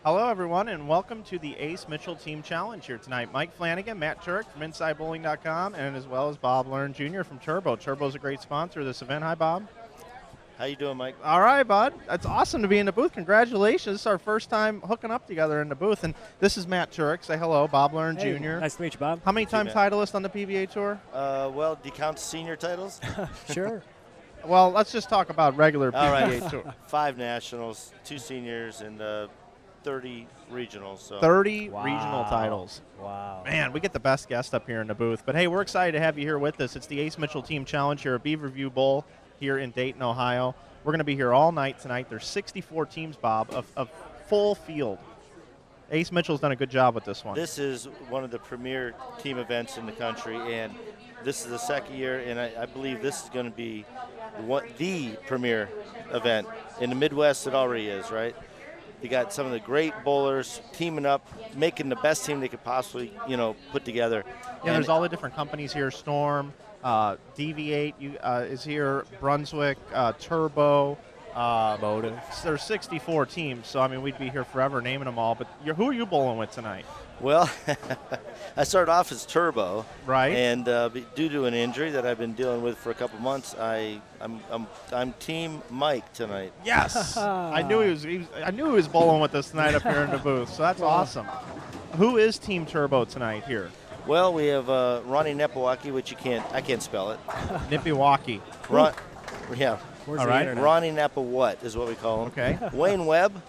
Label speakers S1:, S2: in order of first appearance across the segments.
S1: Hello, everyone, and welcome to the Ace Mitchell Team Challenge here tonight. Mike Flanagan, Matt Turek from InsideBowling.com, and as well as Bob Learn Jr. from Turbo. Turbo's a great sponsor of this event. Hi, Bob.
S2: How you doing, Mike?
S1: All right, bud. It's awesome to be in the booth. Congratulations. This is our first time hooking up together in the booth. And this is Matt Turek. Say hello, Bob Learn
S3: Hey,
S1: Jr.
S3: nice to meet you, Bob.
S1: How many time titleist on the PBA Tour?
S2: Well, do you count senior titles?
S3: Sure.
S1: Well, let's just talk about regular
S2: All
S1: PBA
S2: right.
S1: Tour.
S2: 5 nationals, 2 seniors, and 30 regionals. So
S1: 30
S3: Wow.
S1: regional titles.
S3: Wow.
S1: Man, we get the best guest up here in the booth. But, hey, we're excited to have you here with us. It's the Ace Mitchell Team Challenge here at Beaver View Bowl here in Dayton, Ohio. We're going to be here all night tonight. There's 64 teams, Bob, of full field. Ace Mitchell's done a good job with this one.
S2: this is one of the premier team events in the country, and this is the second year, and I believe this is going to be the premier event. In the Midwest, it already is, right? You got some of the great bowlers teaming up, making the best team they could possibly, put together.
S1: Yeah, there's all the different companies here. Storm, Deviate is here, Brunswick, Turbo.
S3: Motive.
S1: There's 64 teams, so, I mean, we'd be here forever naming them all. But who are you bowling with tonight?
S2: Well, I started off as Turbo,
S1: Right.
S2: And due to an injury that I've been dealing with for a couple months, I'm Team Mike tonight.
S1: Yes. I knew he was bowling with us tonight up here in the booth, so that's awesome. Who is Team Turbo tonight here?
S2: Well, we have Ronnie Nepawaki, which I can't spell it.
S1: Nippiwaki.
S2: Yeah,
S3: Where's
S1: All
S3: the
S1: right.
S3: internet?
S2: Ronnie Nepawat is what we call him.
S1: Okay.
S2: Wayne Webb,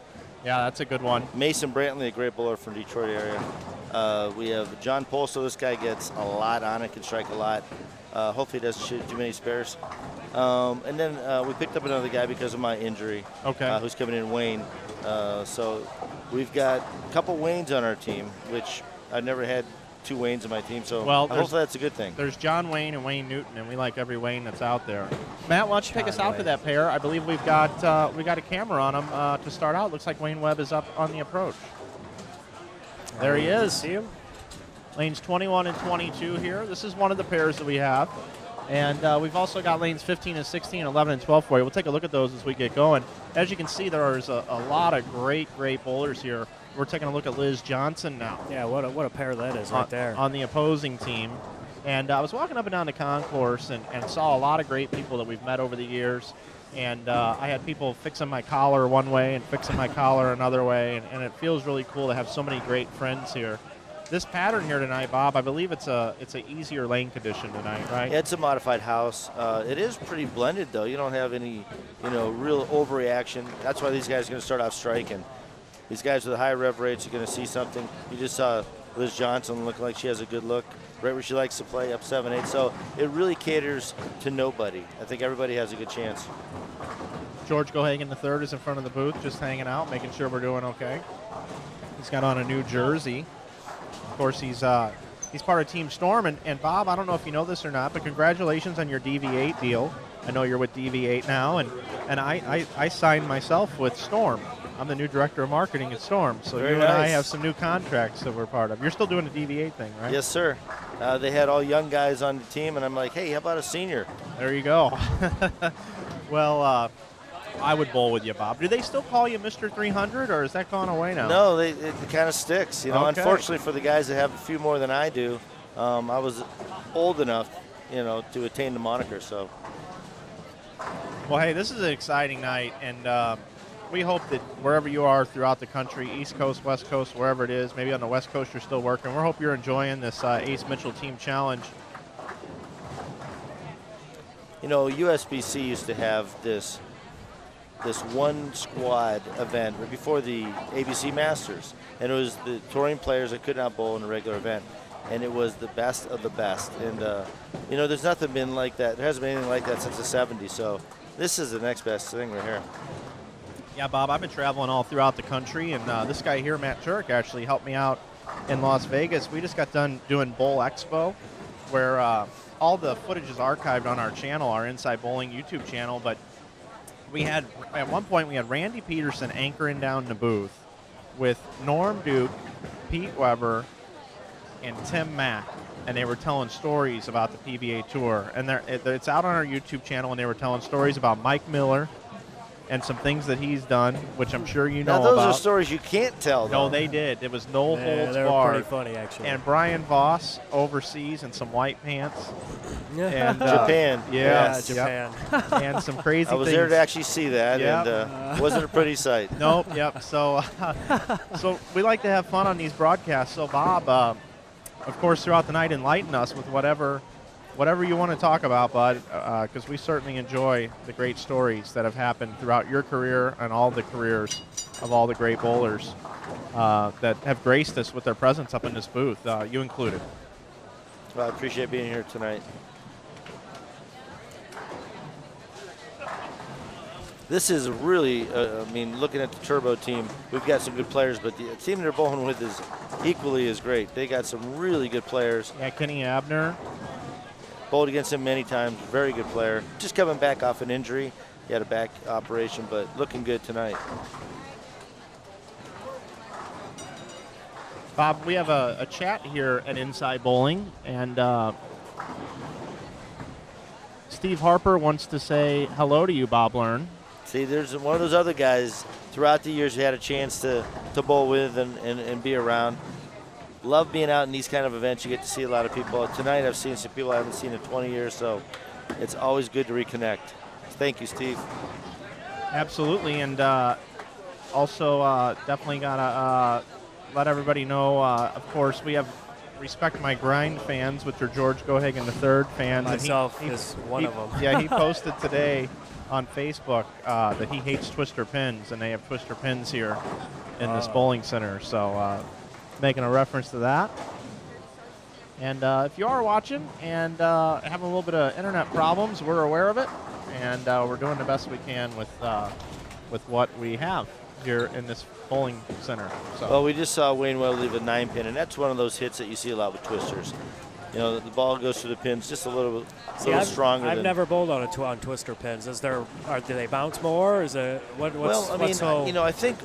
S1: Yeah, that's a good one.
S2: Mason Brantley, a great bowler from Detroit area. We have John Polso. This guy gets a lot on it, can strike a lot. Hopefully he doesn't shoot too many spares. And then we picked up another guy because of my injury.
S1: Okay.
S2: Who's coming in, Wayne. So we've got a couple Waynes on our team, which I've never had 2 Waynes on my team. So hopefully that's a good thing.
S1: There's John Wayne and Wayne Newton, and we like every Wayne that's out there. Matt, why don't you take us out to that pair? I believe we've got a camera on him to start out. Looks like Wayne Webb is up on the approach. There he is.
S3: See him?
S1: Lanes 21 and 22 here. This is one of the pairs that we have. And we've also got lanes 15 and 16, 11 and 12 for you. We'll take a look at those as we get going. As you can see, there's a lot of great bowlers here. We're taking a look at Liz Johnson now.
S3: Yeah, what a pair that is right there.
S1: On the opposing team. And I was walking up and down the concourse and saw a lot of great people that we've met over the years. And I had people fixing my collar one way and fixing my collar another way. And it feels really cool to have so many great friends here. This pattern here tonight, Bob, I believe it's a easier lane condition tonight, right?
S2: Yeah, it's a modified house. It is pretty blended, though. You don't have any, real overreaction. That's why these guys are going to start off striking. These guys with the high rev rates are going to see something. You just saw Liz Johnson look like she has a good look, right where she likes to play, up 7-8. So it really caters to nobody. I think everybody has a good chance.
S1: George Gohagan III is in front of the booth, just hanging out, making sure we're doing okay. He's got on a new jersey. Of course, he's part of Team Storm. And Bob, I don't know if you know this or not, but congratulations on your DV8 deal. I know you're with DV8 now, and I signed myself with Storm. I'm the new director of marketing at Storm, so
S2: Very
S1: you and I
S2: nice.
S1: have some new contracts that we're part of. You're still doing the DV8 thing, right?
S2: Yes, sir. They had all young guys on the team, and I'm like, hey, how about a senior?
S1: There you go. Well, I would bowl with you, Bob. Do they still call you Mr. 300, or is that gone away now?
S2: No, it kind of sticks.
S1: Okay.
S2: Unfortunately for the guys that have a few more than I do, I was old enough, to attain the moniker. So.
S1: Well, hey, this is an exciting night, and we hope that wherever you are throughout the country, East Coast, West Coast, wherever it is, maybe on the West Coast you're still working, we hope you're enjoying this Ace Mitchell Team Challenge.
S2: USBC used to have this one squad event right before the ABC Masters, and it was the touring players that could not bowl in a regular event, and it was the best of the best. And there's nothing been like that. There hasn't been anything like that since the 70s. So this is the next best thing right here.
S1: Yeah, Bob, I've been traveling all throughout the country, and this guy here, Matt Turek, actually helped me out in Las Vegas. We just got done doing Bowl Expo, where all the footage is archived on our channel, our Inside Bowling YouTube channel, but at one point we had Randy Peterson anchoring down the booth with Norm Duke, Pete Weber, and Tim Mack, and they were telling stories about the PBA Tour. And it's out on our YouTube channel, and they were telling stories about Mike Miller, and some things that he's done, which I'm sure you know
S2: Now, those
S1: about.
S2: are stories you can't tell, though.
S1: No, they did. It was no holds
S3: they were
S1: barred.
S3: pretty funny, actually.
S1: And Brian Voss overseas in some white pants. And,
S2: Japan.
S1: Yeah,
S3: Japan.
S1: Yep. And some crazy
S2: I was
S1: things.
S2: there to actually see that,
S1: Yep.
S2: and wasn't a pretty sight.
S1: Nope, yep. So we like to have fun on these broadcasts. So, Bob, of course, throughout the night, enlighten us with whatever you want to talk about, bud, because we certainly enjoy the great stories that have happened throughout your career and all the careers of all the great bowlers that have graced us with their presence up in this booth, you included.
S2: Well, I appreciate being here tonight. This is really, looking at the Turbo team, we've got some good players, but the team they're bowling with is equally as great. They got some really good players.
S1: Yeah, Kenny Abner.
S2: Bowled against him many times, very good player. Just coming back off an injury. He had a back operation, but looking good tonight.
S1: Bob, we have a chat here at Inside Bowling, and Steve Harper wants to say hello to you, Bob Learn.
S2: See, there's one of those other guys throughout the years we had a chance to bowl with and be around. Love being out in these kind of events. You get to see a lot of people. Tonight I've seen some people I haven't seen in 20 years, so it's always good to reconnect. Thank you, Steve.
S1: Absolutely, and also definitely got to let everybody know, of course, we have Respect My Grind fans, which are George Gohagan III fans.
S3: Myself is one of them.
S1: Yeah, he posted today on Facebook that he hates twister pins, and they have twister pins here in this bowling center. So making a reference to that. And if you are watching and having a little bit of internet problems, we're aware of it, and we're doing the best we can with what we have here in this bowling center. So.
S2: Well, we just saw Wayne Well leave a 9-pin, and that's one of those hits that you see a lot with twisters. You know, the ball goes through the pins just a little stronger.
S3: I've never bowled on twister pins. Do they bounce more? Is it
S2: I think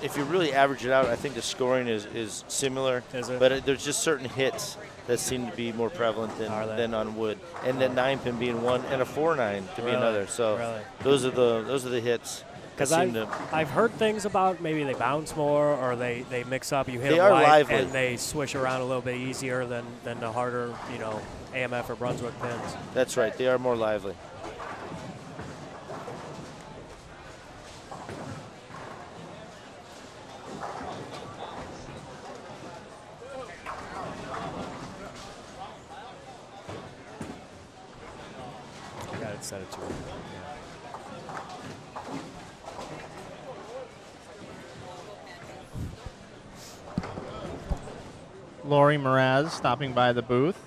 S2: if you really average it out, I think the scoring is similar.
S3: Is it?
S2: But there's just certain hits that seem to be more prevalent than on wood, and then 9-pin being one, and a 4-9 to be another. So those are the hits.
S3: Because I've heard things about maybe they bounce more or they mix up. You hit
S2: they
S3: them
S2: are
S3: light
S2: lively.
S3: and they swish around a little bit easier than the harder, AMF or Brunswick pins.
S2: That's right. They are more lively.
S3: I got it set it to it.
S1: Lori Mraz stopping by the booth.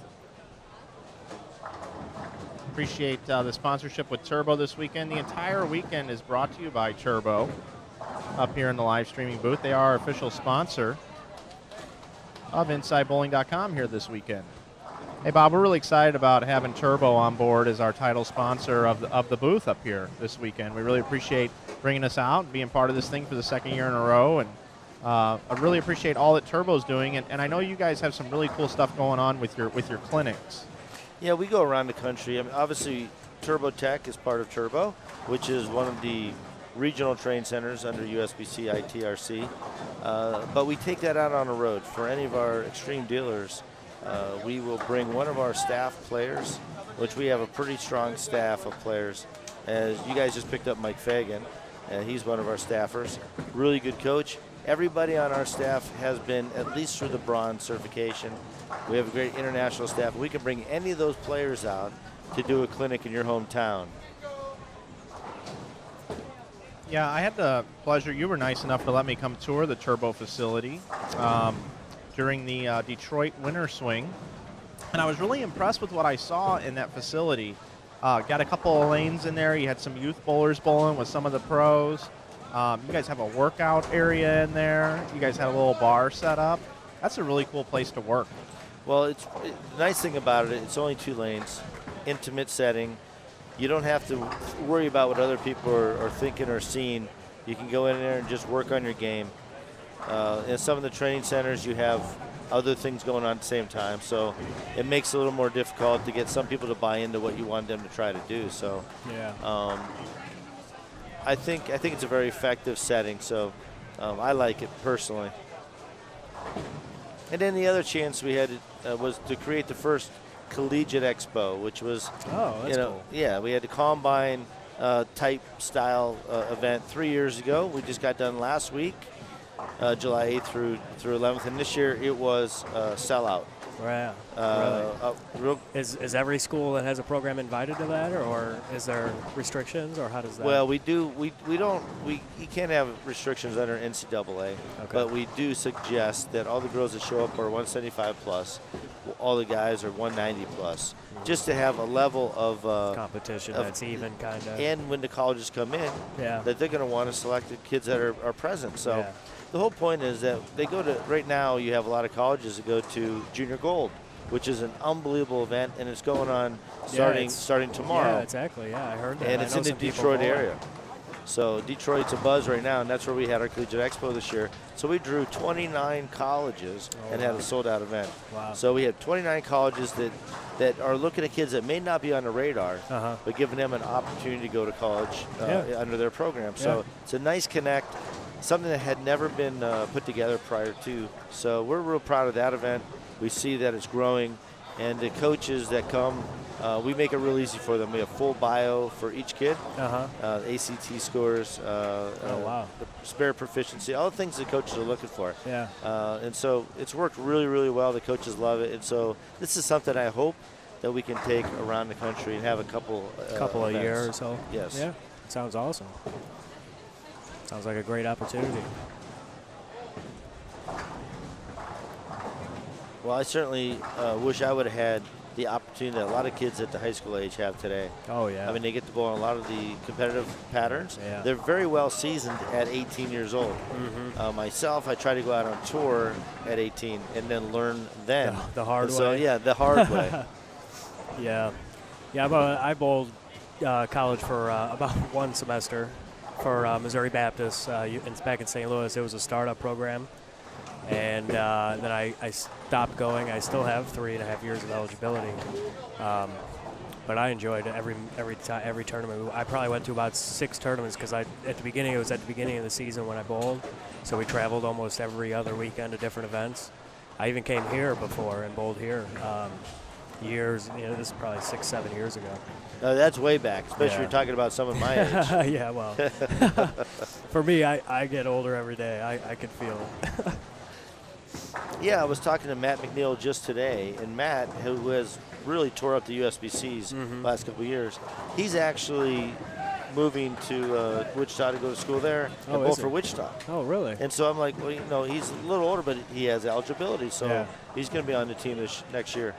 S1: Appreciate the sponsorship with Turbo this weekend. The entire weekend is brought to you by Turbo up here in the live streaming booth. They are our official sponsor of InsideBowling.com here this weekend. Hey, Bob, we're really excited about having Turbo on board as our title sponsor of the booth up here this weekend. We really appreciate bringing us out and being part of this thing for the second year in a row. And I really appreciate all that Turbo's doing, and I know you guys have some really cool stuff going on with your clinics.
S2: Yeah, we go around the country. I mean, obviously, Turbo Tech is part of Turbo, which is one of the regional training centers under USBC ITRC. But we take that out on the road. For any of our extreme dealers, we will bring one of our staff players, which we have a pretty strong staff of players. As you guys just picked up Mike Fagan, he's one of our staffers. Really good coach. Everybody on our staff has been at least through the bronze certification. We have a great international staff. We can bring any of those players out to do a clinic in your hometown.
S1: Yeah, I had the pleasure. You were nice enough to let me come tour the Turbo facility during the Detroit Winter Swing. And I was really impressed with what I saw in that facility. Got a couple of lanes in there. You had some youth bowlers bowling with some of the pros. You guys have a workout area in there. You guys had a little bar set up. That's a really cool place to work.
S2: Well, the nice thing about it, it's only 2 lanes, intimate setting. You don't have to worry about what other people are thinking or seeing. You can go in there and just work on your game. In some of the training centers, you have other things going on at the same time, so it makes it a little more difficult to get some people to buy into what you want them to try to do. So,
S3: yeah.
S2: I think it's a very effective setting. So I like it personally. And then the other chance we had was to create the first collegiate expo, which was,
S3: cool.
S2: Yeah, we had the combine type style event 3 years ago. We just got done last week, July 8th through 11th, and this year it was sellout.
S3: Wow.
S2: Really?
S3: Is every school that has a program invited to that, or is there restrictions, or how does that?
S2: Well, we you can't have restrictions under NCAA, but we do suggest that all the girls that show up are 175 plus, all the guys are 190 plus, just to have a level of
S3: competition that's even, kind of.
S2: And when the colleges come in, that they're going to want to select the kids that are present. So. The whole point is that they go to, right now you have a lot of colleges that go to Junior Gold, which is an unbelievable event, and it's going on starting tomorrow.
S3: Yeah, exactly. Yeah, I heard that.
S2: And it's in the Detroit area. So Detroit's a buzz right now, and that's where we had our Collegiate Expo this year. So we drew 29 colleges and had a sold-out event.
S3: Wow.
S2: So we had 29 colleges that are looking at kids that may not be on the radar, but giving them an opportunity to go to college under their program. So it's a nice connect. Something that had never been put together prior to. So we're real proud of that event. We see that it's growing. And the coaches that come, we make it real easy for them. We have full bio for each kid, ACT scores, the spare proficiency, all the things the coaches are looking for.
S3: Yeah.
S2: And so it's worked really, really well. The coaches love it. And so this is something I hope that we can take around the country and have a couple
S3: a year or so.
S2: Yes.
S3: Yeah, sounds awesome. Sounds like a great opportunity.
S2: Well, I certainly wish I would have had the opportunity that a lot of kids at the high school age have today.
S3: Oh, yeah.
S2: I mean, they get to bowl in a lot of the competitive patterns.
S3: Yeah.
S2: They're very well seasoned at 18 years old. Myself, I try to go out on tour at 18 and then learn then.
S3: The hard way.
S2: So, yeah, the hard way.
S3: Yeah. I bowled college for about one semester for Missouri Baptist. It's back in St. Louis. It was a startup program. And then I stopped going. I still have 3.5 years of eligibility. But I enjoyed every tournament. I probably went to about 6 tournaments because it was at the beginning of the season when I bowled. So we traveled almost every other weekend to different events. I even came here before and bowled here this is probably 6-7 years ago.
S2: No, that's way back, especially if you're talking about someone my age.
S3: Yeah, well, for me, I get older every day. I can feel it.
S2: Yeah, I was talking to Matt McNeil just today, and Matt, who has really tore up the USBC's last couple of years, he's actually moving to Wichita to go to school there and bowl for Wichita.
S3: Oh, really?
S2: And so I'm like, well, he's a little older, but he has eligibility, so he's going to be on the team next year.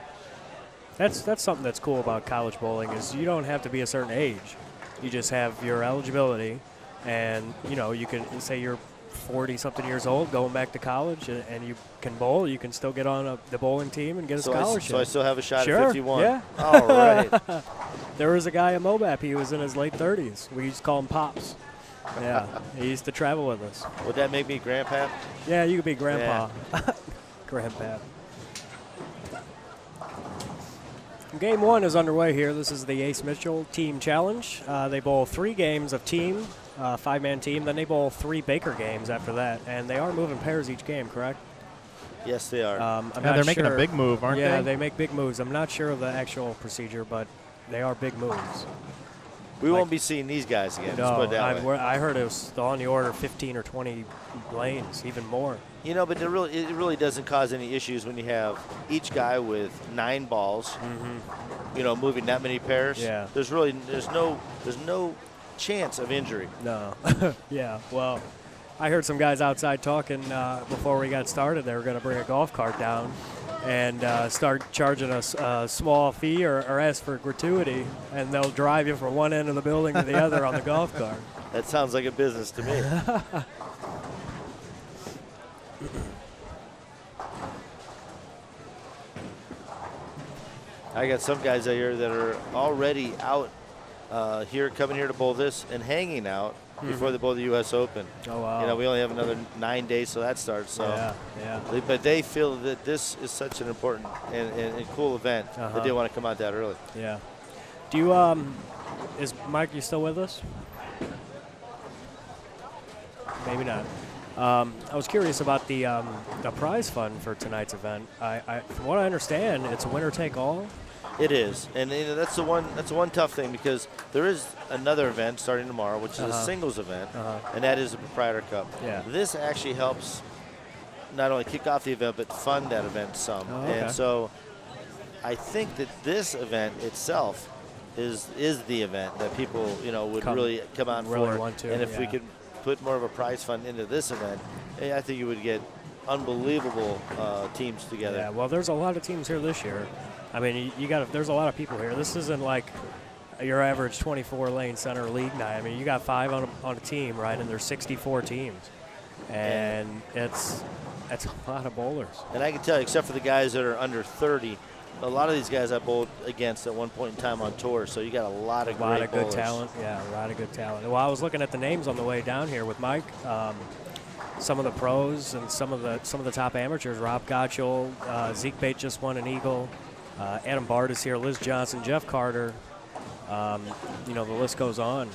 S3: That's something that's cool about college bowling is you don't have to be a certain age. You just have your eligibility, and you can say you're 40-something years old going back to college, and you can bowl. You can still get on the bowling team and get a scholarship.
S2: So I still have a shot
S3: at
S2: 51.
S3: Yeah.
S2: All right.
S3: There was a guy at Mobap. He was in his late 30s. We used to call him Pops. Yeah, he used to travel with us.
S2: Would that make me Grandpa?
S3: Yeah, you could be Grandpa. Yeah. Grandpa. Game 1 is underway here. This is the Ace Mitchell Team Challenge. They bowl 3 games of team, 5-man team. Then they bowl 3 Baker games after that. And they are moving pairs each game, correct?
S2: Yes, they are.
S1: They're making a big move, aren't they?
S3: Yeah, they make big moves. I'm not sure of the actual procedure, but they are big moves.
S2: We won't be seeing these guys again.
S3: No,
S2: let's put it that way.
S3: I heard it was on the order 15 or 20 lanes, even more.
S2: But it really doesn't cause any issues when you have each guy with 9 balls, moving that many pairs.
S3: Yeah.
S2: There's no chance of injury.
S3: No. Yeah, well, I heard some guys outside talking before we got started. They were going to bring a golf cart down and start charging us a small fee or ask for gratuity, and they'll drive you from one end of the building to the other on the golf cart.
S2: That sounds like a business to me. I got some guys out here that are already out coming here to bowl this and hanging out before they bowl the U.S. Open.
S3: Oh, wow.
S2: We only have another 9 days till that starts. So,
S3: yeah.
S2: But they feel that this is such an important and cool event that they want to come out that early.
S3: Yeah. Do you, is Mike, you still with us? maybe not. I was curious about the prize fund for tonight's event. From what I understand, it's a winner take all.
S2: It is, and that's the one tough thing, because there is another event starting tomorrow, which is a singles event, and that is the Proprietor Cup.
S3: Yeah.
S2: This actually helps not only kick off the event but fund that event some.
S3: Oh, okay.
S2: And so I think that this event itself is the event that people would really come out
S3: really
S2: for.
S3: want to,
S2: and if we
S3: yeah.
S2: could put more of a prize fund into this event, I think you would get unbelievable teams together.
S3: Yeah, well, there's a lot of teams here this year. I mean, there's a lot of people here. This isn't like your average 24-lane center league night. I mean, you got 5 on a team, right? And there's 64 teams, and it's a lot of bowlers.
S2: And I can tell you, except for the guys that are under 30, a lot of these guys I bowled against at one point in time on tour. So you got a lot of great
S3: good
S2: bowlers.
S3: talent. Yeah, a lot of good talent. Well, I was looking at the names on the way down here with Mike. Some of the pros and some of the top amateurs. Rob Gottschall, Zeke Bate just won an eagle. Adam Bard is here. Liz Johnson, Jeff Carter. The list goes on.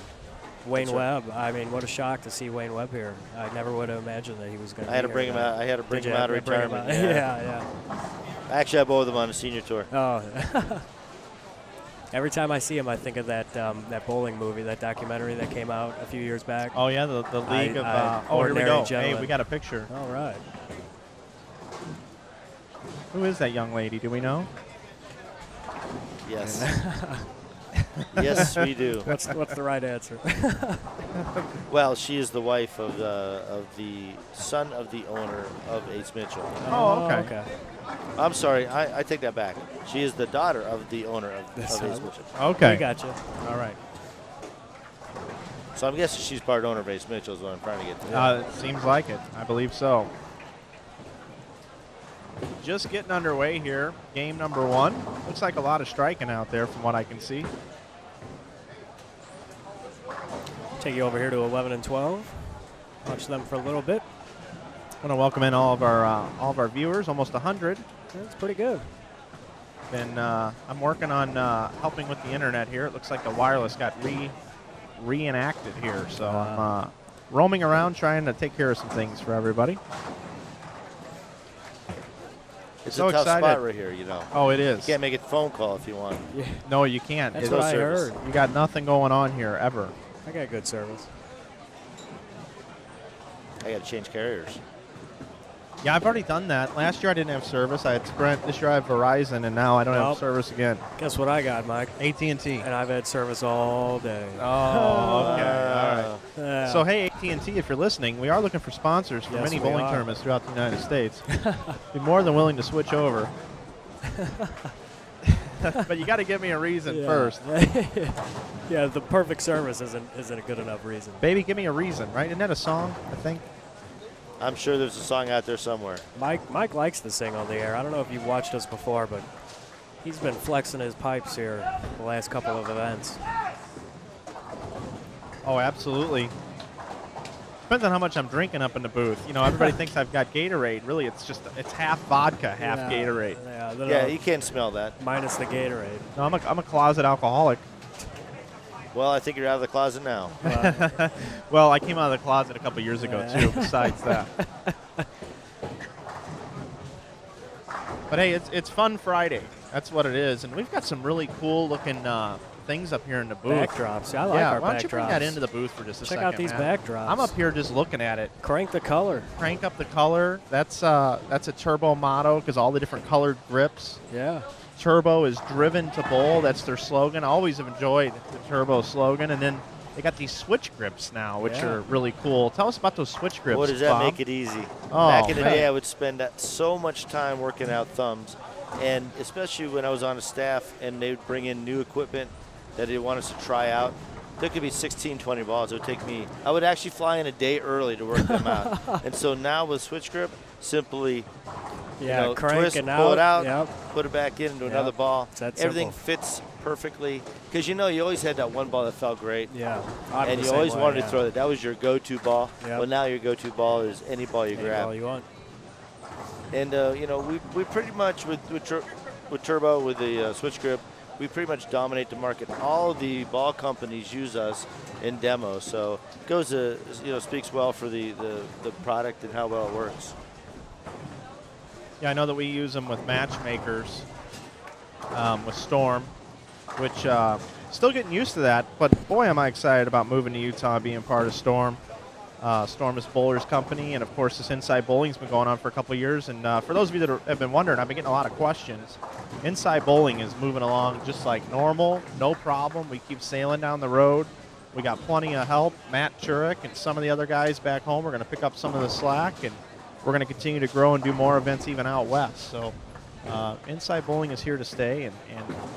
S3: Wayne Webb. I mean, what a shock to see Wayne Webb here. I never would have imagined that he was going to.
S2: I had to bring him out. I had to bring him out of retirement.
S3: Yeah.
S2: Actually, I bowled him on a senior tour.
S3: Oh. Every time I see him, I think of that bowling movie, that documentary that came out a few years back.
S1: Oh yeah, the League of. Here we
S3: Ordinary
S1: go.
S3: Gentlemen.
S1: Hey, we got a picture.
S3: All right.
S1: Who is that young lady? Do we know?
S2: Yes. Yes, we do.
S3: What's the right answer?
S2: Well, she is the wife of the son of the owner of Ace Mitchell.
S1: Oh, okay.
S2: I'm sorry, I take that back. She is the daughter of the owner of Ace Mitchell.
S1: Okay.
S3: We got you.
S1: All right.
S2: So I'm guessing she's part owner of Ace Mitchell is what I'm trying to get to.
S1: It seems like it. I believe so. Just getting underway here. Game number 1. Looks like a lot of striking out there from what I can see.
S3: Take you over here to 11 and 12. Watch them for a little bit.
S1: I want to welcome in all of our viewers, almost 100.
S3: That's pretty good.
S1: I'm working on helping with the internet here. It looks like the wireless got reenacted here, so I'm roaming around trying to take care of some things for everybody.
S2: It's
S1: so
S2: a tough
S1: excited.
S2: spot right here,
S1: Oh, it is.
S2: You can't make a phone call if you want.
S3: Yeah.
S1: No, you can't.
S3: That's what I heard.
S1: You got nothing going on here ever.
S3: I got good service.
S2: I got to change carriers.
S1: Yeah, I've already done that. Last year I didn't have service. I had Sprint. This year I have Verizon, and now I don't have service again.
S3: Guess what I got, Mike?
S1: AT&T.
S3: And I've had service all day.
S1: Oh, okay. All right.
S3: Yeah.
S1: So, hey, AT&T, if you're listening, we are looking for sponsors for
S3: Yes,
S1: many
S3: we
S1: bowling
S3: are.
S1: tournaments throughout the United States. Be more than willing to switch over. But you got to give me a reason first.
S3: Yeah, the perfect service isn't a good enough reason.
S1: Baby, give me a reason, right? Isn't that a song, I think?
S2: I'm sure there's a song out there somewhere.
S3: Mike likes to sing on the air. I don't know if you've watched us before, but he's been flexing his pipes here the last couple of events.
S1: Oh, absolutely. Depends on how much I'm drinking up in the booth. You know, everybody thinks I've got Gatorade. Really, it's half vodka, half Gatorade.
S2: Yeah, you can't smell that.
S3: Minus the Gatorade.
S1: No, I'm a closet alcoholic.
S2: Well, I think you're out of the closet now.
S1: Well, I came out of the closet a couple years ago, too, besides that. But, hey, it's Fun Friday. That's what it is. And we've got some really cool-looking things up here in the booth.
S3: Backdrops. I like our backdrops.
S1: Why don't you bring that into the booth for just a second,
S3: Check out these
S1: Matt?
S3: backdrops.
S1: I'm up here just looking at it.
S3: Crank the color.
S1: Crank up the color. That's a turbo motto because all the different colored grips.
S3: Yeah.
S1: Turbo is driven to bowl. That's their slogan. I always have enjoyed the Turbo slogan. And then they got these switch grips now, which are really cool. Tell us about those switch grips,
S2: Boy, does that
S1: Bob.
S2: make it easy.
S1: Oh,
S2: Back in the
S1: man.
S2: day, I would spend so much time working out thumbs, and especially when I was on a staff and they would bring in new equipment that they want us to try out. There could be 16, 20 balls. It would take me, I would actually fly in a day early to work them out. And so now with switch grip, simply
S3: crank
S2: twist,
S3: and
S2: pull it out,
S3: Yep.
S2: put it back into another ball.
S3: It's that
S2: Everything
S3: simple.
S2: fits perfectly. Because you always had that one ball that felt great.
S3: Yeah.
S2: And you always wanted to throw that. That was your go-to ball.
S3: Yep.
S2: Well, now your go-to ball is any ball you grab.
S3: All you want.
S2: And, we pretty much, with Turbo, with the switch grip, we pretty much dominate the market. All the ball companies use us in demos, so it goes to, speaks well for the product and how well it works.
S1: Yeah, I know that we use them with matchmakers, with Storm, which still getting used to that. But boy, am I excited about moving to Utah, being part of Storm. Storm is Bowler's company, and of course, this Inside Bowling's been going on for a couple of years. And for those of you that have been wondering, I've been getting a lot of questions. Inside Bowling is moving along just like normal, no problem. We keep sailing down the road. We got plenty of help. Matt Turek and some of the other guys back home are going to pick up some of the slack, and we're going to continue to grow and do more events even out west. So Inside Bowling is here to stay, and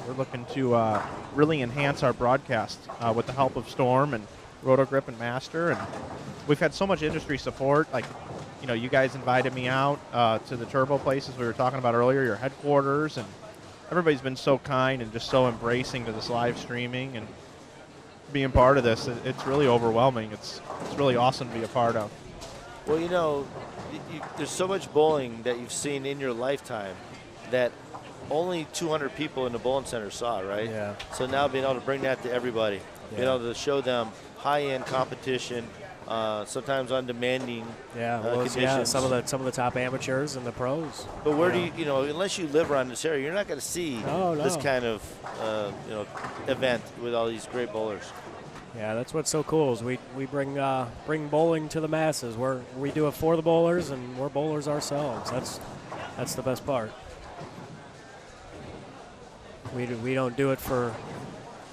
S1: we're looking to really enhance our broadcast with the help of Storm and Rotogrip and Master. And we've had so much industry support. Like, you guys invited me out to the Turbo places we were talking about earlier, your headquarters, and everybody's been so kind and just so embracing to this live streaming and being part of this. It's really overwhelming. It's really awesome to be a part of.
S2: Well, there's so much bowling that you've seen in your lifetime that only 200 people in the bowling center saw, right?
S3: Yeah.
S2: So now being able to bring that to everybody, being able to show them high-end competition, sometimes on demanding conditions.
S3: Yeah, some of the top amateurs and the pros.
S2: But where do you, unless you live around this area, you're not going to see this kind of event with all these great bowlers.
S3: Yeah, that's what's so cool is we bring bowling to the masses. We do it for the bowlers, and we're bowlers ourselves. That's the best part. We don't do it for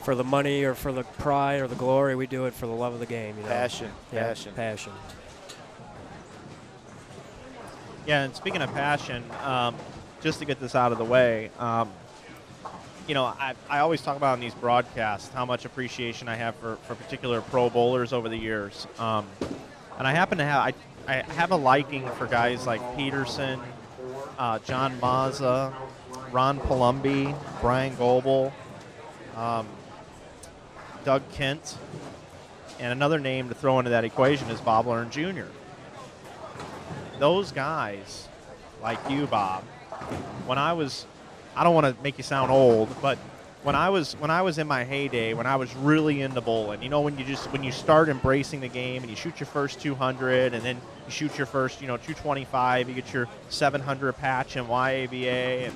S3: the money or for the pride or the glory. We do it for the love of the game.
S2: Passion.
S3: Passion.
S1: Yeah, and speaking of passion, just to get this out of the way, I always talk about in these broadcasts how much appreciation I have for particular pro bowlers over the years. And I happen to have I have a liking for guys like Peterson, John Mazza, Ron Palumbi, Brian Goebel, Doug Kent, and another name to throw into that equation is Bob Learn Jr. Those guys, like you, Bob, when I don't want to make you sound old, but when I was in my heyday, when I was really into bowling, when you start embracing the game and you shoot your first 200 and then you shoot your first 225, you get your 700 patch in YABA, and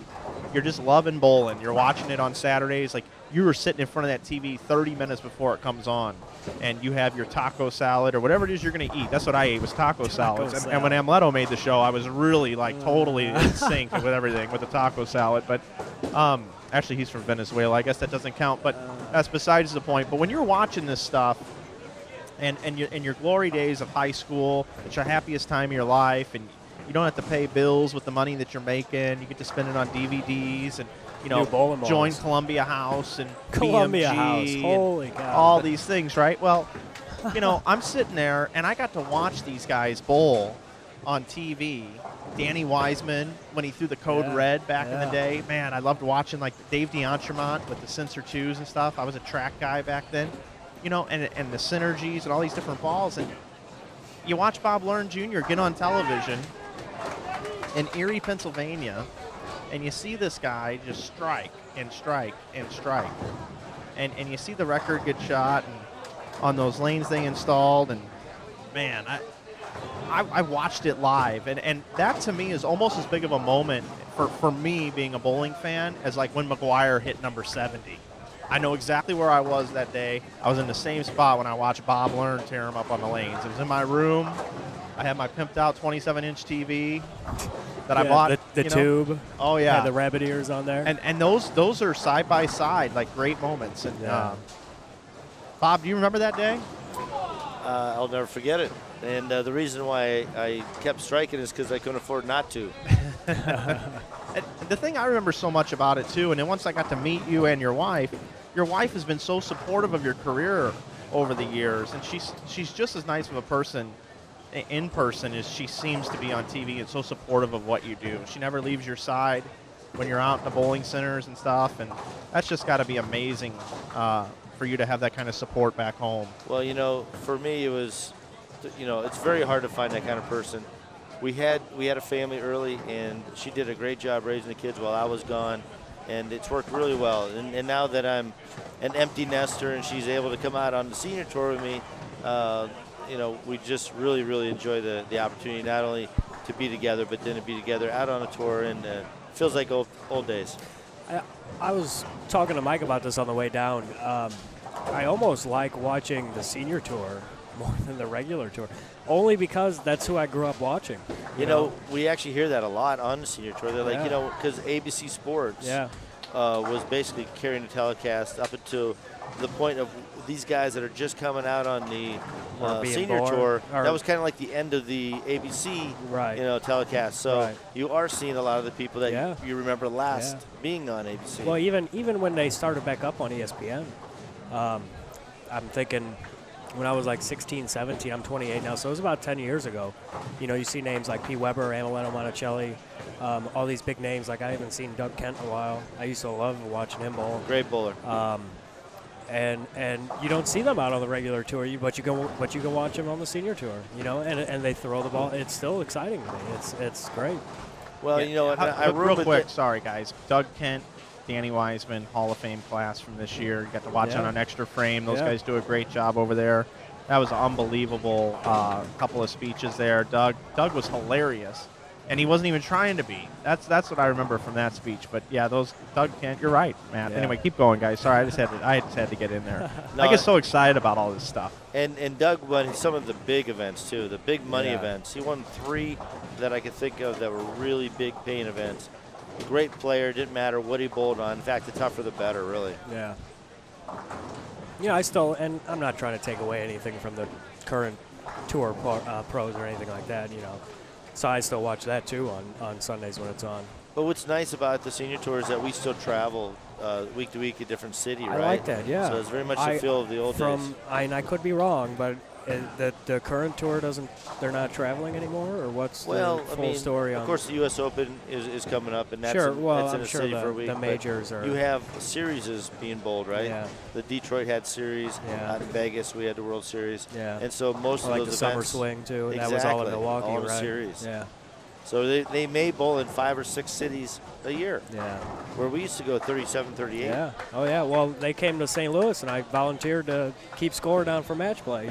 S1: you're just loving bowling. You're watching it on Saturdays, like you were sitting in front of that TV 30 minutes before it comes on, and you have your taco salad or whatever it is you're going to eat. That's what I ate, was taco salads. And when Amleto made the show, I was really totally in sync with everything with the taco salad. But actually, he's from Venezuela. I guess that doesn't count, but that's besides the point. But when you're watching this stuff, and in your glory days of high school, it's your happiest time of your life, and you don't have to pay bills with the money that you're making. You get to spend it on DVDs and join Columbia House and
S3: Columbia House.
S1: BMG
S3: Holy
S1: and
S3: God.
S1: all these things, right? Well, I'm sitting there and I got to watch these guys bowl on TV. Danny Wiseman, when he threw the code red back in the day, man, I loved watching like Dave DeEntremont with the Sensor 2s and stuff. I was a track guy back then, and the synergies and all these different balls. And you watch Bob Learn Jr. get on television in Erie, Pennsylvania, and you see this guy just strike and strike and strike. And you see the record get shot and on those lanes they installed, and man, I watched it live, and that to me is almost as big of a moment for me being a bowling fan as like when McGuire hit number 70. I know exactly where I was that day. I was in the same spot when I watched Bob Learn tear him up on the lanes. It was in my room. I had my pimped out 27-inch TV that I bought.
S3: The tube.
S1: Oh, yeah.
S3: Had the rabbit ears on there.
S1: And those are side by side, like great moments. And Bob, do you remember that day?
S2: I'll never forget it. And the reason why I kept striking is because I couldn't afford not to.
S1: The thing I remember so much about it, too, and then once I got to meet you and your wife has been so supportive of your career over the years, and she's just as nice of a person in person as she seems to be on TV, and so supportive of what you do. She never leaves your side when you're out in the bowling centers and stuff, and that's just got to be amazing for you to have that kind of support back home.
S2: Well, for me it was, it's very hard to find that kind of person. We had a family early, and she did a great job raising the kids while I was gone. and it's worked really well. And now that I'm an empty nester and she's able to come out on the senior tour with me, we just really, really enjoy the opportunity not only to be together, but then to be together out on a tour, and feels like old days.
S3: I was talking to Mike about this on the way down. I almost like watching the senior tour more than the regular tour, only because that's who I grew up watching.
S2: You know, we actually hear that a lot on the senior tour. They're like,
S3: Yeah.
S2: because ABC Sports
S3: Yeah.
S2: Was basically carrying the telecast up until the point of these guys that are just coming out on the
S3: being
S2: senior
S3: born,
S2: tour.
S3: or-
S2: That was kind of like the end of the ABC
S3: Right.
S2: telecast. So
S3: Right.
S2: you are seeing a lot of the people that
S3: Yeah.
S2: you remember last
S3: Yeah.
S2: being on ABC.
S3: Well, even when they started back up on ESPN, I'm thinking when I was like 16, 17, I'm 28 now, so it was about 10 years ago. You see names like P. Weber, Amelino Monticelli, all these big names. Like I haven't seen Doug Kent in a while. I used to love watching him bowl.
S2: Great bowler.
S3: And you don't see them out on the regular tour, but you go watch them on the senior tour, and they throw the ball. It's still exciting to me. It's great.
S2: Well, I
S1: real quick, sorry guys. Doug Kent, Danny Wiseman, Hall of Fame class from this year. You got to watch on an extra frame. Those guys do a great job over there. That was an unbelievable couple of speeches there. Doug was hilarious, and he wasn't even trying to be. That's what I remember from that speech. But yeah, those Doug Kent. You're right, Matt.
S3: Yeah.
S1: Anyway, keep going, guys. Sorry, I just had to get in there.
S2: No,
S1: I get so excited about all this stuff.
S2: And Doug won some of the big events too, the big money
S3: Yeah.
S2: events. He won 3 that I could think of that were really big paying events. Great player, didn't matter what he bowled on. In fact, the tougher the better, really.
S3: Yeah. I still, and I'm not trying to take away anything from the current tour pros or anything like that, So I still watch that too on Sundays when it's on.
S2: But what's nice about the senior tour is that we still travel week to week, a different city, right?
S3: I like that, yeah.
S2: So it's very much the feel of the old days.
S3: And I could be wrong, but the current tour they're not traveling anymore, or what's the full story on?
S2: Of course, the U.S. Open is coming up, and that's
S3: Sure,
S2: in,
S3: well,
S2: that's in
S3: I'm
S2: a
S3: sure
S2: city for a week.
S3: the
S2: but
S3: majors are.
S2: You have series being bowled, right?
S3: Yeah.
S2: The Detroit had series.
S3: Yeah.
S2: Out in Vegas, we had the World Series.
S3: Yeah.
S2: And so most
S3: like
S2: of
S3: the
S2: those
S3: summer
S2: events,
S3: swing too, and
S2: exactly,
S3: that was all in Milwaukee,
S2: all in a
S3: right?
S2: series.
S3: Yeah.
S2: So they may bowl in 5 or 6 cities a year.
S3: Yeah.
S2: Where we used to go 37, 38.
S3: Yeah. Oh yeah. Well, they came to St. Louis, and I volunteered to keep score down for match play.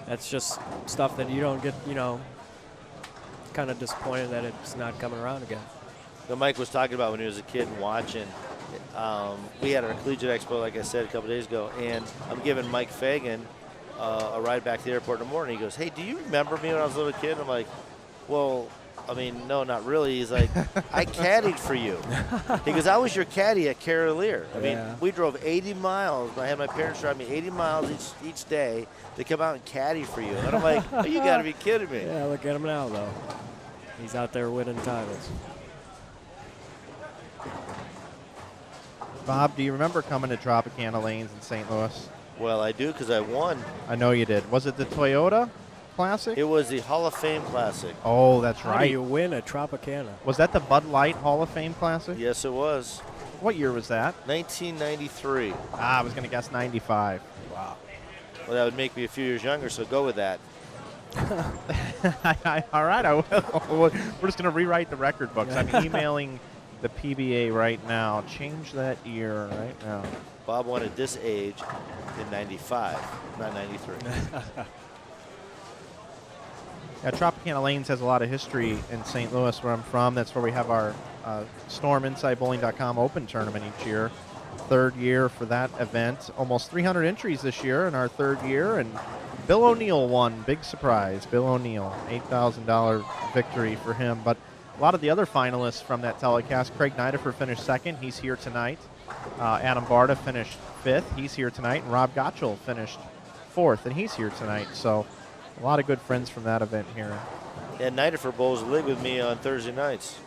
S3: That's just stuff that you don't get. Kind of disappointed that it's not coming around again.
S2: Mike was talking about when he was a kid and watching. We had our collegiate expo, like I said, a couple days ago, and I'm giving Mike Fagan a ride back to the airport in the morning. He goes, "Hey, do you remember me when I was a little kid?" I'm like, "Well, I mean, no, not really." He's like, "I caddied for you." He goes, "I was your caddy at Carolier. I mean, we drove 80 miles. I had my parents drive me 80 miles each day to come out and caddy for you." And I'm like, "Oh, you got to be kidding me."
S3: Yeah, look at him now, though. He's out there winning titles.
S1: Bob, do you remember coming to Tropicana Lanes in St. Louis?
S2: Well, I do, because I won.
S1: I know you did. Was it the Toyota Classic?
S2: It was the Hall of Fame Classic.
S1: Oh, that's
S3: How
S1: right.
S3: do you win a Tropicana?
S1: Was that the Bud Light Hall of Fame Classic?
S2: Yes, it was.
S1: What year was that?
S2: 1993.
S1: I was going to guess 95.
S3: Wow.
S2: Well, that would make me a few years younger, so go with that.
S1: All right, I will. We're just going to rewrite the record books. I'm emailing the PBA right now. Change that year right now.
S2: Bob won at this age in 95, not 93.
S1: Yeah, Tropicana Lanes has a lot of history in St. Louis, where I'm from. That's where we have our StormInsideBowling.com Open tournament each year. Third year for that event. Almost 300 entries this year in our third year, and Bill O'Neill won. Big surprise. Bill O'Neill, $8,000 victory for him. But a lot of the other finalists from that telecast, Craig Nidifer finished second. He's here tonight. Adam Barta finished fifth. He's here tonight. And Rob Gottschall finished fourth, and he's here tonight. So a lot of good friends from that event here.
S2: And Nidifer bowls the league with me on Thursday nights.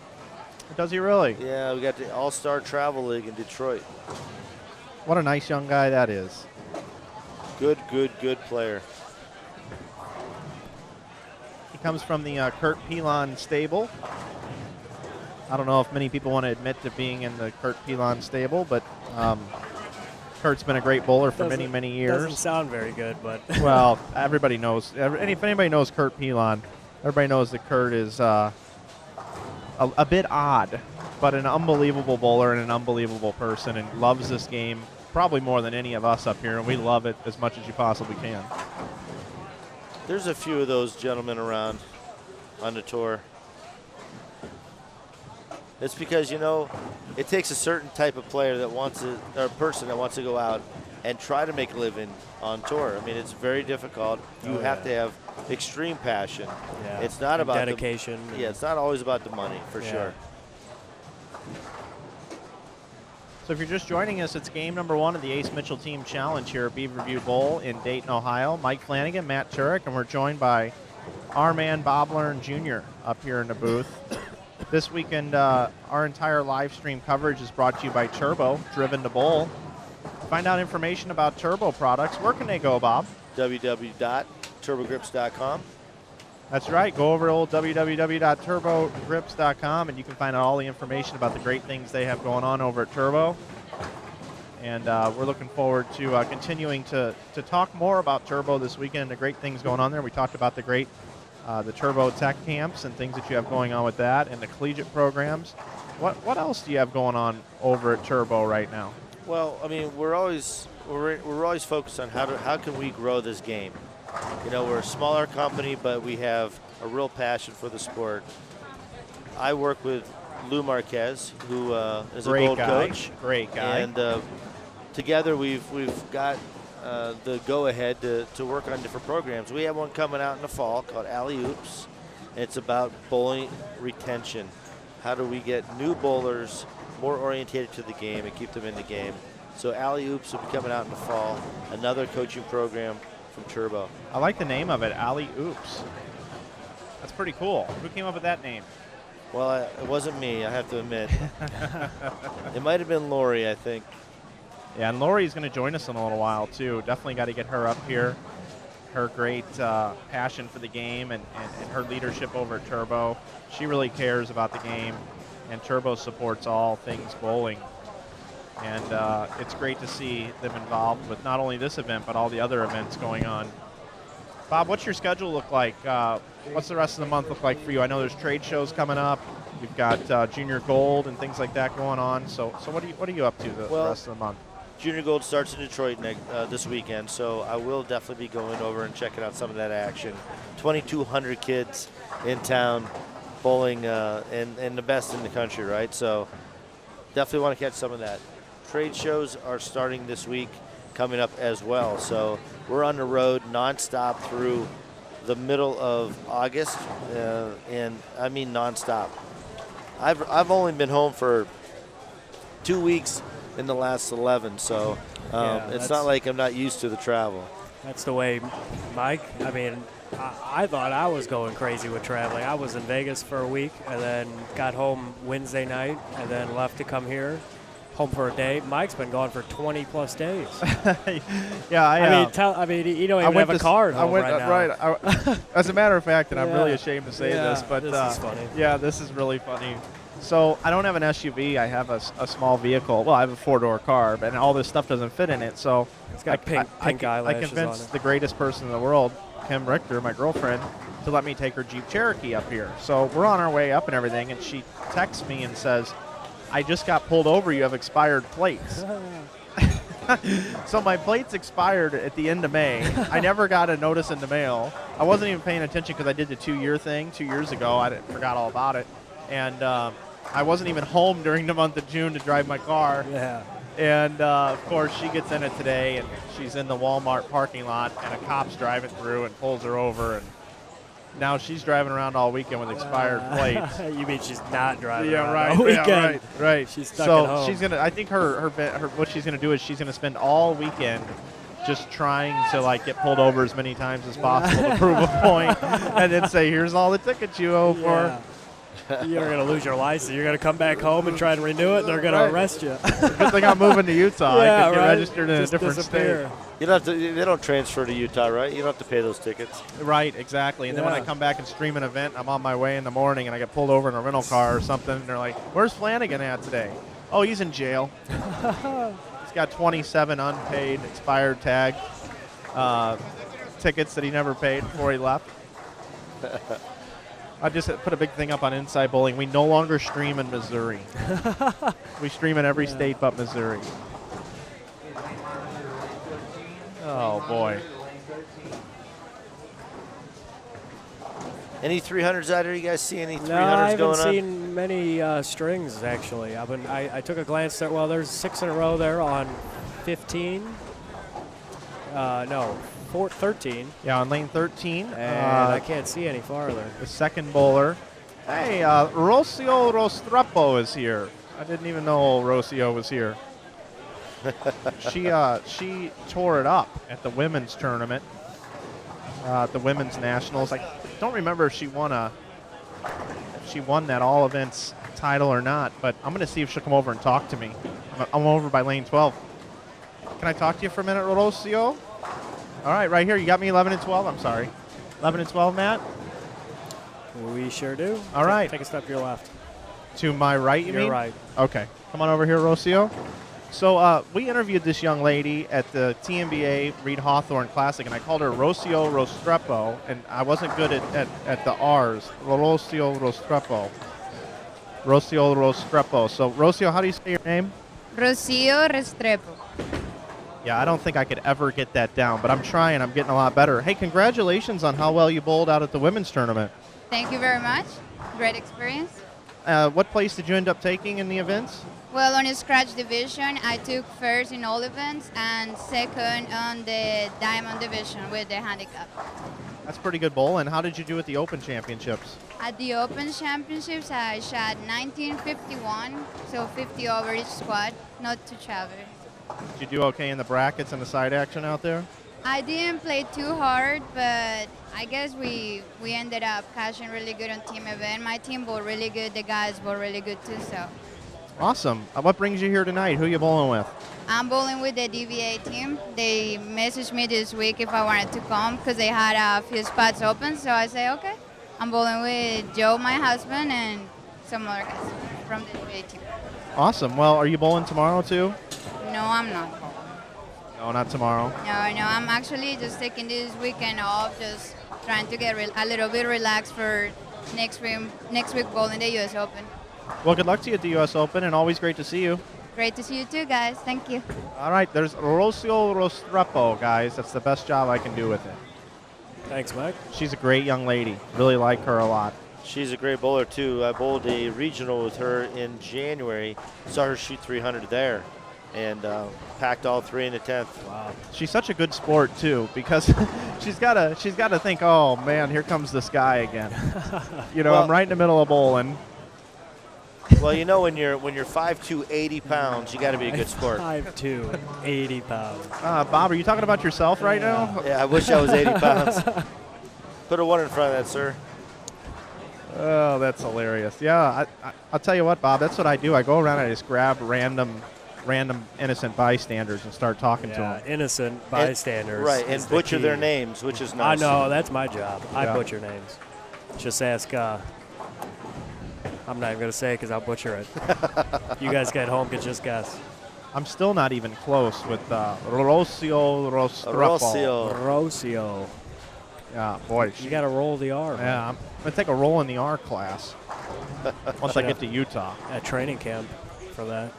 S1: Does he really?
S2: Yeah, we got the All-Star Travel League in Detroit.
S1: What a nice young guy that is.
S2: Good player.
S1: He comes from the Kurt Pelon stable. I don't know if many people want to admit to being in the Kurt Pelon stable, but Kurt's been a great bowler for many, many years.
S3: Doesn't sound very good, but
S1: well, everybody knows. If anybody knows Kurt Pelon, everybody knows that Kurt is a bit odd. but an unbelievable bowler and an unbelievable person, and loves this game probably more than any of us up here, and we love it as much as you possibly can.
S2: There's a few of those gentlemen around on the tour. It's because, you know, it takes a certain type of player that wants to, or a person that wants to go out and try to make a living on tour. I mean, it's very difficult. You have to have extreme passion.
S3: Yeah.
S2: It's not
S3: And
S2: about
S3: dedication.
S2: Yeah, it's not always about the money, for sure.
S1: So if you're just joining us, it's game number 1 of the Ace Mitchell Team Challenge here at Beaver View Bowl in Dayton, Ohio. Mike Flanagan, Matt Turek, and we're joined by our man Bob Learn Jr. up here in the booth. This weekend, our entire live stream coverage is brought to you by Turbo, Driven to Bowl. Find out information about Turbo products. Where can they go, Bob?
S2: www.turbogrips.com.
S1: That's right. Go over to old www.turbogrips.com, and you can find out all the information about the great things they have going on over at Turbo. And we're looking forward to continuing to talk more about Turbo this weekend and the great things going on there. We talked about the Turbo Tech camps and things that you have going on with that, and the collegiate programs. What else do you have going on over at Turbo right now?
S2: Well, I mean, we're always focused on how can we grow this game. You know, we're a smaller company, but we have a real passion for the sport. I work with Lou Marquez, who is a Gold coach.
S1: Great guy.
S2: And together we've got the go-ahead to work on different programs. We have one coming out in the fall called Alley Oops. It's about bowling retention. How do we get new bowlers more orientated to the game and keep them in the game? So Alley Oops will be coming out in the fall. Another coaching program from Turbo.
S1: I like the name of it, Alley Oops. That's pretty cool. Who came up with that name?
S2: Well, it wasn't me, I have to admit. It might have been Lori, I think.
S1: Yeah, and Lori's going to join us in a little while, too. Definitely got to get her up here. Her great passion for the game and her leadership over at Turbo. She really cares about the game, and Turbo supports all things bowling. And it's great to see them involved with not only this event, but all the other events going on. Bob, what's your schedule look like? What's the rest of the month look like for you? I know there's trade shows coming up. You've got Junior Gold and things like that going on. So what are you up to the rest of the month?
S2: Junior Gold starts in Detroit this weekend, so I will definitely be going over and checking out some of that action. 2,200 kids in town bowling, and the best in the country, right? So definitely want to catch some of that. Trade shows are starting this week, coming up as well. So we're on the road nonstop through the middle of August, and I mean nonstop. I've only been home for 2 weeks in the last 11, so it's not like I'm not used to the travel.
S3: That's the way, Mike. I mean, I thought I was going crazy with traveling. I was in Vegas for a week and then got home Wednesday night and then left to come here. Home for a day. Mike's been gone for 20-plus days.
S1: Yeah,
S3: I mean, you don't even have a car at home right now.
S1: Right. As a matter of fact, and I'm really ashamed to say this, but
S3: this is funny.
S1: Yeah, this is really funny. So I don't have an SUV. I have a small vehicle. Well, I have a 4-door car, and all this stuff doesn't fit in it. So
S3: it's got pink eyelashes
S1: I convinced
S3: on it.
S1: the greatest person in the world, Kim Richter, my girlfriend, to let me take her Jeep Cherokee up here. So we're on our way up and everything, and she texts me and says, I just got pulled over. You have expired plates. So my plates expired at the end of May. I never got a notice in the mail. I wasn't even paying attention because I did the 2-year thing 2 years ago. I forgot all about it. And I wasn't even home during the month of June to drive my car.
S3: Yeah.
S1: And, of course, she gets in it today, and she's in the Walmart parking lot, and a cop's driving through and pulls her over. And now she's driving around all weekend with expired plates.
S3: You mean she's not driving around
S1: right,
S3: all weekend?
S1: Yeah, right.
S3: She's stuck at home.
S1: She's gonna. I think her what she's gonna do is she's gonna spend all weekend just trying to like get pulled over as many times as possible to prove a point, and then say, "Here's all the tickets you owe for."
S3: You're going to lose your license. You're going to come back home and try to renew it, and they're going to arrest you.
S1: Good thing I'm moving to Utah. I can get registered in a different state.
S2: You don't have to, they don't transfer to Utah, right? You don't have to pay those tickets.
S1: Right, exactly. And then when I come back and stream an event, I'm on my way in the morning, and I get pulled over in a rental car or something, and they're like, where's Flanagan at today? Oh, he's in jail. He's got 27 unpaid, expired tag tickets that he never paid before he left. I just put a big thing up on Inside Bowling. We no longer stream in Missouri. We stream in every state but Missouri. Oh, boy.
S2: Any 300s out here? You guys see any 300s
S3: No, I haven't
S2: going on?
S3: seen many strings, actually. I took a glance there. Well, there's 6 in a row there on 15. No, 13.
S1: Yeah, on lane 13.
S3: And I can't see any farther.
S1: The second bowler. Hey, Rocio Rostrepo is here. I didn't even know Rocio was here. She tore it up at the women's tournament, the women's nationals. I don't remember if she won that all events title or not, but I'm going to see if she'll come over and talk to me. I'm over by lane 12. Can I talk to you for a minute, Rocio? All right, here. You got me 11 and 12. I'm sorry. 11 and 12, Matt?
S3: We sure do.
S1: All right.
S3: Take a step to your left.
S1: To my right, you mean?
S3: You're right.
S1: Okay. Come on over here, Rocio. So we interviewed this young lady at the TNBA Reed Hawthorne Classic, and I called her Rocio Rostrepo, and I wasn't good at the R's. Rocio Rostrepo. Rocio Rostrepo. So, Rocio, how do you say your name?
S4: Rocio Restrepo.
S1: Yeah, I don't think I could ever get that down, but I'm trying. I'm getting a lot better. Hey, congratulations on how well you bowled out at the women's tournament.
S4: Thank you very much. Great experience.
S1: What place did you end up taking in the events?
S4: Well, on the scratch division, I took first in all events and second on the diamond division with the handicap.
S1: That's pretty good bowl. And how did you do at the Open Championships?
S4: At the Open Championships, I shot 1951, so 50 over each squad, not too shabby.
S1: Did you do okay in the brackets and the side action out there?
S4: I didn't play too hard, but I guess we ended up cashing really good on team event. My team bowled really good, the guys bowled really good too, so.
S1: Awesome. What brings you here tonight? Who are you bowling with?
S4: I'm bowling with the DVA team. They messaged me this week if I wanted to come because they had a few spots open, so I say, okay. I'm bowling with Joe, my husband, and some other guys from the DVA team.
S1: Awesome. Well, are you bowling tomorrow too?
S4: No, I'm not.
S1: No, not tomorrow.
S4: No, I'm actually just taking this weekend off, just trying to get a little bit relaxed for next week bowling the U.S. Open.
S1: Well, good luck to you at the U.S. Open, and always great to see you.
S4: Great to see you too, guys. Thank you.
S1: All right, there's Rocio Rostrepo, guys. That's the best job I can do with it.
S3: Thanks, Mike.
S1: She's a great young lady. Really like her a lot.
S2: She's a great bowler, too. I bowled a regional with her in January. Saw her shoot 300 there and packed all 3 in the 10th.
S3: Wow.
S1: She's such a good sport, too, because she's got to think, oh, man, here comes this guy again.
S2: Well,
S1: I'm right in the middle of bowling.
S2: Well, when you're 5'2", 80 pounds, you got to be a good sport.
S3: 5'2", 80 pounds.
S1: Bob, are you talking about yourself right now?
S2: Yeah, I wish I was 80 pounds. Put a 1 in front of that, sir.
S1: Oh, that's hilarious. Yeah, I'll tell you what, Bob, that's what I do. I go around and I just grab random innocent bystanders and start talking to them.
S3: Innocent bystanders.
S2: Right, and butcher their names, which is nice.
S3: I know, that's my job. I
S1: Yeah.
S3: butcher names. Just ask, I'm not even going to say it because I'll butcher it. You guys get home can just guess.
S1: I'm still not even close with Rocio Rostrepo.
S3: Rocio.
S1: Yeah, boy.
S3: You got to roll the R. man.
S1: Yeah, I'm going to take a roll in the R class once I get to Utah.
S3: At training camp for that.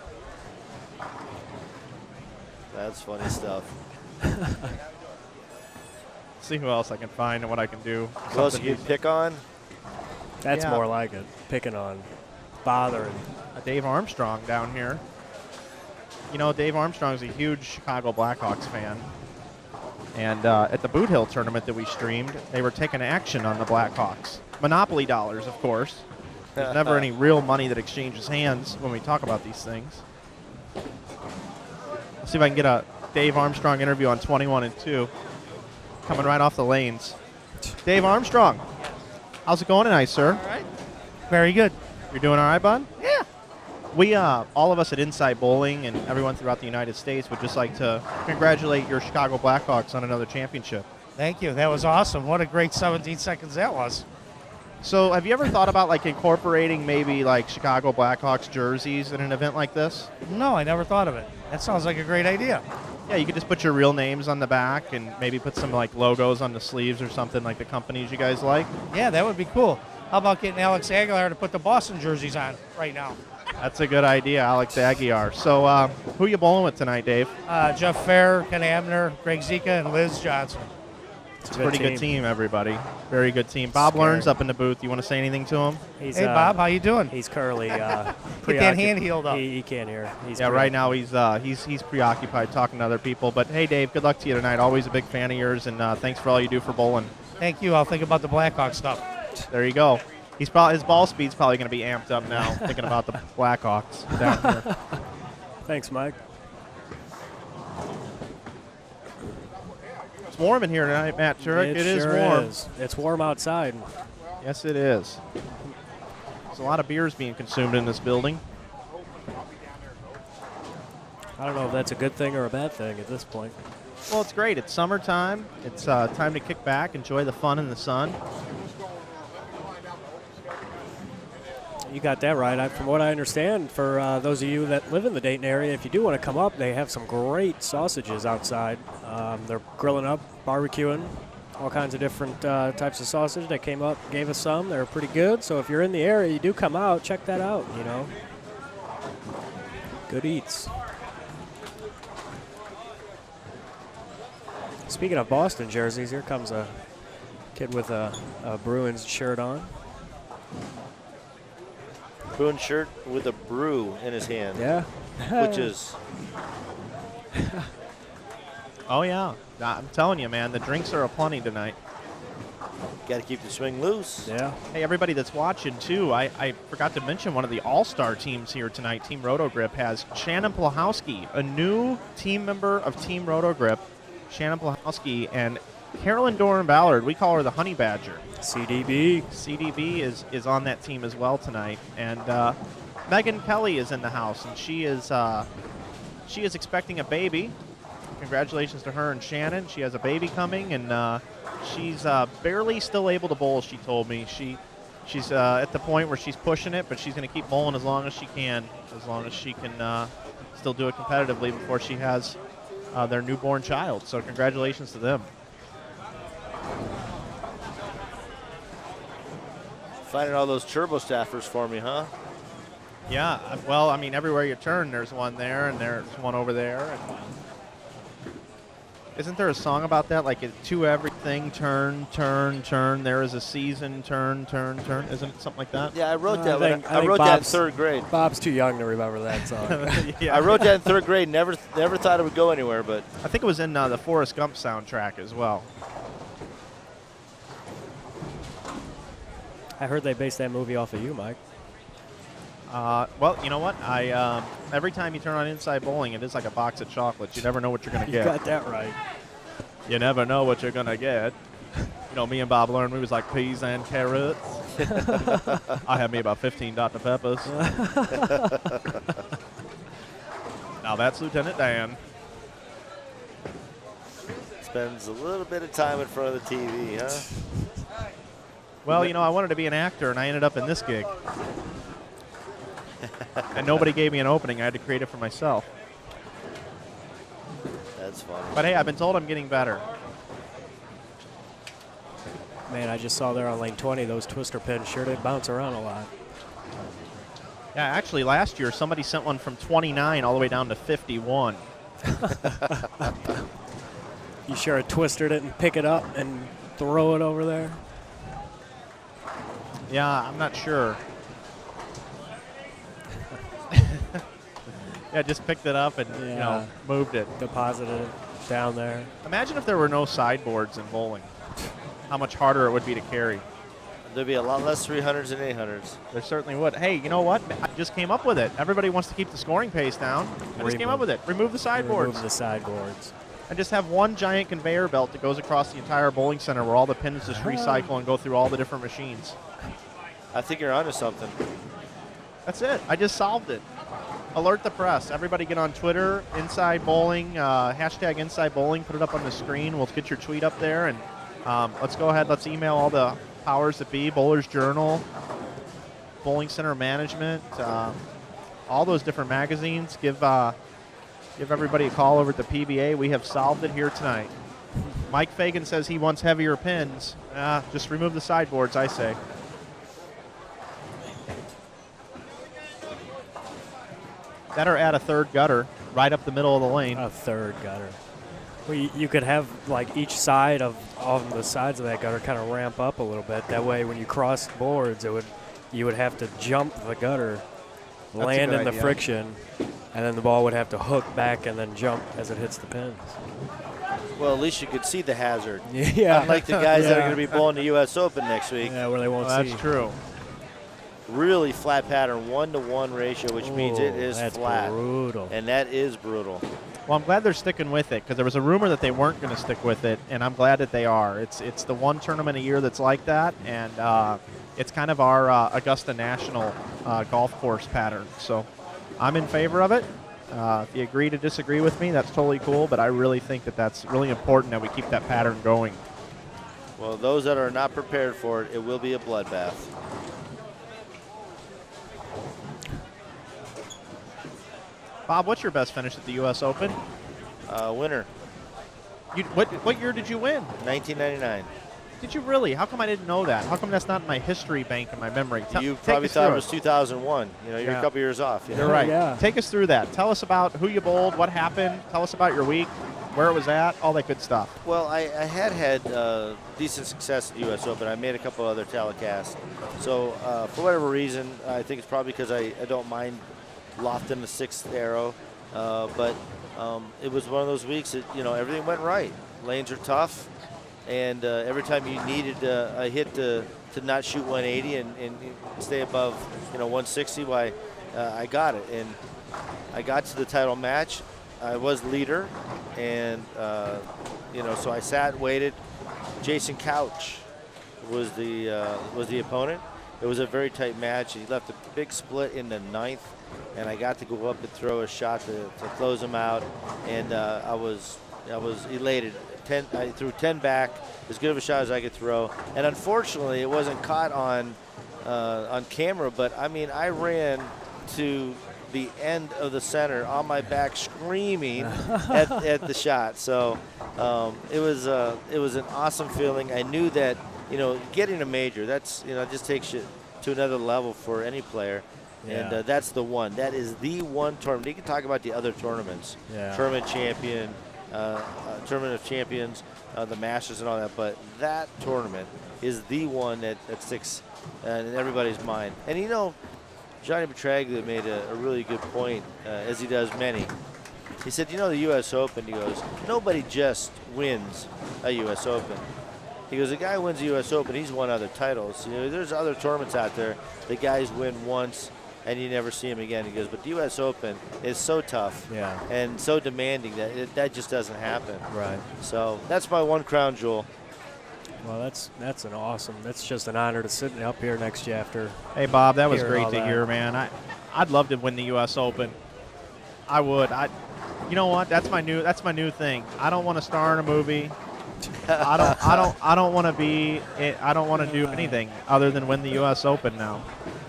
S2: That's funny stuff.
S1: See who else I can find and what I can do.
S2: Who else
S1: Something
S2: you
S1: easy.
S2: pick on?
S3: That's
S1: Yeah.
S3: more like it. Picking on, bothering.
S1: Dave Armstrong down here. Dave Armstrong's a huge Chicago Blackhawks fan. And at the Boot Hill tournament that we streamed, they were taking action on the Blackhawks. Monopoly dollars, of course. There's never any real money that exchanges hands when we talk about these things. Let's see if I can get a Dave Armstrong interview on 21 and 2. Coming right off the lanes. Dave Armstrong. How's it going tonight, sir?
S5: All right. Very good.
S1: You're doing all right, bud?
S5: Yeah.
S1: We, all of us at Inside Bowling and everyone throughout the United States would just like to congratulate your Chicago Blackhawks on another championship.
S5: Thank you. That was awesome. What a great 17 seconds that was.
S1: So have you ever thought about incorporating maybe Chicago Blackhawks jerseys in an event like this?
S5: No, I never thought of it. That sounds like a great idea.
S1: Yeah, you could just put your real names on the back and maybe put some logos on the sleeves or something like the companies you guys like.
S5: Yeah, that would be cool. How about getting Alex Aguilar to put the Boston jerseys on right now?
S1: That's a good idea, Alex Aguilar. So who you bowling with tonight, Dave?
S5: Jeff Fair, Ken Abner, Greg Zika, and Liz Johnson.
S1: It's a pretty good team, everybody. Very good team. Bob Learns up in the booth. You want to say anything to him?
S5: Hey, Bob, how you doing?
S3: He's currently
S5: Get that hand healed up.
S3: He can't hear.
S1: Right now he's preoccupied talking to other people. But hey, Dave, good luck to you tonight. Always a big fan of yours, and thanks for all you do for bowling.
S5: Thank you. I'll think about the Blackhawk stuff.
S1: There you go. His ball speed's probably going to be amped up now, thinking about the Blackhawks down here.
S3: Thanks, Mike.
S1: It's warm in here tonight, Matt Turek. It is
S3: sure
S1: warm.
S3: It's warm outside.
S1: Yes, it is. There's a lot of beers being consumed in this building.
S3: I don't know if that's a good thing or a bad thing at this point.
S1: Well, it's great. It's summertime. It's time to kick back, enjoy the fun in the sun.
S3: You got that right. From what I understand, for those of you that live in the Dayton area, if you do want to come up, they have some great sausages outside. They're grilling up, barbecuing, all kinds of different types of sausage. They came up, gave us some. They're pretty good. So if you're in the area, you do come out, check that out, you know. Good eats. Speaking of Boston jerseys, here comes a kid with a Bruins shirt on.
S2: Bruins shirt with a brew in his hand.
S3: Yeah.
S2: Which is...
S1: Oh, yeah. I'm telling you, man, the drinks are aplenty tonight.
S2: Got to keep the swing loose.
S3: Yeah.
S1: Hey, everybody that's watching, too, I forgot to mention one of the all-star teams here tonight. Team Rotogrip has Shannon Plahowski, a new team member of Team Rotogrip. Shannon Plahowski and Carolyn Doran-Ballard. We call her the Honey Badger.
S3: CDB.
S1: CDB is on that team as well tonight. And Megan Kelly is in the house, and she is expecting a baby. Congratulations to her and Shannon. She has a baby coming, and she's barely still able to bowl, she told me. She's at the point where she's pushing it, but she's going to keep bowling as long as she can, as long as she can still do it competitively before she has their newborn child. So congratulations to them.
S2: Finding all those turbo staffers for me, huh?
S1: Yeah, well, I mean, everywhere you turn, there's one there, and there's one over there. And isn't there a song about that? Like, to everything, turn, turn, turn. There is a season, turn, turn, turn. Isn't it something like that?
S2: Yeah, I wrote that.
S3: I
S2: wrote that in third grade.
S3: Bob's too young to remember that song.
S2: Yeah. I wrote that in third grade. Never thought it would go anywhere, but
S1: I think it was in the Forrest Gump soundtrack as well.
S3: I heard they based that movie off of you, Mike.
S1: Well, you know what? Every time you turn on Inside Bowling, it is like a box of chocolates. You never know what you're going to get.
S3: You got that right.
S1: You never know what you're going to get. You know, me and Bob learned we was like peas and carrots. I had me about 15 Dr. Peppers. Now that's Lieutenant Dan.
S2: spends a little bit of time in front of the TV, huh?
S1: Well, you know, I wanted to be an actor, and I ended up in this gig. And nobody gave me an opening. I had to create it for myself.
S2: That's funny.
S1: But hey, I've been told I'm getting better.
S3: Man, I just saw there on lane 20, those twister pins sure did bounce around a lot.
S1: Yeah, actually, last year, somebody sent one from 29 all the way down to 51.
S3: You sure it twisted it and pick it up and throw it over there?
S1: Yeah, I'm not sure. Yeah, just picked it up and, you know, moved it.
S3: Deposited it down there.
S1: Imagine if there were no sideboards in bowling. How much harder it would be to carry.
S2: There'd be a lot less 300s and 800s.
S1: There certainly would. Hey, you know what? I just came up with it. Everybody wants to keep the scoring pace down. I just came up with it. Remove the sideboards.
S3: Remove the sideboards.
S1: And just have one giant conveyor belt that goes across the entire bowling center where all the pins just recycle and go through all the different machines.
S2: I think you're onto something.
S1: That's it. I just solved it. Alert the press. Everybody get on Twitter, Inside Bowling, hashtag Inside Bowling. Put it up on the screen. We'll get your tweet up there. And let's go ahead. Let's email all the powers that be, Bowler's Journal, Bowling Center Management, all those different magazines. Give everybody a call over at the PBA. We have solved it here tonight. Mike Fagan says he wants heavier pins. Just remove the sideboards, I say. that are at a third gutter right up the middle of the lane.
S3: A third gutter. Well, you could have like each side of the sides of that gutter kind of ramp up a little bit. That way, when you cross boards, you would have to jump the gutter,
S1: That's
S3: land
S1: a good
S3: in the
S1: idea.
S3: friction, and then the ball would have to hook back and then jump as it hits the pins.
S2: Well, at least you could see the hazard.
S3: Yeah.
S2: Unlike the guys that are
S3: Yeah.
S2: going to be bowling the U.S. Open next week.
S3: Yeah, where they won't
S1: Well,
S3: see.
S1: that's true.
S2: Really flat pattern, 1-to-1 ratio, which means it
S3: Ooh,
S2: is
S3: that's
S2: flat.
S3: brutal.
S2: And that is brutal.
S1: Well, I'm glad they're sticking with it because there was a rumor that they weren't going to stick with it, and I'm glad that they are. It's the one tournament a year that's like that, and it's kind of our Augusta National golf course pattern. So I'm in favor of it. If you agree to disagree with me, that's totally cool, but I really think that that's really important that we keep that pattern going.
S2: Well, those that are not prepared for it, it will be a bloodbath.
S1: Bob, what's your best finish at the U.S. Open?
S2: Winner,
S1: What year did you win?
S2: 1999.
S1: Did you really? How come I didn't know that? How come that's not in my history bank in my memory?
S2: You
S1: Take
S2: probably
S1: us
S2: thought
S1: through
S2: it was 2001. You know, you're
S1: Yeah.
S2: a couple years off. You know?
S1: You're right.
S3: Yeah.
S1: Take us through that. Tell us about who you bowled, what happened. Tell us about your week, where it was at, all that good stuff.
S2: Well, I had decent success at the U.S. Open. I made a couple other telecasts. So for whatever reason, I think it's probably because I don't mind lofting the sixth arrow. But it was one of those weeks that, you know, everything went right. Lanes are tough. And every time you needed a hit to not shoot 180 and stay above, 160, I got it. And I got to the title match. I was leader, and so I sat and waited. Jason Couch was the opponent. It was a very tight match. He left a big split in the ninth, and I got to go up and throw a shot to close him out, and I was elated. I threw 10 back, as good of a shot as I could throw, and unfortunately, it wasn't caught on camera. But I mean, I ran to the end of the center on my back, screaming at the shot. So it was an awesome feeling. I knew that getting a major, that's just takes you to another level for any player.
S3: Yeah.
S2: And that's the one. That is the one tournament. You can talk about the other tournaments,
S3: Yeah.
S2: tournament champion, tournament of champions, the Masters and all that. But that tournament is the one that sticks in everybody's mind. And Johnny Petraglia made a really good point, as he does many. He said, the U.S. Open, he goes, nobody just wins a U.S. Open. He goes, the guy who wins the U.S. Open, he's won other titles. There's other tournaments out there. The guys win once, and you never see him again. He goes, but the U.S. Open is so tough and so demanding that that just doesn't happen.
S3: Right.
S2: So that's my one crown jewel.
S3: Well, that's an awesome. That's just an honor to sit up here next to you after.
S1: Hey, Bob, that was
S3: Hearing
S1: great
S3: all
S1: to
S3: that.
S1: hear, man. I'd love to win the U.S. Open. I would. You know what? That's my new thing. I don't want to star in a movie. I don't want to do anything other than win the U.S. Open now.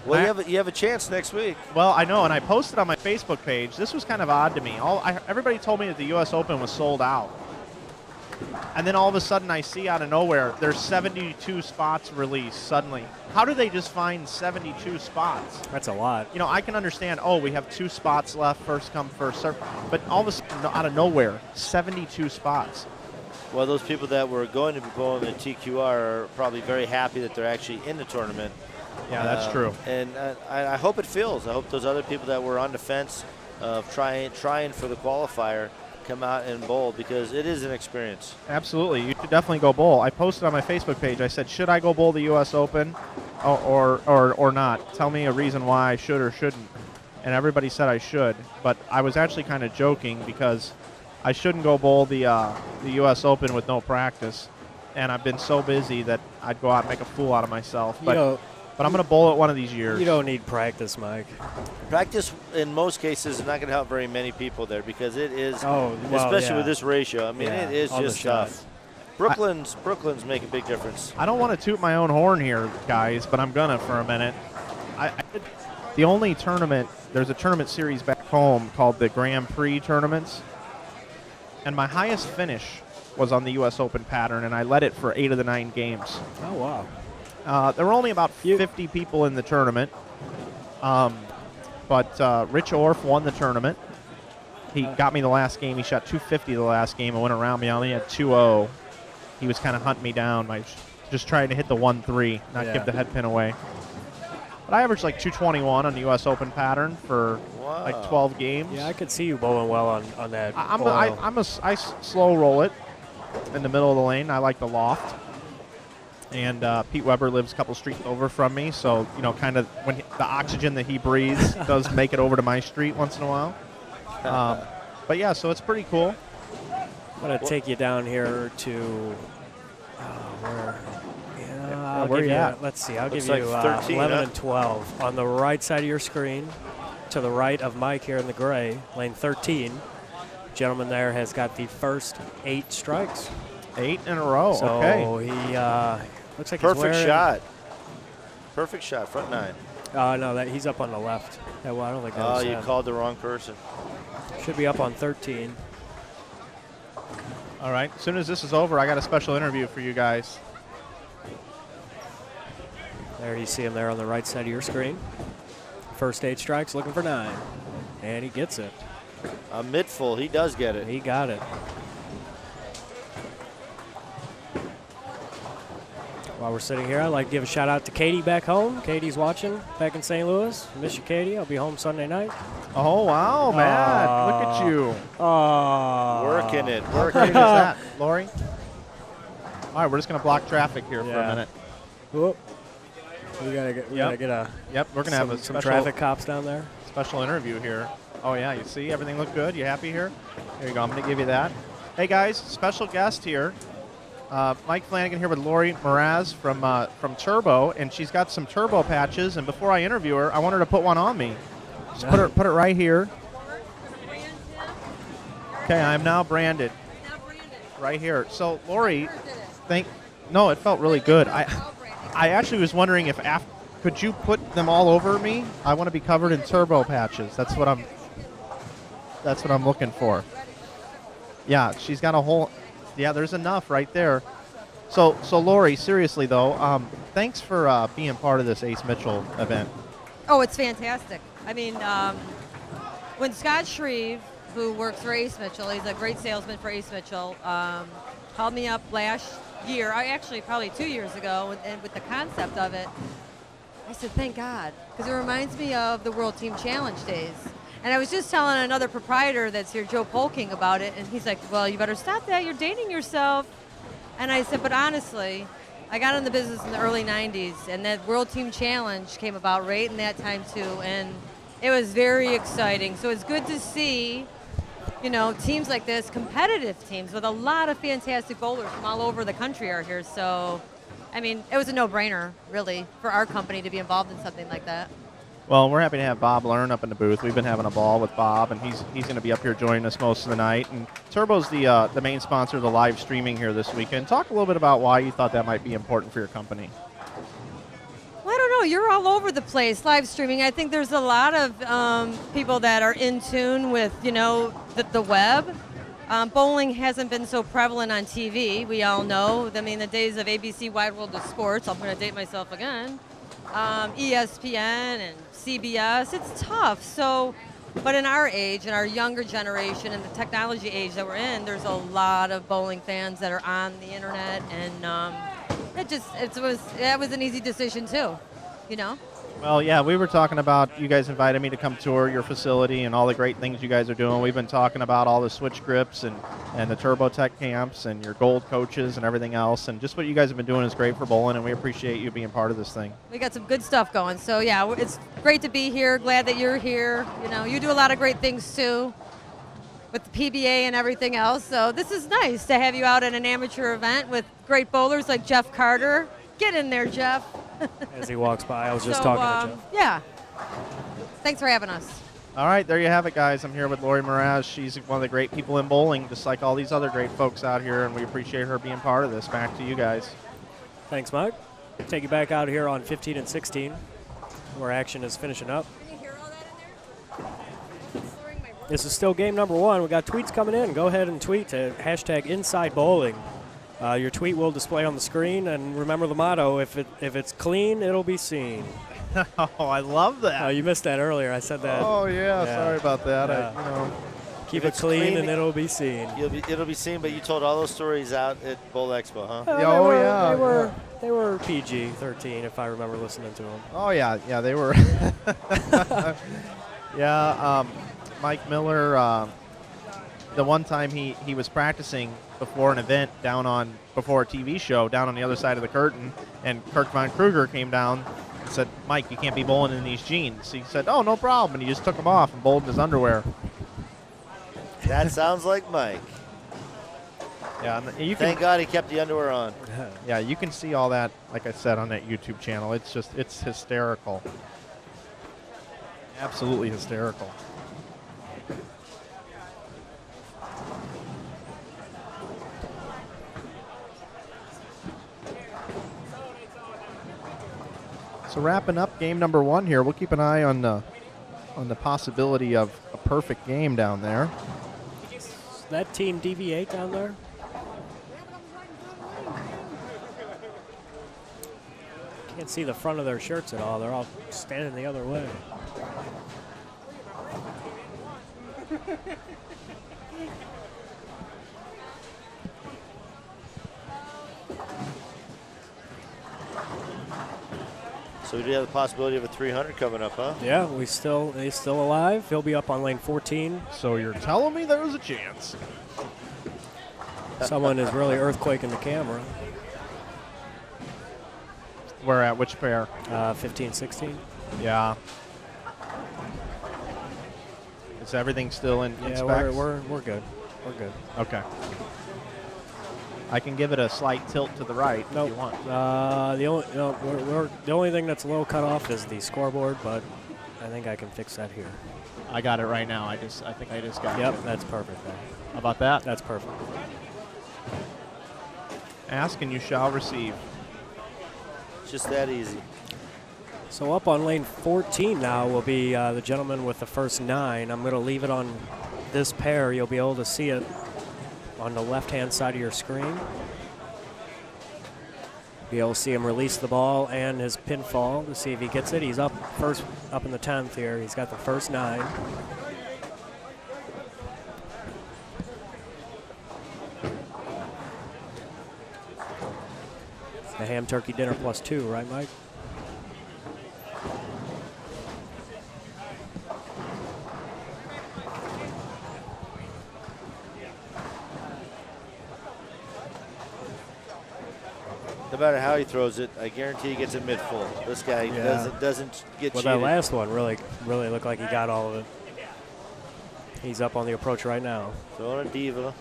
S2: Well, you have a chance next week.
S1: Well, I know, and I posted on my Facebook page. This was kind of odd to me. Everybody told me that the U.S. Open was sold out. And then all of a sudden I see out of nowhere there's 72 spots released suddenly. How do they just find 72 spots?
S3: That's a lot.
S1: I can understand, we have 2 spots left, first come, first serve. But all of a sudden, out of nowhere, 72 spots.
S2: Well, those people that were going to be bowling the TQR are probably very happy that they're actually in the tournament.
S1: Yeah, that's true.
S2: And I hope it fills. I hope those other people that were on the fence of trying for the qualifier come out and bowl, because it is an experience.
S1: Absolutely. You should definitely go bowl. I posted on my Facebook page. I said, should I go bowl the U.S. Open or not? Tell me a reason why I should or shouldn't. And everybody said I should. But I was actually kind of joking because I shouldn't go bowl the U.S. Open with no practice. And I've been so busy that I'd go out and make a fool out of myself. But I'm going to bowl it one of these years.
S3: You don't need practice, Mike.
S2: Practice, in most cases, is not going to help very many people there, because it is,
S3: especially
S2: with this ratio. I mean, it is
S3: on the
S2: just
S3: shot.
S2: tough. Brooklyn's make a big difference.
S1: I don't want to toot my own horn here, guys, but I'm going to for a minute. The only tournament, there's a tournament series back home called the Grand Prix tournaments. And my highest finish was on the U.S. Open pattern, and I led it for 8 of the 9 games.
S3: Oh, wow.
S1: There were only about 50 people in the tournament. But but Rich Orff won the tournament. He got me the last game. He shot 250 the last game and went around me. I only had 2-0. He was kind of hunting me down. Just trying to hit the 1-3, not give the head pin away. But I averaged like 221 on the U.S. Open pattern for like 12 games.
S3: Yeah, I could see you bowling well on that.
S1: I slow roll it in the middle of the lane. I like the loft. And Pete Weber lives a couple streets over from me, so kind of when the oxygen that he breathes does make it over to my street once in a while. But yeah, so it's pretty cool.
S3: I'm gonna take you down here to where? Yeah,
S1: where you at?
S3: Let's see. I'll
S2: Looks
S3: give you
S2: like 13,
S3: 11 and 12 on the right side of your screen, to the right of Mike here in the gray, lane 13. Gentleman there has got the first 8 strikes.
S1: 8 in a row.
S3: So
S1: okay.
S3: he looks like
S2: Perfect
S3: he's wearing,
S2: shot. Perfect shot, front 9.
S3: No, he's up on the left. Yeah, well, I don't think that was
S2: you
S3: him.
S2: called the wrong person.
S3: Should be up on 13.
S1: All right. As soon as this is over, I got a special interview for you guys.
S3: There you see him there on the right side of your screen. First 8 strikes, looking for 9. And he gets it.
S2: A mittful, he does get it.
S3: He got it. While we're sitting here, I'd like to give a shout out to Katie back home. Katie's watching back in St. Louis. Miss you, Katie. I'll be home Sunday night.
S1: Oh, wow, Matt. Look at you.
S2: Working it.
S1: How great is that, Lori? All right, we're just going to block traffic here for a minute.
S3: Whoop. We gotta get a
S1: Yep, we're going to have a
S3: some
S1: special
S3: traffic cops down there.
S1: special interview here. Oh, yeah, you see? Everything look good? You happy here? There you go. I'm going to give you that. Hey, guys, special guest here. Mike Flanagan here with Lori Mraz from Turbo, and she's got some Turbo patches. And before I interview her, I want her to put one on me. Just put it right here. Okay, I'm now branded. Right here. So, Lori, no, it felt really good. I actually was wondering if could you put them all over me? I want to be covered in Turbo patches. That's what I'm looking for. Yeah, she's got a whole. Yeah, there's enough right there. So Lori, seriously though, thanks for being part of this Ace Mitchell event.
S6: Oh, it's fantastic. I mean, when Scott Shreve, who works for Ace Mitchell, he's a great salesman for Ace Mitchell, called me up last year, actually probably 2 years ago, and with the concept of it, I said, thank God, because it reminds me of the World Team Challenge days. And I was just telling another proprietor that's here, Joe Polking, about it, and he's like, well, you better stop that. You're dating yourself. And I said, but honestly, I got in the business in the early 90s, and that World Team Challenge came about right in that time, too, and it was very exciting. So it's good to see, teams like this, competitive teams with a lot of fantastic bowlers from all over the country are here. So, I mean, it was a no-brainer, really, for our company to be involved in something like that.
S1: Well, we're happy to have Bob Learn up in the booth. We've been having a ball with Bob, and he's going to be up here joining us most of the night. And Turbo's the main sponsor of the live streaming here this weekend. Talk a little bit about why you thought that might be important for your company.
S6: Well, I don't know. You're all over the place, live streaming. I think there's a lot of people that are in tune with, the web. Bowling hasn't been so prevalent on TV. We all know. I mean, the days of ABC Wide World of Sports, I'm going to date myself again. ESPN and CBS, it's tough. So, but in our age, in our younger generation, and the technology age that we're in, there's a lot of bowling fans that are on the internet, and it was an easy decision too,
S1: Well, yeah, we were talking about, you guys invited me to come tour your facility and all the great things you guys are doing. We've been talking about all the switch grips and the Turbo Tech camps and your gold coaches and everything else. And just what you guys have been doing is great for bowling, and we appreciate you being part of this thing.
S6: We got some good stuff going. So, yeah, it's great to be here. Glad that you're here. You do a lot of great things, too, with the PBA and everything else. So this is nice to have you out at an amateur event with great bowlers like Jeff Carter. Get in there, Jeff.
S3: As he walks by, I was just talking to Jeff.
S6: Yeah. Thanks for having us.
S1: All right, there you have it, guys. I'm here with Lori Mraz. She's one of the great people in bowling, just like all these other great folks out here, and we appreciate her being part of this. Back to you guys.
S3: Thanks, Mike. Take you back out here on 15 and 16, where action is finishing up.
S6: Can you hear all that in there?
S3: This is still game number 1. We got tweets coming in. Go ahead and tweet to #InsideBowling. Your tweet will display on the screen, and remember the motto: if it's clean, it'll be seen.
S1: Oh, I love that.
S3: Oh, you missed that earlier. I said that.
S1: Oh yeah,
S3: Yeah.
S1: sorry about that.
S3: Yeah. Keep
S2: If
S3: it
S2: it's
S3: clean
S2: clean,
S3: and it'll be seen.
S2: It'll be seen, but you told all those stories out at Bowl Expo, huh?
S1: Oh, yeah.
S3: They were PG-13 if I remember listening to them.
S1: Oh yeah, they were. Yeah, Mike Miller. The one time he was practicing before an event before a TV show down on the other side of the curtain, and Kirk Von Kruger came down and said, "Mike, you can't be bowling in these jeans." He said, "Oh, no problem," and he just took them off and bowled in his underwear.
S2: That sounds like Mike.
S1: Yeah, and you
S2: Thank God he kept the underwear on.
S1: Yeah, you can see all that, like I said, on that YouTube channel. It's hysterical. Absolutely hysterical. So wrapping up game number 1 here, we'll keep an eye on the possibility of a perfect game down there.
S3: Is that team DV8 down there? Can't see the front of their shirts at all. They're all standing the other way.
S2: So we do have the possibility of a 300 coming up, huh?
S3: Yeah, he's still alive. He'll be up on lane 14.
S1: So you're telling me there's a chance?
S3: Someone is really earthquaking the camera.
S1: We're at which pair?
S3: 15, 16.
S1: Yeah. Is everything still in
S3: Yeah,
S1: specs?
S3: we're good. We're good.
S1: Okay. I can give it a slight tilt to the right
S3: Nope.
S1: if you want.
S3: The only thing that's a little cut off is the scoreboard, but I think I can fix that here.
S1: I got it right now. I think I just got it.
S3: Yep, that's perfect then.
S1: How about that?
S3: That's perfect.
S1: Ask and you shall receive.
S2: Just that easy.
S3: So up on lane 14 now will be the gentleman with the first 9. I'm going to leave it on this pair. You'll be able to see it on the left-hand side of your screen. Be able to see him release the ball and his pinfall to see if he gets it. He's up in the 10th here. He's got the first 9. The ham turkey dinner +2, right, Mike?
S2: No matter how he throws it, I guarantee he gets it mid-full. This guy doesn't get
S3: Well,
S2: cheated.
S3: that last one really looked like he got all of it. He's up on the approach right now.
S2: Throwing a diva.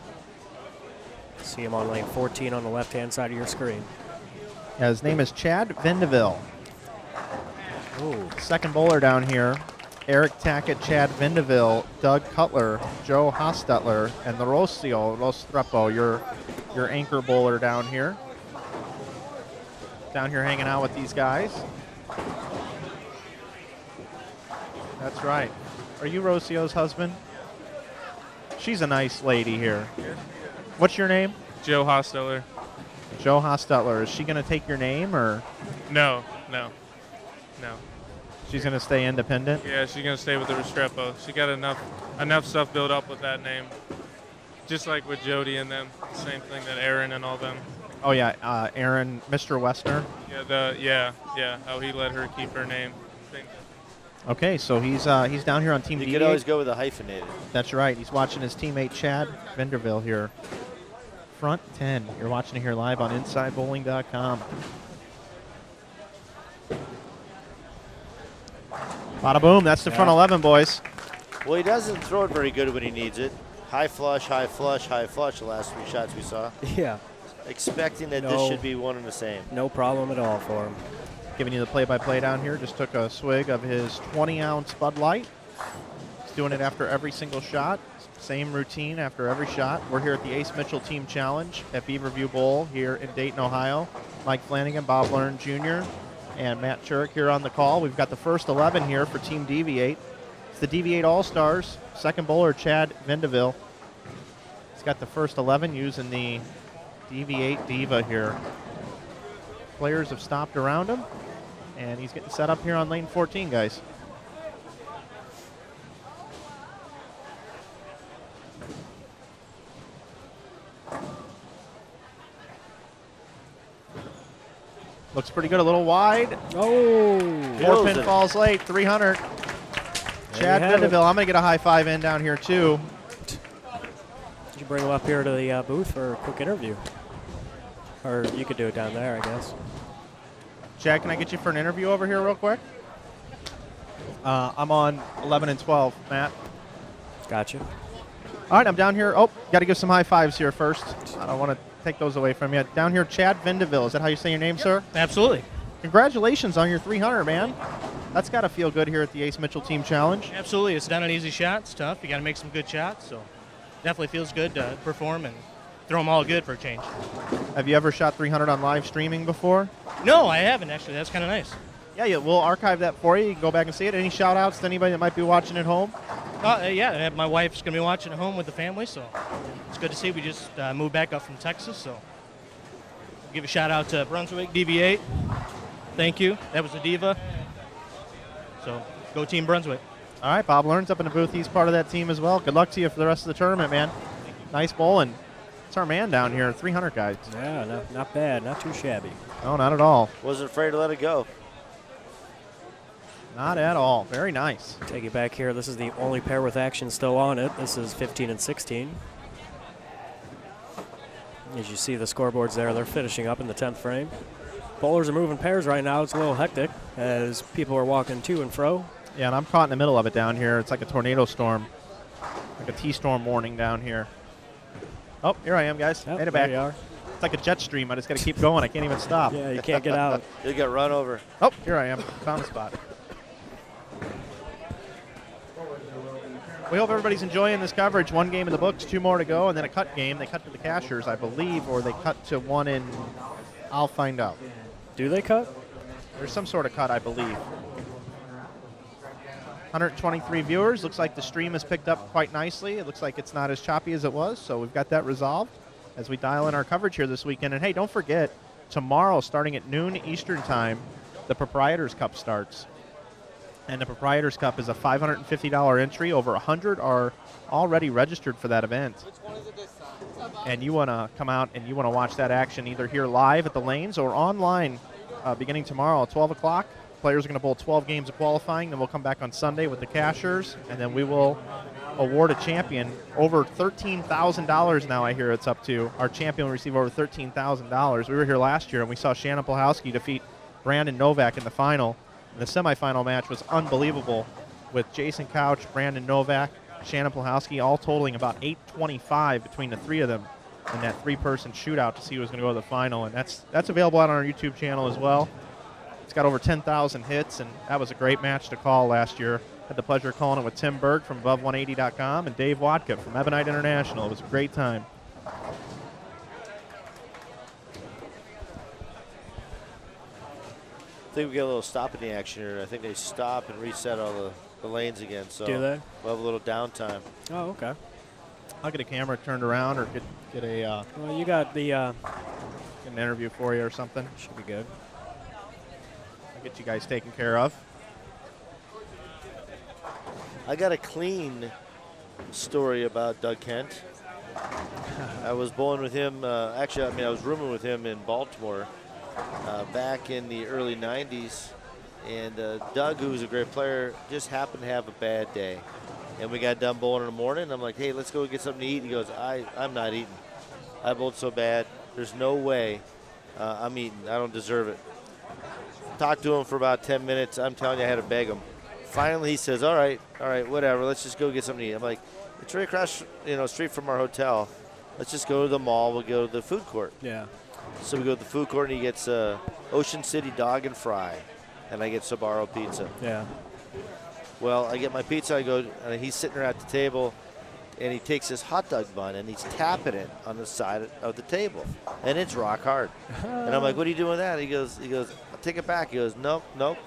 S3: See him on lane 14 on the left-hand side of your screen.
S1: Yeah, his name is Chad Vendeville.
S3: Ooh.
S1: Second bowler down here. Eric Tackett, Chad Vendeville, Doug Cutler, Joe Hostetler, and the Rostrepo, your anchor bowler down here. Down here hanging out with these guys. That's right. Are you Rocio's husband? She's a nice lady here. What's your name?
S7: Joe Hostetler.
S1: Joe Hostetler. Is she going to take your name, or
S7: No.
S1: she's going to stay independent?
S7: Yeah, she's gonna stay with the Restrepo. She got enough stuff built up with that name. Just like with Jody and them, same thing that Aaron and all them.
S1: Oh yeah, Aaron, Mr. Westner.
S7: Yeah, how he let her keep her name.
S1: Okay, so he's down here on Team
S2: You
S1: D8.
S2: could always go with a hyphenated.
S1: That's right. He's watching his teammate Chad Vendeville here. Front 10. You're watching it here live on InsideBowling.com. Bada boom. That's the front 11, boys.
S2: Well, he doesn't throw it very good when he needs it. High flush, high flush, high flush the last 3 shots we saw.
S3: Yeah.
S2: Expecting that this should be one and the same.
S3: No problem at all for him.
S1: Giving you the play-by-play down here. Just took a swig of his 20-ounce Bud Light. He's doing it after every single shot. Same routine after every shot. We're here at the Ace Mitchell Team Challenge at Beaverview Bowl here in Dayton, Ohio. Mike Flanagan, Bob Learn Jr., and Matt Turek here on the call. We've got the first 11 here for Team DV8. It's the DV8 All-Stars. Second bowler, Chad Vendeville. He's got the first 11 using the DV8 Diva here. Players have stopped around him, And he's getting set up here on lane 14, guys. Looks pretty good, a little wide.
S3: Oh,
S1: 4-pin falls late, 300. Chad Vendeville, I'm going to get a high five in down here, too.
S3: Did you bring him up here to the booth for a quick interview? Or you could do it down there, I guess.
S1: Chad, can I get you for an interview over here real quick? I'm on 11 and 12, Matt.
S3: Gotcha.
S1: All right, I'm down here. Oh, got to give some high fives here first. I don't want to take those away from you. Down here, Chad Vendeville. Is that how you say your name, sir?
S5: Absolutely.
S1: Congratulations on your 300, man. That's got to feel good here at the Ace Mitchell Team Challenge.
S5: Absolutely. It's not an easy shot. It's tough. You got to make some good shots. So definitely feels good to perform and throw them all good for a change.
S1: Have you ever shot 300 on live streaming before?
S5: No, I haven't actually. That's kind of nice.
S1: Yeah, we'll archive that for you. You can go back and see it. Any shout outs to anybody that might be watching at home?
S5: Yeah, my wife's going to be watching at home with the family, so it's good to see. We just moved back up from Texas, so give a shout out to Brunswick, DV8. Thank you. That was a diva. So go Team Brunswick.
S1: All right, Bob Learns up in the booth. He's part of that team as well. Good luck to you for the rest of the tournament, man. Nice bowling. It's our man down here, 300 guys.
S3: Yeah, not bad. Not too shabby.
S1: No, not at all.
S2: Wasn't afraid to let it go.
S1: Not at all. Very nice.
S3: Take it back here. This is the only pair with action still on it. This is 15 and 16. As you see the scoreboards there, they're finishing up in the 10th frame. Bowlers are moving pairs right now. It's a little hectic as people are walking to and fro.
S1: Yeah, and I'm caught in the middle of it down here. It's like a tornado storm, like a T-storm warning down here. Oh, here I am, guys.
S3: Oh,
S1: Made it
S3: there
S1: back.
S3: you are.
S1: It's like a jet stream. I just got to keep going. I can't even stop.
S3: Yeah, you can't get out.
S2: You got run over.
S1: Oh, here I am. Found a spot. We hope everybody's enjoying this coverage. One game in the books, 2 more to go, and then a cut game. They cut to the cashers, I believe, or they cut to one in. I'll find out.
S3: Do they cut?
S1: There's some sort of cut, I believe. 123 viewers. Looks like the stream has picked up quite nicely. It looks like it's not as choppy as it was, so we've got that resolved as we dial in our coverage here this weekend. And hey, don't forget, tomorrow, starting at noon Eastern time, the Proprietors Cup starts. And the Proprietors Cup is a $550 entry. Over 100 are already registered for that event. And you want to come out and you want to watch that action either here live at the lanes or online beginning tomorrow at 12 o'clock. Players are going to bowl 12 games of qualifying. Then we'll come back on Sunday with the cashers. And then we will award a champion over $13,000 now, I hear it's up to. Our champion will receive over $13,000. We were here last year and we saw Shannon Plahowski defeat Brandon Novak in the final. The semifinal match was unbelievable with Jason Couch, Brandon Novak, Shannon Plahowski, all totaling about $825 between the 3 of them in that 3-person shootout to see who was going to go to the final. And that's available out on our YouTube channel as well. It's got over 10,000 hits, and that was a great match to call last year. Had the pleasure of calling it with Tim Berg from Above180.com and Dave Watka from Ebonite International. It was a great time.
S2: I think we get a little stop in the action here. I think they stop and reset all the lanes again. So
S3: Do they?
S2: we'll have a little downtime.
S3: Oh, okay.
S1: I'll get a camera turned around or get a
S3: Well, you got the
S1: an interview for you or something.
S3: should be good.
S1: I'll get you guys taken care of.
S2: I got a clean story about Doug Kent. I was bowling with him. I was rooming with him in Baltimore back in the early 90s. And Doug, who was a great player, just happened to have a bad day. And we got done bowling in the morning. And I'm like, hey, let's go get something to eat. He goes, I'm not eating. I bowled so bad. There's no way I'm eating. I don't deserve it. Talked to him for about 10 minutes. I'm telling you, I had to beg him. Finally, he says, all right, whatever. Let's just go get something to eat. I'm like, it's right across, street from our hotel. Let's just go to the mall. We'll go to the food court.
S3: Yeah.
S2: So we go to the food court, and he gets Ocean City dog and fry, and I get Sbarro pizza.
S3: Yeah.
S2: Well, I get my pizza. I go, and he's sitting there at the table, and he takes his hot dog bun, and he's tapping it on the side of the table, and it's rock hard. And I'm like, what are you doing with that? He goes, I'll take it back. He goes, nope,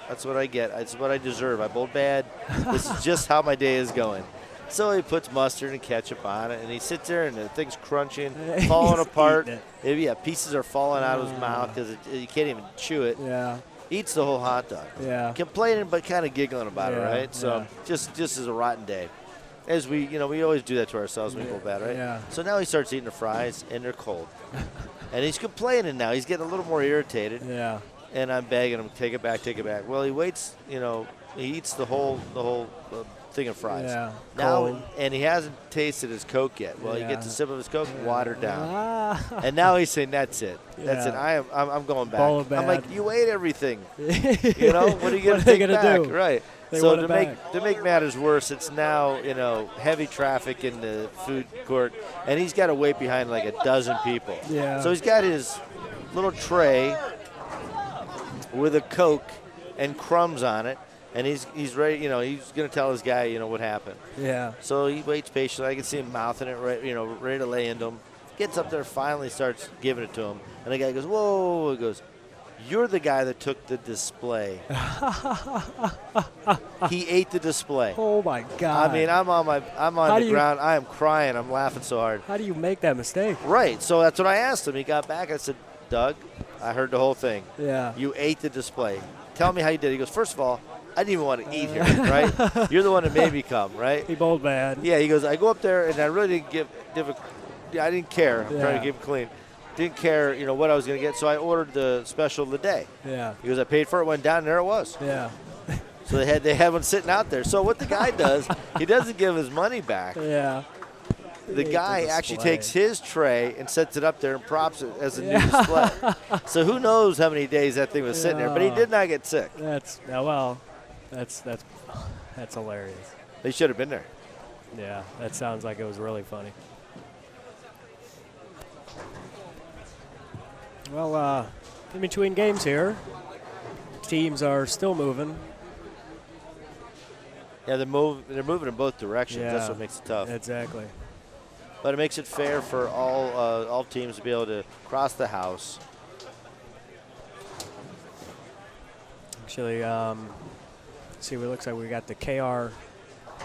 S2: that's what I get. That's what I deserve. I bowled bad. This is just how my day is going. So he puts mustard and ketchup on it, and he sits there, and the thing's crunching, falling apart. Yeah, pieces are falling out of his mouth because you can't even chew it.
S3: Yeah.
S2: eats the whole hot dog.
S3: Yeah.
S2: Complaining but kind of giggling about it,
S3: Yeah,
S2: right? So
S3: yeah.
S2: just as a rotten day. As we, we always do that to ourselves when we go bad, right?
S3: Yeah.
S2: So now he starts eating the fries, and they're cold. And he's complaining now. He's getting a little more irritated.
S3: Yeah.
S2: And I'm begging him, take it back, take it back. Well, he waits, he eats the whole thing of fries.
S3: Yeah.
S2: Now,
S3: Cold.
S2: and he hasn't tasted his Coke yet. Well,
S3: Yeah.
S2: he gets a sip of his Coke, watered down.
S3: Ah.
S2: And now he's saying, that's it. That's it.
S3: Yeah.
S2: I'm going back.
S3: Bowl of
S2: I'm like,
S3: bad.
S2: you ate everything. What are you going to
S3: they
S2: take
S3: gonna
S2: back?
S3: do?
S2: Right.
S3: They
S2: So
S3: want
S2: to
S3: it
S2: make
S3: back.
S2: to make matters worse, it's now heavy traffic in the food court, and he's got to wait behind like a dozen people.
S3: Yeah.
S2: So he's got his little tray with a Coke and crumbs on it, and he's ready. He's going to tell his guy what happened.
S3: Yeah.
S2: So he waits patiently. I can see him mouthing it, right, ready to lay into him. Gets up there, finally starts giving it to him, and the guy goes, "Whoa!" He goes, "You're the guy that took the display." He ate the display.
S3: Oh my God.
S2: I mean, I'm on the ground. I am crying. I'm laughing so hard.
S3: How do you make that mistake?
S2: Right. So that's what I asked him. He got back. I said, "Doug, I heard the whole thing.
S3: Yeah.
S2: You ate the display. Tell me how you did." He goes, "First of all, I didn't even want to eat here, right? You're the one that made me come, right?"
S3: He bowled bad.
S2: Yeah. He goes, "I go up there and I really didn't I didn't care. I'm trying
S3: Yeah.
S2: to keep it clean. Didn't care, what I was going to get. So I ordered the special of the day."
S3: Yeah.
S2: He goes, "I paid for it, went down, and there it was."
S3: Yeah.
S2: So they had one sitting out there. So what the guy does, he doesn't give his money back.
S3: Yeah.
S2: The
S3: Ate
S2: guy
S3: the
S2: actually
S3: display.
S2: takes his tray and sets it up there and props it as a new display. So who knows how many days that thing was sitting there. But he did not get sick.
S3: That's hilarious.
S2: They should have been there.
S3: Yeah, that sounds like it was really funny. Well, in between games here, teams are still moving.
S2: Yeah, they're moving in both directions.
S3: Yeah,
S2: That's what makes it tough.
S3: Exactly.
S2: But it makes it fair for all teams to be able to cross the house.
S3: Actually, see, it looks like we got the KR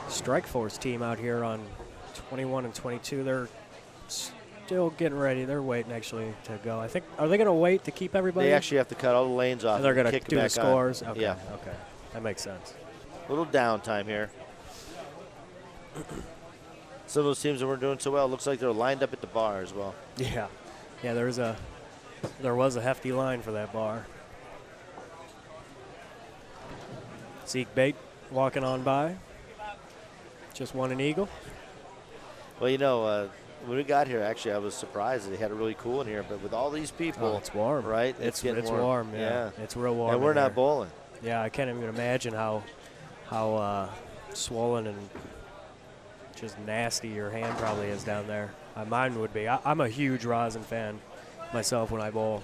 S3: Strike Force team out here on 21 and 22. They're still getting ready. They're waiting actually to go. I think, are they going to wait to keep everybody?
S2: They actually have to cut all the lanes off.
S3: And they're going to
S2: kick
S3: do
S2: back
S3: the
S2: on.
S3: scores? Okay.
S2: Yeah.
S3: Okay. That makes sense.
S2: A little downtime here. Some of those teams that weren't doing so well, looks like they're lined up at the bar as well.
S3: Yeah. Yeah, there was a hefty line for that bar. Zeke Bate walking on by. Just won an eagle.
S2: Well, when we got here, actually, I was surprised that they had it really cool in here. But with all these people,
S3: It's warm.
S2: right?
S3: It's
S2: getting
S3: warm. Yeah. It's real warm.
S2: And we're
S3: in
S2: not
S3: here.
S2: bowling.
S3: Yeah, I can't even imagine how swollen and just nasty your hand probably is down there. Mine would be. I'm a huge rosin fan myself when I bowl.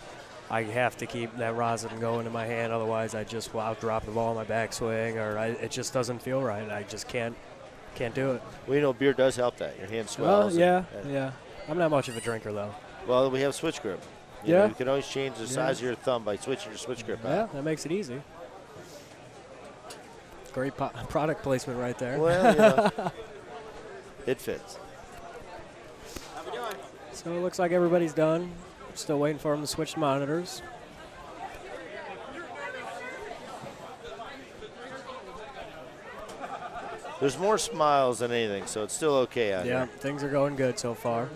S3: I have to keep that rosin going in my hand, otherwise I'll drop the ball in my backswing, or it just doesn't feel right. I just can't do it.
S2: Well, beer does help that. Your hand swells.
S3: Well, yeah. I'm not much of a drinker though.
S2: Well, we have switch grip. You know, you can always change the size of your thumb by switching your switch grip
S3: Yeah,
S2: out.
S3: that makes it easy. Great product placement right there.
S2: Well, it fits.
S3: So it looks like everybody's done. Still waiting for them to switch monitors.
S2: There's more smiles than anything, so it's still okay out
S3: Yeah,
S2: here.
S3: things are going good so far.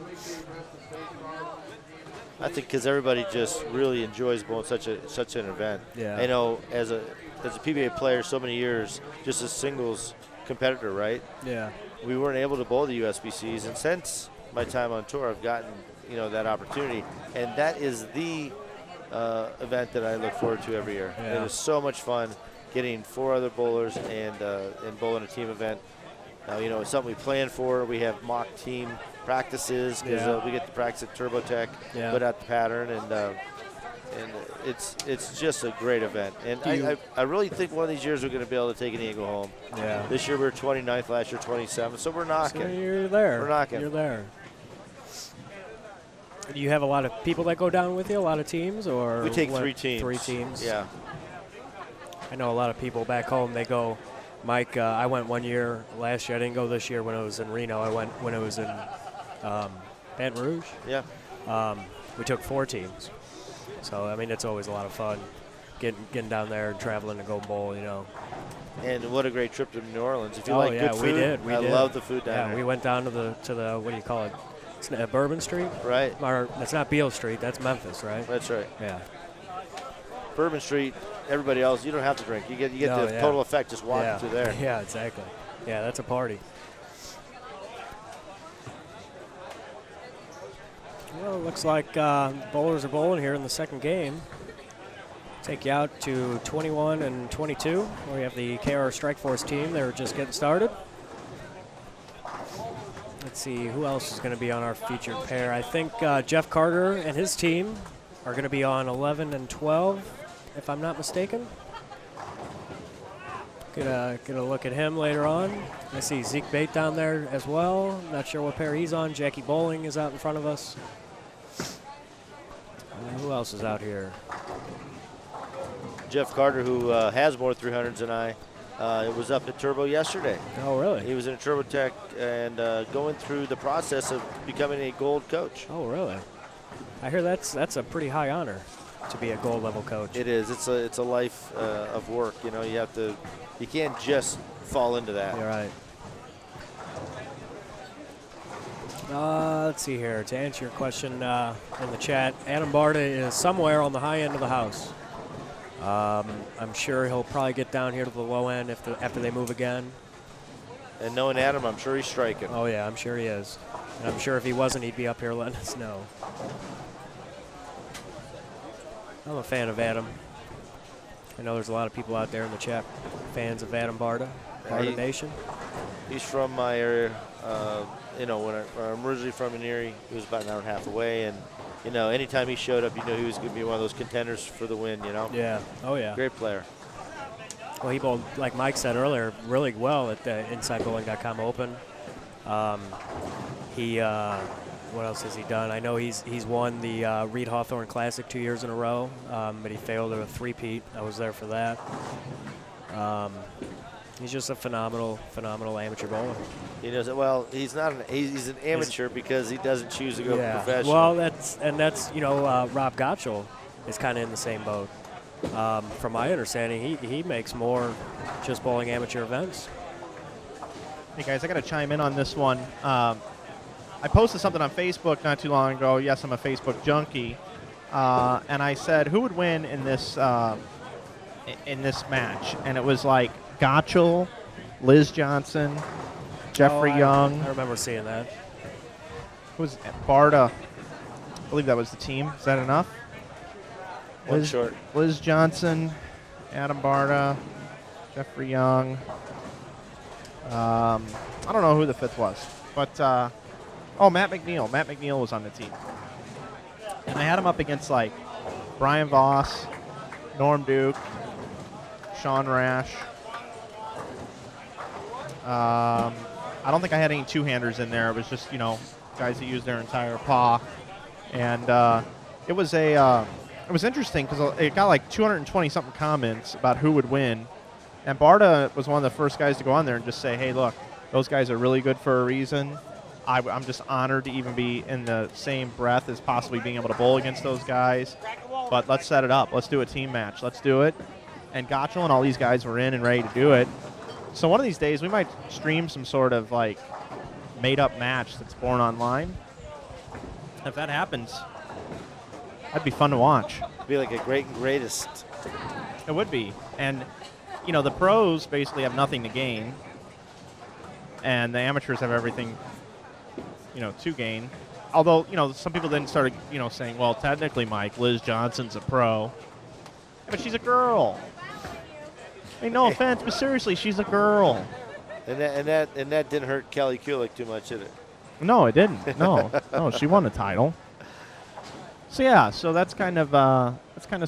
S2: I think because everybody just really enjoys bowling such an event.
S3: Yeah.
S2: I know as a PBA player so many years, just a singles competitor, right?
S3: Yeah.
S2: We weren't able to bowl the USBCs, and since my time on tour, I've gotten that opportunity, and that is the event that I look forward to every year.
S3: Yeah.
S2: It is so much fun getting 4 other bowlers and bowling a team event. It's something we plan for. We have mock team practices because we get to practice at TurboTech, put out the pattern, and it's just a great event. And I really think one of these years we're going to be able to take an eagle home.
S3: Yeah.
S2: This year we were 29th, last year 27th, so we're knocking.
S3: So you're there.
S2: We're knocking.
S3: You're there. Do you have a lot of people that go down with you, a lot of teams? Or
S2: We take
S3: what,
S2: 3 teams.
S3: 3 teams?
S2: Yeah.
S3: I know a lot of people back home, they go. Mike, I went one year last year. I didn't go this year when it was in Reno. I went when it was in Baton Rouge.
S2: Yeah.
S3: We took 4 teams. So, I mean, it's always a lot of fun. getting down there and traveling to go bowl. You know.
S2: And what a great trip to New Orleans. If you
S3: Oh,
S2: like
S3: yeah,
S2: good
S3: we
S2: food,
S3: did. We
S2: I
S3: did.
S2: love the food down
S3: Yeah,
S2: there.
S3: we went down to the what do you call it? It's Bourbon Street.
S2: Right.
S3: Or that's not Beale Street. That's Memphis, right?
S2: That's right.
S3: Yeah.
S2: Bourbon Street, everybody else, you don't have to drink. You get
S3: No,
S2: the
S3: yeah.
S2: total effect just walking
S3: Yeah.
S2: through there.
S3: Yeah, exactly. Yeah, that's a party. Well, it looks like bowlers are bowling here in the second game. Take you out to 21 and 22. We have the KR Strike Force team. They're just getting started. Let's see who else is going to be on our featured pair. I think Jeff Carter and his team are going to be on 11 and 12, if I'm not mistaken. Get a look at him later on. I see Zeke Bate down there as well. Not sure what pair he's on. Jackie Bowling is out in front of us. Who else is out here?
S2: Jeff Carter, who has more 300s than I, was up at Turbo yesterday.
S3: Oh, really?
S2: He was in a Turbo Tech and going through the process of becoming a gold coach.
S3: Oh, really? I hear that's a pretty high honor to be a gold level coach.
S2: It is. It's a life of work. You know, you can't just fall into that.
S3: You're right. Let's see here. To answer your question in the chat, Adam Barta is somewhere on the high end of the house. I'm sure he'll probably get down here to the low end after they move again.
S2: And knowing Adam, I'm sure he's striking.
S3: Oh, yeah, I'm sure he is. And I'm sure if he wasn't, he'd be up here letting us know. I'm a fan of Adam. I know there's a lot of people out there in the chat fans of Adam Barta, Barta Nation.
S2: He's from my area. You know, when I'm originally from in Erie, he was about an hour and a half away, and you know, anytime he showed up, you knew he was going to be one of those contenders for the win. You know.
S3: Yeah. Oh yeah.
S2: Great player.
S3: Well, he bowled, like Mike said earlier, really well at the InsideBowling.com Open. What else has he done? I know he's won the Reed Hawthorne Classic 2 years in a row, but he failed at a three-peat. I was there for that. He's just a phenomenal amateur bowler.
S2: He knows it well. He's not. He's an amateur because he doesn't choose to go professional.
S3: Well, that's you know Rob Gottschall is kind of in the same boat. From my understanding, he makes more just bowling amateur events.
S1: Hey guys, I got to chime in on this one. I posted something on Facebook not too long ago. Yes, I'm a Facebook junkie, and I said who would win in this match, and it was like Gottschall, Liz Johnson, Jeffrey Young.
S3: I remember seeing that.
S1: Who was Barta? I believe that was the team. Is that enough?
S2: One short.
S1: Liz Johnson, Adam Barta, Jeffrey Young. I don't know who the fifth was, but Matt McNeil. Matt McNeil was on the team, and I had him up against like Brian Voss, Norm Duke, Sean Rash. I don't think I had any two-handers in there. It was just, you know, guys that used their entire paw. And it was interesting because it got like 220-something comments about who would win. And Barta was one of the first guys to go on there and just say, hey, look, those guys are really good for a reason. I'm just honored to even be in the same breath as possibly being able to bowl against those guys. But let's set it up. Let's do a team match. Let's do it. And Gottschall and all these guys were in and ready to do it. So one of these days we might stream some sort of like made-up match that's born online. If that happens, that'd be fun to watch.
S2: It'd be like a great and greatest.
S1: It would be. And, you know, the pros basically have nothing to gain, and the amateurs have everything, you know, to gain. Although, you know, some people then started, you know, saying, well, technically, Mike, Liz Johnson's a pro. Yeah, but she's a girl. I mean, no offense, but seriously, she's a girl.
S2: And that didn't hurt Kelly Kulick too much, did it?
S1: No, it didn't. No, she won the title. So yeah, so that's kind of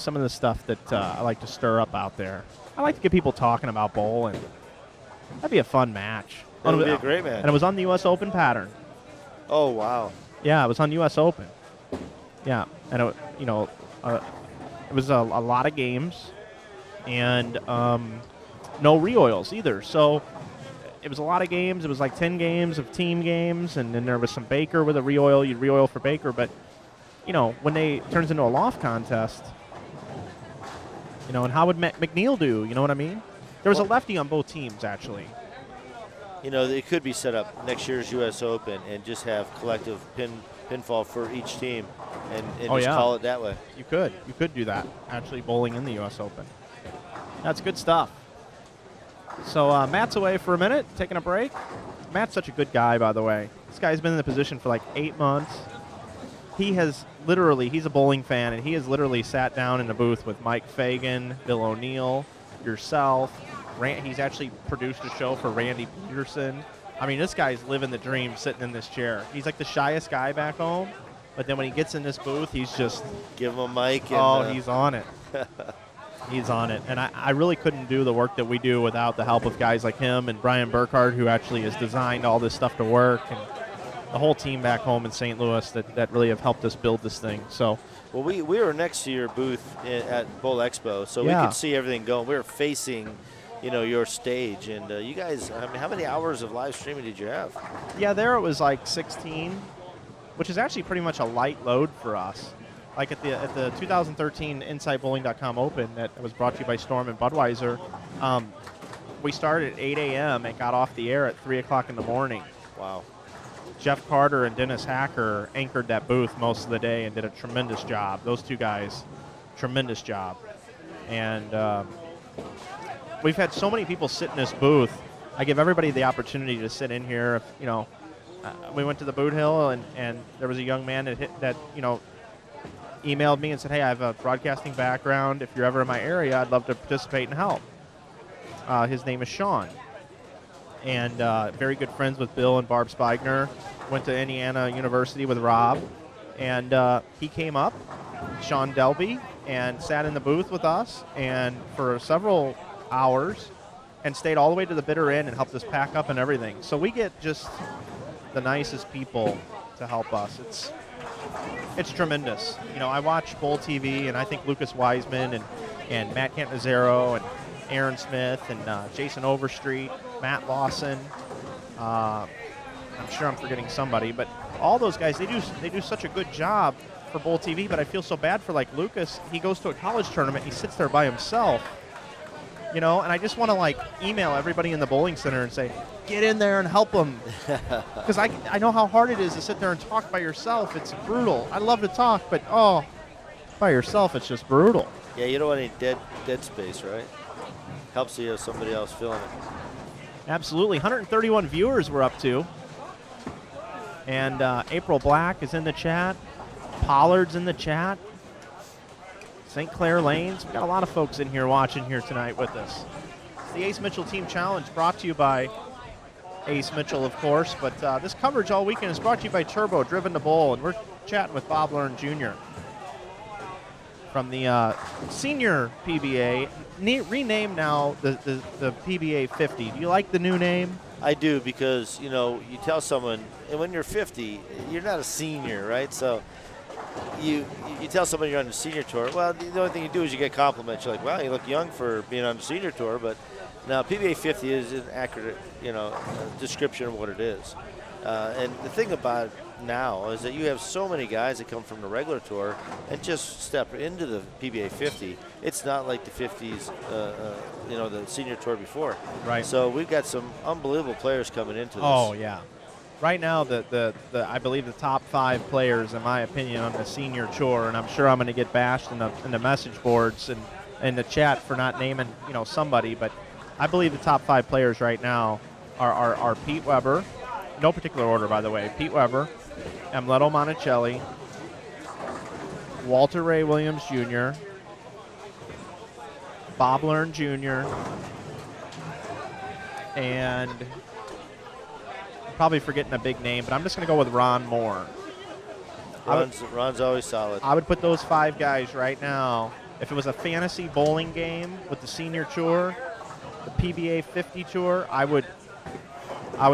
S1: some of the stuff that I like to stir up out there. I like to get people talking about bowling. That'd be a fun match.
S2: That would be a great match.
S1: And it was on the U.S. Open pattern.
S2: Oh wow.
S1: Yeah, it was on U.S. Open. Yeah, and it was a lot of games, and no re-oils either. So it was a lot of games. It was like 10 games of team games, and then there was some Baker with a re-oil. You'd re-oil for Baker, but you know, when it turns into a loft contest, And how would McNeil do? You know what I mean? There was a lefty on both teams, actually.
S2: It could be set up next year's U.S. Open and just have collective pinfall for each team and just call it that way.
S1: You could do that, actually bowling in the U.S. Open. That's good stuff. So Matt's away for a minute, taking a break. Matt's such a good guy, by the way. This guy's been in the position for like 8 months. He's a bowling fan, and he has literally sat down in the booth with Mike Fagan, Bill O'Neill, yourself. He's actually produced a show for Randy Peterson. I mean, this guy's living the dream sitting in this chair. He's like the shyest guy back home, but then when he gets in this booth, he's just...
S2: Give him a mic. And,
S1: he's on it. He's on it. And I really couldn't do the work that we do without the help of guys like him and Brian Burkhardt, who actually has designed all this stuff to work, and the whole team back home in St. Louis that really have helped us build this thing. So,
S2: well, we were next to your booth at Bowl Expo, so we could see everything going. We were facing, your stage, and you guys. I mean, how many hours of live streaming did you have?
S1: Yeah, there it was like 16, which is actually pretty much a light load for us. Like at the 2013 InsideBowling.com Open that was brought to you by Storm and Budweiser, we started at 8 a.m. and got off the air at 3 o'clock in the morning.
S2: Wow.
S1: Jeff Carter and Dennis Hacker anchored that booth most of the day and did a tremendous job. Those two guys, tremendous job. And we've had so many people sit in this booth. I give everybody the opportunity to sit in here. We went to the boot hill, and there was a young man that emailed me and said, hey, I have a broadcasting background. If you're ever in my area, I'd love to participate and help. His name is Sean. And very good friends with Bill and Barb Spigner. Went to Indiana University with Rob. And he came up, Sean Delby, and sat in the booth with us and for several hours and stayed all the way to the bitter end and helped us pack up and everything. So we get just the nicest people to help us. It's tremendous. I watch Bowl TV, and I think Lucas Wiseman and Matt Cantanzaro and Aaron Smith and Jason Overstreet, Matt Lawson. I'm sure I'm forgetting somebody, but all those guys, they do such a good job for Bowl TV. But I feel so bad for like Lucas. He goes to a college tournament, he sits there by himself, and I just want to email everybody in the bowling center and say, get in there and help them, because I know how hard it is to sit there and talk by yourself. It's brutal. I love to talk, but by yourself, it's just brutal.
S2: Yeah, you don't want any dead space, right? Helps you have somebody else filling it.
S1: Absolutely. 131 viewers we're up to. And April Black is in the chat. Pollard's in the chat. St. Clair Lanes. We've got a lot of folks in here watching here tonight with us. It's the Ace Mitchell Team Challenge, brought to you by Ace Mitchell, of course. But this coverage all weekend is brought to you by Turbo, Driven to Bowl. And we're chatting with Bob Learn Jr. from the senior PBA, renamed now the PBA 50. Do you like the new name?
S2: I do, because, you tell someone, and when you're 50, you're not a senior, right? So you tell someone you're on the senior tour, well, the only thing you do is you get compliments. You're like, wow, you look young for being on the senior tour, but now PBA 50 is an accurate, description of what it is. And the thing about it now is that you have so many guys that come from the regular tour and just step into the PBA 50. It's not like the 50s, the senior tour before.
S1: Right.
S2: So we've got some unbelievable players coming into this.
S1: Oh, yeah. Right now, I believe the top 5 players, in my opinion, on the senior tour, and I'm sure I'm going to get bashed in the message boards and in the chat for not naming somebody, but I believe the top 5 players right now are Pete Weber. No particular order, by the way. Pete Weber, Amleto Monticelli, Walter Ray Williams Jr., Bob Learn Jr., and I'm probably forgetting a big name, but I'm just going to go with Ron Moore.
S2: Ron's always solid.
S1: I would put those 5 guys right now. If it was a fantasy bowling game with the senior tour, the PBA 50 tour, I would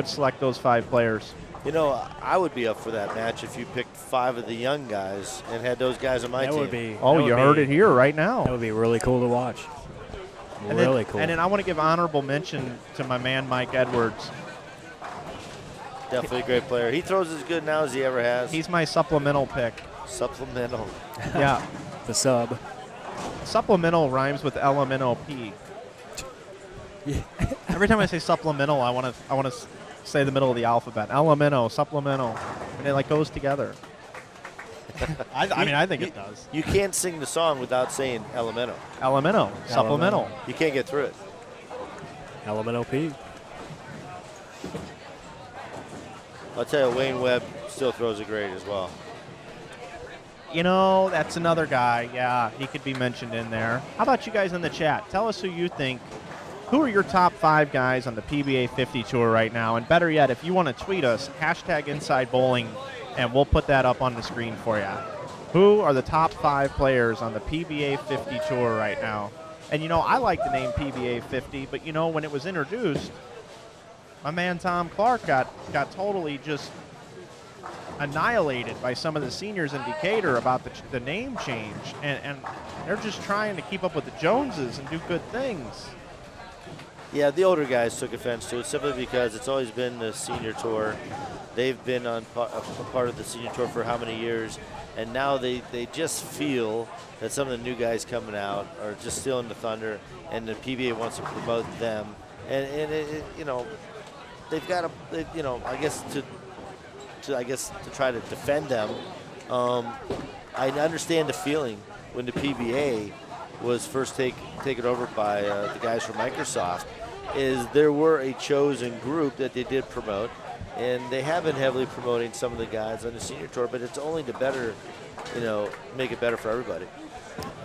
S1: select those 5 players.
S2: I would be up for that match if you picked 5 of the young guys and had those guys on my team.
S1: You heard it here right now.
S3: That would be really cool to watch. Really cool.
S1: And then I want to give honorable mention to my man Mike Edwards.
S2: Definitely a great player. He throws as good now as he ever has.
S1: He's my supplemental pick.
S2: Supplemental.
S1: Yeah.
S3: The sub.
S1: supplemental rhymes with LMNOP. Every time I say supplemental, I want to say the middle of the alphabet. Elemento, supplemental, and it like goes together. I mean, I think it does.
S2: You can't sing the song without saying Elemento.
S1: Elemento, supplemental.
S2: You can't get through it.
S3: LMNOP.
S2: I'll tell you, Wayne Webb still throws a great as well.
S1: You know, that's another guy. Yeah, he could be mentioned in there. How about you guys in the chat? Tell us who you think. Who are your top 5 guys on the PBA 50 Tour right now? And better yet, if you want to tweet us, #InsideBowling, and we'll put that up on the screen for you. Who are the top 5 players on the PBA 50 Tour right now? And, you know, I like the name PBA 50, but, you know, when it was introduced, my man Tom Clark got totally just annihilated by some of the seniors in Decatur about the name change. And they're just trying to keep up with the Joneses and do good things.
S2: Yeah, the older guys took offense to it simply because it's always been the senior tour. They've been on a part of the senior tour for how many years, and now they just feel that some of the new guys coming out are just stealing the thunder, and the PBA wants to promote them. And it, you know, they've got to, you know, I guess to try to defend them. I understand the feeling when the PBA was first taken over by the guys from Microsoft, is there were a chosen group that they did promote, and they have been heavily promoting some of the guys on the senior tour, but it's only to better, you know, make it better for everybody.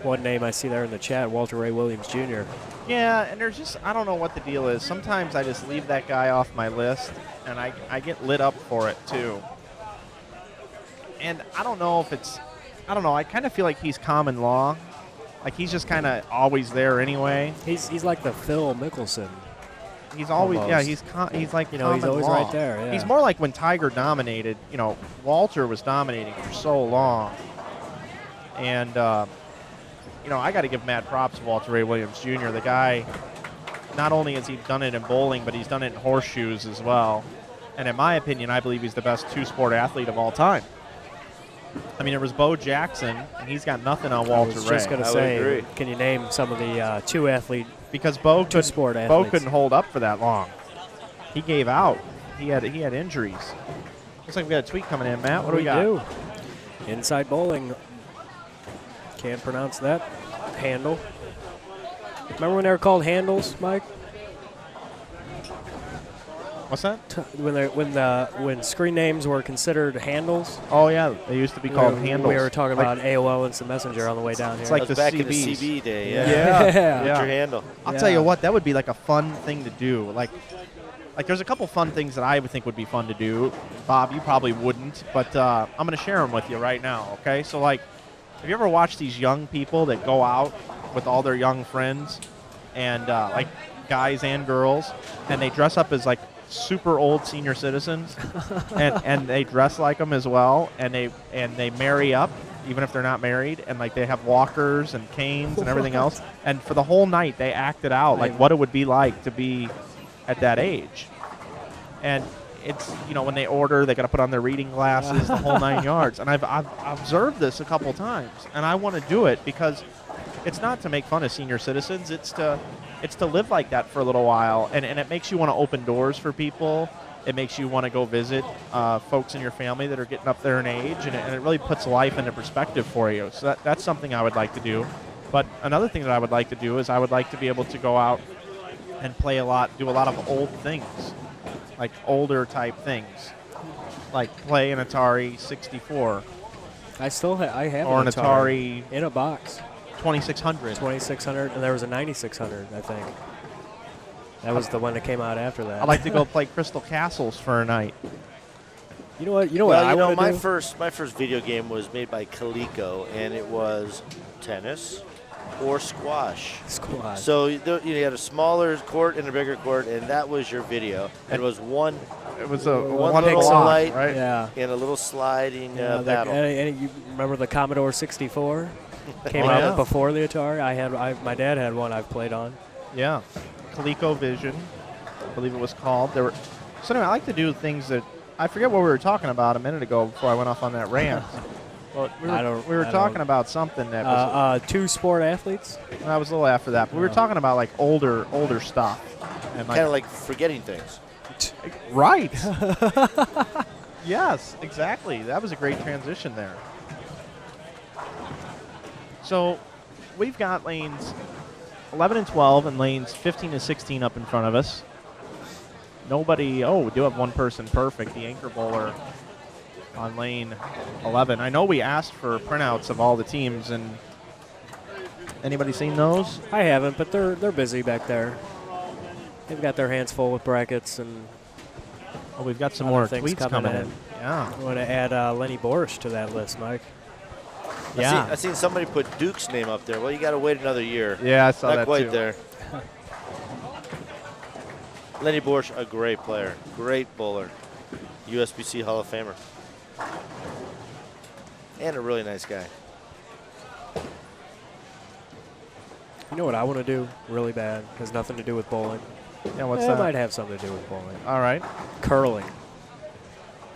S3: One name I see there in the chat, Walter Ray Williams Jr.
S1: Yeah, and there's just, I don't know what the deal is. Sometimes I just leave that guy off my list, and I get lit up for it too. And I don't know if it's, I don't know, I kind of feel like he's common law. Like he's just kind of always there anyway.
S3: He's like the Phil Mickelson.
S1: He's always,
S3: almost.
S1: yeah, he's like,
S3: you know, he's always
S1: law.
S3: right there. Yeah.
S1: He's more like when Tiger dominated. You know, Walter was dominating for so long. And, you know, I got to give mad props to Walter Ray Williams Jr. The guy, not only has he done it in bowling, but he's done it in horseshoes as well. And in my opinion, I believe he's the best two-sport athlete of all time. I mean, there was Bo Jackson, and he's got nothing on Walter Ray.
S3: I was just going to say, can you name some of the two-athlete,
S1: because Bo
S3: two-sport athletes?
S1: Bo couldn't hold up for that long. He gave out. He had injuries. Looks like we got a tweet coming in, Matt. What do we got?
S3: do. Inside Bowling. Can't pronounce that. Handle. Remember when they were called handles, Mike?
S1: What's that?
S3: When screen names were considered handles.
S1: Oh yeah, they used to be called handles.
S3: We were talking about AOL Instant Messenger on the way down here.
S1: It's like the
S2: back
S1: CBs.
S2: in the CB day.
S3: Yeah.
S2: Get your handle.
S1: I'll tell you what, that would be like a fun thing to do. Like there's a couple fun things that I would think would be fun to do. Bob, you probably wouldn't, but I'm going to share them with you right now. Okay, so like, have you ever watched these young people that go out with all their young friends, and like guys and girls, and they dress up as like super old senior citizens, and they dress like them as well, and they marry up even if they're not married, and like they have walkers and canes and everything else, and for the whole night they act it out like what it would be like to be at that age. And it's, you know, when they order, they got to put on their reading glasses, the whole 9 yards. And I've observed this a couple times, and I want to do it because it's not to make fun of senior citizens. It's to live like that for a little while, and it makes you want to open doors for people. It makes you want to go visit folks in your family that are getting up there in age, and it really puts life into perspective for you. So that's something I would like to do. But another thing that I would like to do is I would like to be able to go out and play a lot, do a lot of old things, like older type things, like play an Atari 64.
S3: I have
S1: or an Atari
S3: in a box.
S1: 2600.
S3: 2600, and there was a 9600, I think. That was the one that came out after that.
S1: I'd like to go play Crystal Castles for a night.
S3: You know what?
S2: Well, my first video game was made by Coleco, and it was tennis or squash. So you had a smaller court and a bigger court, and that was your video. And it was one.
S1: It was a
S2: one little light,
S1: right?
S3: Yeah.
S2: And a little sliding battle.
S3: And you remember the Commodore 64? Came out before the Atari. My dad had one I've played on.
S1: Yeah, ColecoVision, I believe it was called. So anyway, I like to do things that I forget what we were talking about a minute ago before I went off on that rant. Well,
S3: I don't-
S1: we were
S3: I
S1: talking
S3: don't-
S1: about something that was,
S3: Two sport athletes.
S1: that was a little after that. But we were talking about like older stuff. And
S2: Kind of like forgetting things.
S1: right. Yes, exactly. That was a great transition there. So we've got lanes 11 and 12 and lanes 15 and 16 up in front of us. Nobody, we do have one person perfect, the anchor bowler on lane 11. I know we asked for printouts of all the teams, and anybody seen those?
S3: I haven't, but they're busy back there. They've got their hands full with brackets, and
S1: Oh, we've got some
S3: Other
S1: more
S3: things
S1: tweets
S3: coming
S1: coming in.
S3: in.
S1: Yeah.
S3: I want to add Lenny Borsch to that list, Mike.
S1: Yeah.
S2: I seen somebody put Duke's name up there. Well, you got to wait another year.
S1: Yeah, I saw
S2: Not
S1: that
S2: quite
S1: too.
S2: there. Lenny Borsch, a great player, great bowler, USBC Hall of Famer, and a really nice guy.
S3: You know what I want to do really bad? Has nothing to do with bowling.
S1: Yeah, what's
S3: It
S1: that?
S3: might have something to do with bowling.
S1: All right.
S3: Curling.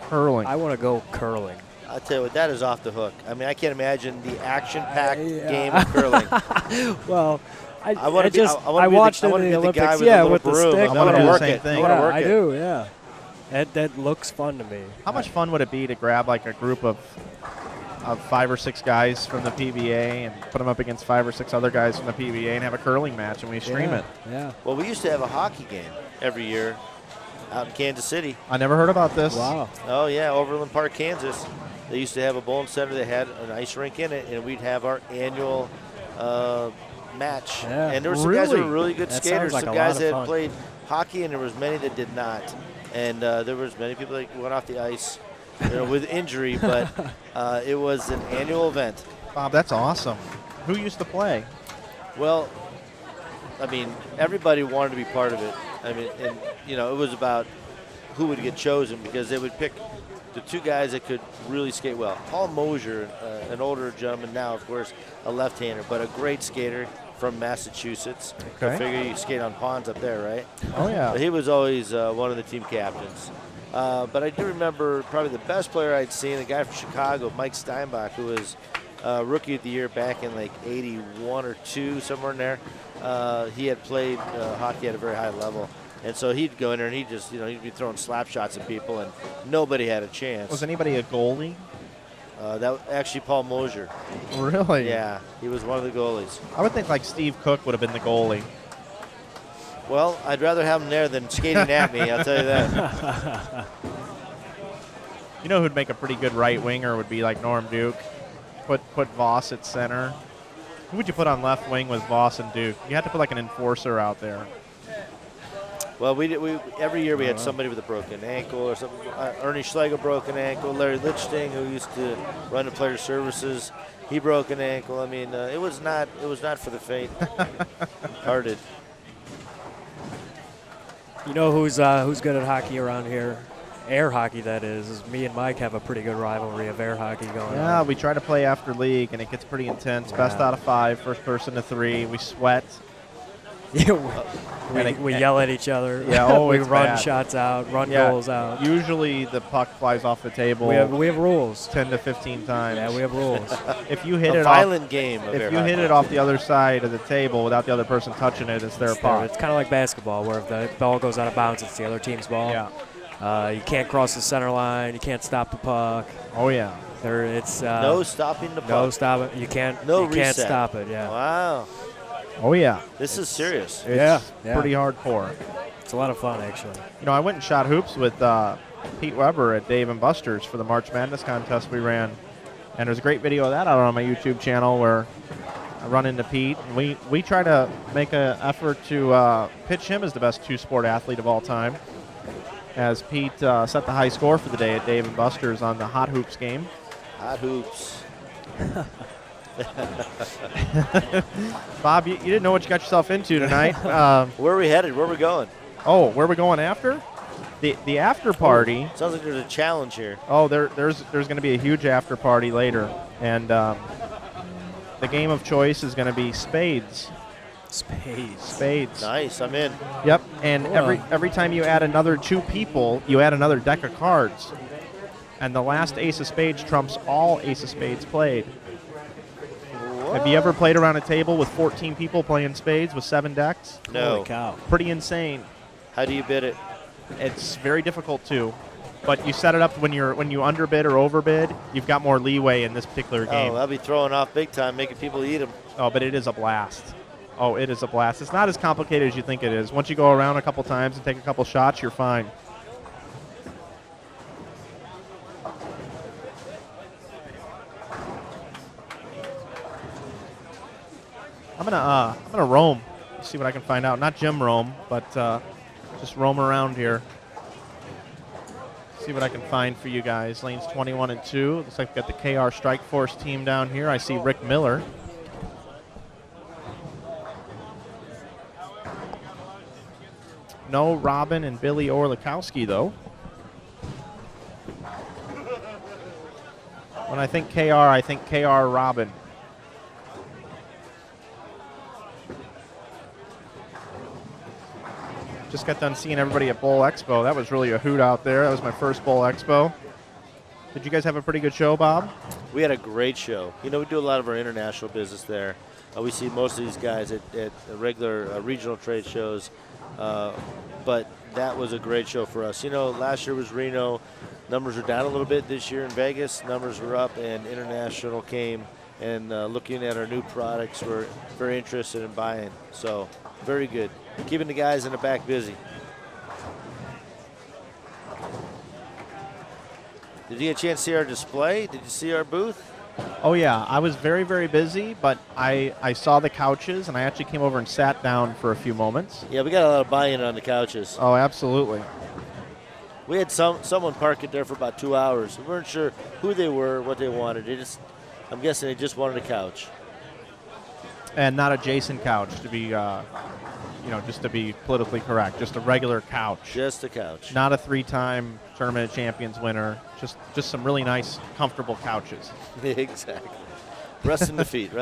S1: Curling.
S3: I want to go curling.
S2: I'll tell you what, that is off the hook. I mean, I can't imagine the action-packed
S3: Yeah.
S2: game of curling.
S3: Well,
S2: I want to be.
S3: just
S2: I wanna
S3: I
S2: be the-
S3: watched
S2: I
S3: it
S2: wanna
S3: in
S2: be
S3: the
S2: the guy
S3: Olympics.
S2: with
S3: Yeah,
S2: the
S3: with the
S2: little broom.
S3: stick.
S2: I wanna
S1: do the
S2: work
S1: same
S2: it.
S1: thing.
S2: I wanna
S3: Yeah,
S2: work
S3: I
S2: it.
S3: do. Yeah, that looks fun to me.
S1: How much fun would it be to grab like a group of 5 or 6 guys from the PBA and put them up against 5 or 6 other guys from the PBA and have a curling match and we stream
S3: Yeah,
S1: it?
S3: Yeah.
S2: Well, we used to have a hockey game every year out in Kansas City.
S1: I never heard about this.
S3: Wow.
S2: Oh yeah, Overland Park, Kansas. They used to have a bowling center that had an ice rink in it, and we'd have our annual match.
S3: Yeah.
S2: And there were some guys that were
S1: Really?
S2: really good
S3: That
S2: skaters,
S3: sounds like
S2: some
S3: a
S2: guys
S3: lot of
S2: that
S3: fun.
S2: had played hockey, and there was many that did not. And there was many people that went off the ice, with injury, but it was an annual event.
S1: Bob, that's awesome. Who used to play?
S2: Well, I mean, everybody wanted to be part of it. I mean, and it was about who would get chosen because they would pick the 2 guys that could really skate well. Paul Mosier, an older gentleman now, of course, a left-hander, but a great skater from Massachusetts.
S1: Okay.
S2: I figure you skate on ponds up there, right?
S1: Oh, yeah.
S2: But he was always one of the team captains. But I do remember probably the best player I'd seen, a guy from Chicago, Mike Steinbach, who was Rookie of the Year back in like 81 or 2, somewhere in there. He had played hockey at a very high level. And so he'd go in there and he'd just, he'd be throwing slap shots at people and nobody had a chance.
S1: Was anybody a goalie?
S2: That was actually Paul Mosier.
S1: Really?
S2: Yeah, he was one of the goalies.
S1: I would think like Steve Cook would have been the goalie.
S2: Well, I'd rather have him there than skating at me, I'll tell you that.
S1: You know who'd make a pretty good right winger would be like Norm Duke. Put Voss at center. Who would you put on left wing with Voss and Duke? You had to put like an enforcer out there.
S2: Well, we every year we had somebody with a broken ankle or something. Ernie Schlegel broke an ankle. Larry Lichting, who used to run the player services, he broke an ankle. I mean, it was not for the faint-hearted.
S3: You know who's good at hockey around here? Air hockey, that is. Me and Mike have a pretty good rivalry of air hockey going
S1: Yeah,
S3: on.
S1: we try to play after league, and it gets pretty intense.
S3: Yeah.
S1: Best out of 5, first person to 3. We sweat.
S3: Yeah, we yell at each other.
S1: Yeah, oh,
S3: we
S1: it's
S3: run
S1: bad.
S3: shots out, run
S1: Yeah,
S3: goals out.
S1: Usually the puck flies off the table
S3: We have rules.
S1: 10 to 15 times.
S3: Yeah, we have rules.
S1: If you hit
S2: A
S1: it
S2: violent
S1: off,
S2: game of
S1: if
S2: air
S1: you hit
S2: hockey.
S1: it off the other side of the table without the other person touching it, it's their puck.
S3: It's kind of like basketball, where if the ball goes out of bounds, it's the other team's ball.
S1: Yeah.
S3: You can't cross the center line. You can't stop the puck.
S1: Oh yeah.
S3: It's
S2: No stopping the puck.
S3: no stop it. You can't.
S2: No
S3: you can't
S2: reset.
S3: stop it. Yeah,
S2: Wow.
S1: Oh yeah.
S2: This is serious.
S1: It's
S3: Yeah.
S1: pretty hardcore.
S3: it's a lot of fun actually.
S1: You know, I went and shot hoops with Pete Weber at Dave & Buster's for the March Madness contest we ran. And there's a great video of that out on my YouTube channel where I run into Pete. And we try to make an effort to pitch him as the best 2-sport athlete of all time. As Pete set the high score for the day at Dave & Buster's on the Hot Hoops game.
S2: Hot hoops.
S1: Bob, you didn't know what you got yourself into tonight.
S2: Where are we headed? Where are we going?
S1: Oh, where are we going after? The after party.
S2: Sounds like there's a challenge here.
S1: Oh, there's going to be a huge after party later, and the game of choice is going to be spades. Spades.
S2: Nice, I'm in.
S1: Yep. And
S3: Cool.
S1: every time you add another 2 people, you add another deck of cards. And the last ace of spades trumps all ace of spades played. Have you ever played around a table with 14 people playing spades with 7 decks?
S2: No.
S3: Holy cow.
S1: Pretty insane.
S2: How do you bid it?
S1: It's very difficult to, but you set it up when you underbid or overbid, you've got more leeway in this particular game.
S2: Oh, I'll be throwing off big time, making people eat them.
S1: Oh, but it is a blast. Oh, it is a blast. It's not as complicated as you think it is. Once you go around a couple times and take a couple shots, you're fine. I'm gonna roam, see what I can find out. Not gym roam, but just roam around here. See what I can find for you guys. Lanes 21 and 2. Looks like we've got the KR Strike Force team down here. I see Rick Miller. No Robin and Billy Orlikowski, though. When I think KR Robin. Just got done seeing everybody at Bowl Expo. That was really a hoot out there. That was my first Bowl Expo. Did you guys have a pretty good show, Bob?
S2: We had a great show. You know, we do a lot of our international business there. We see most of these guys at regular regional trade shows, but that was a great show for us. You know, last year was Reno. Numbers were down a little bit this year in Vegas. Numbers were up, and international came, and looking at our new products, we're very interested in buying. So, very good. Keeping the guys in the back busy. Did you get a chance to see our display? Did you see our booth?
S1: Oh, yeah. I was very, very busy, but I saw the couches, and I actually came over and sat down for a few moments.
S2: Yeah, we got a lot of buy-in on the couches.
S1: Oh, absolutely.
S2: We had someone park it there for about 2 hours. We weren't sure who they were, what they wanted. I'm guessing they just wanted a couch.
S1: And not a Jason couch, to be, just to be politically correct. Just a regular couch.
S2: Just a couch.
S1: Not a 3-time Tournament of Champions winner. Just some really nice, comfortable couches.
S2: Exactly. Resting the feet.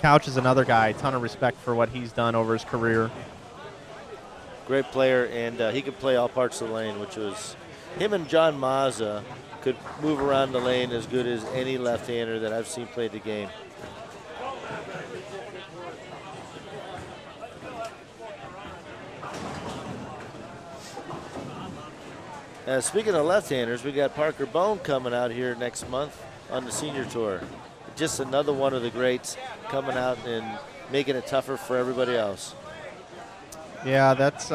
S1: Couch is another guy. Ton of respect for what he's done over his career.
S2: Great player, and he could play all parts of the lane, which was him and John Mazza could move around the lane as good as any left-hander that I've seen play the game. Speaking of left-handers, we got Parker Bone coming out here next month on the senior tour. Just another one of the greats coming out and making it tougher for everybody else.
S1: Yeah, that's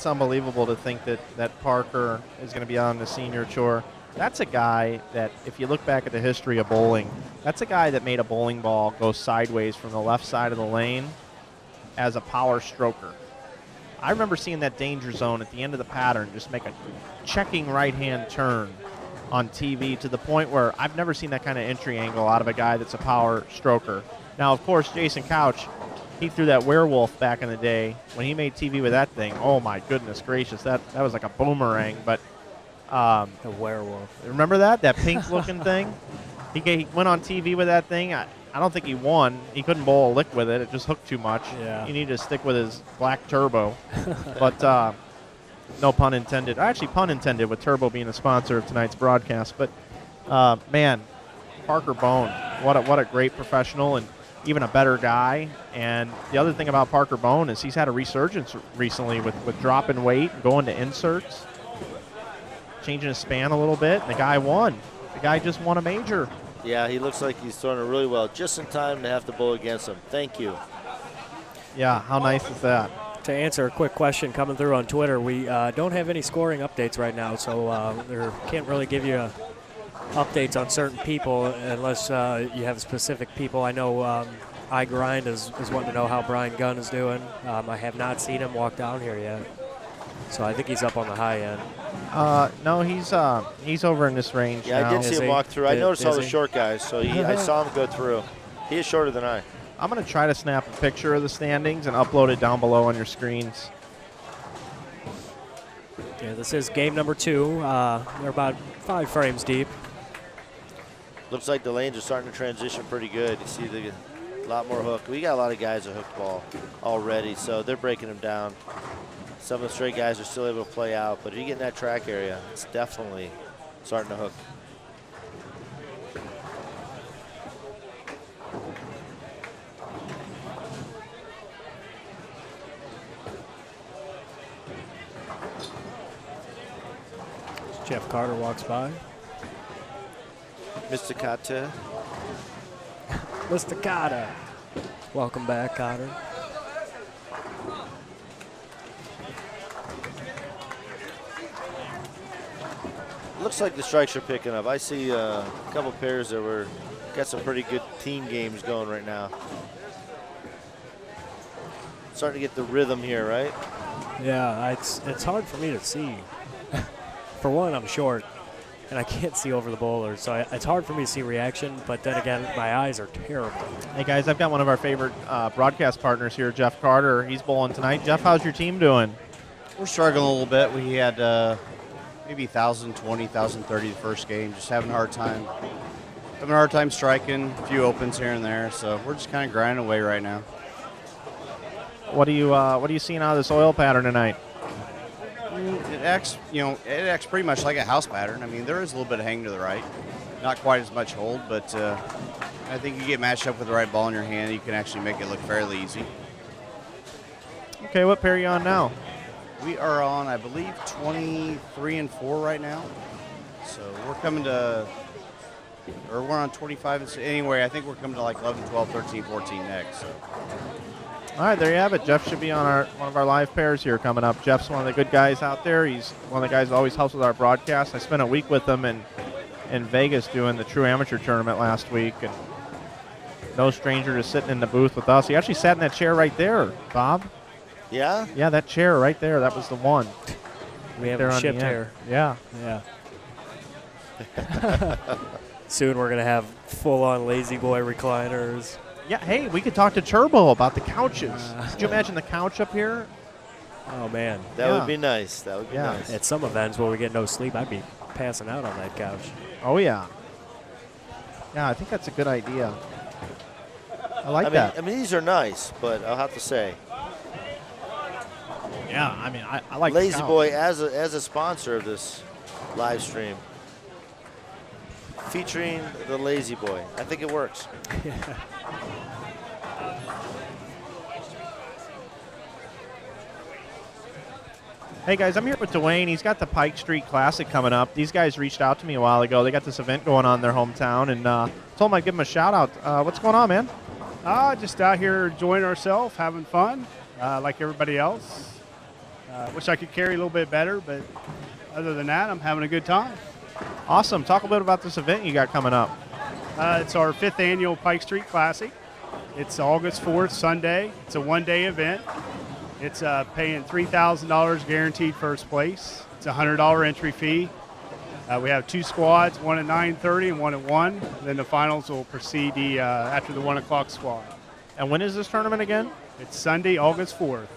S1: unbelievable to think that Parker is going to be on the senior tour. That's a guy that, if you look back at the history of bowling, that's a guy that made a bowling ball go sideways from the left side of the lane as a power stroker. I remember seeing that danger zone at the end of the pattern just make a checking right-hand turn on TV to the point where I've never seen that kind of entry angle out of a guy that's a power stroker. Now, of course, Jason Couch, he threw that werewolf back in the day when he made TV with that thing. Oh, my goodness gracious. That was like a boomerang. But
S3: a werewolf.
S1: Remember that pink-looking thing? He went on TV with that thing. I don't think he won. He couldn't bowl a lick with it. It just hooked too much.
S3: Yeah.
S1: He needed to stick with his black turbo. But no pun intended. Actually, pun intended with Turbo being a sponsor of tonight's broadcast. But, man, Parker Bone, what a great professional and even a better guy. And the other thing about Parker Bone is he's had a resurgence recently with dropping weight, going to inserts, changing his span a little bit. And the guy won. The guy just won a major.
S2: Yeah, he looks like he's throwing it really well, just in time to have to bowl against him. Thank you.
S1: Yeah, how nice is that?
S3: To answer a quick question coming through on Twitter, we don't have any scoring updates right now, so can't really give you updates on certain people unless you have specific people. I know iGrind is wanting to know how Brian Gunn is doing. I have not seen him walk down here yet, so I think he's up on the high end.
S1: No, he's over in this range
S2: Yeah,
S1: now.
S2: I did see him walk through. I noticed all the short guys, so I saw him go through. He is shorter than I.
S1: I'm going to try to snap a picture of the standings and upload it down below on your screens.
S3: Yeah, this is game number 2. They're about 5 frames deep.
S2: Looks like the lanes are starting to transition pretty good. You see a lot more hook. We got a lot of guys that hooked ball already, so they're breaking them down. some of the straight guys are still able to play out, but if you get in that track area, it's definitely starting to hook.
S3: Jeff Carter walks by.
S2: Mr. Kata.
S3: Mr. Carter. Welcome back, Carter.
S2: Looks like the strikes are picking up. I see a couple pairs that got some pretty good team games going right now. Starting to get the rhythm here, right?
S3: Yeah, it's hard for me to see. For one, I'm short, and I can't see over the bowler, so it's hard for me to see reaction, but then again, my eyes are terrible.
S1: Hey, guys, I've got one of our favorite broadcast partners here, Jeff Carter. He's bowling tonight. Jeff, how's your team doing?
S8: We're struggling a little bit. We had maybe 1,020, 1,030 the first game. Just having a hard time striking. A few opens here and there. So we're just kind of grinding away right now.
S1: What are you seeing out of this oil pattern tonight?
S8: It acts pretty much like a house pattern. I mean, there is a little bit of hang to the right, not quite as much hold, but I think you get matched up with the right ball in your hand, you can actually make it look fairly easy.
S1: Okay, what pair are you on now?
S8: We are on, I believe, 23 and 4 right now. So we're on 25 and 6. Anyway, I think we're coming to like 11, 12, 13, 14 next. So.
S1: All right, there you have it. Jeff should be on one of our live pairs here coming up. Jeff's one of the good guys out there. He's one of the guys who always helps with our broadcast. I spent a week with him in Vegas doing the True Amateur Tournament last week, and no stranger to sitting in the booth with us. He actually sat in that chair right there, Bob.
S2: Yeah?
S1: Yeah, that chair right there. That was the one.
S3: We have
S1: there
S3: a
S1: on
S3: shipped
S1: the end.
S3: here.
S1: Yeah.
S3: Yeah. Soon we're going to have full-on lazy boy recliners.
S1: Yeah, hey, we could talk to Turbo about the couches. Could you imagine the couch up here?
S3: Oh, man.
S2: That would be nice. That would be
S1: Yeah.
S2: nice.
S3: At some events where we get no sleep, I'd be passing out on that couch.
S1: Oh, yeah. Yeah, I think that's a good idea. I like that.
S2: I mean, these are nice, but I'll have to say,
S1: Yeah, I mean, I like
S2: Lazy
S1: the couch.
S2: Boy as a sponsor of this live stream, featuring the Lazy Boy. I think it works.
S1: Hey, guys, I'm here with Dwayne. He's got the Pike Street Classic coming up. These guys reached out to me a while ago. They got this event going on in their hometown, and told them I'd give them a shout-out. What's going on, man?
S9: Just out here enjoying ourselves, having fun, like everybody else. Wish I could carry a little bit better, but other than that, I'm having a good time.
S1: Awesome. Talk a bit about this event you got coming up.
S9: It's our 5th annual Pike Street Classic. It's August 4th, Sunday. It's a one-day event. It's paying $3,000 guaranteed first place. It's a $100 entry fee. We have 2 squads, one at 9:30 and one at 1. Then the finals will proceed after the 1 o'clock squad.
S1: And when is this tournament again?
S9: It's Sunday, August 4th.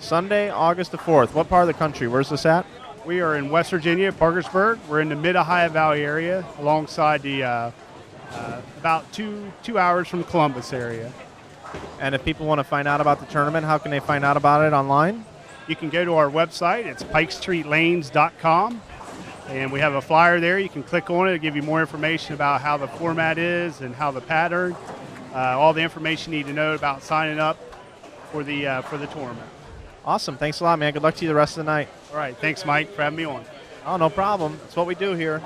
S1: Sunday, August the 4th. What part of the country? Where's this at?
S9: We are in West Virginia, Parkersburg. We're in the Mid-Ohio Valley area, alongside the about two hours from Columbus area.
S1: And if people want to find out about the tournament, how can they find out about it online?
S9: You can go to our website. It's pikestreetlanes.com. And we have a flyer there. You can click on it. It'll give you more information about how the format is and how the pattern, all the information you need to know about signing up for the tournament.
S1: Awesome. Thanks a lot, man. Good luck to you the rest of the night.
S9: All right. Thanks, Mike, for having me on.
S1: Oh, no problem. That's what we do here.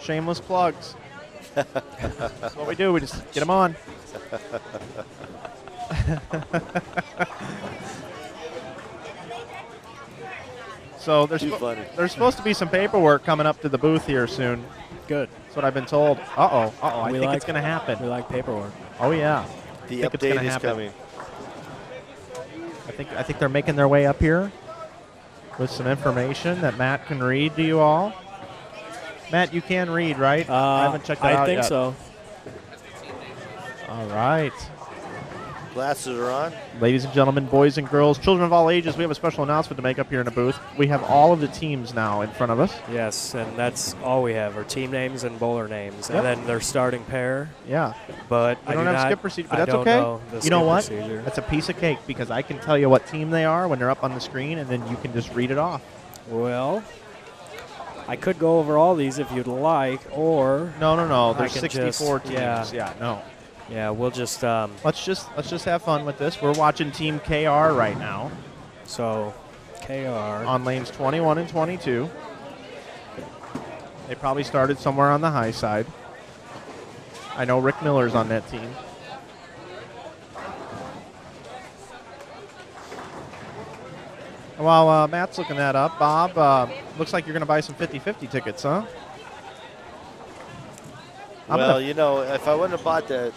S1: Shameless plugs. That's what we do. We just get them on. So there's supposed to be some paperwork coming up to the booth here soon.
S3: Good.
S1: That's what I've been told. Uh-oh. I think it's going to happen.
S3: We like paperwork.
S1: Oh, yeah.
S2: The update is coming.
S1: I think they're making their way up here with some information that Matt can read to you all. Matt, you can read, right? I haven't checked that out yet.
S3: I think so.
S1: All right.
S2: Glasses are on.
S1: Ladies and gentlemen, boys and girls, children of all ages, we have a special announcement to make up here in the booth. We have all of the teams now in front of us.
S3: Yes, and that's all we have are team names and bowler names,
S1: Yep.
S3: and then their starting pair.
S1: Yeah.
S3: But
S1: We
S3: I
S1: don't
S3: do
S1: have
S3: not,
S1: skip procedure, but
S3: I
S1: that's
S3: don't
S1: okay.
S3: know the
S1: You know
S3: skip
S1: what?
S3: procedure.
S1: That's a piece of cake because I can tell you what team they are when they're up on the screen, and then you can just read it off.
S3: Well, I could go over all these if you'd like, or
S1: No.
S3: I
S1: There's
S3: can
S1: 64
S3: just-
S1: teams. Yeah, no.
S3: yeah, we'll just
S1: Let's just have fun with this. We're watching Team KR right now
S3: so KR.
S1: on lanes 21 and 22. They probably started somewhere on the high side. I know Rick Miller's on that team. While Matt's looking that up, Bob, looks like you're going to buy some 50-50 tickets, huh?
S2: Well, you know, if I wouldn't have bought that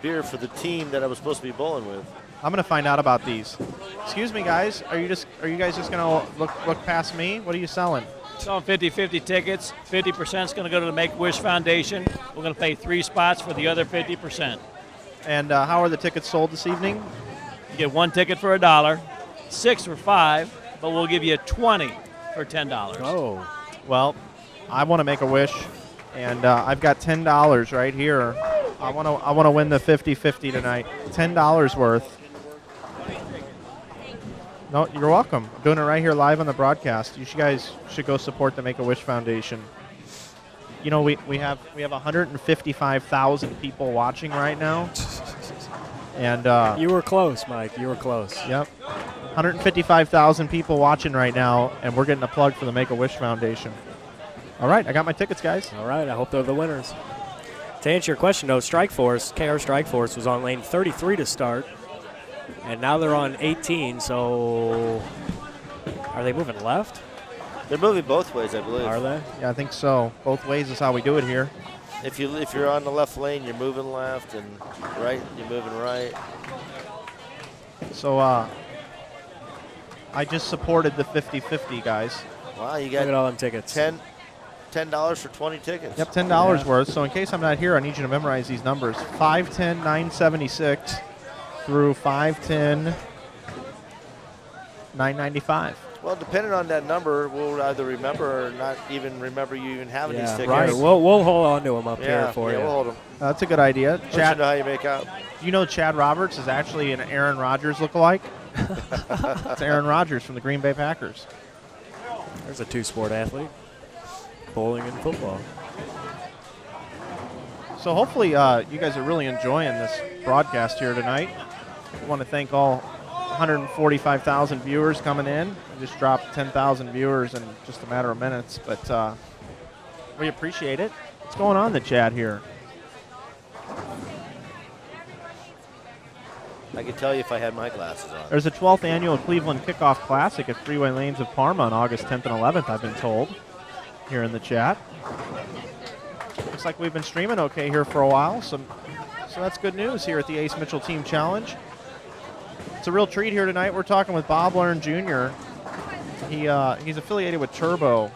S2: beer for the team that I was supposed to be bowling with.
S1: I'm going to find out about these. Excuse me, guys. Are you guys just going to look past me? What are you selling?
S10: Selling 50-50 tickets. 50% is going to go to the Make-A-Wish Foundation. We're going to pay 3 spots for the other 50%.
S1: And how are the tickets sold this evening?
S10: You get 1 ticket for $1, 6 for $5, but we'll give you 20 for $10.
S3: Oh,
S1: Well, I want to make a wish, and I've got $10 right here. I want to win the 50-50 tonight. $10 worth. No, you're welcome. I'm doing it right here live on the broadcast. You guys should go support the Make-A-Wish Foundation. You know, we have 155,000 people watching right now. And
S3: you were close, Mike. You were close.
S1: yep. 155,000 people watching right now, and we're getting a plug for the Make-A-Wish Foundation. All right, I got my tickets, guys.
S3: All right, I hope they're the winners. To answer your question, though, Strike Force, KR Strike Force was on lane 33 to start, and now they're on 18, so are they moving left?
S2: They're moving both ways, I believe.
S3: Are they?
S1: Yeah, I think so. Both ways is how we do it here.
S2: If you're on the left lane, you're moving left, and right, you're moving right.
S1: So I just supported the 50-50, guys.
S2: Wow, you
S3: Look at
S2: got
S3: all them tickets.
S2: $10 for 20 tickets.
S1: Yep, $10
S3: Yeah.
S1: worth. So in case I'm not here, I need you to memorize these numbers. 510 976 through 510 995.
S2: Well, depending on that number, we'll either remember or not even remember you even having these
S3: Yeah,
S2: tickets.
S3: right. We'll hold on to them up here for you.
S2: We'll hold them.
S1: That's a good idea.
S2: Let you
S1: Chad,
S2: know how you make out.
S1: you know Chad Roberts is actually an Aaron Rodgers lookalike? It's Aaron Rodgers from the Green Bay Packers.
S3: There's a two-sport athlete, bowling and football.
S1: So hopefully you guys are really enjoying this broadcast here tonight. I want to thank all 145,000 viewers coming in. We just dropped 10,000 viewers in just a matter of minutes, but we appreciate it. What's going on in the chat here?
S2: I could tell you if I had my glasses on.
S1: There's a 12th annual Cleveland Kickoff Classic at Freeway Lanes of Parma on August 10th and 11th, I've been told, here in the chat. Looks like we've been streaming okay here for a while, so that's good news here at the Ace Mitchell Team Challenge. It's a real treat here tonight. We're talking with Bob Learn Jr. He's affiliated with Turbo.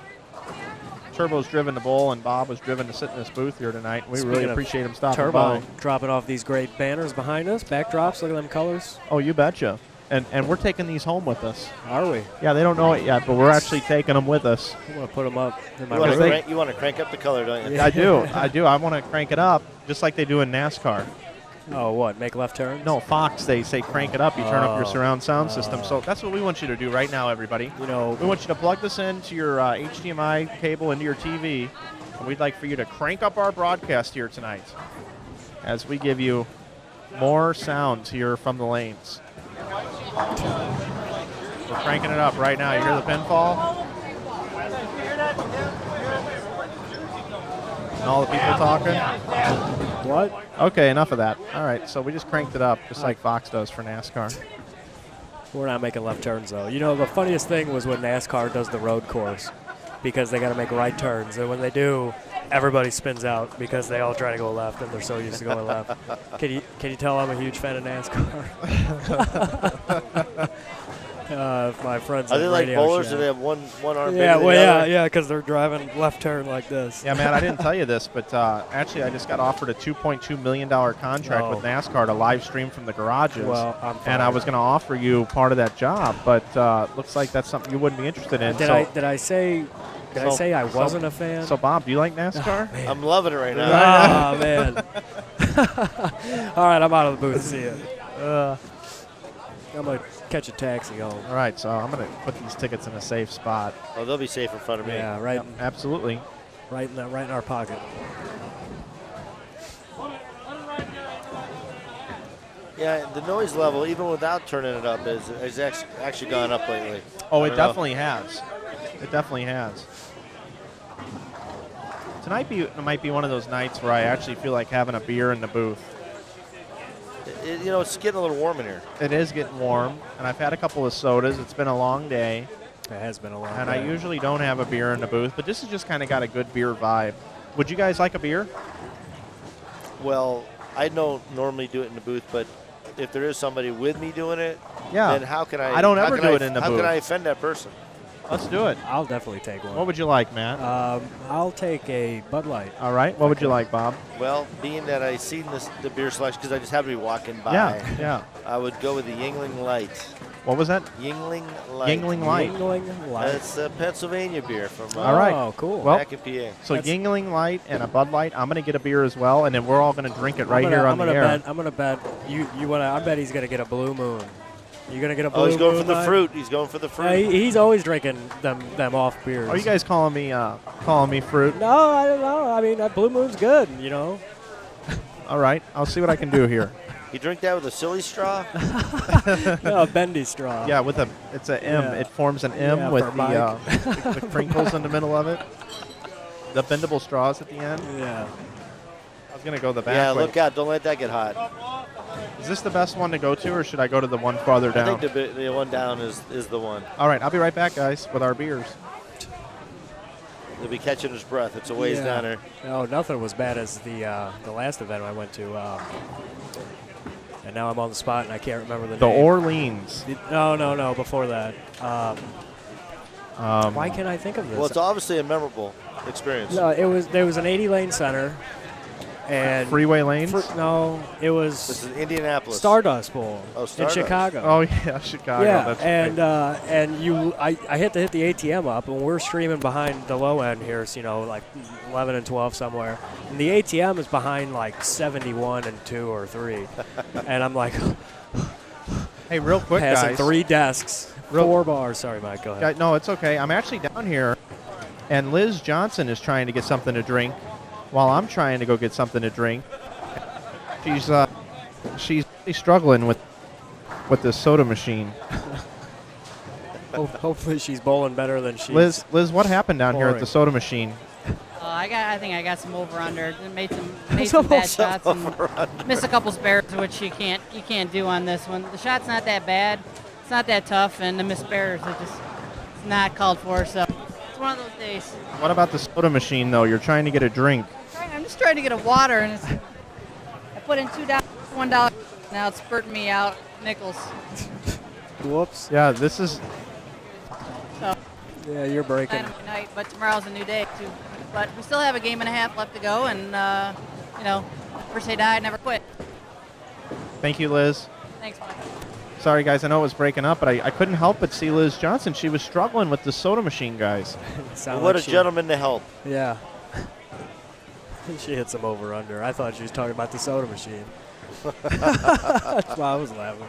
S1: Turbo's driven to bowl, and Bob was driven to sit in this booth here tonight. We really
S3: Speaking of
S1: appreciate him stopping
S3: Turbo
S1: by.
S3: dropping off these great banners behind us, backdrops. Look at them colors.
S1: Oh, you betcha. And we're taking these home with us.
S3: Are we?
S1: Yeah, they don't know it yet, but we're actually taking them with us.
S3: I'm gonna put them up in my
S2: You want,
S3: room.
S2: you want to crank up the color, don't you?
S1: I do. I want to crank it up, just like they do in NASCAR.
S3: Oh, what? Make left turns?
S1: No, Fox, they say crank it up. You turn up your
S3: Oh.
S1: surround sound system. So that's what we want you to do right now, everybody.
S3: You know,
S1: We want you to plug this into your HDMI cable into your TV, and we'd like for you to crank up our broadcast here tonight as we give you more sounds here from the lanes. We're cranking it up right now. You hear the pinfall? And all the people talking?
S3: what?
S1: Okay, enough of that. All right, so we just cranked it up just like Fox does for NASCAR.
S3: We're not making left turns, though. You know, the funniest thing was when NASCAR does the road course because they got to make right turns. And when they do, everybody spins out because they all try to go left and they're so used to going left. Can you tell I'm a huge fan of NASCAR? my friends.
S2: Are
S3: at
S2: they like
S3: Radio
S2: bowlers?
S3: Shack.
S2: Do they have one arm?
S3: Yeah,
S2: bigger than
S3: well,
S2: the other?
S3: yeah, because they're driving left turn like this.
S1: Yeah, man, I didn't tell you this, but actually I just got offered a $2.2 million contract with NASCAR to live stream from the garages.
S3: Well, I'm fine.
S1: and I was going to offer you part of that job, but looks like that's something you wouldn't be interested in.
S3: Did I say I wasn't a fan?
S1: So, Bob, do you like NASCAR?
S3: Man.
S2: I'm loving it right now.
S3: Oh, man. All right, I'm out of the booth. See ya. I'm going to catch a taxi home.
S1: All right, so I'm going to put these tickets in a safe spot.
S2: Oh, they'll be safe in front of me.
S3: Yeah, right.
S1: Yep, absolutely.
S3: Right in our pocket.
S2: Yeah, the noise level, even without turning it up, has actually gone up lately.
S1: Oh,
S2: I
S1: it
S2: don't know.
S1: definitely has. It definitely has. Tonight might be one of those nights where I actually feel like having a beer in the booth.
S2: It's getting a little warm in here.
S1: It is getting warm, and I've had a couple of sodas. It's been a long day.
S3: It has been a long
S1: And
S3: day.
S1: I usually don't have a beer in the booth, but this has just kind of got a good beer vibe. Would you guys like a beer?
S2: Well, I don't normally do it in the booth, but if there is somebody with me doing it,
S1: Yeah.
S2: then how can I?
S1: I don't
S2: how
S1: ever
S2: can
S1: do
S2: I-
S1: it in the
S2: How
S1: booth.
S2: can I offend that person?
S1: Let's do it.
S3: I'll definitely take one.
S1: What would you like, Matt?
S3: I'll take a Bud Light.
S1: All right. What would you like, Bob?
S2: Well, being that I seen the beer selection because I just happened to be walking by,
S1: Yeah.
S2: I would go with the Yingling Light.
S1: What was that?
S2: Yingling Light.
S1: Yingling Light.
S3: Yingling Light.
S2: It's a Pennsylvania beer from
S1: All right.
S3: Oh, cool.
S1: Well,
S2: back in PA.
S1: So Yingling Light and a Bud Light. I'm going to get a beer as well, and then we're all going to drink it right here on the air.
S3: I'm gonna bet you want to. I bet he's gonna get a Blue Moon. You gonna get a Blue
S2: Oh, he's going for
S3: Moon
S2: the
S3: Light?
S2: fruit. He's going for the fruit.
S3: He's always drinking them off beers.
S1: Are you guys calling me fruit?
S3: No, I don't know. I mean, Blue Moon's good.
S1: All right. I'll see what I can do here.
S2: You drink that with a silly straw?
S3: No, a bendy straw.
S1: Yeah, it's a M.
S3: Yeah.
S1: It forms an M
S3: Yeah,
S1: with
S3: for
S1: the crinkles in the middle of it. The bendable straws at the end.
S3: Yeah.
S1: I was going to go the back
S2: Yeah,
S1: way.
S2: look out. Don't let that get hot.
S1: Is this the best one to go to, or should I go to the one farther down?
S2: I think the one down is the one.
S1: All right, I'll be right back, guys, with our beers.
S2: He'll be catching his breath. It's a ways down there.
S3: No, nothing was bad as the last event I went to. And now I'm on the spot and I can't remember the
S1: The
S3: name.
S1: Orleans.
S3: No, before that. Why can't I think of this?
S2: Well, it's obviously a memorable experience.
S3: No, there was an 80-lane center. And
S1: Freeway lanes?
S3: No, it was
S2: This is Indianapolis.
S3: Stardust Bowl
S2: Oh,
S3: in
S2: Stardust.
S3: Chicago.
S1: Oh, yeah, Chicago.
S3: Yeah,
S1: That's
S3: and
S1: right.
S3: I had to hit the ATM up, and we're streaming behind the low end here, so, like 11 and 12 somewhere. And the ATM is behind like 71 and 2 or 3. And I'm like,
S1: Hey, real quick,
S3: passing
S1: guys.
S3: 3 desks, 4 bars. Sorry, Mike, go ahead.
S1: No, it's okay. I'm actually down here, and Liz Johnson is trying to get something to drink while I'm trying to go get something to drink. She's really struggling with this soda machine.
S3: Hopefully she's bowling better than she's.
S1: Liz, what happened down here at the
S3: pouring.
S1: soda machine?
S11: I think I got some over/under. Made some bad shots and missed a couple spares, which you can't do on this one. The shot's not that bad, it's not that tough, and the missed spares are just it's not called for. So it's one of those days.
S1: What about the soda machine, though? You're trying to get a drink.
S11: I'm just trying to get a water, and I put in $2, $1. Now it's spurting me out nickels.
S3: Whoops.
S1: Yeah, this is.
S11: So
S3: Yeah, you're breaking.
S11: Dynamite night, but tomorrow's a new day too. But we still have a game and a half left to go, and never say die, never quit.
S1: Thank you, Liz.
S11: Thanks, Mike.
S1: Sorry, guys. I know it was breaking up, but I couldn't help but see Liz Johnson. She was struggling with the soda machine, guys.
S2: What a gentleman to help.
S3: Yeah. She hit some over/under. I thought she was talking about the soda machine. That's why I was laughing.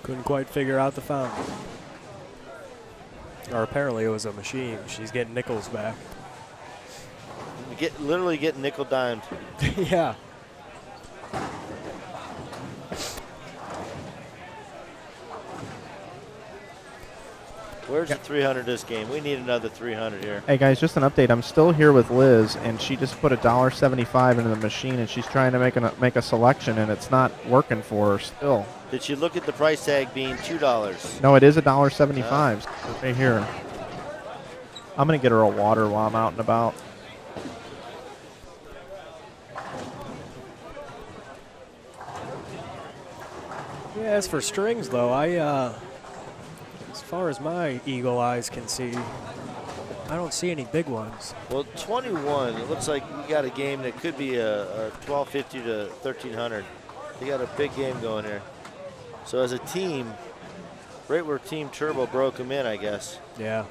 S3: Couldn't quite figure out the fountain. Or apparently it was a machine. She's getting nickels back.
S2: Literally getting nickel dimed.
S3: Yeah.
S2: Where's the 300 this game? We need another 300 here.
S1: Hey, guys, just an update. I'm still here with Liz, and she just put $1.75 into the machine, and she's trying to make a selection, and it's not working for her still.
S2: Did you look at the price tag being $2?
S1: No, it is $1.75 right here. I'm going to get her a water while I'm out and about.
S3: Yeah, as for strings, though, far as my eagle eyes can see, I don't see any big ones.
S2: Well, 21, it looks like we got a game that could be a 1250 to 1300. They got a big game going here. So as a team, right where Team Turbo broke them in, I guess.
S3: Yeah.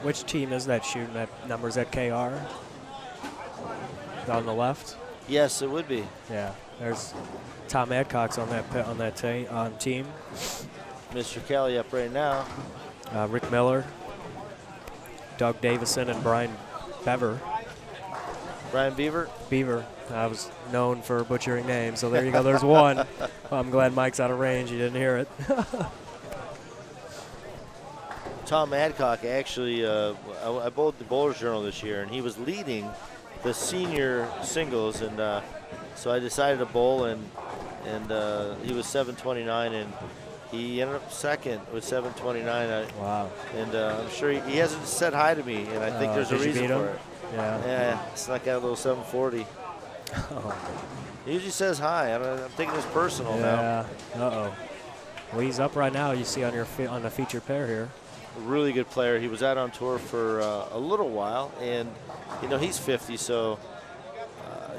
S3: Which team is that shooting that numbers at KR? On the left?
S2: Yes, it would be.
S3: Yeah. There's Tom Adcock's on that team.
S2: Mr. Kelly up right now.
S3: Rick Miller, Doug Davison, and Brian Beaver.
S2: Brian Beaver?
S3: Beaver. I was known for butchering names, so there you go. There's one. Well, I'm glad Mike's out of range. He didn't hear it.
S2: Tom Adcock, actually, I bowled the Bowlers Journal this year, and he was leading the senior singles, and so I decided to bowl, and he was 729, and he ended up second with 729.
S3: Wow. And
S2: I'm sure he hasn't said hi to me, and I think there's a reason for it.
S3: Yeah.
S2: Snuck out a little 740. He usually says hi. I'm taking this personal now.
S3: Uh-oh. Well, he's up right now. You see on the featured pair here.
S2: A really good player. He was out on tour for a little while, and he's 50, so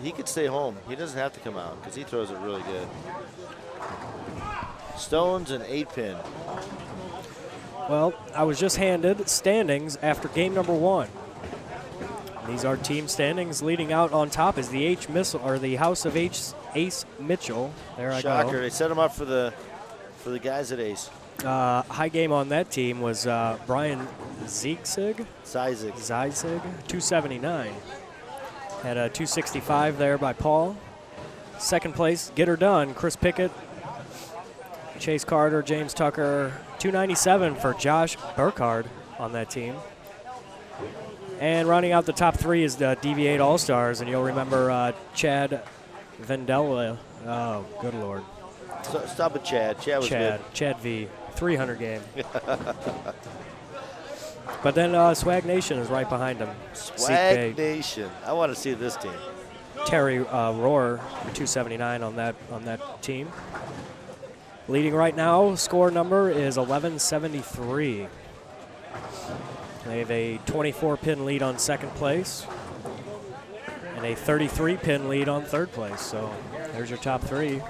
S2: he could stay home. He doesn't have to come out because he throws it really good. Stones and 8-pin.
S3: Well, I was just handed standings after game number 1. These are team standings. Leading out on top is the the House of Ace Mitchell. There I go.
S2: Shocker! They set him up for the guys at Ace.
S3: High game on that team was Brian Zizig, 279. Had a 265 there by Paul. Second place, get her done, Chris Pickett, Chase Carter, James Tucker. 297 for Josh Burkhardt on that team. And rounding out the top 3 is the DV8 All-Stars, and you'll remember Chad Vendella. Oh, good Lord.
S2: So, stop it, Chad. Chad was good.
S3: Chad V. 300 game. But then Swag Nation is right behind him.
S2: Swag Nation. I want to see this team.
S3: Terry Rohr, 279 on that team. Leading right now, score number is 1173. They have a 24-pin lead on second place and a 33-pin lead on third place. So there's your top 3.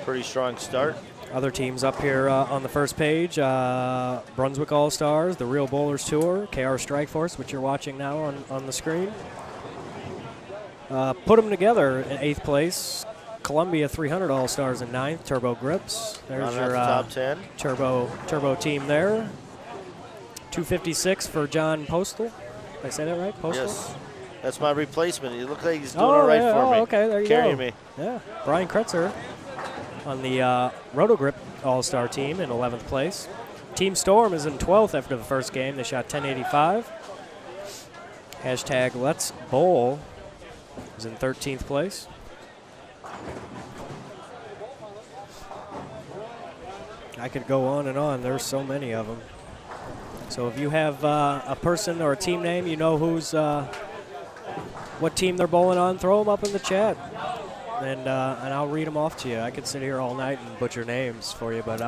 S2: Pretty strong start.
S3: Other teams up here on the first page, Brunswick All-Stars, the Real Bowlers Tour, KR Strike Force, which you're watching now on the screen. Put them together in 8th place. Columbia 300 All-Stars in 9th, Turbo Grips. There's your
S2: top 10.
S3: Turbo team there. 256 for John Postal. Did I say that right? Postal?
S2: Yes. That's my replacement. He looks like he's doing it right for me.
S3: Okay, there you
S2: Carrying
S3: go.
S2: me.
S3: Yeah. Brian Kretzer on the Rotogrip All-Star team in 11th place. Team Storm is in 12th after the first game. They shot 1085. Hashtag Let's Bowl is in 13th place. I could go on and on. There's so many of them. So if you have a person or a team name, you know who's what team they're bowling on, throw them up in the chat, and I'll read them off to you. I could sit here all night and butcher names for you, but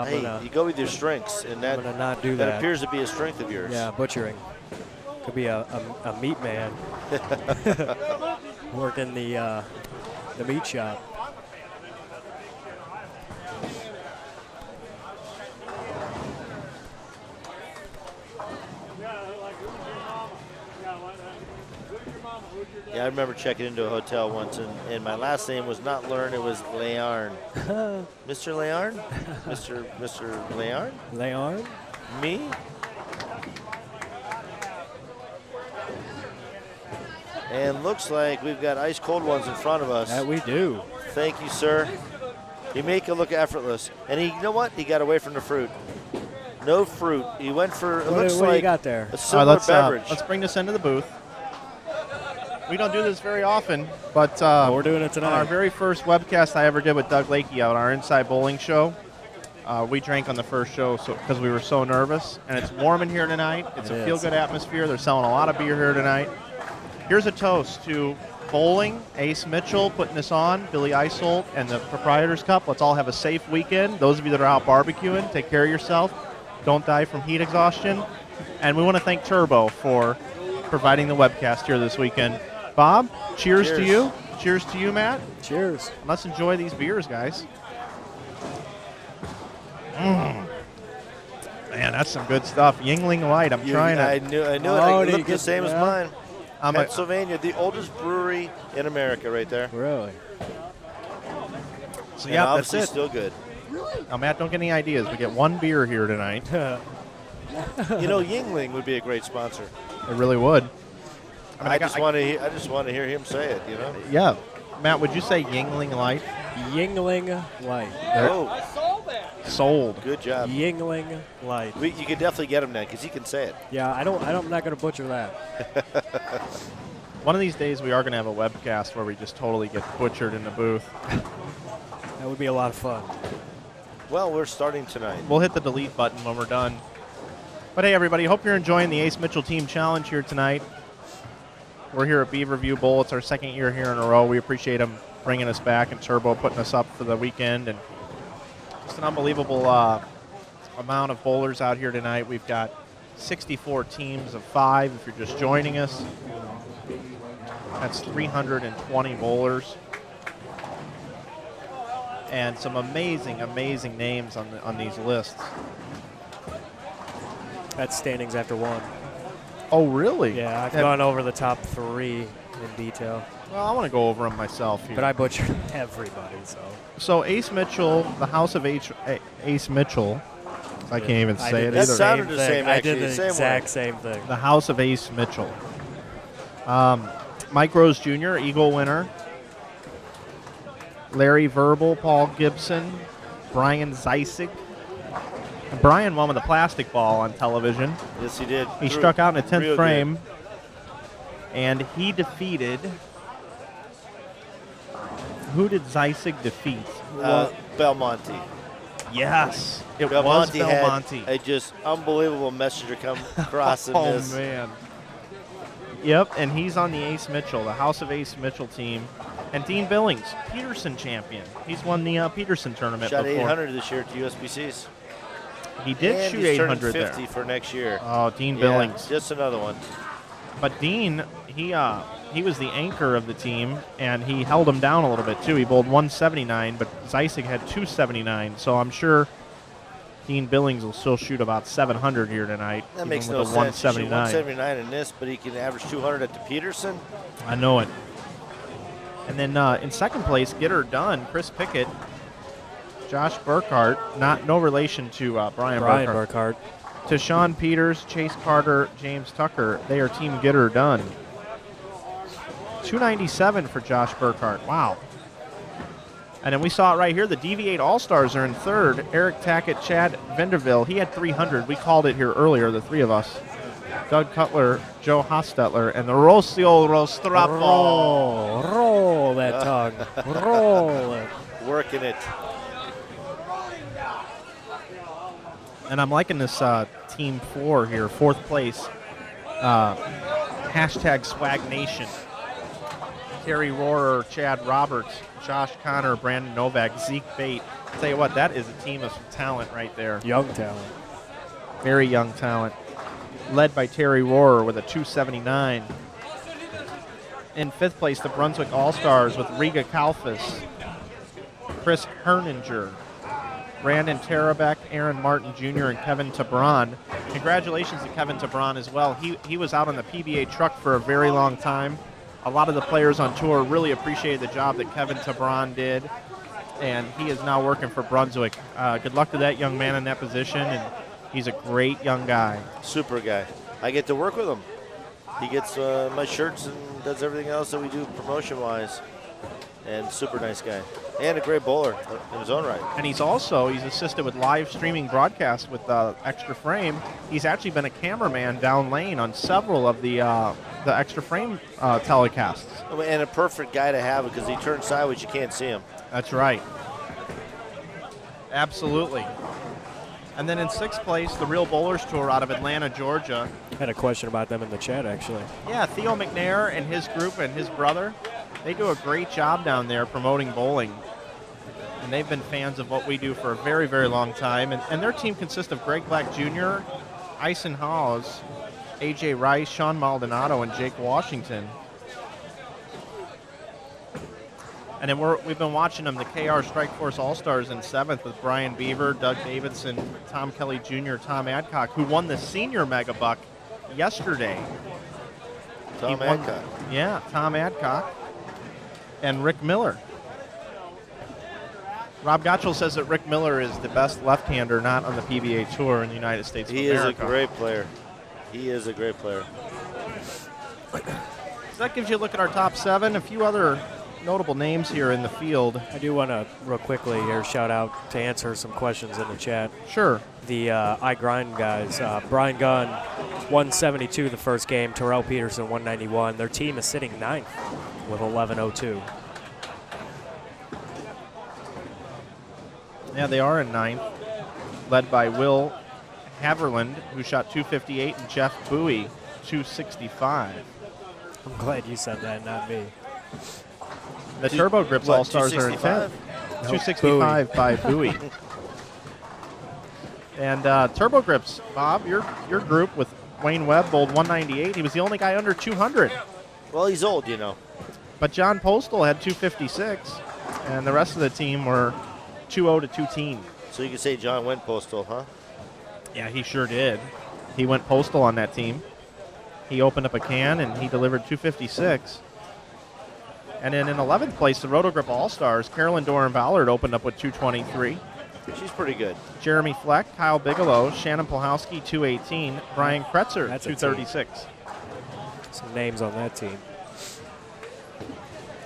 S2: you go with your strengths, and
S3: I'm gonna not do that.
S2: That appears to be a strength of yours.
S3: Yeah, butchering. Could be a meat man working the meat shop.
S2: Yeah, I remember checking into a hotel once, and my last name was not Learn, it was Learn. Mr. Learn? Mr. Learn?
S3: Learn?
S2: Me? And looks like we've got ice cold ones in front of us.
S3: That we do.
S2: Thank you, sir. You make it look effortless. And you know what? He got away from the fruit. No fruit. He went for,
S3: what do you got there?
S2: A similar beverage.
S1: Let's bring this into the booth. We don't do this very often, but
S3: we're doing it tonight.
S1: On our very first webcast I ever did with Doug Lakey on our Inside Bowling show, we drank on the first show because we were so nervous. And it's warm in here tonight. It's a feel-good atmosphere. They're selling a lot of beer here tonight. Here's a toast to bowling, Ace Mitchell putting this on, Billy Isolt, and the Proprietors Cup. Let's all have a safe weekend. Those of you that are out barbecuing, take care of yourself. Don't die from heat exhaustion. And we want to thank Turbo for providing the webcast here this weekend. Bob, cheers to you. Cheers to you, Matt.
S3: Cheers.
S1: Let's enjoy these beers, guys. Man, that's some good stuff. Yingling Light. I'm trying to.
S2: I knew it. It looked the same as mine. Pennsylvania, the oldest brewery in America, right there.
S3: Really?
S1: So
S2: and
S1: yeah,
S2: obviously
S1: that's it.
S2: Still good.
S1: Now, Matt, don't get any ideas. We get one beer here tonight.
S2: Yingling would be a great sponsor.
S1: It really would.
S2: I just want to hear him say it.
S1: Yeah, Matt, would you say Yingling Light?
S3: Yingling Light.
S1: Sold.
S2: Good job.
S3: Yingling Light.
S2: You can definitely get him now because he can say it.
S3: Yeah, I'm not going to butcher that.
S1: One of these days, we are going to have a webcast where we just totally get butchered in the booth.
S3: That would be a lot of fun.
S2: Well, we're starting tonight.
S1: We'll hit the delete button when we're done. But hey, everybody, hope you're enjoying the Ace Mitchell Team Challenge here tonight. We're here at Beaver View Bowl. It's our second year here in a row. We appreciate them bringing us back and Turbo putting us up for the weekend. And it's an unbelievable amount of bowlers out here tonight. We've got 64 teams of 5 if you're just joining us. That's 320 bowlers. And some amazing, amazing names on these lists.
S3: That's standings after 1.
S1: Oh, really?
S3: Yeah, I've gone over the top 3 in detail.
S1: Well, I want to go over them myself here.
S3: But I butchered everybody, so.
S1: So Ace Mitchell, the House of Ace Mitchell. I can't even say it either.
S2: That sounded the same,
S3: I
S2: actually.
S3: did the exact same thing.
S1: The House of Ace Mitchell. Mike Rose Jr., Eagle winner. Larry Verbal, Paul Gibson, Brian Zeisig. And Brian won with a plastic ball on television.
S2: Yes, he did.
S1: He struck out in the 10th frame. And he defeated... Who did Zeisig defeat?
S2: Belmonte.
S1: Yes, it
S2: Belmonte
S1: was Belmonte.
S2: Had a just unbelievable messenger come across in this.
S1: Oh, man. Yep, and he's on the Ace Mitchell, the House of Ace Mitchell team. And Dean Billings, Peterson champion. He's won the Peterson tournament
S2: Shot
S1: before.
S2: 800 this year at the USBCs.
S1: He did
S2: and
S1: shoot
S2: he's
S1: 800
S2: turning 50
S1: there.
S2: for next year.
S1: Oh, Dean Billings.
S2: Just another one.
S1: But Dean, he was the anchor of the team, and he held him down a little bit, too. He bowled 179, but Zeisig had 279. So I'm sure Dean Billings will still shoot about 700 here tonight.
S2: That makes no sense. 179. 179 in this, but he can average 200 at the Peterson.
S1: I know it. And then in second place, get her done, Chris Pickett, Josh Burkhart, no relation to Brian Burkhart. To Sean Peters, Chase Carter, James Tucker. They are team get her done. 297 for Josh Burkhart. Wow. And then we saw it right here. The DV8 All-Stars are in third. Eric Tackett, Chad Vanderville. He had 300. We called it here earlier, the 3 of us. Doug Cutler, Joe Hostetler, and the Rocio Rostrapo.
S3: Roll that tongue. Roll it.
S2: Working it.
S1: And I'm liking this Team 4 here, 4th place. Hashtag Swag Nation. Terry Rohrer, Chad Roberts, Josh Connor, Brandon Novak, Zeke Bate. I'll tell you what, that is a team of some talent right there.
S3: Young talent.
S1: Very young talent. Led by Terry Rohrer with a 279. In 5th place, the Brunswick All-Stars with Riga Kalfas, Chris Herninger, Brandon Tarabek, Aaron Martin Jr., and Kevin Tabron. Congratulations to Kevin Tabron as well. He was out on the PBA truck for a very long time. A lot of the players on tour really appreciated the job that Kevin Tabron did, and he is now working for Brunswick. Good luck to that young man in that position, and he's a great young guy.
S2: Super guy. I get to work with him. He gets my shirts and does everything else that we do promotion-wise, and super nice guy. And a great bowler in his own right.
S1: And he's assisted with live streaming broadcasts with Extra Frame. He's actually been a cameraman down lane on several of the Extra Frame telecasts.
S2: And a perfect guy to have because he turns sideways, you can't see him.
S1: That's right. Absolutely. And then in 6th place, the Real Bowlers Tour out of Atlanta, Georgia.
S3: I had a question about them in the chat, actually.
S1: Yeah, Theo McNair and his group and his brother. They do a great job down there promoting bowling. And they've been fans of what we do for a very, very long time. And their team consists of Greg Black Jr., Ison Hawes, A.J. Rice, Sean Maldonado, and Jake Washington. And then we've been watching them, the KR Strike Force All-Stars in 7th with Brian Beaver, Doug Davidson, Tom Kelly Jr., Tom Adcock, who won the senior Mega Buck yesterday.
S2: Tom Adcock.
S1: Yeah, Tom Adcock and Rick Miller. Rob Gottschall says that Rick Miller is the best left-hander not on the PBA Tour in the United States of America.
S2: He is a great player. He is a great player.
S1: So that gives you a look at our top 7. A few other notable names here in the field.
S3: I do want to real quickly here shout out to answer some questions in the chat.
S1: Sure.
S3: The I Grind guys, Brian Gunn, 172 the first game, Terrell Peterson, 191. Their team is sitting 9th with 1102.
S1: Yeah, they are in 9th, led by Will Haverland, who shot 258, and Jeff Bowie, 265.
S3: I'm glad you said that, not me.
S1: The Turbo Grips All-Stars are in 10th. 265 by Bowie. And Turbo Grips, Bob, your group with Wayne Webb bowled 198. He was the only guy under 200.
S2: Well, he's old, you know.
S1: But John Postal had 256, and the rest of the team were 2-0 to 2-team.
S2: So you could say John went postal, huh?
S1: Yeah, he sure did. He went postal on that team. He opened up a can, and he delivered 256. And then in 11th place, the Rotogrip All-Stars, Carolyn Doran-Ballard opened up with 223.
S2: She's pretty good.
S1: Jeremy Fleck, Kyle Bigelow, Shannon Polhowski, 218. Brian Kretzer, 236.
S3: Some names on that team.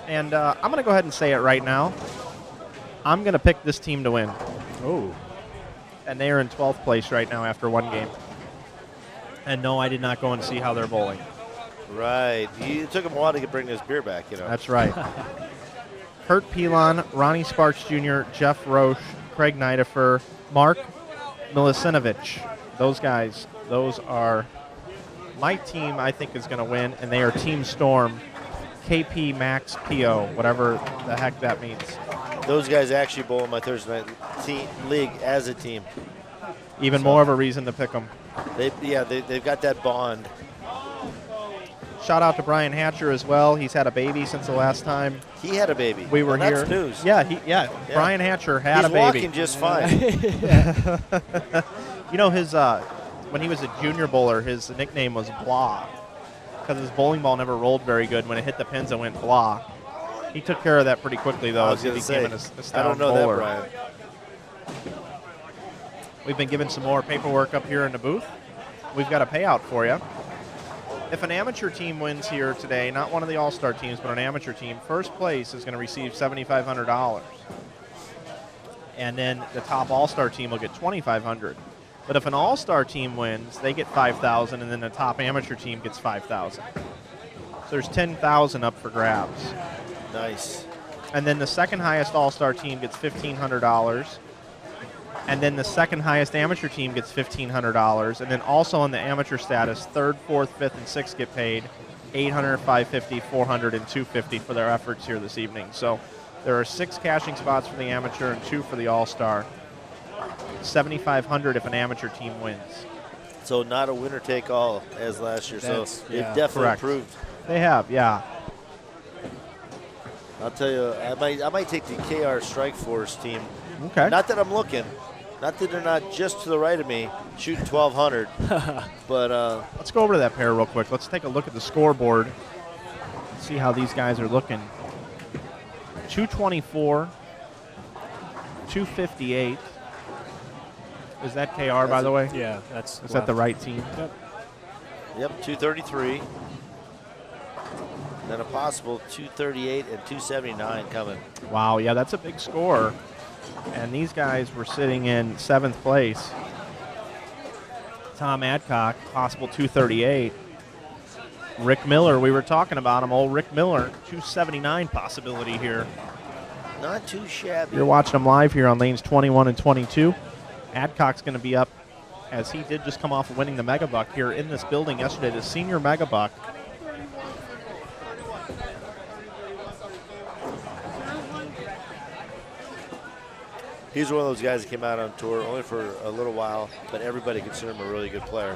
S1: And I'm going to go ahead and say it right now. I'm going to pick this team to win.
S3: Oh.
S1: And they are in 12th place right now after one game. And no, I did not go and see how they're bowling.
S2: Right. It took him a while to bring this beer back, you know.
S1: That's right. Kurt Pilon, Ronnie Sparks Jr., Jeff Roche, Craig Nidifer, Mark Milicinovich. Those guys, those are my team I think is going to win, and they are Team Storm, KP Max PO, whatever the heck that means.
S2: Those guys actually bowl in my Thursday night league as a team.
S1: Even more of a reason to pick them.
S2: They've got that bond.
S1: Shout out to Brian Hatcher as well. He's had a baby since the last time
S2: he had a baby.
S1: We were here.
S2: That's news.
S1: Yeah. Brian Hatcher had a baby.
S2: He's walking just fine.
S1: You know, his when he was a junior bowler, his nickname was Blah, because his bowling ball never rolled very good. When it hit the pins, it went blah. He took care of that pretty quickly, though, as he became a
S2: I don't know
S1: bowler.
S2: that, Brian.
S1: We've been given some more paperwork up here in the booth. We've got a payout for you. If an amateur team wins here today, not one of the all-star teams, but an amateur team, first place is going to receive $7,500. And then the top all-star team will get $2,500. But if an all-star team wins, they get $5,000, and then the top amateur team gets $5,000. So there's $10,000 up for grabs.
S2: Nice.
S1: And then the second highest all-star team gets $1,500. And then the second highest amateur team gets $1,500. And then also on the amateur status, 3rd, 4th, 5th, and 6th get paid $800, $550, $400, and $250 for their efforts here this evening. So there are 6 cashing spots for the amateur and 2 for the all-star. $7,500 if an amateur team wins.
S2: So not a winner-take-all as last year. So they've definitely improved.
S1: They have, yeah.
S2: I'll tell you, I might take the KR Strike Force team.
S1: Okay.
S2: Not that I'm looking. Not that they're not just to the right of me, shooting 1,200. But
S1: let's go over to that pair real quick. Let's take a look at the scoreboard. See how these guys are looking. 224, 258. Is that KR, by the way?
S3: Yeah, that's.
S1: Is that the right team?
S2: Yep, 233. Then a possible 238 and 279 coming.
S1: Wow, yeah, that's a big score. And these guys were sitting in 7th place. Tom Adcock, possible 238. Rick Miller, we were talking about him, old Rick Miller, 279 possibility here.
S2: Not too shabby.
S1: You're watching him live here on lanes 21 and 22. Adcock's going to be up, as he did just come off of winning the Mega Buck here in this building yesterday, the senior Mega Buck.
S2: He's one of those guys that came out on tour only for a little while, but everybody considered him a really good player.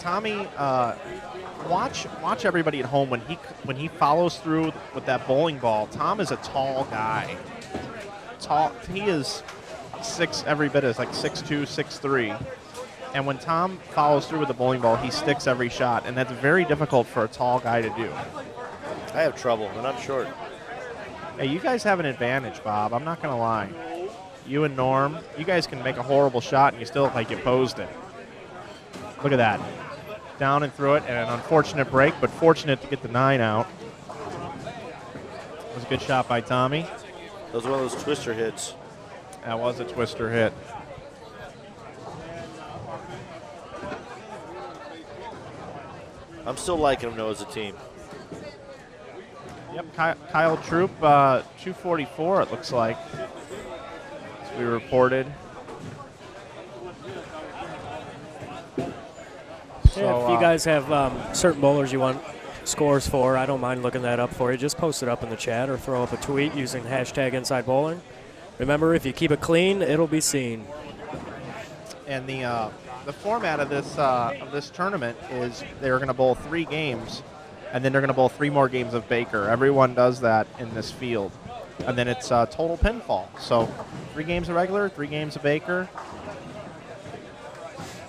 S1: Tommy, watch everybody at home when he follows through with that bowling ball. Tom is a tall guy. He is every bit is like 6'2", 6'3". And when Tom follows through with the bowling ball, he sticks every shot, and that's very difficult for a tall guy to do.
S2: I have trouble, and I'm short.
S1: Hey, you guys have an advantage, Bob. I'm not going to lie. You and Norm, you guys can make a horrible shot, and you still look like you posed it. Look at that. Down and through it, and an unfortunate break, but fortunate to get the 9 out. It was a good shot by Tommy.
S2: That was one of those twister hits.
S1: That was a twister hit.
S2: I'm still liking them, though, as a team.
S1: Yep, Kyle Troop, 244, it looks like, as we reported.
S3: Yeah, if you guys have certain bowlers you want scores for, I don't mind looking that up for you. Just post it up in the chat or throw up a tweet using hashtag InsideBowling. Remember, if you keep it clean, it'll be seen.
S1: And the format of this tournament is they're going to bowl 3 games, and then they're going to bowl 3 more games of Baker. Everyone does that in this field. And then it's total pinfall. So 3 games of regular, 3 games of Baker.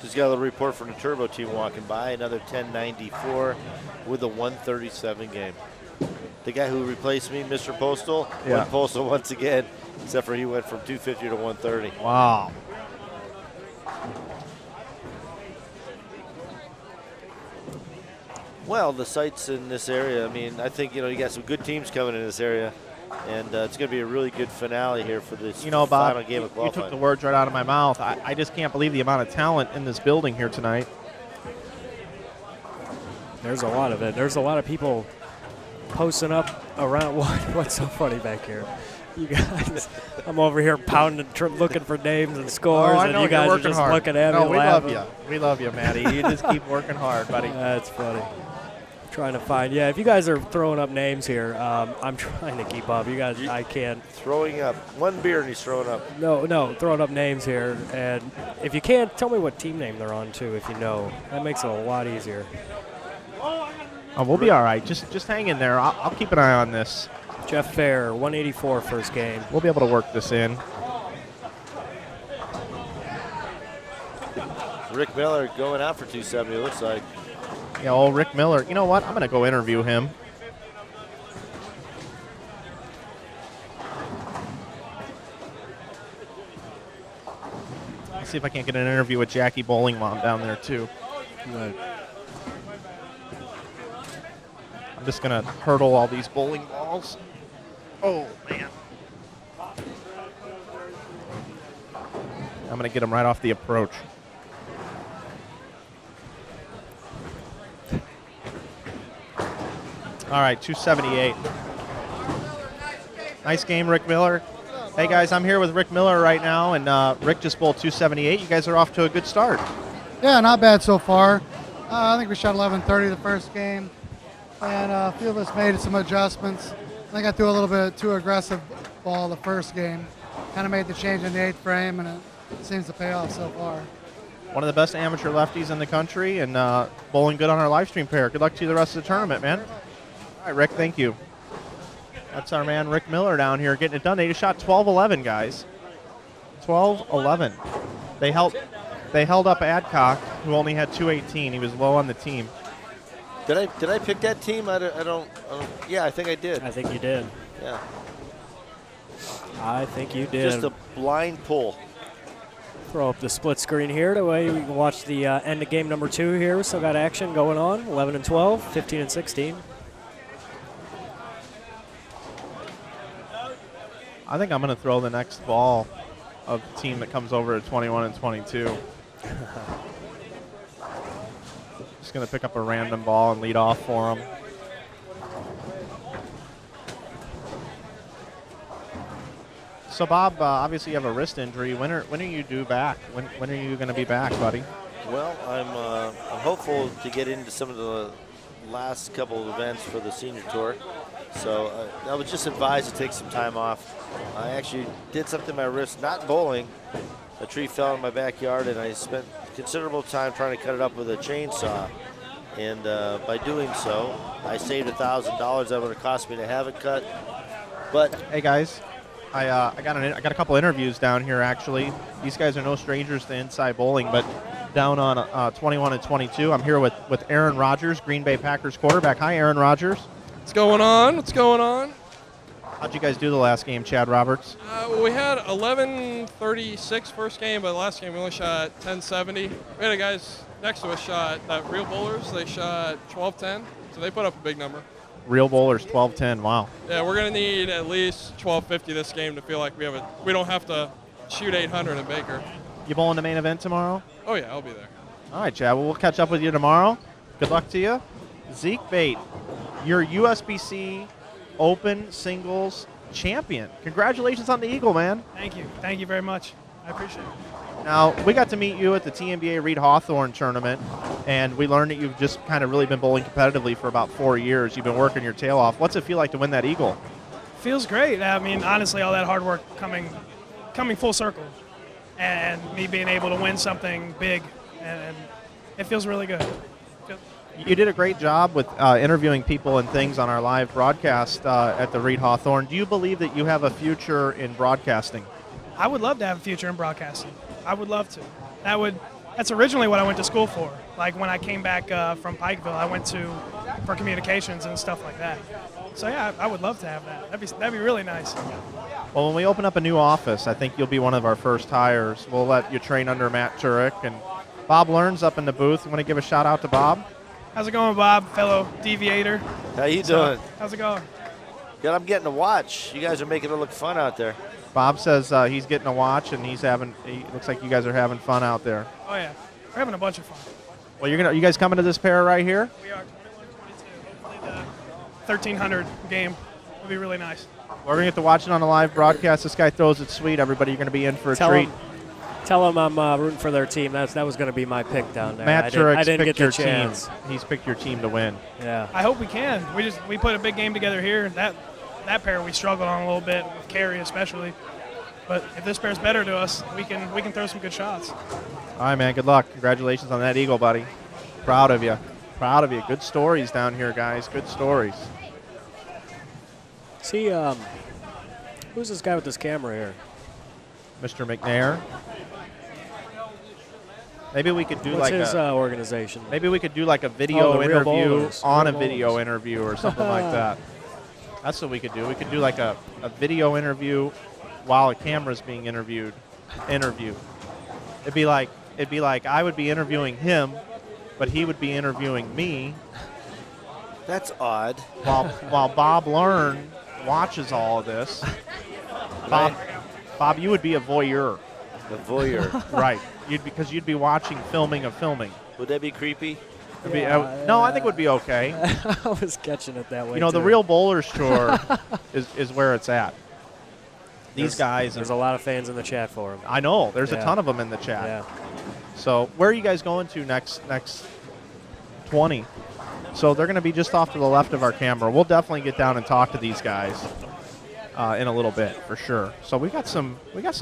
S2: Just got a little report from the Turbo team walking by. Another 1094 with a 137 game. The guy who replaced me, Mr. Postal, went Postal once again, except for he went from 250 to 130.
S1: Wow.
S2: Well, the sites in this area, I mean, I think, you got some good teams coming in this area, and it's going to be a really good finale here for this
S1: Bob,
S2: final game of
S1: you
S2: qualifying.
S1: took the words right out of my mouth. I just can't believe the amount of talent in this building here tonight.
S3: There's a lot of it. There's a lot of people posting up around. What's so funny back here? You guys, I'm over here pounding, looking for names and scores, and you guys are just looking at me.
S1: No, we love you. We love you, Matty. You just keep working hard, buddy.
S3: That's funny. Trying to find. Yeah, if you guys are throwing up names here, I'm trying to keep up. You guys, I can't.
S2: Throwing up. One beer and he's throwing up.
S3: No, throwing up names here. And if you can't, tell me what team name they're on, too, if you know. That makes it a lot easier.
S1: Oh, we'll be all right. Just hang in there. I'll keep an eye on this.
S3: Jeff Fair, 184 first game.
S1: We'll be able to work this in.
S2: Rick Miller going out for 270, it looks like.
S1: Yeah, old Rick Miller. You know what? I'm going to go interview him. Let's see if I can't get an interview with Jackie Bowling Mom down there, too.
S3: Right.
S1: I'm just going to hurdle all these bowling balls. Oh, man. I'm going to get them right off the approach. All right, 278. Nice game, Rick Miller. Hey, guys, I'm here with Rick Miller right now, and Rick just bowled 278. You guys are off to a good start.
S12: Yeah, not bad so far. I think we shot 11:30 the first game, and a few of us made some adjustments. I think I threw a little bit too aggressive ball the first game. Kind of made the change in the 8th frame, and it seems to pay off so far.
S1: One of the best amateur lefties in the country, and bowling good on our live stream pair. Good luck to you the rest of the tournament, man. All right, Rick, thank you. That's our man Rick Miller down here getting it done. They just shot 12-11, guys. 12-11. They held up Adcock, who only had 218. He was low on the team.
S2: Did I pick that team? I don't. Yeah, I think I did.
S3: I think you did.
S2: Yeah.
S3: I think you did.
S2: Just a blind pull.
S3: Throw up the split screen here. That way we can watch the end of game number 2 here. We still got action going on. 11 and 12, 15 and 16.
S1: I think I'm going to throw the next ball of the team that comes over at 21 and 22. Just going to pick up a random ball and lead off for them. So, Bob, obviously you have a wrist injury. When are you due back? When are you going to be back, buddy?
S2: Well, I'm hopeful to get into some of the last couple of events for the senior tour. So I was just advised to take some time off. I actually did something to my wrist, not bowling. A tree fell in my backyard, and I spent considerable time trying to cut it up with a chainsaw. And by doing so, I saved $1,000 that would have cost me to have it cut. But
S1: hey guys, I got a couple interviews down here actually. These guys are no strangers to inside bowling, but down on 21 and 22, I'm here with Aaron Rodgers, Green Bay Packers quarterback. Hi, Aaron Rodgers.
S13: What's going on? What's going on?
S1: How'd you guys do the last game, Chad Roberts?
S13: Well, we had 11:36 first game, but the last game we only shot 10:70. We had a guys next to us shot that real bowlers. They shot 12:10, so they put up a big number.
S1: Real bowlers, 12-10. Wow.
S13: Yeah, we're gonna need at least 1250 this game to feel like we don't have to shoot 800 in Baker.
S1: You bowling the main event tomorrow?
S13: Oh yeah, I'll be there.
S1: All right, Chad. Well, we'll catch up with you tomorrow. Good luck to you. Zeke Bate, your USBC Open Singles champion. Congratulations on the Eagle, man.
S14: Thank you. Thank you very much. I appreciate it.
S1: Now, we got to meet you at the TNBA Reed Hawthorne tournament, and we learned that you've just kind of really been bowling competitively for about 4 years. You've been working your tail off. What's it feel like to win that Eagle?
S14: Feels great. I mean, honestly, all that hard work coming full circle, and me being able to win something big, and it feels really good.
S1: You did a great job with interviewing people and things on our live broadcast at the Reed Hawthorne. Do you believe that you have a future in broadcasting?
S14: I would love to have a future in broadcasting. I would love to. That's originally what I went to school for. Like when I came back from Pikeville, I went for communications and stuff like that. So yeah, I would love to have that. That'd be really nice.
S1: Well, when we open up a new office, I think you'll be one of our first hires. We'll let you train under Matt Turek, and Bob Learns up in the booth. You want to give a shout out to Bob?
S14: How's it going, Bob, fellow deviator?
S2: How you doing?
S14: How's it going?
S2: Good, I'm getting to watch. You guys are making it look fun out there.
S1: Bob says he's getting a watch, and he looks like you guys are having fun out there.
S14: Oh yeah, we're having a bunch of fun.
S1: Well, you guys coming to this pair right here?
S14: We are 21-22. Hopefully the 1300 game will be really nice.
S1: We're gonna get to watch it on a live broadcast. This guy throws it sweet. Everybody, you're gonna be in for a treat.
S3: Tell them I'm rooting for their team. That was going to be my pick down there.
S1: Matt Turek's
S3: didn't
S1: picked
S3: get
S1: your
S3: the chance.
S1: team. He's picked your team to win.
S3: Yeah.
S14: I hope we can. We put a big game together here. That pair we struggled on a little bit with Carey especially. But if this pair's better to us, we can throw some good shots.
S1: All right, man. Good luck. Congratulations on that Eagle, buddy. Proud of you. Proud of you. Good stories down here, guys. Good stories.
S3: See, who's this guy with this camera here?
S1: Mr. McNair. Maybe we could do
S3: What's
S1: like
S3: his
S1: a
S3: organization.
S1: Maybe we could do like a video interview on a
S3: Real
S1: video
S3: bowlers.
S1: interview or something like that. That's what we could do. We could do like a video interview while a camera's being interviewed. It'd be like I would be interviewing him, but he would be interviewing me.
S2: That's odd.
S1: While Bob Learn watches all of this. Bob, you would be a voyeur.
S2: A voyeur.
S1: Right. Because you'd be watching filming of filming.
S2: Would that be creepy?
S1: No, I think it would be okay.
S3: I was catching it that way.
S1: You know, the Real Bowlers Tour is where it's at. These guys.
S3: There's a lot of fans in the chat for him.
S1: I know. There's a ton of them in the chat.
S3: Yeah.
S1: So where are you guys going to next 20? So they're going to be just off to the left of our camera. We'll definitely get down and talk to these guys in a little bit for sure. So we got some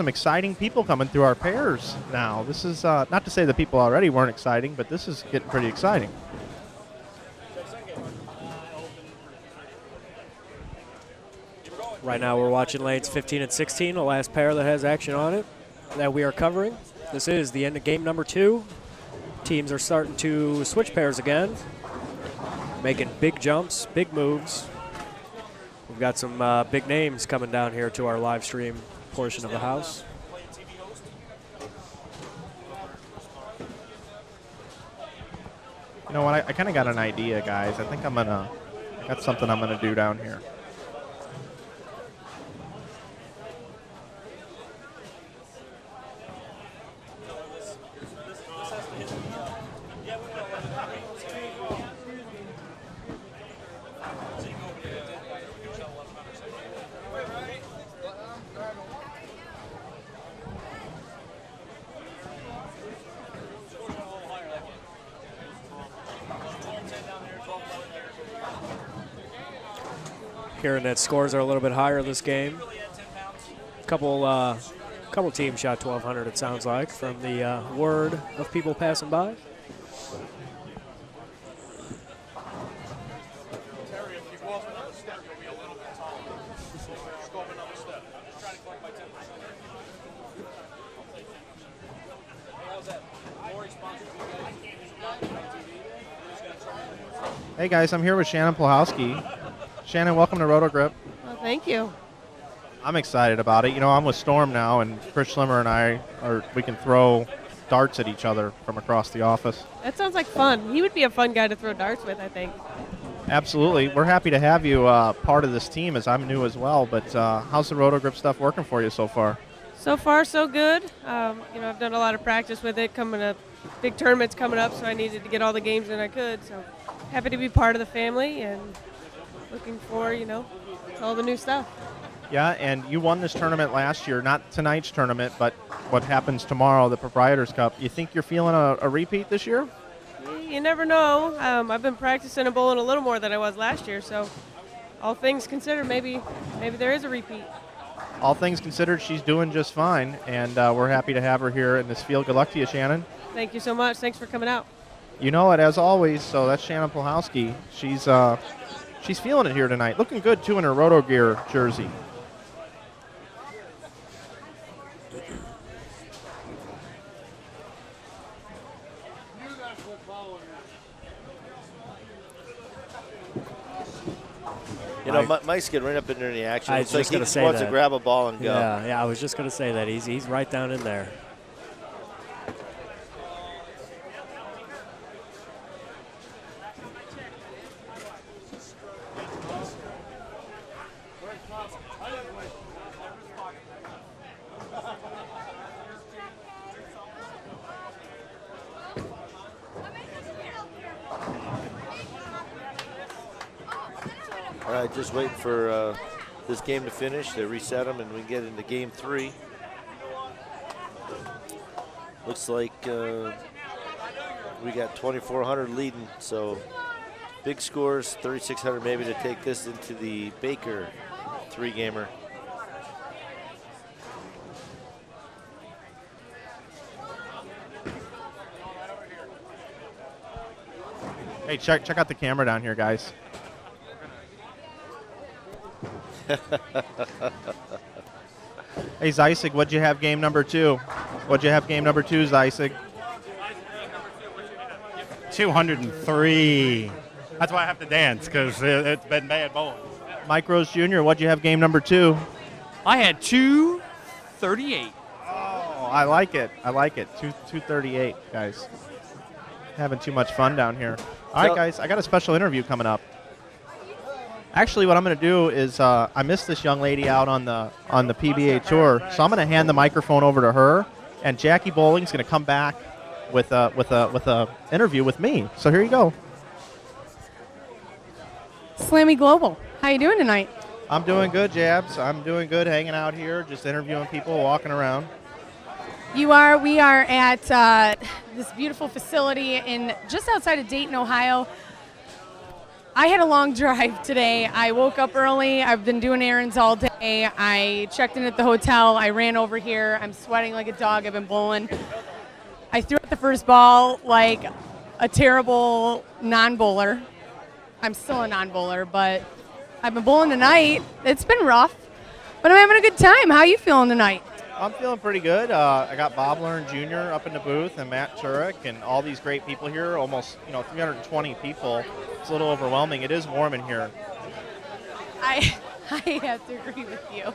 S1: exciting people coming through our pairs now. This is not to say the people already weren't exciting, but this is getting pretty exciting.
S3: Right now we're watching lanes 15 and 16, the last pair that has action on it that we are covering. This is the end of game number 2. Teams are starting to switch pairs again, making big jumps, big moves. We've got some big names coming down here to our live stream portion of the house.
S1: You know what? I kind of got an idea, guys. I think I got something I'm gonna do down here.
S3: hearing that scores are a little bit higher this game. Couple teams shot 1,200, it sounds like, from the word of people passing by.
S1: Hey guys, I'm here with Shannon Plahowski. Shannon, welcome to Roto-Grip.
S15: Well, thank you.
S1: I'm excited about it. You know, I'm with Storm now, and Chris Schlimmer and I we can throw darts at each other from across the office.
S15: That sounds like fun. He would be a fun guy to throw darts with, I think.
S1: Absolutely. We're happy to have you part of this team, as I'm new as well. But how's the Roto-Grip stuff working for you so far?
S15: So far, so good. I've done a lot of practice with it. Coming up, big tournaments coming up, so I needed to get all the games in I could. So happy to be part of the family and looking for, all the new stuff.
S1: Yeah, and you won this tournament last year, not tonight's tournament, but what happens tomorrow, the Proprietors Cup. You think you're feeling a repeat this year?
S15: You never know. I've been practicing and bowling a little more than I was last year, so all things considered, maybe there is a repeat.
S1: All things considered, she's doing just fine, and we're happy to have her here in this field. Good luck to you, Shannon.
S15: Thank you so much. Thanks for coming out.
S1: You know it, as always, so that's Shannon Plahowski. She's feeling it here tonight. Looking good, too, in her Roto Gear jersey.
S2: Mike's getting right up in there in the action.
S3: I
S2: It's like he just wants to grab a ball and go.
S3: Yeah, I was just going to say that. He's right down in there.
S2: All right, just waiting for this game to finish. They reset them, and we get into game 3. Looks like we got 2,400 leading, so big scores, 3,600 maybe to take this into the Baker 3-gamer.
S1: Hey, check out the camera down here, guys. Hey, Zeisig, what'd you have game number 2? What'd you have game number 2, Zeisig?
S16: 203. That's why I have to dance, because it's been bad bowling.
S1: Mike Rose Jr., what'd you have game number 2?
S17: I had 238.
S1: Oh, I like it. 238, guys. Having too much fun down here. All right, guys, I got a special interview coming up. Actually, what I'm going to do is I missed this young lady out on the PBA tour, so I'm going to hand the microphone over to her, and Jackie Bowling's going to come back with a interview with me. So here you go.
S18: Slammy Global, how you doing tonight?
S1: I'm doing good, Jabs. I'm doing good, hanging out here, just interviewing people, walking around.
S18: You are. We are at this beautiful facility in just outside of Dayton, Ohio. I had a long drive today. I woke up early. I've been doing errands all day. I checked in at the hotel. I ran over here. I'm sweating like a dog. I've been bowling. I threw out the first ball like a terrible non-bowler. I'm still a non-bowler, but I've been bowling tonight. It's been rough, but I'm having a good time. How are you feeling tonight?
S1: I'm feeling pretty good. I got Bob Learn Jr. up in the booth and Matt Turek and all these great people here, almost 320 people. It's a little overwhelming. It is warm in here.
S18: I have to agree with you.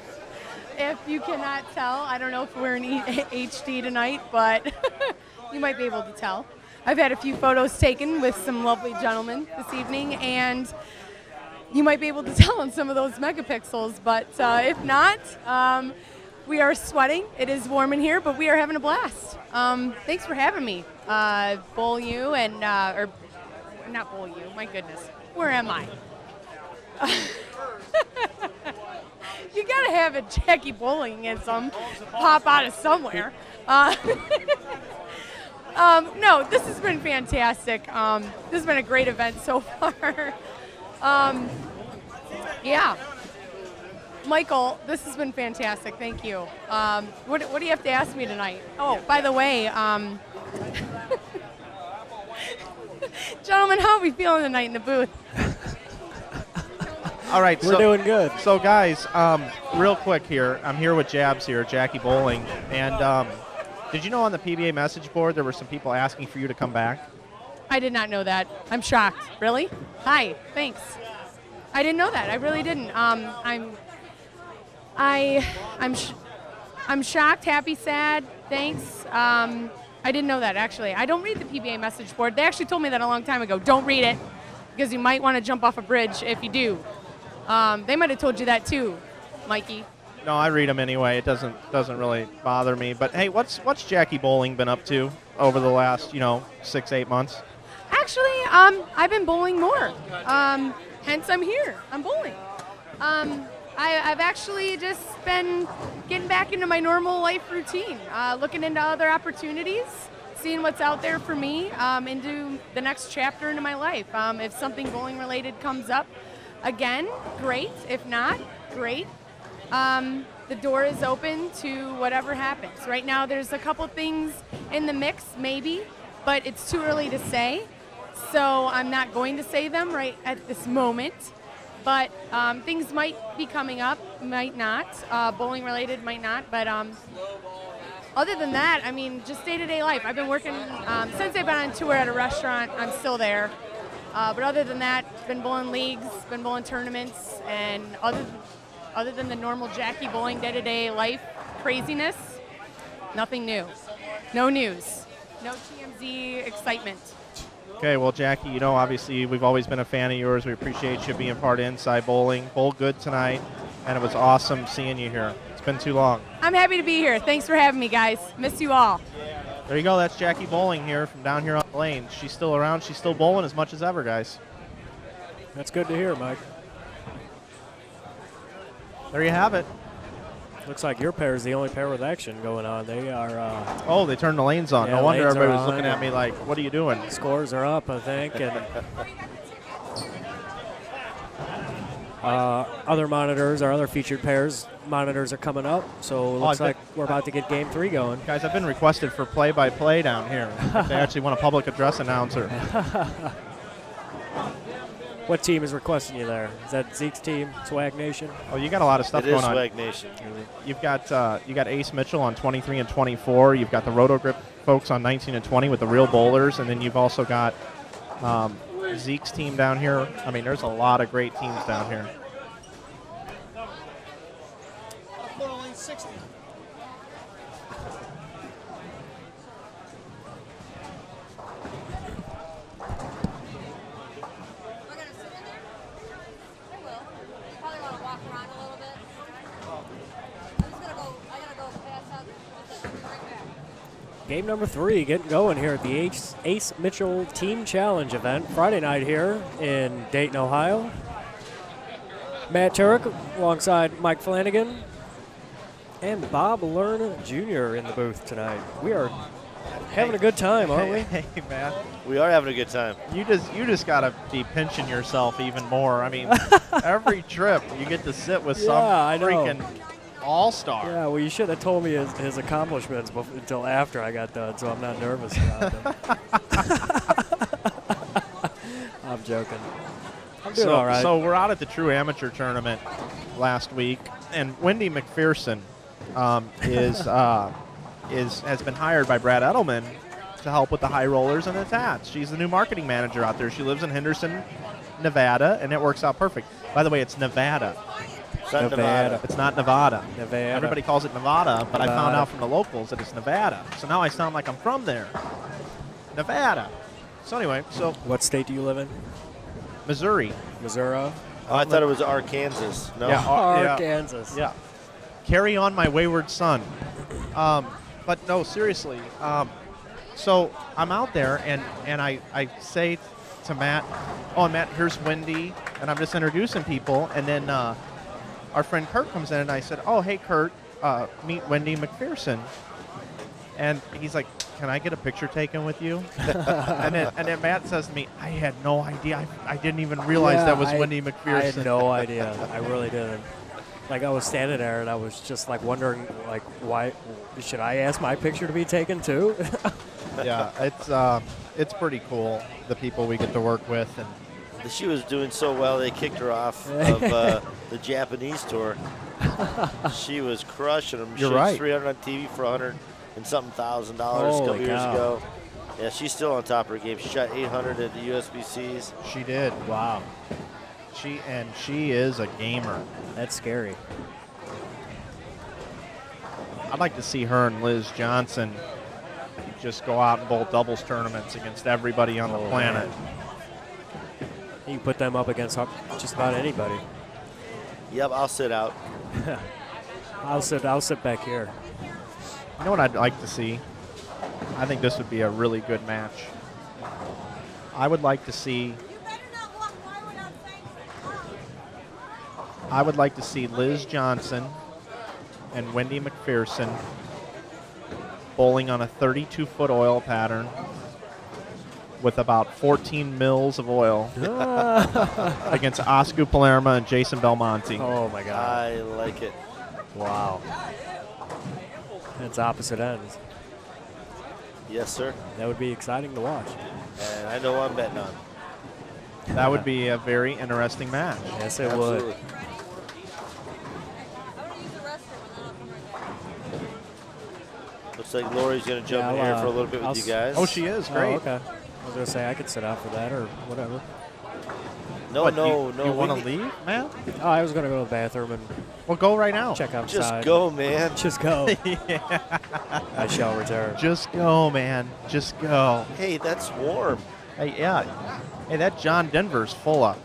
S18: If you cannot tell, I don't know if we're in HD tonight, but you might be able to tell. I've had a few photos taken with some lovely gentlemen this evening, and you might be able to tell on some of those megapixels, but if not, we are sweating. It is warm in here, but we are having a blast. Thanks for having me. Bowl you and, or not bowl you, my goodness. Where am I? You gotta have a Jackie Bowling and some pop out of somewhere. No, this has been fantastic. This has been a great event so far. Yeah, Michael, this has been fantastic. Thank you. What do you have to ask me tonight? Oh, by the way, gentlemen, how are we feeling tonight in the booth?
S1: All right,
S3: We're doing good.
S1: So, guys, real quick here, I'm here with Jabs here, Jackie Bowling, and did you know on the PBA message board there were some people asking for you to come back?
S18: I did not know that. I'm shocked. Really? Hi. Thanks. I didn't know that. I really didn't. I'm shocked, happy, sad. Thanks. I didn't know that actually. I don't read the PBA message board. They actually told me that a long time ago. Don't read it because you might want to jump off a bridge if you do. They might have told you that too, Mikey.
S1: No, I read them anyway. It doesn't really bother me. But hey, what's Jackie Bowling been up to over the last 6-8 months?
S18: Actually, I've been bowling more. Hence, I'm here. I'm bowling. I've actually just been getting back into my normal life routine, looking into other opportunities, seeing what's out there for me, into the next chapter into my life. If something bowling related comes up, again, great. If not, great. The door is open to whatever happens. Right now, there's a couple things in the mix, maybe, but it's too early to say. So I'm not going to say them right at this moment. But things might be coming up, might not. Bowling related, might not. But other than that, I mean, just day-to-day life. I've been working, since I've been on tour at a restaurant, I'm still there. But other than that, been bowling leagues, been bowling tournaments, and other than the normal Jackie Bowling day-to-day life craziness, nothing new. No news. No TMZ excitement.
S1: Okay, well, Jackie, obviously we've always been a fan of yours. We appreciate you being part of Inside Bowling. Bowl good tonight, and it was awesome seeing you here. It's been too long.
S18: I'm happy to be here. Thanks for having me, guys. Miss you all.
S1: There you go. That's Jackie Bowling here from down here on the lane. She's still around. She's still bowling as much as ever, guys.
S3: That's good to hear, Mike.
S1: There you have it.
S3: Looks like your pair is the only pair with action going on. They are.
S1: Oh, they turned the lanes on.
S3: Yeah,
S1: no wonder
S3: lanes
S1: everybody
S3: are
S1: was looking
S3: on.
S1: at me like, what are you doing?
S3: Scores are up, I think. And other monitors, our other featured pairs, monitors are coming up. So it looks like we're about to get Game 3 going.
S1: Guys, I've been requested for play-by-play down here. They actually want a public address announcer.
S3: What team is requesting you there? Is that Zeke's team, Swag Nation?
S1: Oh, you got a lot of stuff
S2: It
S1: going
S2: is
S1: on.
S2: Swag Nation.
S1: You've got you got Ace Mitchell on 23 and 24. You've got the Roto Grip folks on 19 and 20 with the real bowlers, and then you've also got Zeke's team down here. I mean, there's a lot of great teams down here.
S3: Game number 3 getting going here at the Ace Mitchell Team Challenge event Friday night here in Dayton, Ohio. Matt Turek alongside Mike Flanagan and Bob Lerner Jr. in the booth tonight. We are having a good time, aren't we?
S1: Hey, Matt.
S2: We are having a good time.
S1: You just got to be pinching yourself even more. I mean, every trip you get to sit with some
S3: I know.
S1: freaking all-star.
S3: Yeah, well, you should have told me his accomplishments until after I got done, so I'm not nervous about them. I'm joking. I'm doing all right.
S1: So we're out at the True Amateur Tournament last week, and Wendy McPherson has been hired by Brad Edelman to help with the high rollers and the tats. She's the new marketing manager out there. She lives in Henderson, Nevada, and it works out perfect. By the way, it's Nevada.
S2: It's not Nevada.
S1: It's not Nevada.
S3: Nevada.
S1: Everybody calls it Nevada, but I found out from the locals that it's Nevada. So now I sound like I'm from there. Nevada. So anyway,
S3: what state do you live in?
S1: Missouri.
S3: Missouri.
S2: Oh, I thought it was Arkansas. No.
S1: Yeah,
S3: Arkansas.
S1: Yeah. Carry on, my wayward son. But no, seriously. So I'm out there, and I say to Matt, oh, Matt, here's Wendy, and I'm just introducing people, and then our friend Kurt comes in, and I said, oh, hey, Kurt, meet Wendy McPherson. And he's like, can I get a picture taken with you? and then Matt says to me, I had no idea. I didn't even realize that was Wendy McPherson.
S3: I had no idea. I really didn't. like I was standing there and I was just like wondering, like, why should I ask my picture to be taken too?
S1: Yeah, it's pretty cool, the people we get to work with. And
S2: she was doing so well, they kicked her off of the Japanese tour. She was crushing them.
S1: You're
S2: she
S1: right.
S2: was 300 on TV for $100 and something thousand a couple years ago. Yeah, she's still on top of her game. She shot 800 at the USBCs.
S1: she did.
S3: Wow,
S1: She is a gamer.
S3: that's scary.
S1: I'd like to see her and Liz Johnson just go out and bowl doubles tournaments against everybody on the planet.
S3: You can put them up against just about anybody.
S2: Yep, I'll sit out.
S3: I'll sit back here.
S1: You know what I'd like to see? I think this would be a really good match. I would like to see Liz Johnson and Wendy McPherson bowling on a 32-foot oil pattern with about 14 mils of oil against Oscar Palermo and Jason Belmonte.
S3: Oh my God!
S2: I like it.
S3: Wow. It's opposite ends.
S2: Yes, sir.
S3: That would be exciting to watch.
S2: And I know I'm betting on.
S1: That would be a very interesting match.
S3: Yes, it
S2: Absolutely.
S3: would.
S2: Looks like Lori's going to jump in here for a little bit with you guys.
S1: Oh, she is. Great.
S3: Oh, okay. I was going to say I could sit out for that or whatever.
S2: No,
S1: What,
S2: no.
S1: You want to
S2: we need-
S1: leave, man?
S3: Oh, I was going to go to the bathroom and
S1: Well, go right now.
S3: check outside.
S2: Just go, man.
S3: Just go.
S1: Yeah.
S3: I shall return.
S1: Just go, man. Just go.
S2: Hey, that's warm.
S1: Hey, yeah. Hey, that John Denver's full of.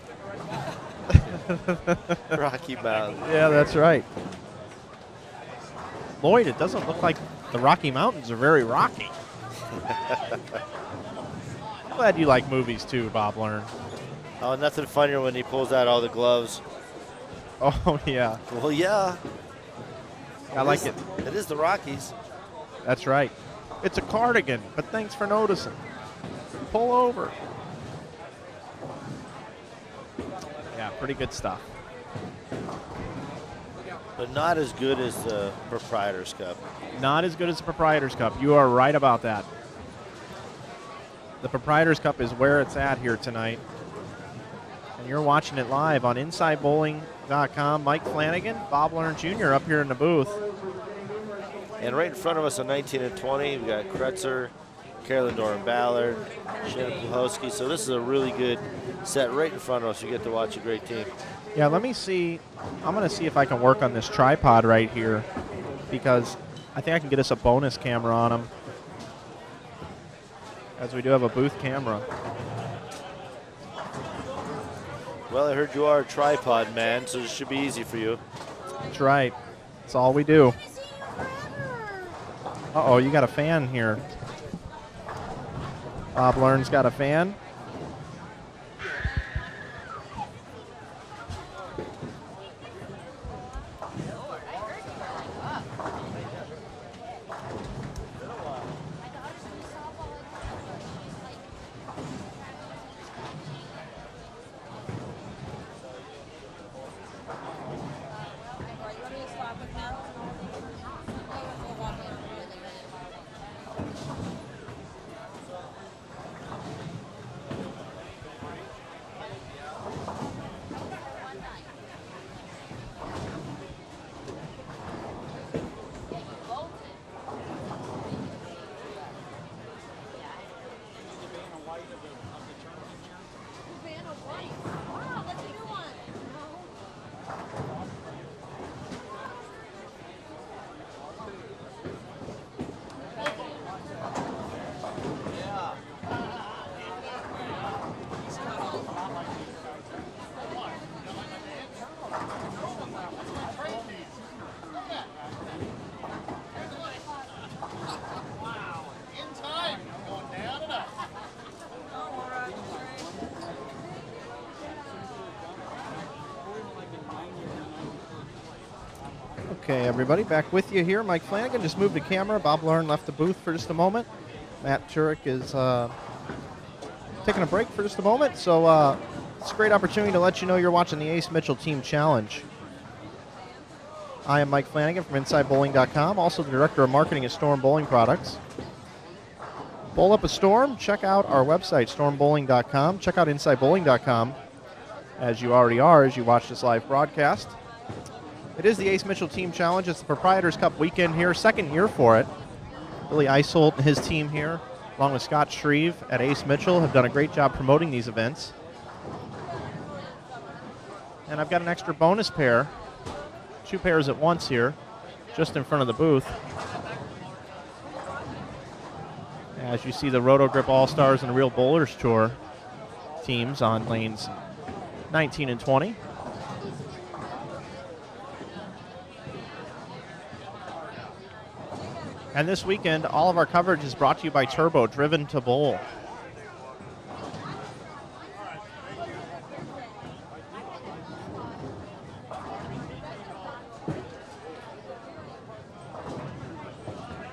S2: Rocky Mountain.
S1: Yeah, that's right. Lloyd, it doesn't look like the Rocky Mountains are very rocky. I'm glad you like movies too, Bob Learn.
S2: Oh, nothing funnier when he pulls out all the gloves.
S1: Oh, yeah.
S2: Well, yeah.
S1: I like it.
S2: It is the Rockies.
S1: That's right. It's a cardigan, but thanks for noticing. Pull over. Yeah, pretty good stuff.
S2: But not as good as the Proprietors Cup.
S1: Not as good as the Proprietors Cup. You are right about that. The Proprietors Cup is where it's at here tonight. And you're watching it live on InsideBowling.com. Mike Flanagan, Bob Learn Jr. up here in the booth.
S2: And right in front of us on 19 and 20, we've got Kretzer, Carolyn Doran-Ballard, Shannon Puhowski. So this is a really good set right in front of us. You get to watch a great team.
S1: Yeah, let me see. I'm going to see if I can work on this tripod right here because I think I can get us a bonus camera on him, as we do have a booth camera.
S2: Well, I heard you are a tripod man, so this should be easy for you.
S1: That's right. That's all we do. Uh-oh, you got a fan here. Bob Learn's got a fan. Okay, everybody, back with you here. Mike Flanagan just moved the camera. Bob Learn left the booth for just a moment. Matt Turek is taking a break for just a moment. So it's a great opportunity to let you know you're watching the Ace Mitchell Team Challenge. I am Mike Flanagan from InsideBowling.com, also the Director of Marketing at Storm Bowling Products. Bowl up a storm, check out our website, stormbowling.com. Check out InsideBowling.com, as you already are as you watch this live broadcast. It is the Ace Mitchell Team Challenge. It's the Proprietors Cup weekend here, second year for it. Billy Isolt and his team here, along with Scott Shreve at Ace Mitchell, have done a great job promoting these events. And I've got an extra bonus pair, 2 pairs at once here, just in front of the booth. As you see the Roto Grip All-Stars and the Real Bowlers Tour teams on lanes 19 and 20. And this weekend, all of our coverage is brought to you by Turbo, driven to bowl.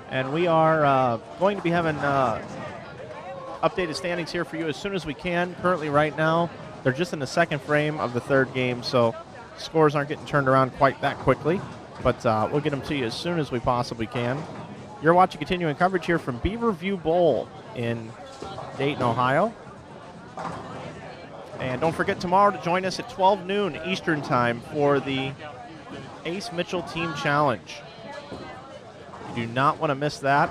S1: And we are going to be having updated standings here for you as soon as we can. Currently, right now, they're just in the second frame of the third game, so scores aren't getting turned around quite that quickly. But we'll get them to you as soon as we possibly can. You're watching continuing coverage here from Beaver View Bowl in Dayton, Ohio. And don't forget tomorrow to join us at 12 noon Eastern Time for the Ace Mitchell Team Challenge. You do not want to miss that.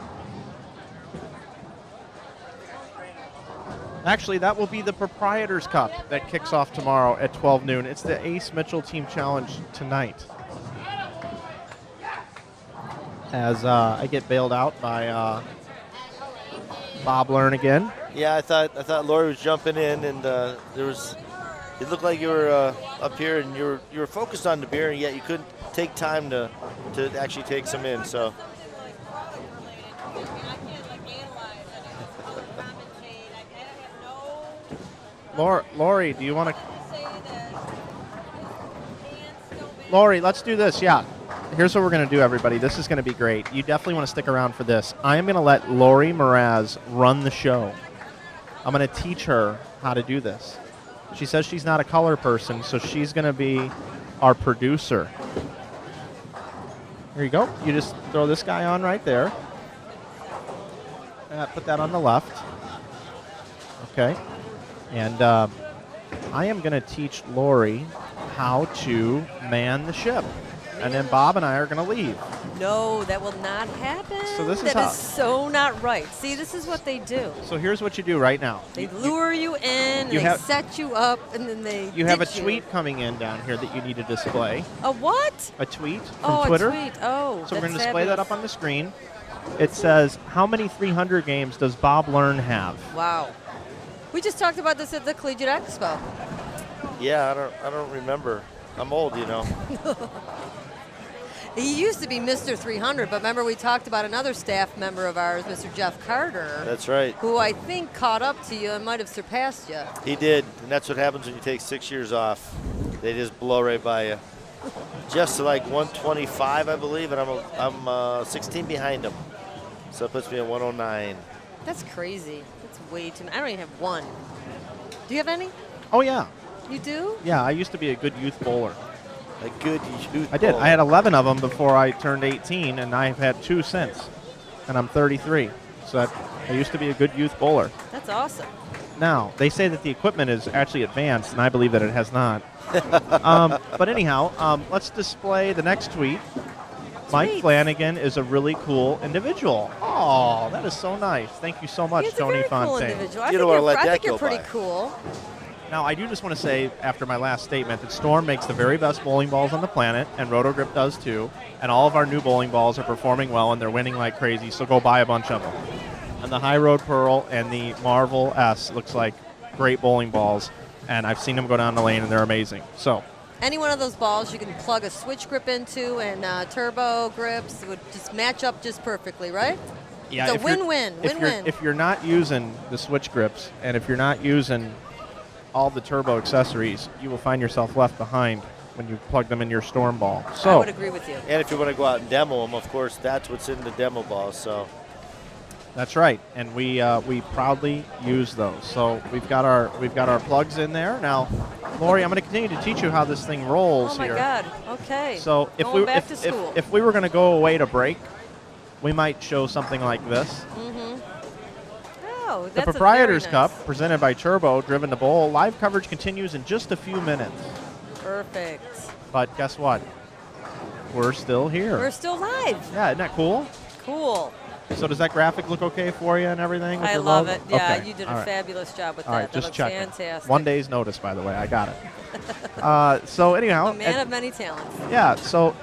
S1: Actually, that will be the Proprietors Cup that kicks off tomorrow at 12 noon. It's the Ace Mitchell Team Challenge tonight. As I get bailed out by Bob Learn again.
S2: Yeah, I thought Lori was jumping in, and it looked like you were up here, and you were focused on the beer, and yet you couldn't take time to actually take some in. So.
S1: Lori, do you want to? Lori, let's do this. Yeah. Here's what we're going to do, everybody. This is going to be great. You definitely want to stick around for this. I am going to let Lori Mraz run the show. I'm going to teach her how to do this. She says she's not a color person, so she's going to be our producer. Here you go. You just throw this guy on right there. Put that on the left. Okay. And I am going to teach Lori how to man the ship. And then Bob and I are going to leave.
S6: No, that will not happen.
S1: So this is
S6: that
S1: how.
S6: is so not right. See, this is what they do.
S1: So here's what you do right now.
S6: They lure you in, they set you up, and then they
S1: You have a tweet coming in down here that you need to display.
S6: A what?
S1: A tweet from Twitter.
S6: A tweet. Oh,
S1: so we're going to display that up on the screen. It says, how many 300 games does Bob Learn have?
S6: Wow. We just talked about this at the Collegiate Expo.
S2: Yeah, I don't remember. I'm old, you know.
S6: He used to be Mr. 300, but remember we talked about another staff member of ours, Mr. Jeff Carter.
S2: That's right.
S6: Who I think caught up to you and might have surpassed you.
S2: He did, and that's what happens when you take 6 years off. They just blow right by you. Just to like 125, I believe, and I'm 16 behind him. So it puts me at 109.
S6: That's crazy. That's way too many. I don't even have one. Do you have any?
S1: Oh, yeah.
S6: You do?
S1: Yeah, I used to be a good youth bowler.
S2: A good youth
S1: I did.
S2: bowler.
S1: I had 11 of them before I turned 18, and I've had 2 since. And I'm 33. So I used to be a good youth bowler.
S6: That's awesome.
S1: Now, they say that the equipment is actually advanced, and I believe that it has not. But anyhow, let's display the next tweet. Mike Flanagan is a really cool individual. Oh, that is so nice. Thank you so much, Tony Fontaine.
S6: Cool individual. I think you're pretty cool.
S1: Now, I do just want to say, after my last statement, that Storm makes the very best bowling balls on the planet, and Roto-Grip does too. And all of our new bowling balls are performing well, and they're winning like crazy, so go buy a bunch of them. And the High Road Pearl and the Marvel S looks like great bowling balls, and I've seen them go down the lane, and they're amazing. So,
S6: any one of those balls you can plug a switch grip into, and turbo grips would just match up just perfectly, right?
S1: Yeah,
S6: it's a win-win. Win-win.
S1: If you're not using the switch grips, and if you're not using all the turbo accessories, you will find yourself left behind when you plug them in your Storm ball. So
S6: I would agree with you.
S2: And if you want to go out and demo them, of course, that's what's in the demo balls. So
S1: that's right, and we proudly use those. So we've got our plugs in there now. Lori, I'm going to continue to teach you how this thing rolls
S6: Oh my
S1: here.
S6: God. Okay.
S1: So if
S6: Going
S1: we
S6: back to school.
S1: if we were going to go away to break, we might show something like this.
S6: Mm-hmm. Oh,
S1: The
S6: that's
S1: Proprietors
S6: a very nice.
S1: Cup, presented by Turbo, driven to bowl. Live coverage continues in just a few minutes.
S6: Perfect.
S1: But guess what? We're still here.
S6: We're still live.
S1: Yeah, isn't that cool?
S6: Cool.
S1: So does that graphic look okay for you and everything? with
S6: I
S1: your
S6: love
S1: logo?
S6: it. Yeah,
S1: Okay.
S6: you did
S1: All
S6: a
S1: right.
S6: fabulous job with
S1: All
S6: that.
S1: right,
S6: That
S1: just
S6: looks
S1: checking.
S6: fantastic.
S1: 1 day's notice, by the way. I got it. So anyhow,
S6: A man of many talents.
S1: yeah. So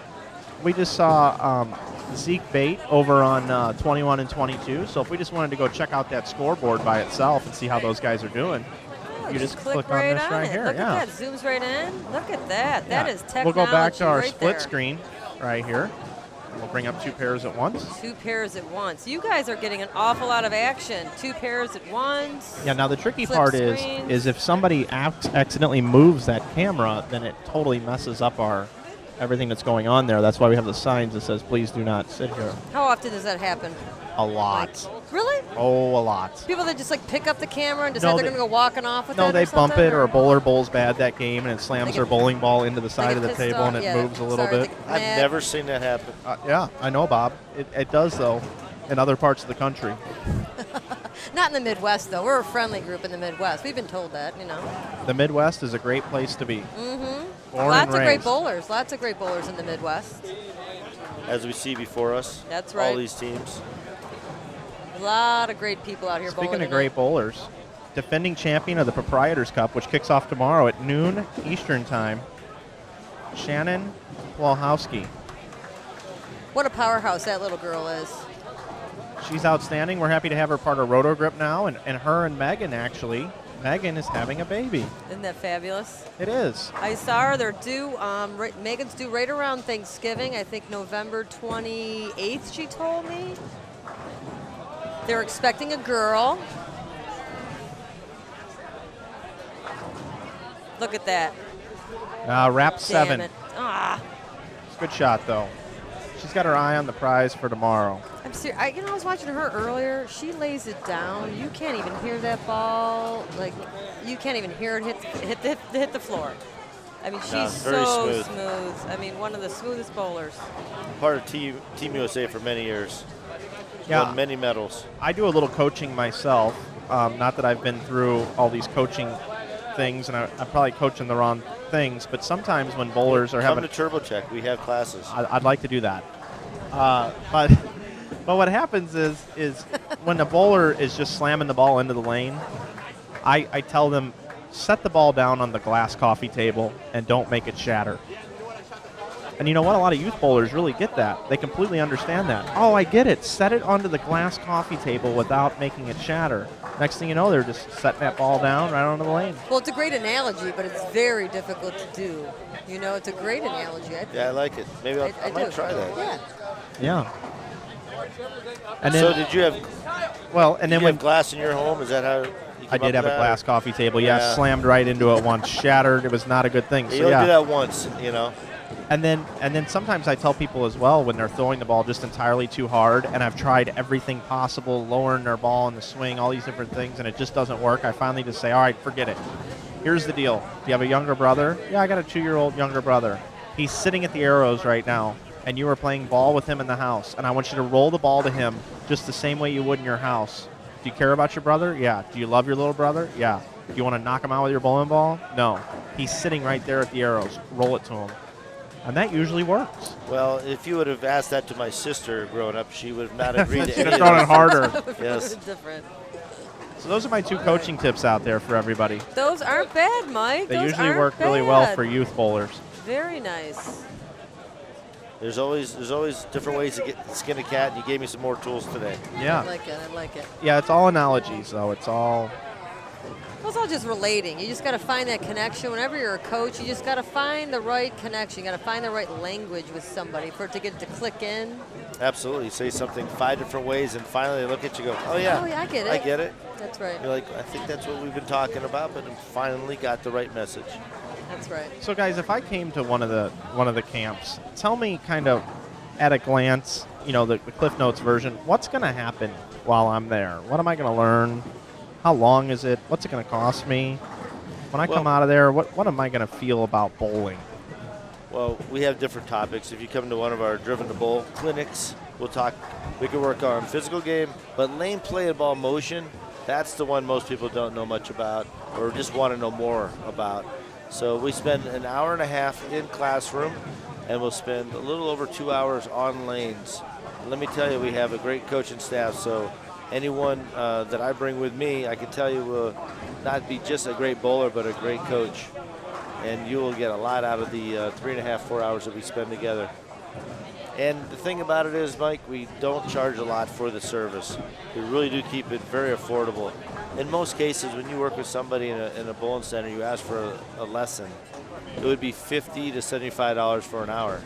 S1: we just saw Zeke Bate over on 21 and 22. So if we just wanted to go check out that scoreboard by itself and see how those guys are doing, you just click on
S6: right
S1: this
S6: on
S1: right
S6: it.
S1: here.
S6: Look
S1: yeah.
S6: at that. Zooms right in. Look at that. That
S1: Yeah.
S6: is technology.
S1: We'll go back to our
S6: right
S1: split
S6: there.
S1: screen right here. We'll bring up 2 pairs at once.
S6: 2 pairs at once. You guys are getting an awful lot of action. 2 pairs at once.
S1: Yeah, now the tricky
S6: Flip
S1: part
S6: screens.
S1: is if somebody accidentally moves that camera, then it totally messes up everything that's going on there. That's why we have the signs that says, please do not sit here.
S6: How often does that happen?
S1: A lot.
S6: Really?
S1: Oh, a lot.
S6: People that just like pick up the camera and decide
S1: No,
S6: they're
S1: they-
S6: going to go walking off with it?
S1: No, they
S6: or
S1: bump
S6: something,
S1: it, or a bowler bowls bad that game, and it slams
S6: They
S1: their
S6: get-
S1: bowling ball into the side
S6: get
S1: of the
S6: pissed
S1: table, and
S6: off,
S1: it
S6: yeah.
S1: moves a little
S6: Sorry,
S1: bit.
S6: they-
S2: I've
S6: Mad.
S2: never seen that happen.
S1: Yeah, I know, Bob. It does, though, in other parts of the country.
S6: Not in the Midwest, though. We're a friendly group in the Midwest. We've been told that, you know.
S1: The Midwest is a great place to be.
S6: Mm-hmm.
S1: Born
S6: Lots
S1: and
S6: of great
S1: raised.
S6: bowlers. Lots of great bowlers in the Midwest.
S2: As we see before us.
S6: That's
S2: All
S6: right.
S2: these teams.
S6: A lot of great people out here
S1: Speaking
S6: bowling.
S1: of great bowlers, defending champion of the Proprietors Cup, which kicks off tomorrow at noon Eastern Time, Shannon Walhowski.
S6: What a powerhouse that little girl is.
S1: She's outstanding. We're happy to have her part of Roto Grip now, and her and Megan, actually. Megan is having a baby.
S6: Isn't that fabulous?
S1: It is.
S6: I saw her. They're due. Megan's due right around Thanksgiving. I think November 28th. She told me. They're expecting a girl. Look at that.
S1: Wrap
S6: Damn
S1: 7.
S6: it. Ah.
S1: It's a good shot, though. She's got her eye on the prize for tomorrow.
S6: I'm serious. I was watching her earlier. She lays it down. You can't even hear that ball. Like, you can't even hear it hit the floor. I mean, she's
S2: Yeah, very
S6: so
S2: smooth.
S6: I mean, one of the smoothest bowlers.
S2: Part of Team USA for many years.
S1: Yeah.
S2: Won many medals.
S1: I do a little coaching myself. Not that I've been through all these coaching things, and I'm probably coaching the wrong things, but sometimes when bowlers are
S2: Come
S1: having...
S2: to Turbo Check. We have classes.
S1: I'd like to do that. But what happens is when the bowler is just slamming the ball into the lane, I tell them, set the ball down on the glass coffee table and don't make it shatter. And you know what? A lot of youth bowlers really get that. They completely understand that. Oh, I get it. Set it onto the glass coffee table without making it shatter. Next thing you know, they're just setting that ball down right onto the lane.
S6: Well, it's a great analogy, but it's very difficult to do. You know, it's a great analogy. I think.
S2: Yeah, I like it. Maybe I
S6: I
S2: might
S6: do.
S2: try that.
S6: Yeah.
S1: Yeah. And
S2: So
S1: then,
S2: did you have?
S1: well, and then
S2: you
S1: when
S2: have glass in your home? Is that how? You
S1: I
S2: came
S1: did
S2: up
S1: have a
S2: with that,
S1: glass
S2: or-
S1: coffee table. Yeah, slammed right into it once, shattered. It was not a good thing.
S2: You
S1: So
S2: only
S1: yeah.
S2: do that once, you know.
S1: And then sometimes I tell people as well when they're throwing the ball just entirely too hard, and I've tried everything possible, lowering their ball in the swing, all these different things, and it just doesn't work. I finally just say, all right, forget it. Here's the deal. Do you have a younger brother? Yeah, I got a 2-year-old younger brother. He's sitting at the arrows right now, and you are playing ball with him in the house, and I want you to roll the ball to him just the same way you would in your house. Do you care about your brother? Yeah. Do you love your little brother? Yeah. Do you want to knock him out with your bowling ball? No. He's sitting right there at the arrows. Roll it to him. And that usually works.
S2: Well, if you would have asked that to my sister growing up, she would have not agreed to
S1: She'd
S2: any
S1: have
S2: of
S1: thrown
S2: those
S1: it harder.
S2: things. Yes.
S6: Different.
S1: So those are my 2 coaching tips out there for everybody.
S6: Those aren't bad, Mike.
S1: They
S6: Those
S1: usually
S6: aren't
S1: work really well
S6: bad.
S1: for youth bowlers.
S6: Very nice.
S2: There's always different ways to skin a cat, and you gave me some more tools today.
S1: Yeah.
S6: I like it. I like it.
S1: Yeah, it's all analogies, though. It's all...
S6: Well, it's all just relating. You just got to find that connection. Whenever you're a coach, you just got to find the right connection. You got to find the right language with somebody for it to get to click in.
S2: Absolutely. You say something 5 different ways, and finally they look at you and go, oh, yeah.
S6: Oh, yeah, I get it.
S2: I get it.
S6: That's right.
S2: You're like, I think that's what we've been talking about, but I finally got the right message.
S6: That's right.
S1: So, guys, if I came to one of the camps, tell me kind of at a glance, you know, the Cliff Notes version, what's going to happen while I'm there? What am I going to learn? How long is it? What's it going to cost me? When I come out of there, what am I going to feel about bowling?
S2: Well, we have different topics. If you come to one of our Driven to Bowl clinics, we'll talk. We can work on physical game, but lane play and ball motion, that's the one most people don't know much about or just want to know more about. So we spend an hour and a half in classroom, and we'll spend a little over 2 hours on lanes. Let me tell you, we have a great coaching staff, so anyone that I bring with me, I can tell you will not be just a great bowler, but a great coach. And you will get a lot out of the 3.5, 4 hours that we spend together. And the thing about it is, Mike, we don't charge a lot for the service. We really do keep it very affordable. In most cases, when you work with somebody in a bowling center, you ask for a lesson, it would be $50 to $75 for an hour.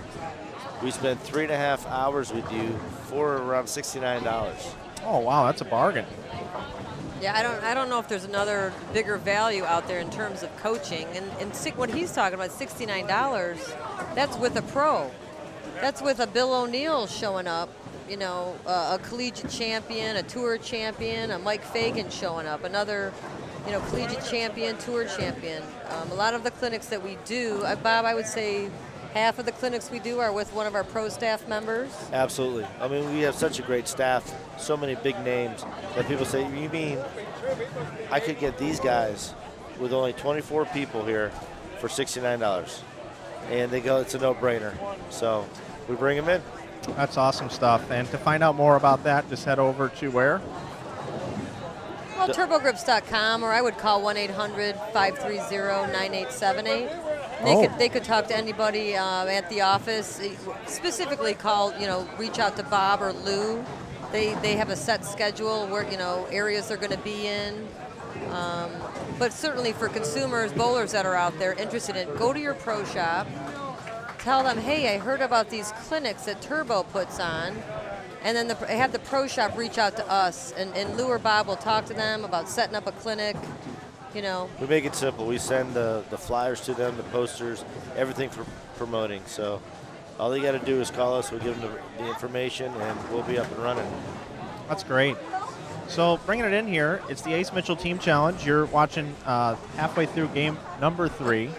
S2: We spend 3.5 hours with you for around $69.
S1: Oh, wow, that's a bargain.
S6: Yeah, I don't know if there's another bigger value out there in terms of coaching. And what he's talking about, $69, that's with a pro. That's with a Bill O'Neill showing up, you know, a collegiate champion, a tour champion, a Mike Fagan showing up, another, you know, collegiate champion, tour champion. A lot of the clinics that we do, Bob, I would say half of the clinics we do are with one of our pro staff members.
S2: Absolutely. I mean, we have such a great staff, so many big names that people say, you mean I could get these guys with only 24 people here for $69? And they go, it's a no-brainer. So we bring them in.
S1: That's awesome stuff. And to find out more about that, just head over to where?
S6: Well, turbogrips.com, or I would call 1-800-530-9878. They could talk to anybody at the office. Specifically call, you know, reach out to Bob or Lou. They have a set schedule where, you know, areas they're going to be in. But certainly for consumers, bowlers that are out there interested in, go to your pro shop. Tell them, hey, I heard about these clinics that Turbo puts on. And then have the pro shop reach out to us. And Lou or Bob will talk to them about setting up a clinic. You know.
S2: We make it simple. We send the flyers to them, the posters, everything for promoting. So all they got to do is call us. We'll give them the information, and we'll be up and running.
S1: That's great. So bringing it in here, it's the Ace Mitchell Team Challenge. You're watching halfway through game number 3.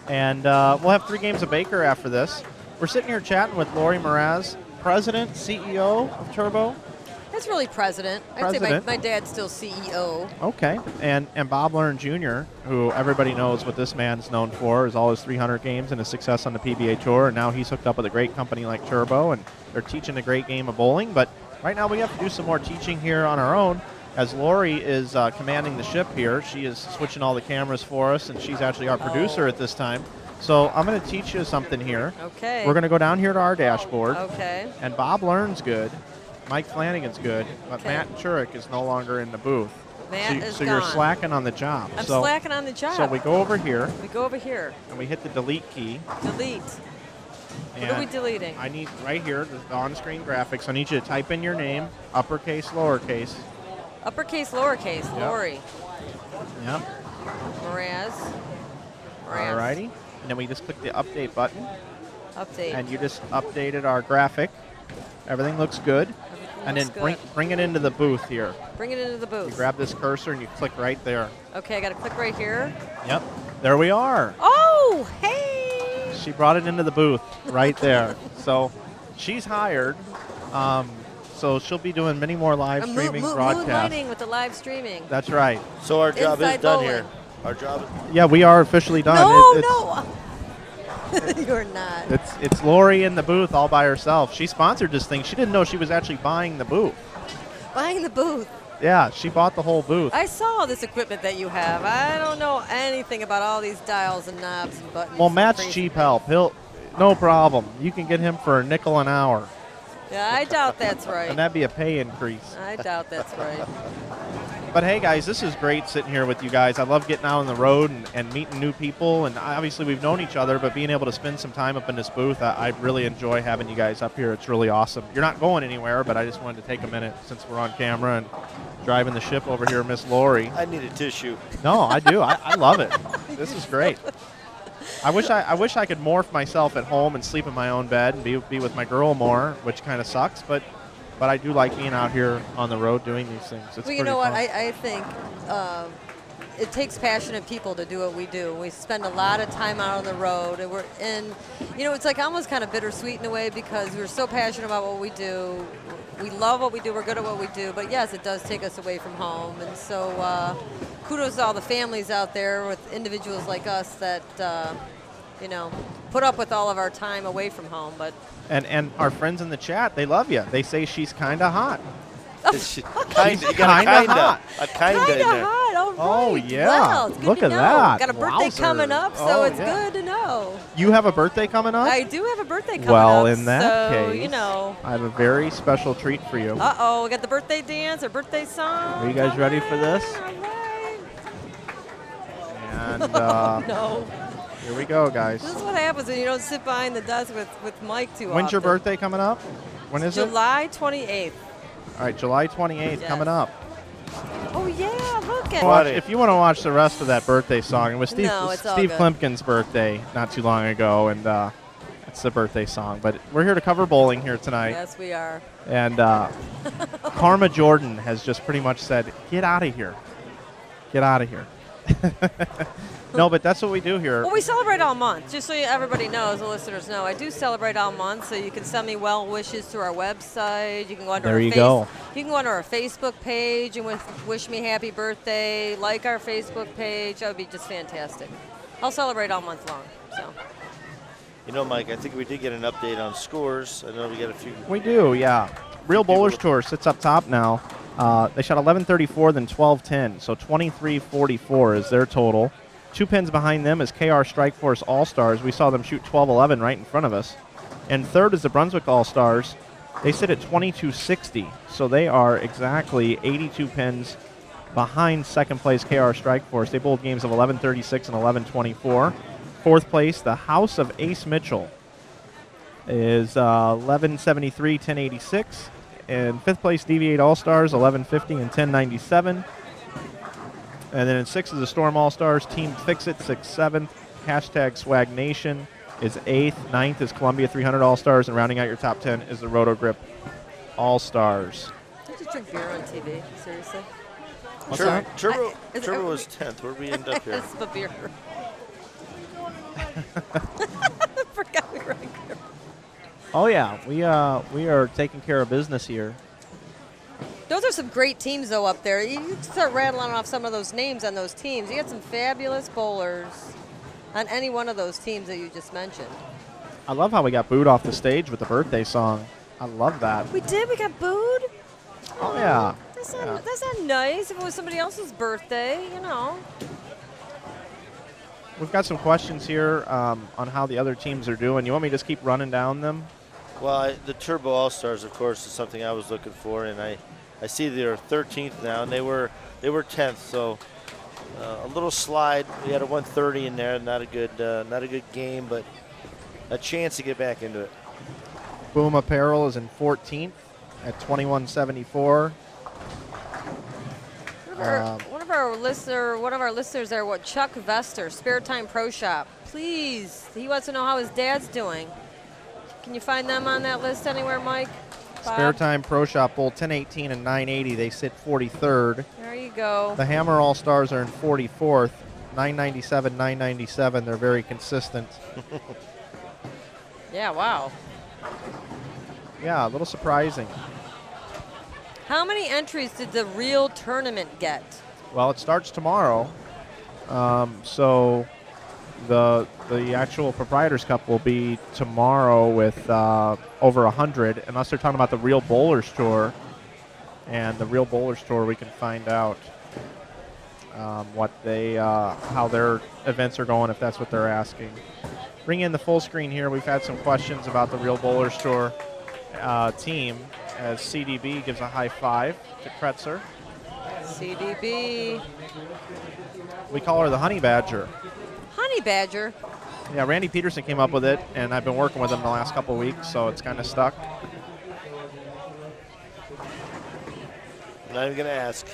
S1: And we'll have 3 games of Baker after this. We're sitting here chatting with Lori Mraz, President, CEO of Turbo.
S6: That's really president. I'd say my dad's still CEO.
S1: Okay. And Bob Learn Jr., who everybody knows what this man's known for, is all his 300 games and his success on the PBA Tour. And now he's hooked up with a great company like Turbo, and they're teaching a great game of bowling. But right now we have to do some more teaching here on our own, as Lori is commanding the ship here. She is switching all the cameras for us, and she's actually our producer at this time. So I'm going to teach you something here.
S6: Okay.
S1: We're going to go down here to our dashboard.
S6: Okay.
S1: And Bob Learn's good. Mike Flanagan's good, but Matt Turek is no longer in the booth.
S6: Matt is
S1: so
S6: gone.
S1: You're slacking on the job.
S6: I'm slacking on the job.
S1: So we go over here.
S6: We go over here.
S1: And we hit the delete key.
S6: Delete. What are we deleting?
S1: I need, right here, the on-screen graphics, I need you to type in your name, uppercase, lowercase.
S6: Uppercase, lowercase,
S1: Yep.
S6: Lori.
S1: Yep.
S6: Mraz.
S1: All righty. And then we just click the update button.
S6: Update.
S1: And you just updated our graphic. Everything looks good. And then bring it into the booth here.
S6: Bring it into the booth.
S1: You grab this cursor and you click right there.
S6: Okay, I got to click right here.
S1: Yep. There we are.
S6: Oh, hey!
S1: She brought it into the booth right there. So she's hired. So she'll be doing many more live streaming broadcasts.
S6: Moonlighting with the live streaming.
S1: That's right.
S2: So our job
S6: Inside
S2: is done
S6: bowling.
S2: here. Our job.
S1: Yeah, we are officially done.
S6: No. You're not.
S1: It's Lori in the booth all by herself. She sponsored this thing. She didn't know she was actually buying the booth.
S6: Buying the booth.
S1: Yeah, she bought the whole booth.
S6: I saw all this equipment that you have. I don't know anything about all these dials and knobs and buttons.
S1: Well, Matt's cheap help. No problem. You can get him for a nickel an hour.
S6: Yeah, I doubt that's right.
S1: And that'd be a pay increase.
S6: I doubt that's right.
S1: But hey, guys, this is great sitting here with you guys. I love getting out on the road and meeting new people. And obviously, we've known each other, but being able to spend some time up in this booth, I really enjoy having you guys up here. It's really awesome. You're not going anywhere, but I just wanted to take a minute since we're on camera and driving the ship over here, Miss Lori.
S2: I need a tissue.
S1: No, I do. I love it. This is great. I wish I could morph myself at home and sleep in my own bed and be with my girl more, which kind of sucks, but I do like being out here on the road doing these things. It's
S6: well, you know
S1: pretty
S6: what?
S1: fun.
S6: I think it takes passionate people to do what we do. We spend a lot of time out on the road, and we're in, it's like almost kind of bittersweet in a way because we're so passionate about what we do. We love what we do. We're good at what we do. But yes, it does take us away from home. And so kudos to all the families out there with individuals like us that, put up with all of our time away from home. But
S1: And our friends in the chat, they love you. They say she's kind of hot.
S2: Kinda hot. A kinda in there.
S6: hot. All right.
S1: Oh, yeah.
S6: Well, it's good
S1: Look
S6: to
S1: at
S6: know.
S1: that.
S6: Got a birthday
S1: Wowzers.
S6: coming up, so
S1: Oh,
S6: it's
S1: yeah.
S6: good to know.
S1: You have a birthday coming up?
S6: I do have a birthday coming up.
S1: Well, in that
S6: so,
S1: case, I have a very special treat for you.
S6: Uh-oh, we got the birthday dance or birthday song.
S1: Are you guys ready for this? And
S6: No.
S1: here we go, guys.
S6: This is what happens when you don't sit behind the desk with Mike too
S1: When's your
S6: often.
S1: birthday coming up? When is it?
S6: July 28th.
S1: All right, July 28th
S6: Yes.
S1: coming up.
S6: Oh, yeah, look at
S1: Watch,
S6: it.
S1: if you want to watch the rest of that birthday song, it was Steve,
S6: No, it's all
S1: Steve
S6: good.
S1: Klimkin's birthday not too long ago, and it's the birthday song. But we're here to cover bowling here tonight.
S6: Yes, we are.
S1: And Karma Jordan has just pretty much said, get out of here. Get out of here. No, but that's what we do here.
S6: Well, we celebrate all month, just so everybody knows, the listeners know. I do celebrate all month, so you can send me well wishes through our website. You can go onto
S1: There
S6: our
S1: you go.
S6: You can go onto our Facebook page and wish me happy birthday. Like our Facebook page. That would be just fantastic. I'll celebrate all month long. So.
S2: Mike, I think we did get an update on scores. I know we got a few.
S1: We do, yeah. Real Bowlers Tour sits up top now. They shot 11:34, then 12:10, so 23:44 is their total. 2 pins behind them is KR Strikeforce All-Stars. We saw them shoot 12:11 right in front of us. And third is the Brunswick All-Stars. They sit at 22:60, so they are exactly 82 pins behind second place KR Strikeforce. They bowled games of 11:36 and 11:24. Fourth place, the House of Ace Mitchell, is 11:73, 10:86. And fifth place, DV8 All-Stars, 11:50 and 10:97. And then in sixth is the Storm All-Stars, Team Fix-It, 6th, 7th. Hashtag Swag Nation is 8th. 9th is Columbia 300 All-Stars. And rounding out your top 10 is the Roto Grip All-Stars.
S6: Did you drink beer on TV? Seriously?
S1: What's that?
S2: Turbo was 10th. Where'd we end up here?
S6: It's the beer. I forgot we were on camera.
S1: Oh, yeah. We are taking care of business here.
S6: Those are some great teams, though, up there. You can start rattling off some of those names on those teams. You got some fabulous bowlers on any one of those teams that you just mentioned.
S1: I love how we got booed off the stage with the birthday song. I love that.
S6: We did? We got booed?
S1: Oh, yeah.
S6: That's not nice. If it was somebody else's birthday,
S1: We've got some questions here on how the other teams are doing. You want me to just keep running down them?
S2: Well, the Turbo All-Stars, of course, is something I was looking for, and I see they're 13th now, and they were 10th, so a little slide. We had a 130 in there, not a good game, but a chance to get back into it.
S1: Boom Apparel is in 14th at 2174.
S6: One of our listeners there, Chuck Vester, Spare Time Pro Shop. Please, he wants to know how his dad's doing. Can you find them on that list anywhere, Mike? Bob?
S1: Spare Time Pro Shop Bowl 1018 and 980. They sit 43rd.
S6: There you go.
S1: The Hammer All-Stars are in 44th. 997, 997. They're very consistent.
S6: Yeah, wow.
S1: Yeah, a little surprising.
S6: How many entries did the real tournament get?
S1: Well, it starts tomorrow. So the actual Proprietors Cup will be tomorrow with over 100, unless they're talking about the Real Bowlers Tour. And the Real Bowlers Tour, we can find out how their events are going, if that's what they're asking. Bring in the full screen here. We've had some questions about the Real Bowlers Tour team, as CDB gives a high five to Kretzer.
S6: CDB.
S1: We call her the Honey Badger.
S6: Honey Badger.
S1: Yeah, Randy Peterson came up with it, and I've been working with him the last couple of weeks, so it's kind of stuck.
S2: I'm not even going to ask.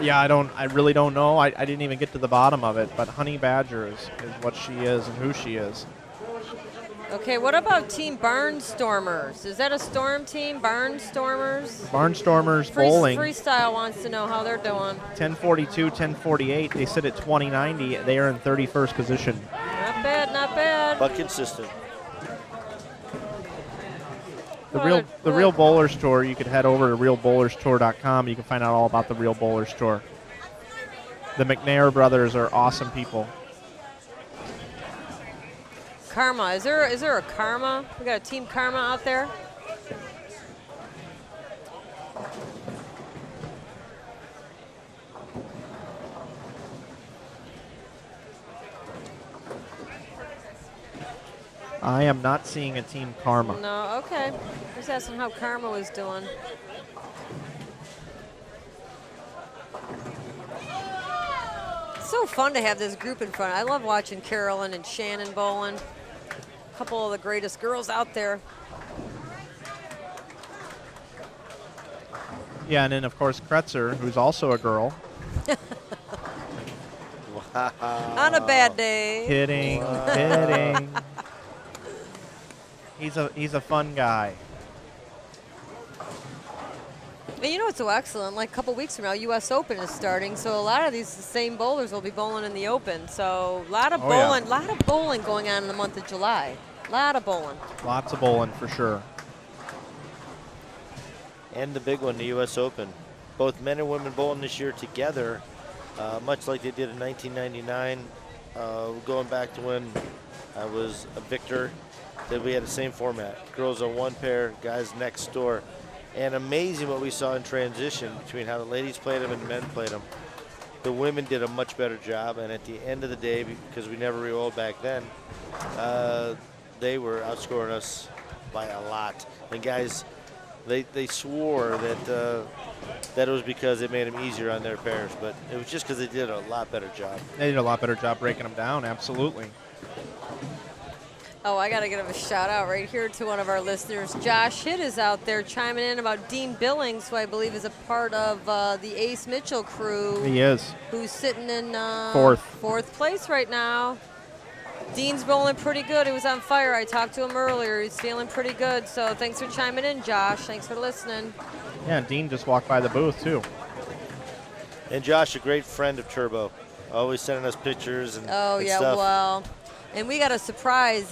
S1: Yeah, I really don't know. I didn't even get to the bottom of it, but Honey Badger is what she is and who she is.
S19: Okay, what about Team Barnstormers? Is that a storm team, Barnstormers?
S1: Barnstormers bowling.
S19: Freestyle wants to know how they're doing.
S1: 1042, 1048. They sit at 2090. They are in 31st position.
S19: Not bad, not bad.
S2: But consistent.
S1: The Real Bowlers Tour, you could head over to realbowlerstour.com. You can find out all about the Real Bowlers Tour. The McNair brothers are awesome people.
S19: Karma, is there a Karma? We got a Team Karma out there?
S1: I am not seeing a Team Karma.
S19: No, okay. Just asking how Karma was doing. It's so fun to have this group in front. I love watching Carolyn and Shannon bowling. A couple of the greatest girls out there.
S1: Yeah, and then, of course, Kretzer, who's also a girl.
S19: On a bad day.
S1: Kidding, kidding. He's a fun guy.
S19: And you know what's so excellent? Like a couple weeks from now, U.S. Open is starting, so a lot of these same bowlers will be bowling in the Open. So a lot of bowling, lot of bowling going on in the month of July. A lot of bowling.
S1: Lots of bowling for sure.
S2: And the big one, the U.S. Open. Both men and women bowling this year together, much like they did in 1999, going back to when I was a victor, that we had the same format. Girls on one pair, guys next door. And amazing what we saw in transition between how the ladies played them and the men played them. The women did a much better job, and at the end of the day, because we never re-rolled back then, they were outscoring us by a lot. And guys, they swore that it was because it made them easier on their pairs, but it was just because they did a lot better job.
S1: They did a lot better job breaking them down, absolutely.
S19: Oh, I got to give a shout out right here to one of our listeners. Josh Hitt is out there chiming in about Dean Billings, who I believe is a part of the Ace Mitchell crew.
S1: He is.
S19: Who's sitting in
S1: fourth
S19: place right now. Dean's bowling pretty good. He was on fire. I talked to him earlier. He's feeling pretty good. So thanks for chiming in, Josh. Thanks for listening.
S1: Yeah, and Dean just walked by the booth, too.
S2: And Josh, a great friend of Turbo. Always sending us pictures and
S19: stuff. Well. And we got a surprise.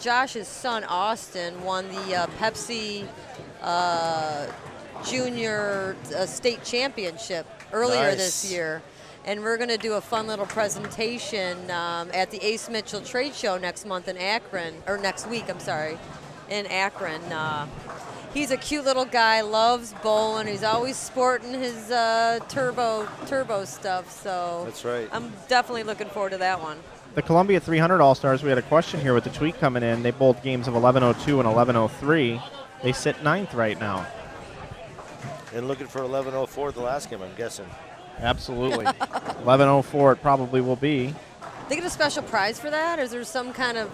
S19: Josh's son, Austin, won the Pepsi Junior State Championship earlier this year. And we're going to do a fun little presentation at the Ace Mitchell Trade Show next month in Akron, or next week, I'm sorry, in Akron. He's a cute little guy, loves bowling. He's always sporting his turbo stuff. So
S2: that's right.
S19: I'm definitely looking forward to that one.
S1: The Columbia 300 All-Stars, we had a question here with the tweet coming in. They bowled games of 11:02 and 11:03. They sit 9th right now.
S2: And looking for 11:04 the last game, I'm guessing.
S1: Absolutely. 11:04 it probably will be.
S19: They get a special prize for that? Or is there some kind of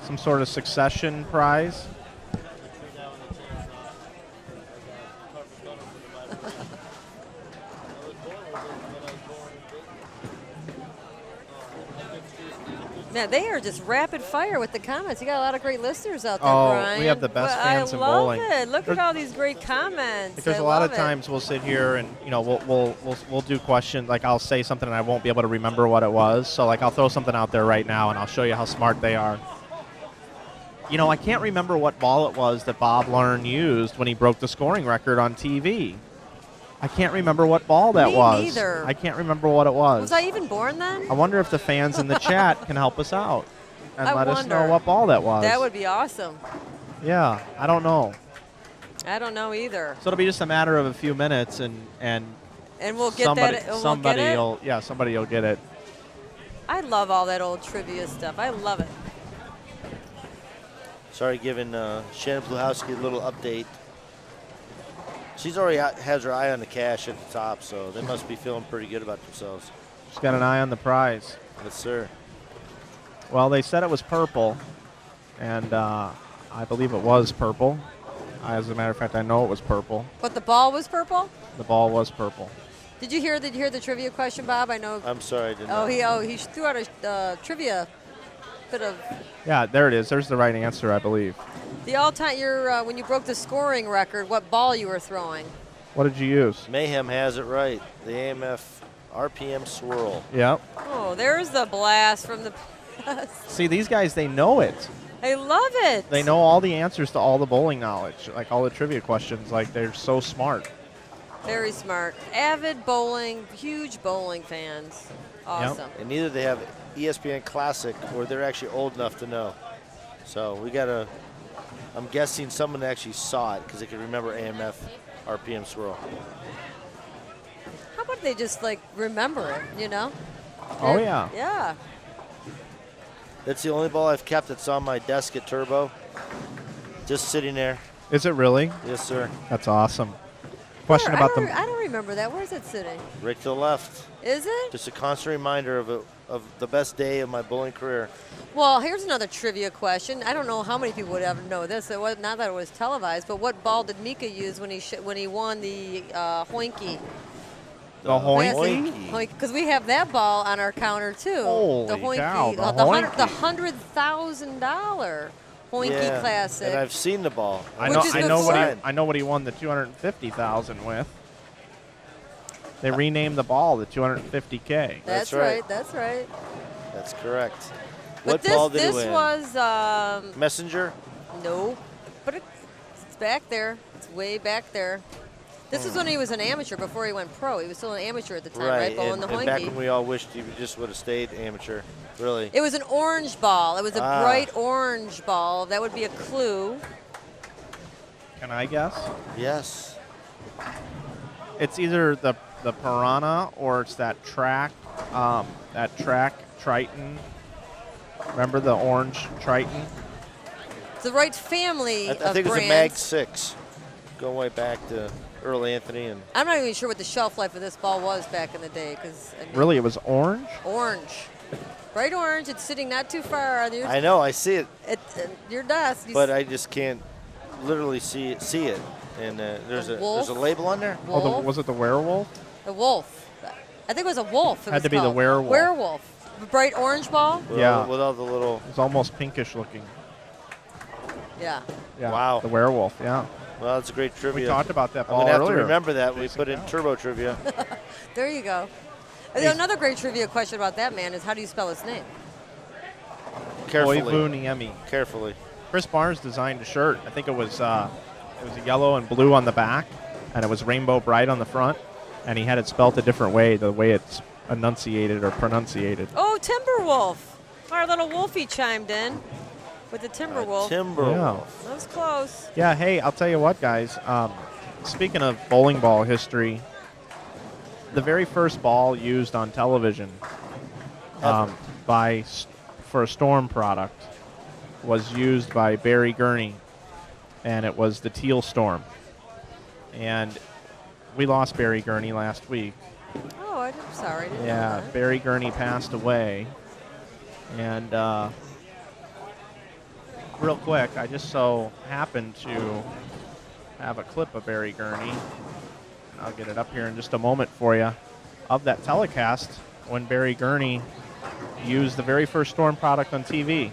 S1: some sort of succession prize?
S19: Man, they are just rapid fire with the comments. You got a lot of great listeners out there, Brian.
S1: We have the best fans in bowling.
S19: I love it. Look at all these great comments.
S1: There's a lot of times we'll sit here and we'll do questions. Like I'll say something and I won't be able to remember what it was. So like I'll throw something out there right now and I'll show you how smart they are. I can't remember what ball it was that Bob Learn used when he broke the scoring record on TV. I can't remember what ball that was.
S19: Me neither.
S1: I can't remember what it was.
S19: Was I even born then?
S1: I wonder if the fans in the chat can help us out and let us know
S19: wonder.
S1: what ball that was.
S19: That would be awesome.
S1: Yeah, I don't know.
S19: I don't know either.
S1: So it'll be just a matter of a few minutes and
S19: we'll get
S1: somebody
S19: we'll get it?
S1: Somebody will get it.
S19: I love all that old trivia stuff. I love it.
S2: Sorry, giving Shannon Pluhowski a little update. She's already has her eye on the cash at the top, so they must be feeling pretty good about themselves.
S1: She's got an eye on the prize.
S2: Yes, sir.
S1: Well, they said it was purple, and I believe it was purple. As a matter of fact, I know it was purple.
S19: But the ball was purple?
S1: The ball was purple.
S19: Did you hear the trivia question, Bob? I know.
S2: I'm sorry, I didn't know.
S19: He threw out a trivia Bit of
S1: Yeah, there it is. There's the right answer, I believe.
S19: the all-time. When you broke the scoring record, what ball you were throwing?
S1: What did you use?
S2: Mayhem has it right. The AMF RPM swirl.
S1: Yep.
S19: Oh, there's the blast from the past.
S1: See, these guys, they know it.
S19: I love it.
S1: They know all the answers to all the bowling knowledge, like all the trivia questions. Like, they're so smart.
S19: Very smart. Avid bowling, huge bowling fans. Awesome.
S2: And neither they have ESPN Classic or they're actually old enough to know. So we got to, I'm guessing someone actually saw it because they could remember AMF RPM swirl.
S19: How about they just like remember it, you know?
S1: Oh, yeah.
S19: Yeah.
S2: That's the only ball I've kept that's on my desk at Turbo. Just sitting there.
S1: Is it really?
S2: Yes, sir.
S1: That's awesome. Question
S19: Where?
S1: about
S19: I don't remember that. Where's it sitting?
S2: Right to the left.
S19: Is it?
S2: Just a constant reminder of the best day of my bowling career.
S19: Well, here's another trivia question. I don't know how many people would ever know this. It was, not that it was televised, but what ball did Mika use when he won the Hoinky?
S1: The Hoinky?
S19: Because we have that ball on our counter too.
S1: Holy
S19: the Hoinky,
S1: cow, the
S19: the
S1: Hoinky.
S19: $100,000 Hoinky
S2: Yeah,
S19: Classic.
S2: and I've seen the ball.
S1: I know what he won the $250,000 with. They renamed the ball the $250K.
S19: That's right. That's right.
S2: That's correct.
S19: But
S2: What ball did
S19: this
S2: he win?
S19: was
S2: Messenger?
S19: no, but it's back there. It's way back there. This is when he was an amateur before he went pro. He was still an amateur at the time, right? Bowling the
S2: and
S19: Hoinky.
S2: back when we all wished he just would have stayed amateur, really.
S19: It was an orange ball. It was a bright orange ball. That would be a clue.
S1: Can I guess?
S2: Yes.
S1: It's either the Piranha or it's that track Triton. Remember the orange Triton?
S19: It's the right family
S2: I
S19: of
S2: think it was a Mag
S19: brands.
S2: 6. Going way back to Earl Anthony. And
S19: I'm not even sure what the shelf life of this ball was back in the day.
S1: Really, it was orange?
S19: Orange. Bright orange. It's sitting not too far on your,
S2: I know, I see it.
S19: at your desk.
S2: But I just can't literally see it. And there's a label on there?
S1: Oh, was it the werewolf?
S19: The wolf. I think it was a wolf. It
S1: Had
S19: was
S1: to be the
S19: called.
S1: werewolf.
S19: Werewolf. The bright orange ball?
S1: Yeah.
S2: With all the little...
S1: It's almost pinkish looking.
S19: Yeah.
S1: Yeah.
S2: Wow.
S1: The werewolf, yeah.
S2: Well, that's a great trivia.
S1: We talked about that ball
S2: I'm going to have
S1: earlier.
S2: to remember that when we put in Turbo Trivia.
S19: There you go. And then another great trivia question about that man is how do you spell his name?
S2: Carefully.
S1: Koivuniemi.
S2: Carefully.
S1: Chris Barnes designed a shirt. I think it was a yellow and blue on the back, and it was rainbow bright on the front, and he had it spelt a different way, the way it's enunciated or pronunciated.
S19: Oh, Timberwolf. Our little Wolfie chimed in with the Timberwolf.
S2: Timberwolf.
S19: That was close.
S1: Yeah, hey, I'll tell you what, guys. Speaking of bowling ball history, the very first ball used on television for a Storm product was used by Barry Gurney, and it was the Teal Storm. And we lost Barry Gurney last week.
S19: Oh, I'm sorry. I didn't know
S1: Yeah,
S19: that.
S1: Barry Gurney passed away. And real quick, I just so happened to have a clip of Barry Gurney. I'll get it up here in just a moment for you, of that telecast when Barry Gurney used the very first Storm product on TV.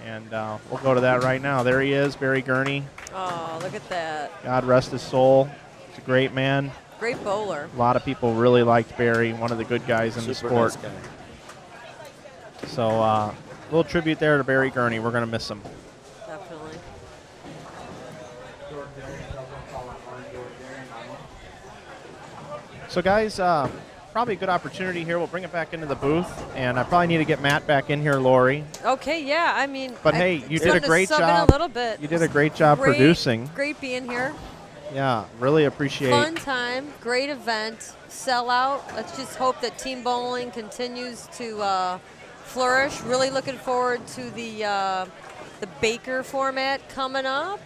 S1: And we'll go to that right now. There he is, Barry Gurney.
S19: Oh, look at that.
S1: God rest his soul. He's a great man.
S19: Great bowler.
S1: A lot of people really liked Barry, one of the good guys in the
S2: Super
S1: sport.
S2: nice guy.
S1: So a little tribute there to Barry Gurney. We're going to miss him.
S19: Definitely.
S1: So, guys, probably a good opportunity here. We'll bring it back into the booth, and I probably need to get Matt back in here, Lori.
S19: Okay, yeah. I mean,
S1: But hey, you
S19: it's
S1: did a
S19: fun to
S1: great
S19: sub in
S1: job.
S19: a little bit.
S1: You did a great job
S19: Great-
S1: producing.
S19: Great being here.
S1: Yeah, really appreciate.
S19: Fun time, great event, sellout. Let's just hope that team bowling continues to flourish. Really looking forward to the Baker format coming up.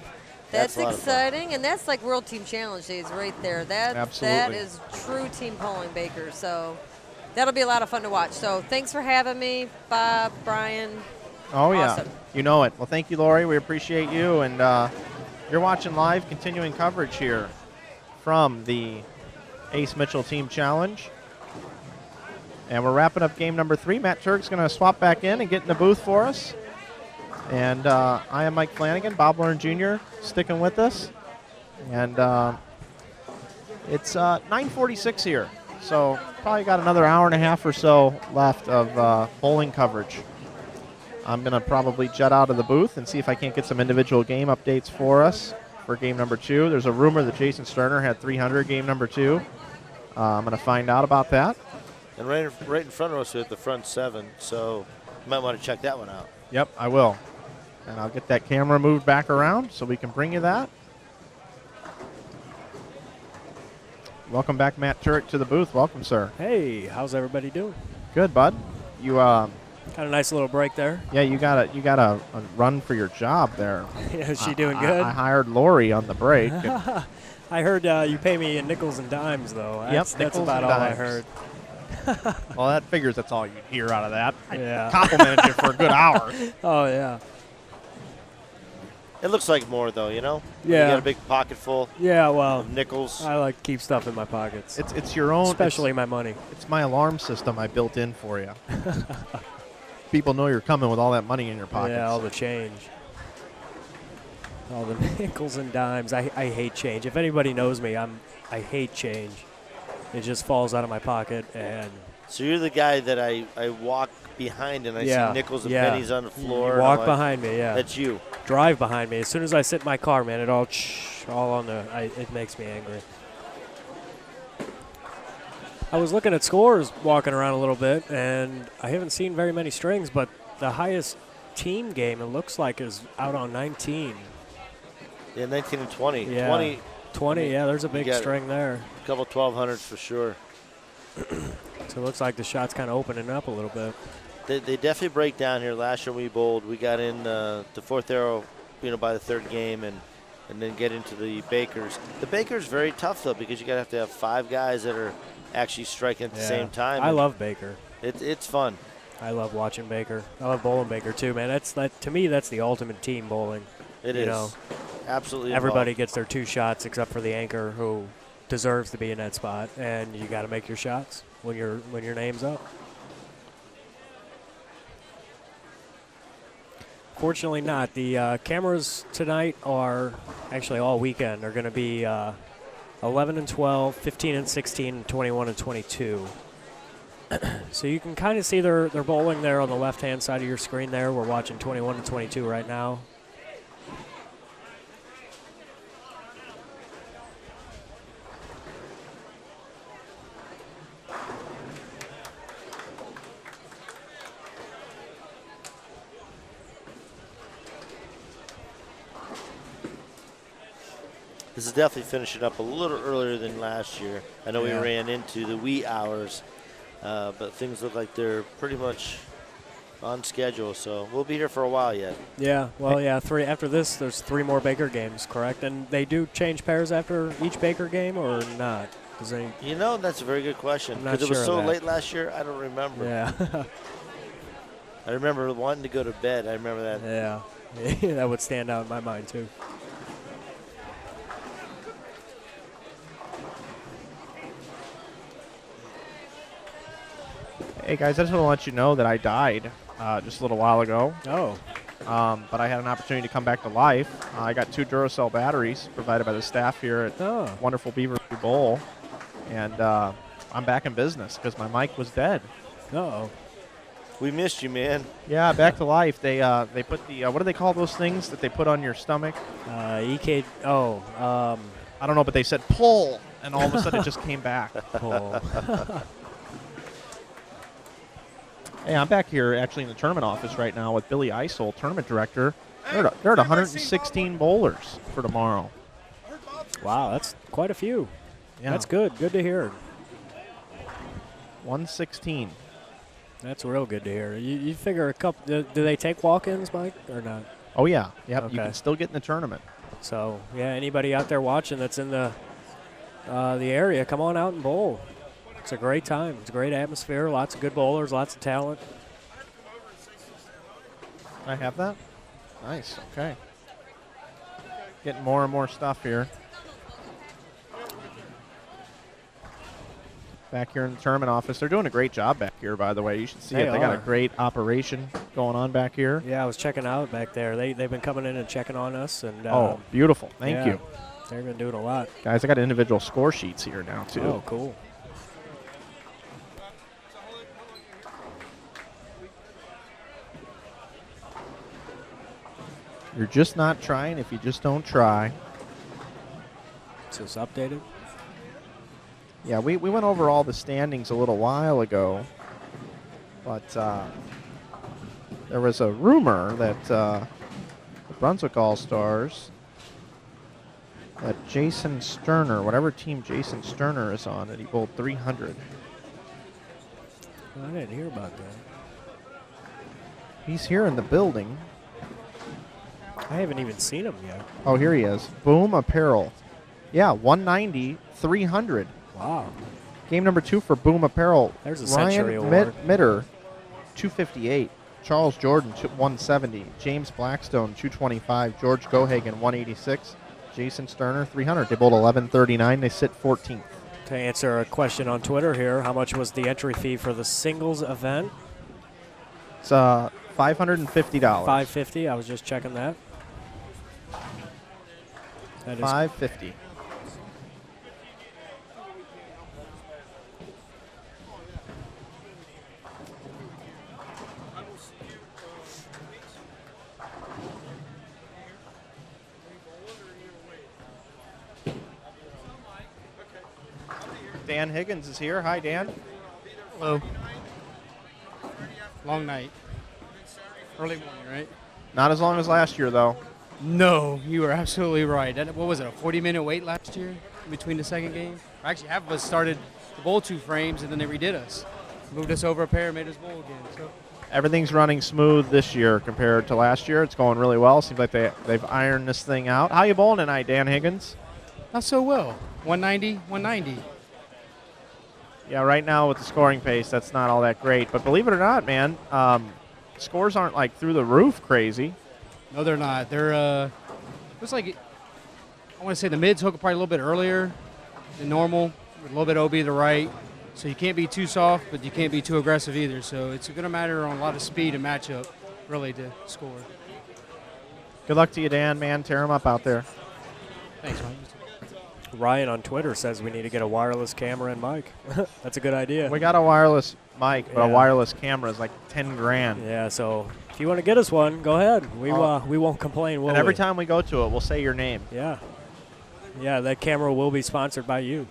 S19: That's
S2: That's a lot of fun.
S19: exciting, and that's like World Team Challenge days right there. That
S1: Absolutely.
S19: is true team bowling, Baker. So that'll be a lot of fun to watch. So thanks for having me, Bob, Brian.
S1: Oh,
S19: Awesome.
S1: yeah. You know it. Well, thank you, Lori. We appreciate you. And you're watching live continuing coverage here from the Ace Mitchell Team Challenge. And we're wrapping up game number 3. Matt Turek's going to swap back in and get in the booth for us. And I am Mike Flanagan, Bob Lauren Jr. sticking with us. And it's 9:46 here. So probably got another hour and a half or so left of bowling coverage. I'm going to probably jet out of the booth and see if I can't get some individual game updates for us for game number 2. There's a rumor that Jason Sterner had 300 game number 2. I'm going to find out about that.
S2: And right in front of us we have the front 7, so you might want to check that one out.
S1: Yep, I will. And I'll get that camera moved back around so we can bring you that. Welcome back, Matt Turek, to the booth. Welcome, sir.
S3: Hey, how's everybody doing?
S1: Good, bud. You
S3: got a nice little break there.
S1: Yeah, you got a run for your job there.
S3: Yeah, is she doing good?
S1: I hired Lori on the break.
S3: I heard you pay me in nickels and dimes, though. That's about all I heard.
S1: Well, that figures that's all you'd hear out of that.
S3: Yeah.
S1: I complimented you for a good hour.
S3: Oh, yeah.
S2: It looks like more, though, you know?
S3: Yeah.
S2: You got a big pocket full.
S3: Yeah, well.
S2: Of nickels.
S3: I like to keep stuff in my pockets.
S1: It's your own.
S3: Especially my money.
S1: It's my alarm system I built in for you. People know you're coming with all that money in your pockets.
S3: Yeah, all the change. All the nickels and dimes. I hate change. If anybody knows me, I hate change. It just falls out of my pocket. And
S2: so you're the guy that I walk behind and I see nickels and pennies on the floor.
S3: You walk behind me, yeah.
S2: That's you.
S3: Drive behind me. As soon as I sit in my car, man, it all on the. It makes me angry. I was looking at scores walking around a little bit, and I haven't seen very many strings, but the highest team game, it looks like, is out on 19.
S2: Yeah, 19 and 20.
S3: Yeah. 20, yeah, there's a big string there.
S2: A couple 1200s for sure.
S3: So it looks like the shot's kind of opening up a little bit.
S2: They definitely break down here. Last year we bowled, we got in the 4th arrow, by the 3rd game, and then get into the Bakers. The Bakers very tough though, because you got to have 5 guys that are actually striking at the same time.
S3: I love Baker.
S2: It's fun.
S3: I love watching Baker. I love bowling Baker too, man. To me, that's the ultimate team bowling.
S2: It is. Absolutely.
S3: Everybody
S2: involved.
S3: gets their 2 shots except for the anchor, who deserves to be in that spot, and you got to make your shots when your name's up. Fortunately not. The cameras tonight are actually all weekend. Are going to be 11 and 12, 15 and 16, and 21 and 22. So you can kind of see they're bowling there on the left-hand side of your screen there. We're watching 21 and 22 right now.
S2: This is definitely finishing up a little earlier than last year. I know we ran into the wee hours, but things look like they're pretty much on schedule, so we'll be here for a while yet.
S3: Yeah, well, yeah, 3 after this, there's 3 more Baker games, correct? And they do change pairs after each Baker game or not?
S2: That's a very good question, because it was so late last year, I don't remember.
S3: Yeah.
S2: I remember wanting to go to bed. I remember that.
S3: Yeah, that would stand out in my mind, too.
S1: Hey, guys, I just want to let you know that I died just a little while ago.
S3: Oh.
S1: But I had an opportunity to come back to life. I got 2 Duracell batteries provided by the staff here at wonderful Beaver Bowl. And I'm back in business because my mic was dead.
S3: Uh-oh.
S2: We missed you, man.
S1: Yeah, back to life. They put the, what do they call those things that they put on your stomach?
S3: I
S1: don't know, but they said pull, and all of a sudden it just came back.
S3: Pull.
S1: Hey, I'm back here actually in the tournament office right now with Billy Isol, tournament director. They're at 116 bowlers for tomorrow.
S3: Wow, that's quite a few.
S1: Yeah.
S3: That's good. Good to hear.
S1: 116.
S3: That's real good to hear. You figure a couple. Do they take walk-ins, Mike, or not?
S1: Oh yeah. Yep.
S3: Okay.
S1: You can still get in the tournament.
S3: So yeah, anybody out there watching that's in the area, come on out and bowl. It's a great time. It's a great atmosphere. Lots of good bowlers. Lots of talent.
S1: I have that. Nice. Okay. Getting more and more stuff here. back here in the tournament office. They're doing a great job back here, by the way. You should see it. They got a great operation going on back here.
S3: Yeah, I was checking out back there. They've been coming in and checking on us. And
S1: oh, beautiful. Thank you.
S3: They've been doing a lot.
S1: Guys, I got individual score sheets here now, too.
S3: Oh, cool.
S1: You're just not trying if you just don't try.
S3: Is this updated?
S1: Yeah, we went over all the standings a little while ago, but there was a rumor that the Brunswick All-Stars, that Jason Sterner, whatever team Jason Sterner is on, that he bowled 300.
S3: I didn't hear about that.
S1: He's here in the building.
S3: I haven't even seen him yet.
S1: Oh, here he is. Boom Apparel. Yeah, 190, 300.
S3: Wow.
S1: Game number 2 for Boom Apparel.
S3: There's a Century
S1: Ryan
S3: Award.
S1: Mitter, 258. Charles Jordan, 170. James Blackstone, 225. George Gohagen, 186. Jason Sterner, 300. They bowled 1139. They sit 14th.
S3: To answer a question on Twitter here, how much was the entry fee for the singles event?
S1: It's $550.
S3: $550. I was just checking that. That is
S1: $550. Dan Higgins is here. Hi, Dan.
S20: Hello. Long night. Early morning, right?
S1: Not as long as last year, though.
S20: No, you were absolutely right. What was it, a 40-minute wait last year in between the second game? Actually, half of us started to bowl 2 frames, and then they redid us. Moved us over a pair, made us bowl again. So
S1: Everything's running smooth this year compared to last year. It's going really well. Seems like they've ironed this thing out. How you bowling tonight, Dan Higgins?
S20: not so well. 190, 190.
S1: Yeah, right now with the scoring pace, that's not all that great. But believe it or not, man, scores aren't like through the roof crazy.
S20: No, they're not. They're looks like I want to say the mids hook probably a little bit earlier than normal, with a little bit OB to the right. So you can't be too soft, but you can't be too aggressive either. So it's going to matter on a lot of speed and matchup, really, to score.
S1: Good luck to you, Dan, man. Tear them up out there.
S20: Thanks, Mike.
S3: Ryan on Twitter says we need to get a wireless camera and mic. That's a good idea.
S1: We got a wireless mic, but
S3: Yeah.
S1: a wireless camera is like 10 grand.
S3: Yeah, so if you want to get us one, go ahead. We won't complain, will
S1: And every
S3: we?
S1: time we go to it, we'll say your name.
S3: Yeah. Yeah, that camera will be sponsored by you.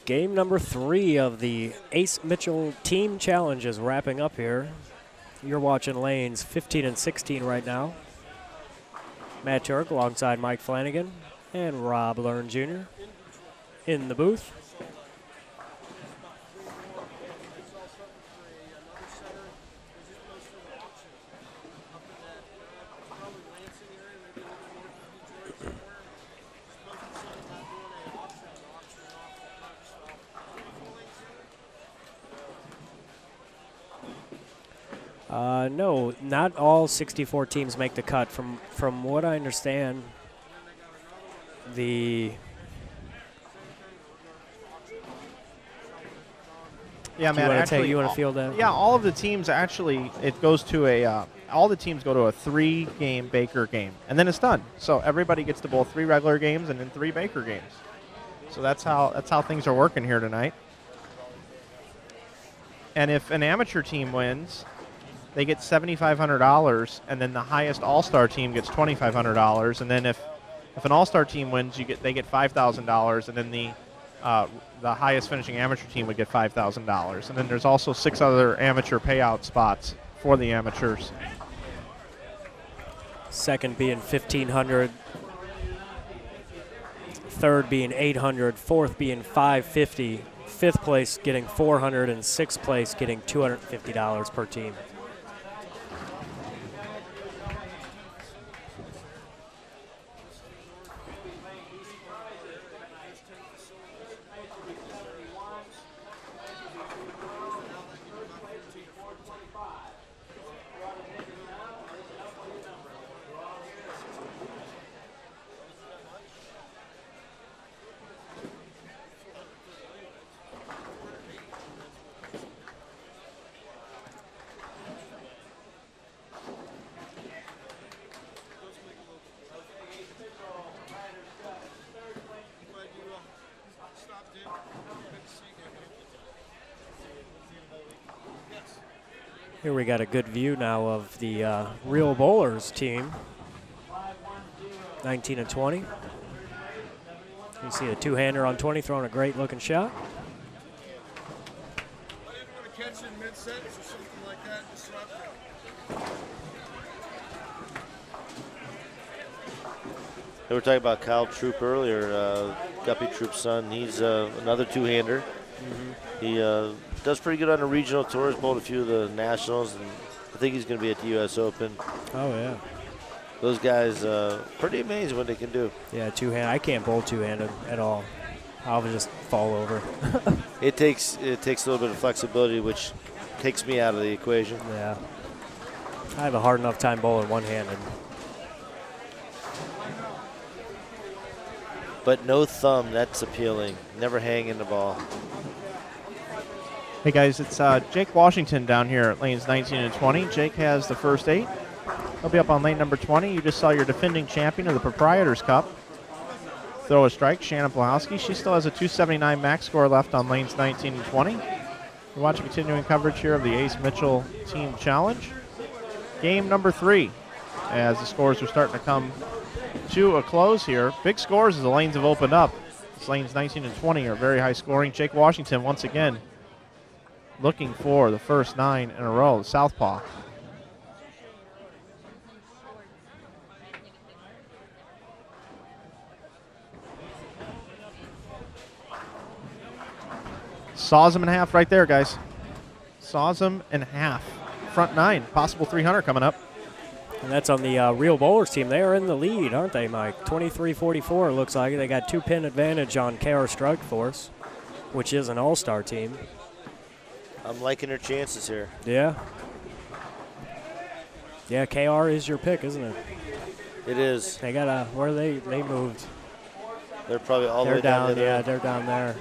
S3: Game number 3 of the Ace Mitchell Team Challenge is wrapping up here. You're watching lanes 15 and 16 right now. Matt Turek alongside Mike Flanagan and Rob Learn Jr. in the booth. No, not all 64 teams make the cut. From what I understand, the
S1: Yeah, man. Actually,
S3: you want to field that?
S1: Yeah, all of the teams actually, it goes to all the teams go to a 3-game Baker game, and then it's done. So everybody gets to bowl 3 regular games and then 3 Baker games. So that's how things are working here tonight. And if an amateur team wins, they get $7,500, and then the highest all-star team gets $2,500. And then if an all-star team wins, they get $5,000, and then the highest finishing amateur team would get $5,000. And then there's also 6 other amateur payout spots for the amateurs.
S3: Second being $1,500, third being $800, fourth being $550, fifth place getting $400, and sixth place getting $250 per team. Here we got a good view now of the Real Bowlers team, 19 and 20. You see a two-hander on 20 throwing a great-looking shot.
S2: They were talking about Kyle Troop earlier, Guppy Troop's son. He's another two-hander. He does pretty good on the regional tours, bowled a few of the nationals, and I think he's going to be at the U.S. Open.
S3: Oh, yeah.
S2: Those guys, pretty amazing what they can do.
S3: Yeah, two-handed. I can't bowl two-handed at all. I'll just fall over.
S2: It takes a little bit of flexibility, which takes me out of the equation.
S3: Yeah. I have a hard enough time bowling one-handed.
S2: But no thumb, that's appealing. Never hanging the ball.
S1: Hey guys, it's Jake Washington down here at lanes 19 and 20. Jake has the first 8. He'll be up on lane number 20. You just saw your defending champion of the Proprietors Cup throw a strike, Shannon Blahowski. She still has a 279 max score left on lanes 19 and 20. You're watching continuing coverage here of the Ace Mitchell Team Challenge. Game number 3, as the scores are starting to come to a close here. Big scores as the lanes have opened up. These lanes 19 and 20 are very high scoring. Jake Washington once again looking for the first 9 in a row, the southpaw. Saws him in half right there, guys. Saws him in half. Front 9, possible 300 coming up.
S3: And that's on the Real Bowlers team. They are in the lead, aren't they, Mike? 23-44, it looks like. They got 2-pin advantage on KR Strike Force, which is an all-star team.
S2: I'm liking their chances here.
S3: Yeah. Yeah, KR is your pick, isn't it?
S2: It is.
S3: They got where they moved.
S2: They're probably all the way down there.
S3: Yeah, they're down there.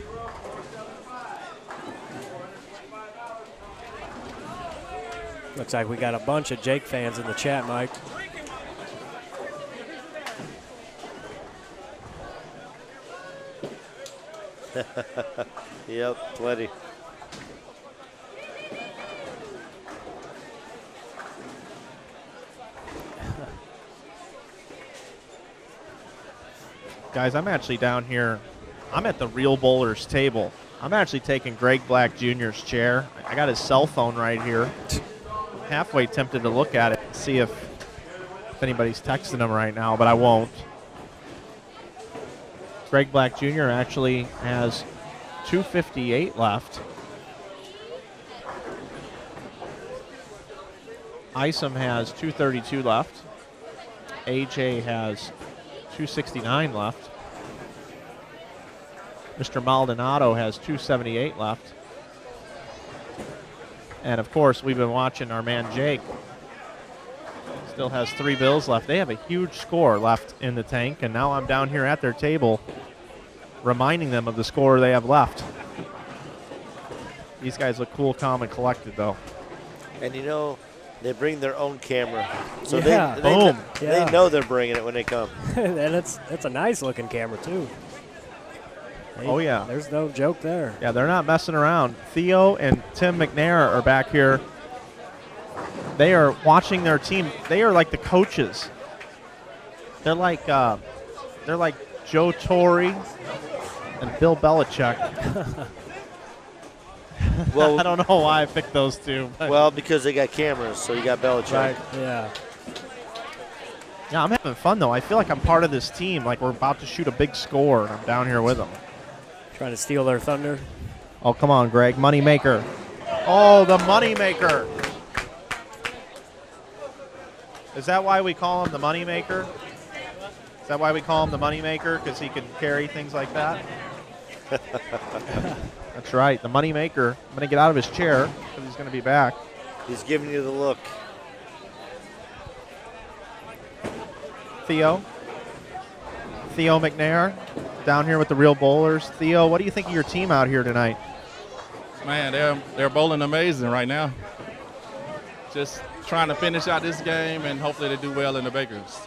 S3: Looks like we got a bunch of Jake fans in the chat, Mike.
S2: Yep, plenty.
S1: Guys, I'm actually down here. I'm at the Real Bowlers table. I'm actually taking Greg Black Jr.'s chair. I got his cell phone right here. Halfway tempted to look at it and see if anybody's texting him right now, but I won't. Greg Black Jr. actually has 258 left. Isom has 232 left. AJ has 269 left. Mr. Maldonado has 278 left. And of course, we've been watching our man Jake. Still has 3 bills left. They have a huge score left in the tank, and now I'm down here at their table reminding them of the score they have left. These guys look cool, calm, and collected, though.
S2: And you know, they bring their own camera. So
S3: Yeah.
S2: they know they're bringing it when they come.
S3: And it's a nice-looking camera, too. Hey,
S1: Oh, yeah.
S3: There's no joke there.
S1: Yeah, they're not messing around. Theo and Tim McNair are back here. They are watching their team. They are like the coaches. They're like Joe Torre and Bill Belichick.
S2: Well,
S1: I don't know why I picked those two.
S2: Well, because they got cameras, so you got Belichick.
S1: Right.
S3: Yeah.
S1: Yeah, I'm having fun, though. I feel like I'm part of this team. Like we're about to shoot a big score, and I'm down here with them.
S3: Trying to steal their thunder.
S1: Oh, come on, Greg. Money maker. Oh, the money maker. Is that why we call him the money maker? Is that why we call him the money maker? Because he can carry things like that? That's right, the money maker. I'm going to get out of his chair because he's going to be back.
S2: He's giving you the look.
S1: Theo McNair down here with the Real Bowlers. Theo, what do you think of your team out here tonight?
S21: Man, they're bowling amazing right now. Just trying to finish out this game, and hopefully they do well in the Bakers.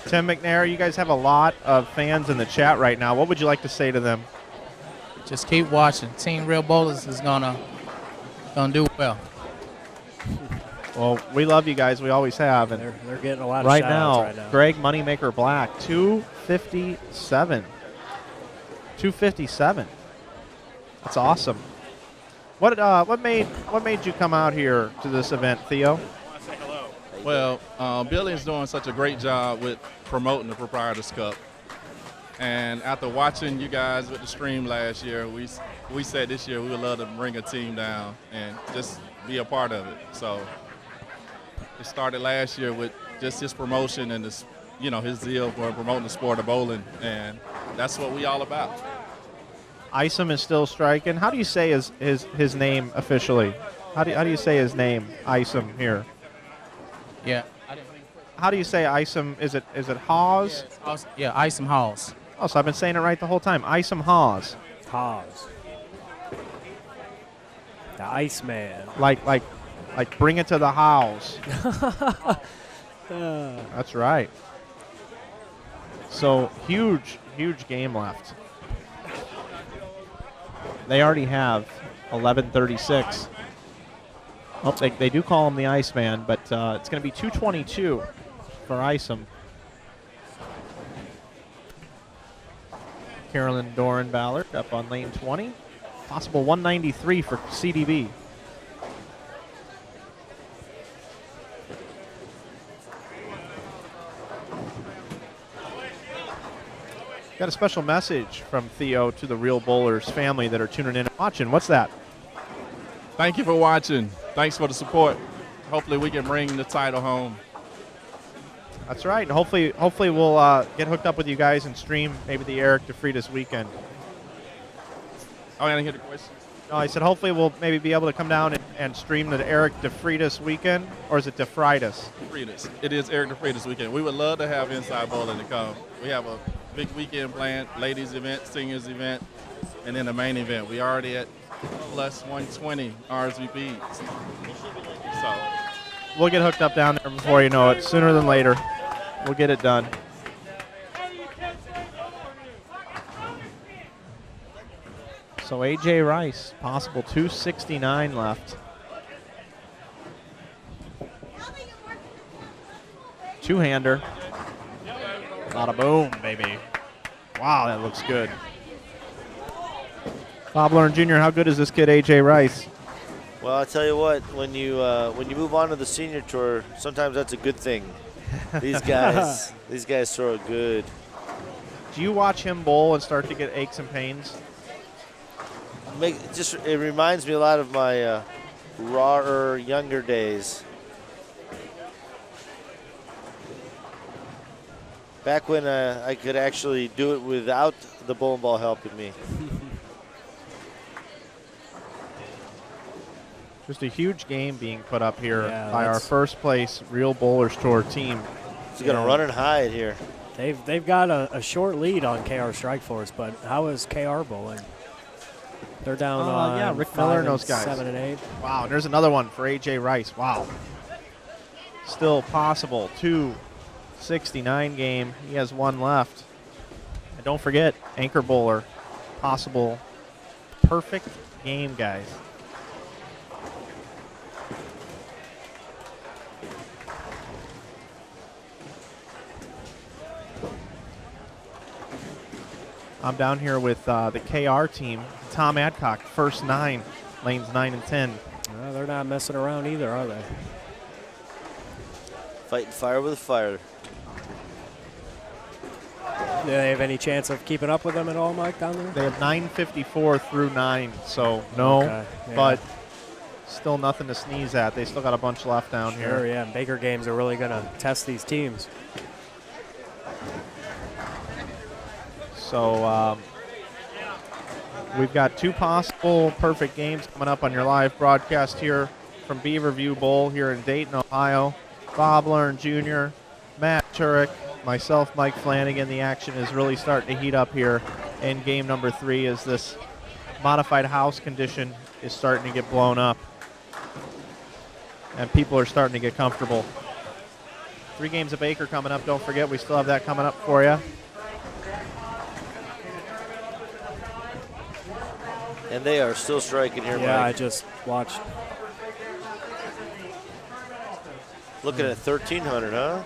S1: Tim McNair, you guys have a lot of fans in the chat right now. What would you like to say to them?
S22: Just keep watching. Team Real Bowlers is gonna do well.
S1: Well, we love you guys. We always have. And
S3: They're getting a lot of
S1: right
S3: shout-outs
S1: now,
S3: right now.
S1: Greg Moneymaker Black, 257. 257. That's awesome. What made you come out here to this event, Theo?
S21: Well, Billy's doing such a great job with promoting the Proprietors Cup. And after watching you guys with the stream last year, we said this year we would love to bring a team down and just be a part of it. So it started last year with just his promotion and his zeal for promoting the sport of bowling, and that's what we all about.
S1: Isom is still striking. How do you say his name officially? How do you say his name, Isom, here?
S4: Yeah.
S1: How do you say Isom? Is it Hawes?
S4: Yeah, Isom Hawes.
S1: Oh, so I've been saying it right the whole time. Isom Hawes.
S3: Hawes. The Iceman.
S1: Like bring it to the house. That's right. So huge game left. They already have 11:36. Oh, they do call him the Iceman, but it's going to be 2:22 for Isom. Carolyn Doran Ballard up on lane 20. Possible 193 for CDB. Got a special message from Theo to the Real Bowlers family that are tuning in and watching. What's that?
S21: Thank you for watching. Thanks for the support. Hopefully we can bring the title home.
S1: That's right. And hopefully we'll get hooked up with you guys and stream maybe the Eric DeFreitas weekend.
S21: Oh, I didn't hear the question.
S1: No, I said hopefully we'll maybe be able to come down and stream the Eric DeFreitas weekend, or is it DeFreitas?
S21: DeFreitas. It is Eric DeFreitas weekend. We would love to have Inside Bowling to come. We have a big weekend planned, ladies event, seniors event, and then the main event. We already at plus 120 RSVPs. So
S1: We'll get hooked up down there before you know it. Sooner than later, we'll get it done. So A.J. Rice, possible 269 left. Two-hander. Not a boom, baby. Wow, that looks good. Bob Lauren Jr., how good is this kid, A.J. Rice?
S2: Well, I'll tell you what, when you move on to the senior tour, sometimes that's a good thing. These guys throw it good.
S1: Do you watch him bowl and start to get aches and pains?
S2: It reminds me a lot of my rawer, younger days. Back when I could actually do it without the bowling ball helping me.
S1: Just a huge game being put up here by our first place Real Bowlers Tour team.
S2: He's going to run and hide here.
S3: They've got a short lead on KR Strikeforce, but how is KR bowling? They're down
S1: Rick Miller and those guys.
S3: 7 and 8.
S1: Wow, and there's another one for A.J. Rice. Wow. Still possible. 269 game. He has one left. And don't forget, anchor bowler. Possible perfect game, guys. I'm down here with the KR team. Tom Adcock, first 9, lanes 9 and 10.
S3: They're not messing around either, are they?
S2: Fighting fire with fire.
S3: Do they have any chance of keeping up with them at all, Mike, down there?
S1: They have 9:54 through 9, so no,
S3: Okay, yeah.
S1: but still nothing to sneeze at. They still got a bunch left down
S3: Sure,
S1: here.
S3: yeah. Baker games are really going to test these teams.
S1: So we've got 2 possible perfect games coming up on your live broadcast here from Beaver View Bowl here in Dayton, Ohio. Bob Learn Jr., Matt Turek, myself, Mike Flanagan. The action is really starting to heat up here in game number 3 as this modified house condition is starting to get blown up. And people are starting to get comfortable. 3 games of Baker coming up. Don't forget, we still have that coming up for you.
S2: And they are still striking here,
S3: Yeah,
S2: Mike.
S3: I just watched.
S2: Looking at 1,300, huh?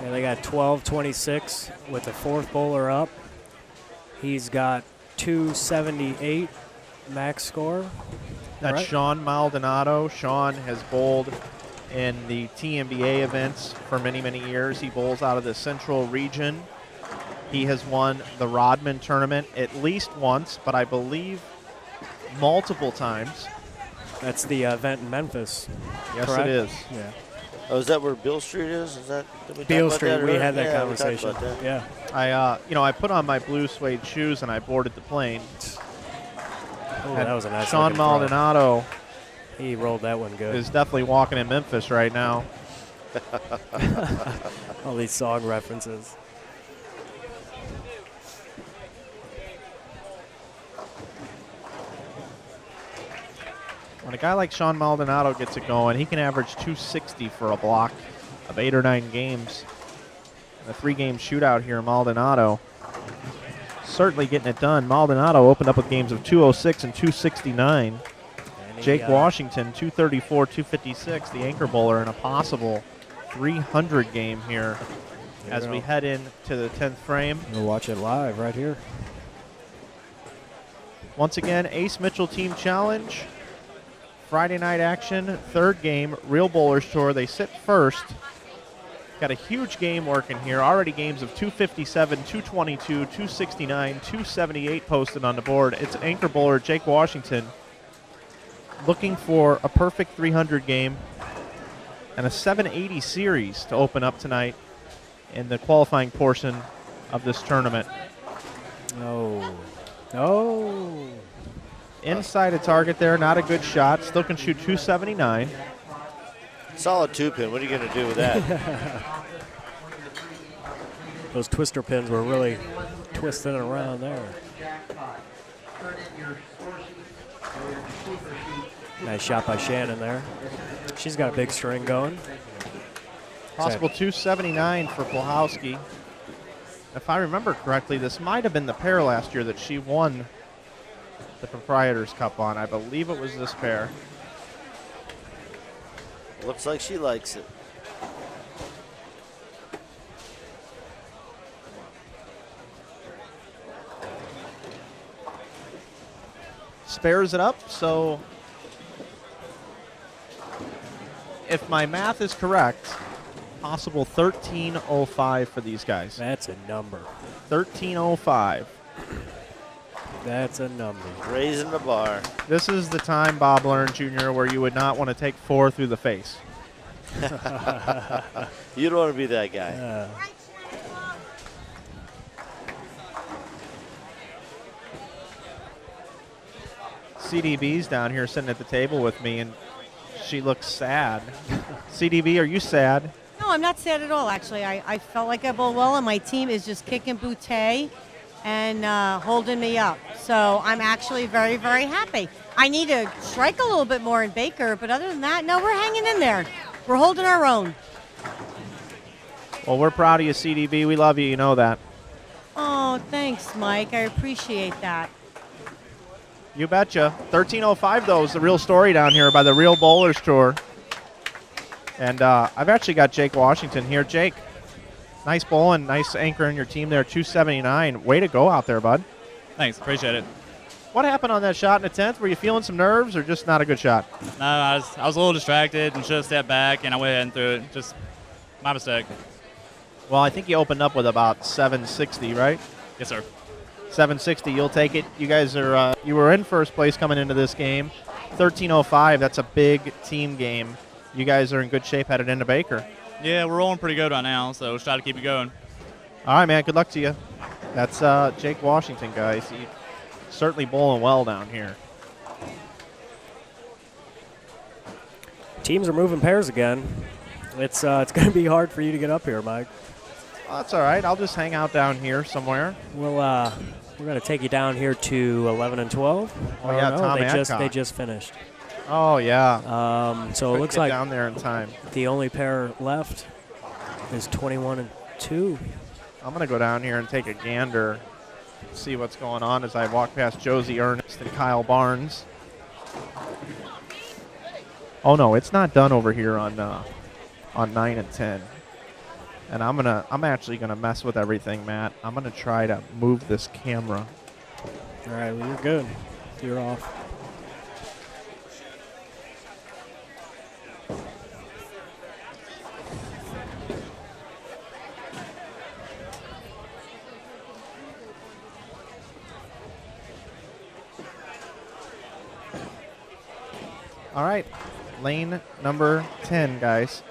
S3: Yeah, they got 12-26 with the fourth bowler up. He's got 278 max score.
S1: That's
S3: right?
S1: Sean Maldonado. Sean has bowled in the TMBA events for many, many years. He bowls out of the Central region. He has won the Rodman tournament at least once, but I believe multiple times.
S3: That's the event in Memphis.
S1: Yes,
S3: correct?
S1: it is.
S3: Yeah.
S2: Oh, is that where Beale Street is? Is that did we talk
S3: Beale
S2: about
S3: Street.
S2: that
S3: We
S2: earlier?
S3: had that
S2: Yeah, we
S3: conversation.
S2: talked about that.
S3: Yeah.
S1: I put on my blue suede shoes and I boarded the plane.
S3: Oh, that was a nice
S1: Sean
S3: looking throw.
S1: Maldonado.
S3: He rolled that one good.
S1: Is definitely walking in Memphis right now.
S3: All these song references.
S1: When a guy like Sean Maldonado gets it going, he can average 260 for a block of 8 or 9 games. In a 3-game shootout here, Maldonado certainly getting it done. Maldonado opened up with games of 206 and 269. Jake Washington, 234, 256, the anchor bowler, in a possible 300 game here as we head into the 10th frame.
S3: We'll watch it live right here.
S1: Once again, Ace Mitchell Team Challenge. Friday night action, 3rd game, Real Bowlers Tour. They sit first. Got a huge game working here. Already games of 257, 222, 269, 278 posted on the board. It's anchor bowler Jake Washington looking for a perfect 300 game and a 780 series to open up tonight in the qualifying portion of this tournament.
S3: Oh. Oh.
S1: Inside a target there, not a good shot. Still can shoot 279.
S2: Solid 2-pin. What are you going to do with that?
S3: Those twister pins were really twisting around there. Nice shot by Shannon there. She's got a big string going.
S1: Possible 279 for Plahowski. If I remember correctly, this might have been the pair last year that she won the Proprietors Cup on. I believe it was this pair.
S2: Looks like she likes it.
S1: Spares it up, so if my math is correct, possible 1305 for these guys.
S3: That's a number.
S1: 1305.
S3: That's a number.
S2: Raising the bar.
S1: This is the time, Bob Learn Jr., where you would not want to take 4 through the face.
S2: You don't want to be that guy.
S1: CDB's down here sitting at the table with me, and she looks sad. CDB, are you sad?
S7: No, I'm not sad at all, actually. I felt like I bowled well, and my team is just kicking booty and holding me up. So I'm actually very, very happy. I need to strike a little bit more in Baker, but other than that, no, we're hanging in there. We're holding our own.
S1: Well, we're proud of you, CDB. We love you. You know that.
S7: Oh, thanks, Mike. I appreciate that.
S1: You betcha. 1305, though, is the real story down here by the Real Bowlers Tour. And I've actually got Jake Washington here. Jake, nice bowling, nice anchor in your team there, 279. Way to go out there, bud.
S22: Thanks, appreciate it.
S1: What happened on that shot in the 10th? Were you feeling some nerves or just not a good shot?
S22: No, I was a little distracted and should have stepped back, and I went ahead and threw it. Just my mistake.
S1: Well, I think you opened up with about 760, right?
S22: Yes, sir.
S1: 760, you'll take it. You guys are, you were in first place coming into this game. 1305, that's a big team game. You guys are in good shape headed into Baker.
S22: Yeah, we're rolling pretty good right now, so let's try to keep it going.
S1: All right, man, good luck to you. That's Jake Washington, guys. He's certainly bowling well down here.
S3: Teams are moving pairs again. It's going to be hard for you to get up here, Mike.
S1: Well, that's all right. I'll just hang out down here somewhere.
S3: Well, we're going to take you down here to 11 and 12.
S1: Oh, yeah,
S3: no,
S1: Tom
S3: they
S1: Adcock.
S3: just finished.
S1: Oh, yeah.
S3: So
S1: Couldn't
S3: it looks
S1: get
S3: like
S1: down there in time.
S3: the only pair left is 21 and 2.
S1: I'm going to go down here and take a gander, see what's going on as I walk past Josie Ernest and Kyle Barnes. Oh no, it's not done over here on 9 and 10. And I'm actually gonna mess with everything, Matt. I'm gonna try to move this camera.
S3: All right, well, you're good. You're off.
S1: All right, lane number 10, guys.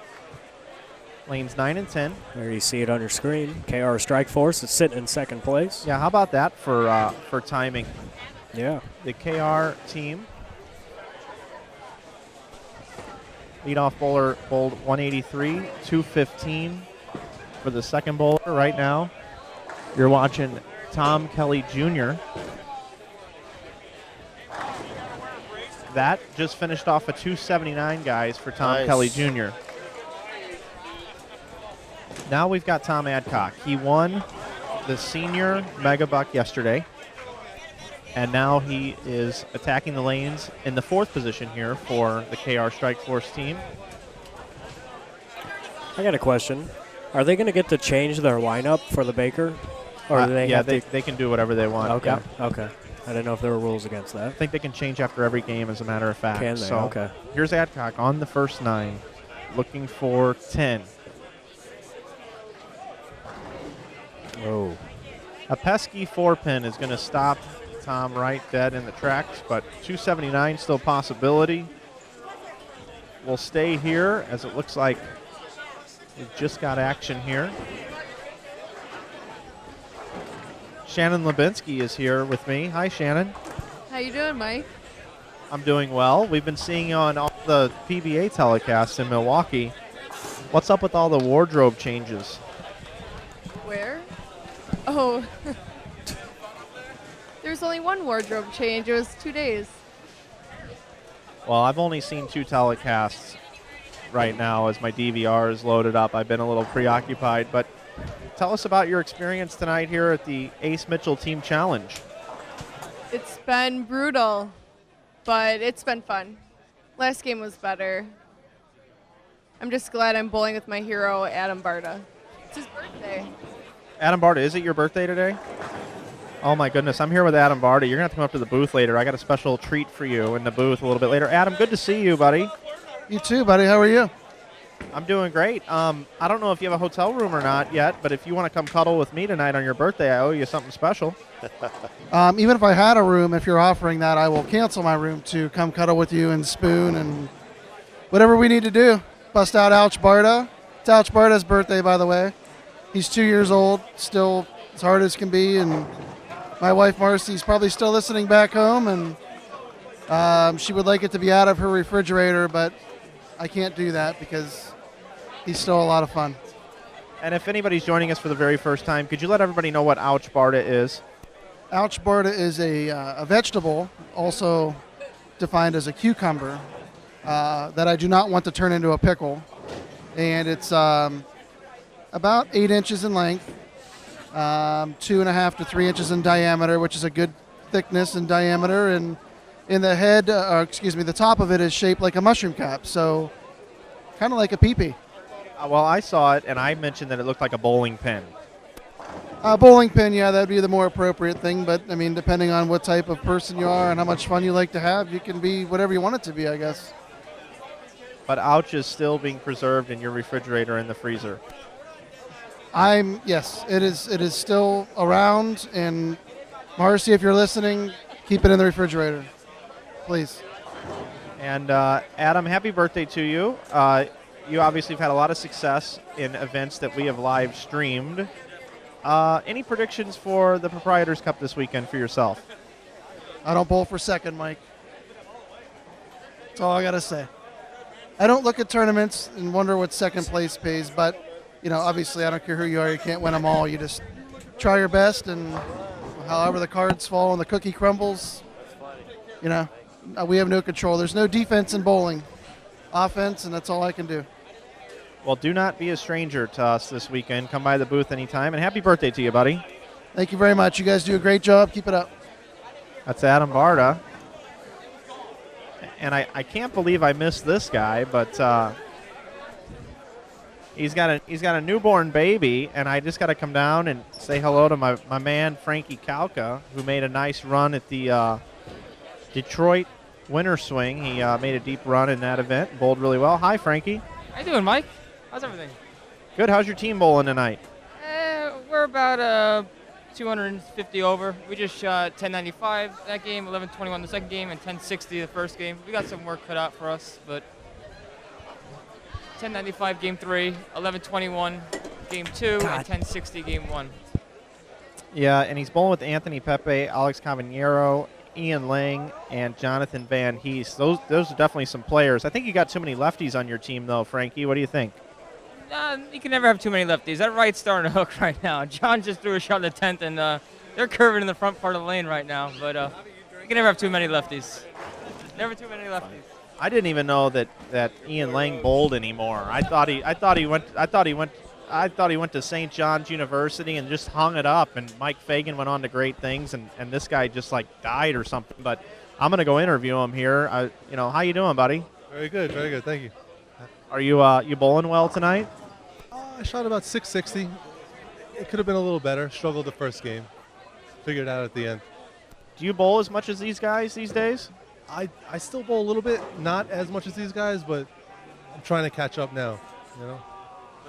S1: Lanes 9 and 10.
S3: There you see it on your screen. KR Strike Force is sitting in second place.
S1: Yeah, how about that for timing?
S3: Yeah.
S1: The KR team. Leadoff bowler bowled 183, 215 for the second bowler right now. You're watching Tom Kelly Jr. That just finished off a 279, guys, for Tom
S2: Nice.
S1: Kelly Jr. Now we've got Tom Adcock. He won the senior Mega Buck yesterday, and now he is attacking the lanes in the fourth position here for the KR Strike Force team.
S3: I got a question. Are they going to get to change their lineup for the Baker? Or do they
S1: yeah,
S3: have to?
S1: they can do whatever they want.
S3: Okay.
S1: Yep.
S3: Okay. I didn't know if there were rules against that.
S1: I think they can change after every game, as a matter of fact.
S3: Can they?
S1: So
S3: Okay.
S1: Here's Adcock on the first 9, looking for 10.
S3: Oh.
S1: A pesky 4-pin is going to stop Tom right dead in the tracks, but 279 still a possibility. We'll stay here, as it looks like we've just got action here. Shannon Lubinsky is here with me. Hi, Shannon.
S5: How you doing, Mike?
S1: I'm doing well. We've been seeing you on all the PBA telecasts in Milwaukee. What's up with all the wardrobe changes?
S5: Where? Oh. There's only one wardrobe change. It was 2 days.
S1: Well, I've only seen 2 telecasts right now as my DVR is loaded up. I've been a little preoccupied, but tell us about your experience tonight here at the Ace Mitchell Team Challenge.
S5: It's been brutal, but it's been fun. Last game was better. I'm just glad I'm bowling with my hero, Adam Barta. It's his birthday.
S1: Adam Barta, is it your birthday today? Oh my goodness, I'm here with Adam Barta. You're going to have to come up to the booth later. I got a special treat for you in the booth a little bit later. Adam, good to see you, buddy.
S8: You too, buddy. How are you?
S1: I'm doing great. I don't know if you have a hotel room or not yet, but if you want to come cuddle with me tonight on your birthday, I owe you something special.
S8: Even if I had a room, if you're offering that, I will cancel my room to come cuddle with you and spoon and whatever we need to do. Bust out Ouch Barta. It's Ouch Barta's birthday, by the way. He's 2 years old, still as hard as can be, and my wife Marcy's probably still listening back home, and she would like it to be out of her refrigerator, but I can't do that because he's still a lot of fun.
S1: And if anybody's joining us for the very first time, could you let everybody know what Ouch Barta is?
S8: Ouch Barta is a vegetable, also defined as a cucumber, that I do not want to turn into a pickle. And it's about 8 inches in length, 2.5 to 3 inches in diameter, which is a good thickness and diameter. And in the head, the top of it is shaped like a mushroom cap, so kind of like a pee-pee.
S1: Well, I saw it, and I mentioned that it looked like a bowling pin.
S8: Bowling pin, yeah, that would be the more appropriate thing. But, I mean, depending on what type of person you are and how much fun you like to have, you can be whatever you want it to be, I guess.
S1: But Ouch is still being preserved in your refrigerator in the freezer.
S8: Yes, it is still around. And, Marcy, if you're listening, keep it in the refrigerator, please.
S1: And, Adam, happy birthday to you. You obviously have had a lot of success in events that we have live streamed. Any predictions for the Proprietors Cup this weekend for yourself?
S8: I don't bowl for second, Mike. That's all I got to say. I don't look at tournaments and wonder what second place pays, but, obviously I don't care who you are. You can't win them all. You just try your best, and however the cards fall and the cookie crumbles, we have no control. There's no defense in bowling. Offense, and that's all I can do.
S1: Well, do not be a stranger to us this weekend. Come by the booth anytime, and happy birthday to you, buddy.
S8: Thank you very much. You guys do a great job. Keep it up.
S1: That's Adam Barta. and I can't believe I missed this guy, but he's got a newborn baby, and I just got to come down and say hello to my man Frankie Kalka, who made a nice run at the Detroit Winter Swing. He made a deep run in that event, bowled really well. Hi, Frankie.
S9: How you doing, Mike? How's everything?
S1: Good. How's your team bowling tonight?
S9: We're about 250 over. We just shot 1095 that game, 1121 the second game, and 1060 the first game. We got some work cut out for us, but 1095 game 3, 1121 game 2, and 1060 game 1.
S1: Yeah, and he's bowling with Anthony Pepe, Alex Cabanero, Ian Lang, and Jonathan Van Hees. Those are definitely some players. I think you got too many lefties on your team, though, Frankie. What do you think?
S9: You can never have too many lefties. That right's starting to hook right now. John just threw a shot in the 10th, and they're curving in the front part of the lane right now. But you can never have too many lefties. Never too many lefties.
S1: I didn't even know that Ian Lang bowled anymore. I thought he went to St. John's University and just hung it up. And Mike Fagan went on to great things, and this guy just like died or something. But I'm gonna go interview him here. How you doing, buddy?
S10: Very good, thank you.
S1: Are you you bowling well tonight?
S10: I shot about 660. It could have been a little better. Struggled the first game. Figured it out at the end.
S1: Do you bowl as much as these guys these days?
S10: I still bowl a little bit, not as much as these guys, but I'm trying to catch up now.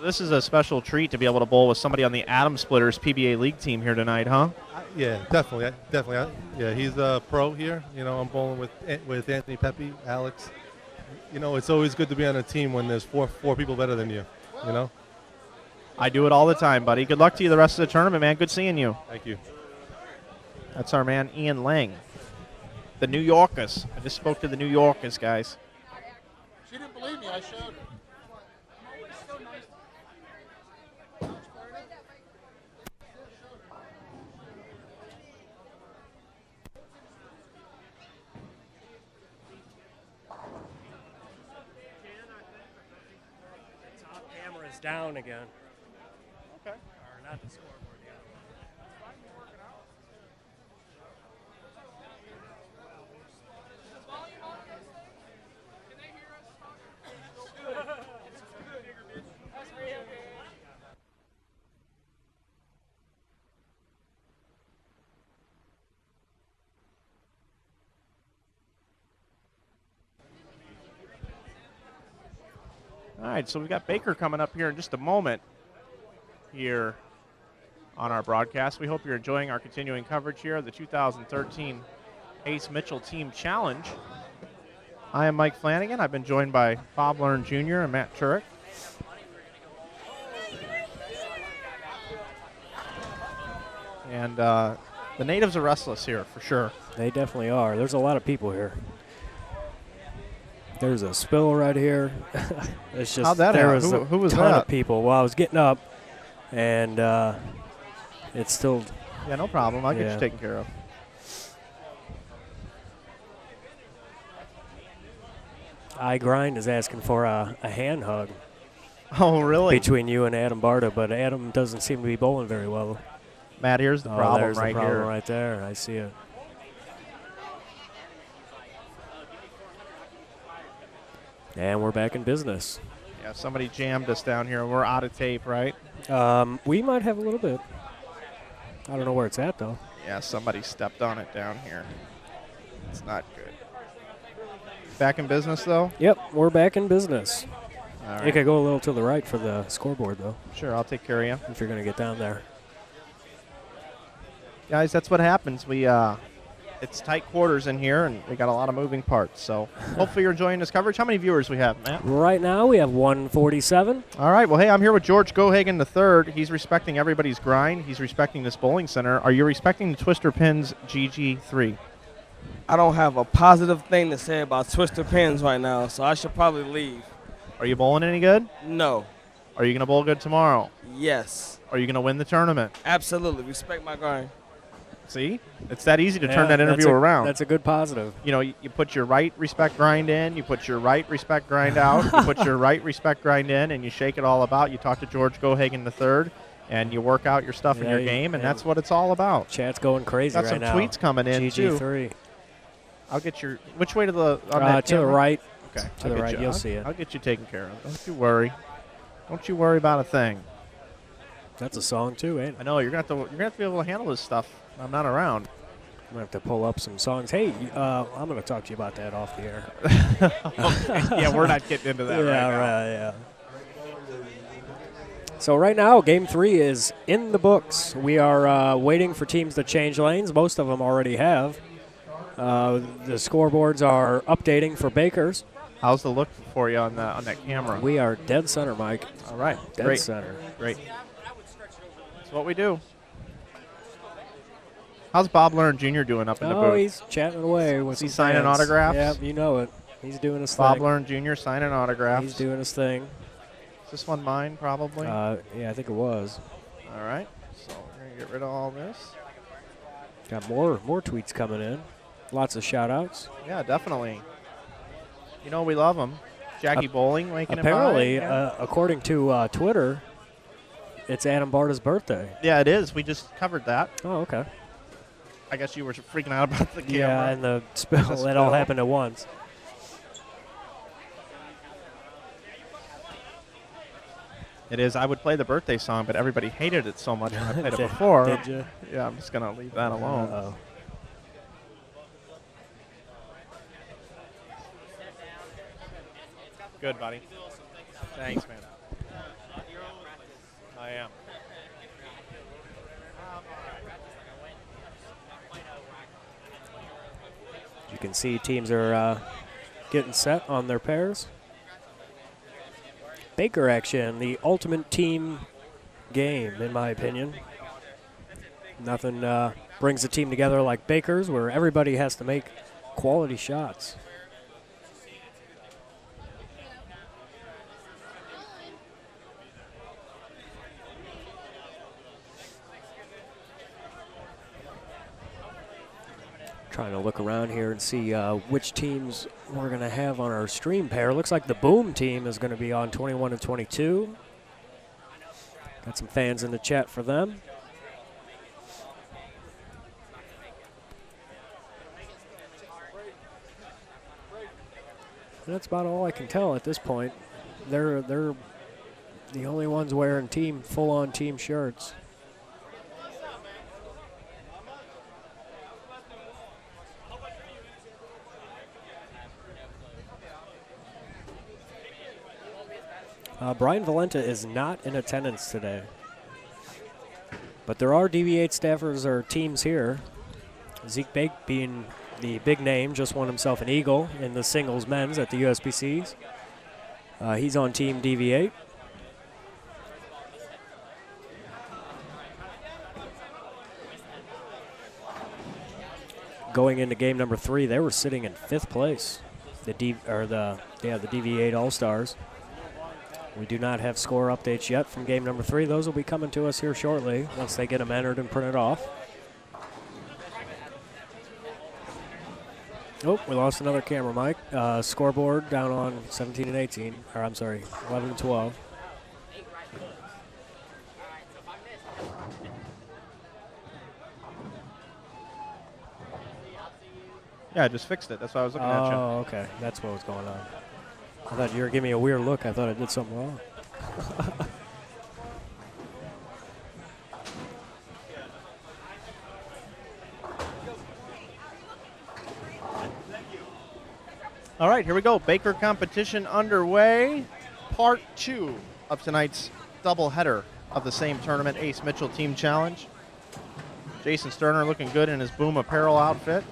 S1: This is a special treat to be able to bowl with somebody on the Atom Splitters PBA League team here tonight, huh?
S10: Yeah, definitely. Yeah, he's a pro here. I'm bowling with Anthony Pepe, Alex. It's always good to be on a team when there's four people better than you.
S1: I do it all the time, buddy. Good luck to you the rest of the tournament, man. Good seeing you.
S10: Thank you.
S1: That's our man Ian Lang. The New Yorkers. I just spoke to the New Yorkers, guys.
S23: She didn't believe me. I showed her.
S3: Camera's down again. Okay. Or not the scoreboard.
S1: All right, so we've got Baker coming up here in just a moment here on our broadcast. We hope you're enjoying our continuing coverage here of the 2013 Ace Mitchell Team Challenge. I am Mike Flanagan. I've been joined by Bob Learn Jr. and Matt Turek. And the natives are restless here for sure.
S3: They definitely are. There's a lot of people here. There's a spill right here. It's just
S1: how'd that
S3: there
S1: happen?
S3: was
S1: Who was
S3: a ton
S1: that?
S3: of people. Well, I was getting up, and it's still.
S1: Yeah, no problem. I'll get you taken care of.
S3: iGrind is asking for a hand hug.
S1: Oh, really?
S3: Between you and Adam Barta, but Adam doesn't seem to be bowling very well.
S1: Matt, here's the problem
S3: there's
S1: right
S3: the problem
S1: here.
S3: right there. I see it. And we're back in business.
S1: Yeah, somebody jammed us down here, and we're out of tape, right?
S3: We might have a little bit. I don't know where it's at, though.
S1: Yeah, somebody stepped on it down here. It's not good. Back in business, though?
S3: Yep, we're back in business.
S1: All
S3: You
S1: right.
S3: could go a little to the right for the scoreboard, though.
S1: Sure, I'll take care of you.
S3: If you're going to get down there.
S1: Guys, that's what happens. It's tight quarters in here, and we got a lot of moving parts. So hopefully you're enjoying this coverage. How many viewers we have, Matt?
S3: Right now we have 147.
S1: All right. Well, hey, I'm here with George Gohagen III. He's respecting everybody's grind. He's respecting this bowling center. Are you respecting the Twister Pins GG3?
S24: I don't have a positive thing to say about Twister Pins right now, so I should probably leave.
S1: Are you bowling any good?
S24: No.
S1: Are you going to bowl good tomorrow?
S24: Yes.
S1: Are you going to win the tournament?
S24: Absolutely. Respect my grind.
S1: See? It's that easy to turn that interview around.
S3: That's a good positive.
S1: You know, you put your right respect grind in, you put your right respect grind out, you put your right respect grind in, and you shake it all about. You talk to George Gohagen III, and you work out your stuff in your game, and that's what it's all about.
S3: Chat's going crazy
S1: Got
S3: right
S1: some
S3: now.
S1: tweets coming in,
S3: GG3.
S1: too. I'll get your. Which way to the? On that
S3: to the
S1: camera?
S3: right.
S1: Okay.
S3: To the right, you'll see it.
S1: I'll get you taken care of. Don't you worry. Don't you worry about a thing.
S3: That's a song too, ain't it?
S1: I know you're gonna have to be able to handle this stuff. I'm not around.
S3: I'm gonna have to pull up some songs. Hey, I'm gonna talk to you about that off the air.
S1: Okay. Yeah, we're not getting into that right now.
S3: Yeah. So right now, Game 3 is in the books. We are waiting for teams to change lanes. Most of them already have. The scoreboards are updating for Bakers.
S1: How's the look for you on that camera?
S3: We are dead center, Mike.
S1: All right.
S3: Dead
S1: Great.
S3: center.
S1: Great. That's what we do. How's Bob Learn Jr. doing up in the booth?
S3: Oh, he's chatting away with
S1: he
S3: some
S1: signing
S3: fans.
S1: autographs?
S3: Yeah, you know it. He's doing his
S1: Bob
S3: thing.
S1: Learn Jr. signing autographs.
S3: He's doing his thing.
S1: Is this one mine, probably?
S3: Yeah, I think it was.
S1: All right. So we're going to get rid of all this.
S3: Got more tweets coming in. Lots of shout-outs.
S1: Yeah, definitely. You know we love them. Jackie Bowling making
S3: apparently,
S1: it by. Yeah.
S3: According to Twitter, it's Adam Barta's birthday.
S1: Yeah, it is. We just covered that.
S3: Oh, okay.
S1: I guess you were freaking out about the camera.
S3: Yeah, and the spill. It all happened at once.
S1: It is. I would play the birthday song, but everybody hated it so much when I played it before.
S3: Did you?
S1: Yeah, I'm just going to leave that alone.
S3: Uh-oh.
S1: Good, buddy. Thanks, man. I am.
S3: You can see teams are getting set on their pairs. Baker action, the ultimate team game, in my opinion. Nothing brings a team together like Baker's, where everybody has to make quality shots. Trying to look around here and see which teams we're going to have on our stream pair. Looks like the Boom team is going to be on 21 and 22. Got some fans in the chat for them. And that's about all I can tell at this point. They're the only ones wearing full-on team shirts. Brian Valenta is not in attendance today. But there are DV8 staffers or teams here. Zeke Bake, being the big name, just won himself an Eagle in the singles men's at the USBCs. He's on Team DV8. Going into game number 3, they were sitting in 5th place. The DV8 All-Stars. We do not have score updates yet from game number 3. Those will be coming to us here shortly once they get them entered and printed off. Oh, we lost another camera, Mike. Scoreboard down on 17 and 18. Or I'm sorry, 11 and 12.
S1: Yeah, I just fixed it. That's why I was looking at you.
S3: Oh, okay. That's what was going on. I thought you were giving me a weird look. I thought I did something wrong.
S1: All right, here we go. Baker competition underway. Part 2 of tonight's doubleheader of the same tournament, Ace Mitchell Team Challenge. Jason Sterner looking good in his Boom apparel outfit.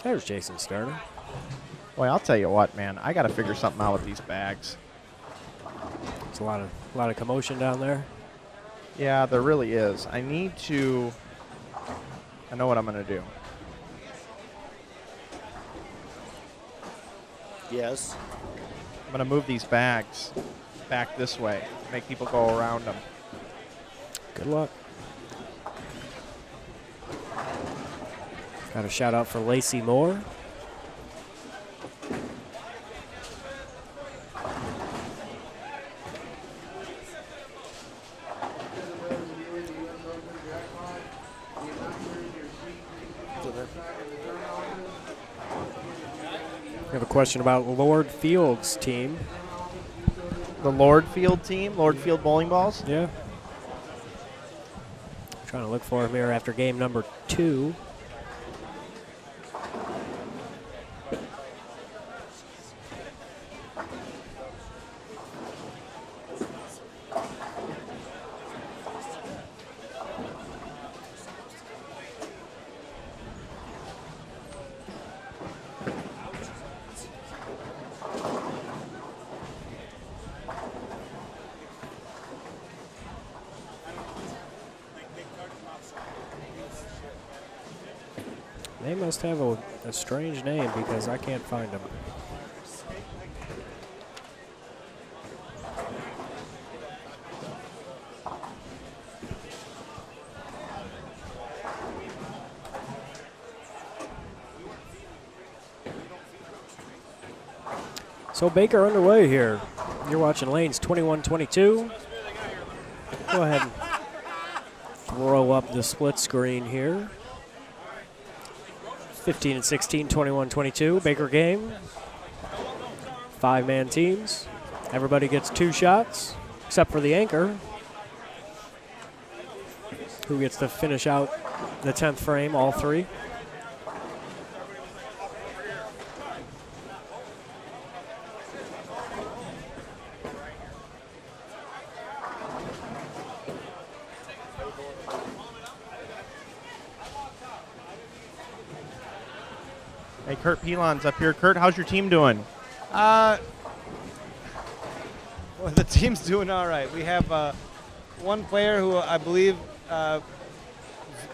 S3: There's Jason Sterner.
S1: Boy, I'll tell you what, man. I got to figure something out with these bags.
S3: There's a lot of commotion down there.
S1: Yeah, there really is. I know what I'm going to do.
S2: Yes.
S1: I'm going to move these bags back this way, make people go around them.
S3: Good luck. Got a shout out for Lacey Moore. have a question about Lord Field's team.
S1: The Lord Field team, Lord Field bowling balls.
S3: Yeah. Trying to look for him here after game number 2. They must have a strange name because I can't find them. So Baker underway here. You're watching lanes 21-22. Go ahead and throw up the split screen here. 15 and 16, 21-22. Baker game. 5-man teams. Everybody gets 2 shots, except for the anchor, who gets to finish out the 10th frame, all 3.
S1: Hey, Kurt Pelon's up here. Kurt, how's your team doing?
S11: Well, the team's doing all right. We have one player who I believe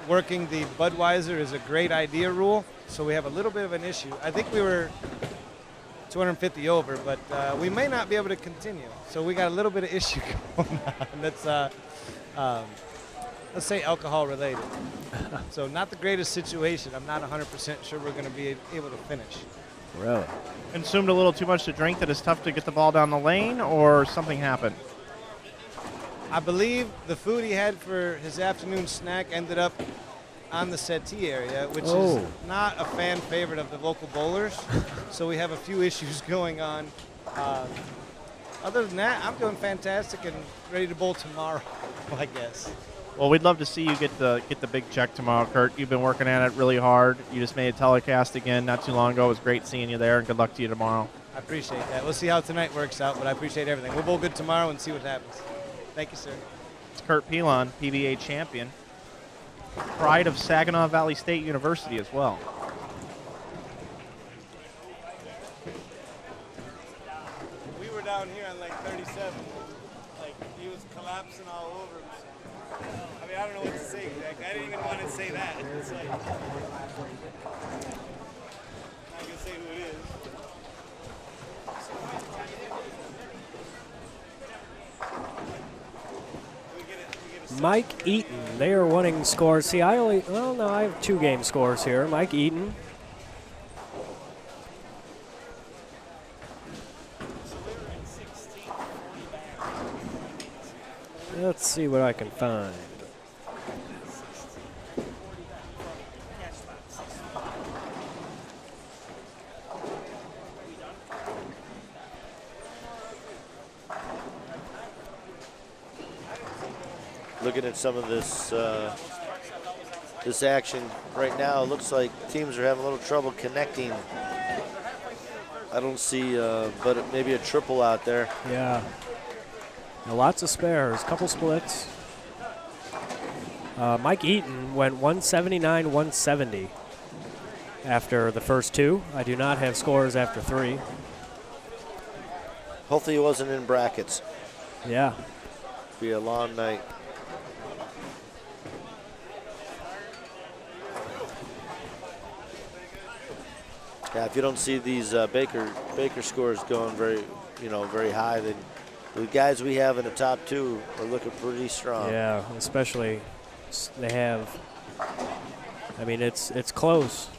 S11: working the Budweiser is a great idea rule, so we have a little bit of an issue. I think we were 250 over, but we may not be able to continue. So we got a little bit of issue going on that's, let's say, alcohol related. So not the greatest situation. I'm not 100% sure we're going to be able to finish.
S1: Really? Consumed a little too much to drink that it's tough to get the ball down the lane, or something happened?
S11: I believe the food he had for his afternoon snack ended up on the settee area, which is not a fan favorite of the local bowlers. So we have a few issues going on. Other than that, I'm doing fantastic and ready to bowl tomorrow, I guess.
S1: Well, we'd love to see you get the big check tomorrow, Kurt. You've been working at it really hard. You just made a telecast again not too long ago. It was great seeing you there, and good luck to you tomorrow.
S11: I appreciate that. We'll see how tonight works out, but I appreciate everything. We'll bowl good tomorrow and see what happens. Thank you, sir.
S1: It's Kurt Pelon, PBA champion. Pride of Saginaw Valley State University as well.
S11: We were down here on like 37. Like, he was collapsing all over him. I mean, I don't know what to say exactly. I didn't even want to say that. It's like, I'm not going to say who it is.
S3: Mike Eaton, they are winning scores. See, I have 2 game scores here. Mike Eaton. Let's see what I can find.
S2: Looking at some of this this action right now, it looks like teams are having a little trouble connecting. I don't see, but maybe a triple out there.
S3: Yeah. Now, lots of spares, couple splits. Mike Eaton went 179, 170 after the first 2. I do not have scores after 3.
S2: Hopefully, it wasn't in brackets.
S3: Yeah.
S2: Be a long night. Yeah, if you don't see these Baker scores going very high, then the guys we have in the top 2 are looking pretty strong.
S3: Yeah, especially they have. I mean, it's close.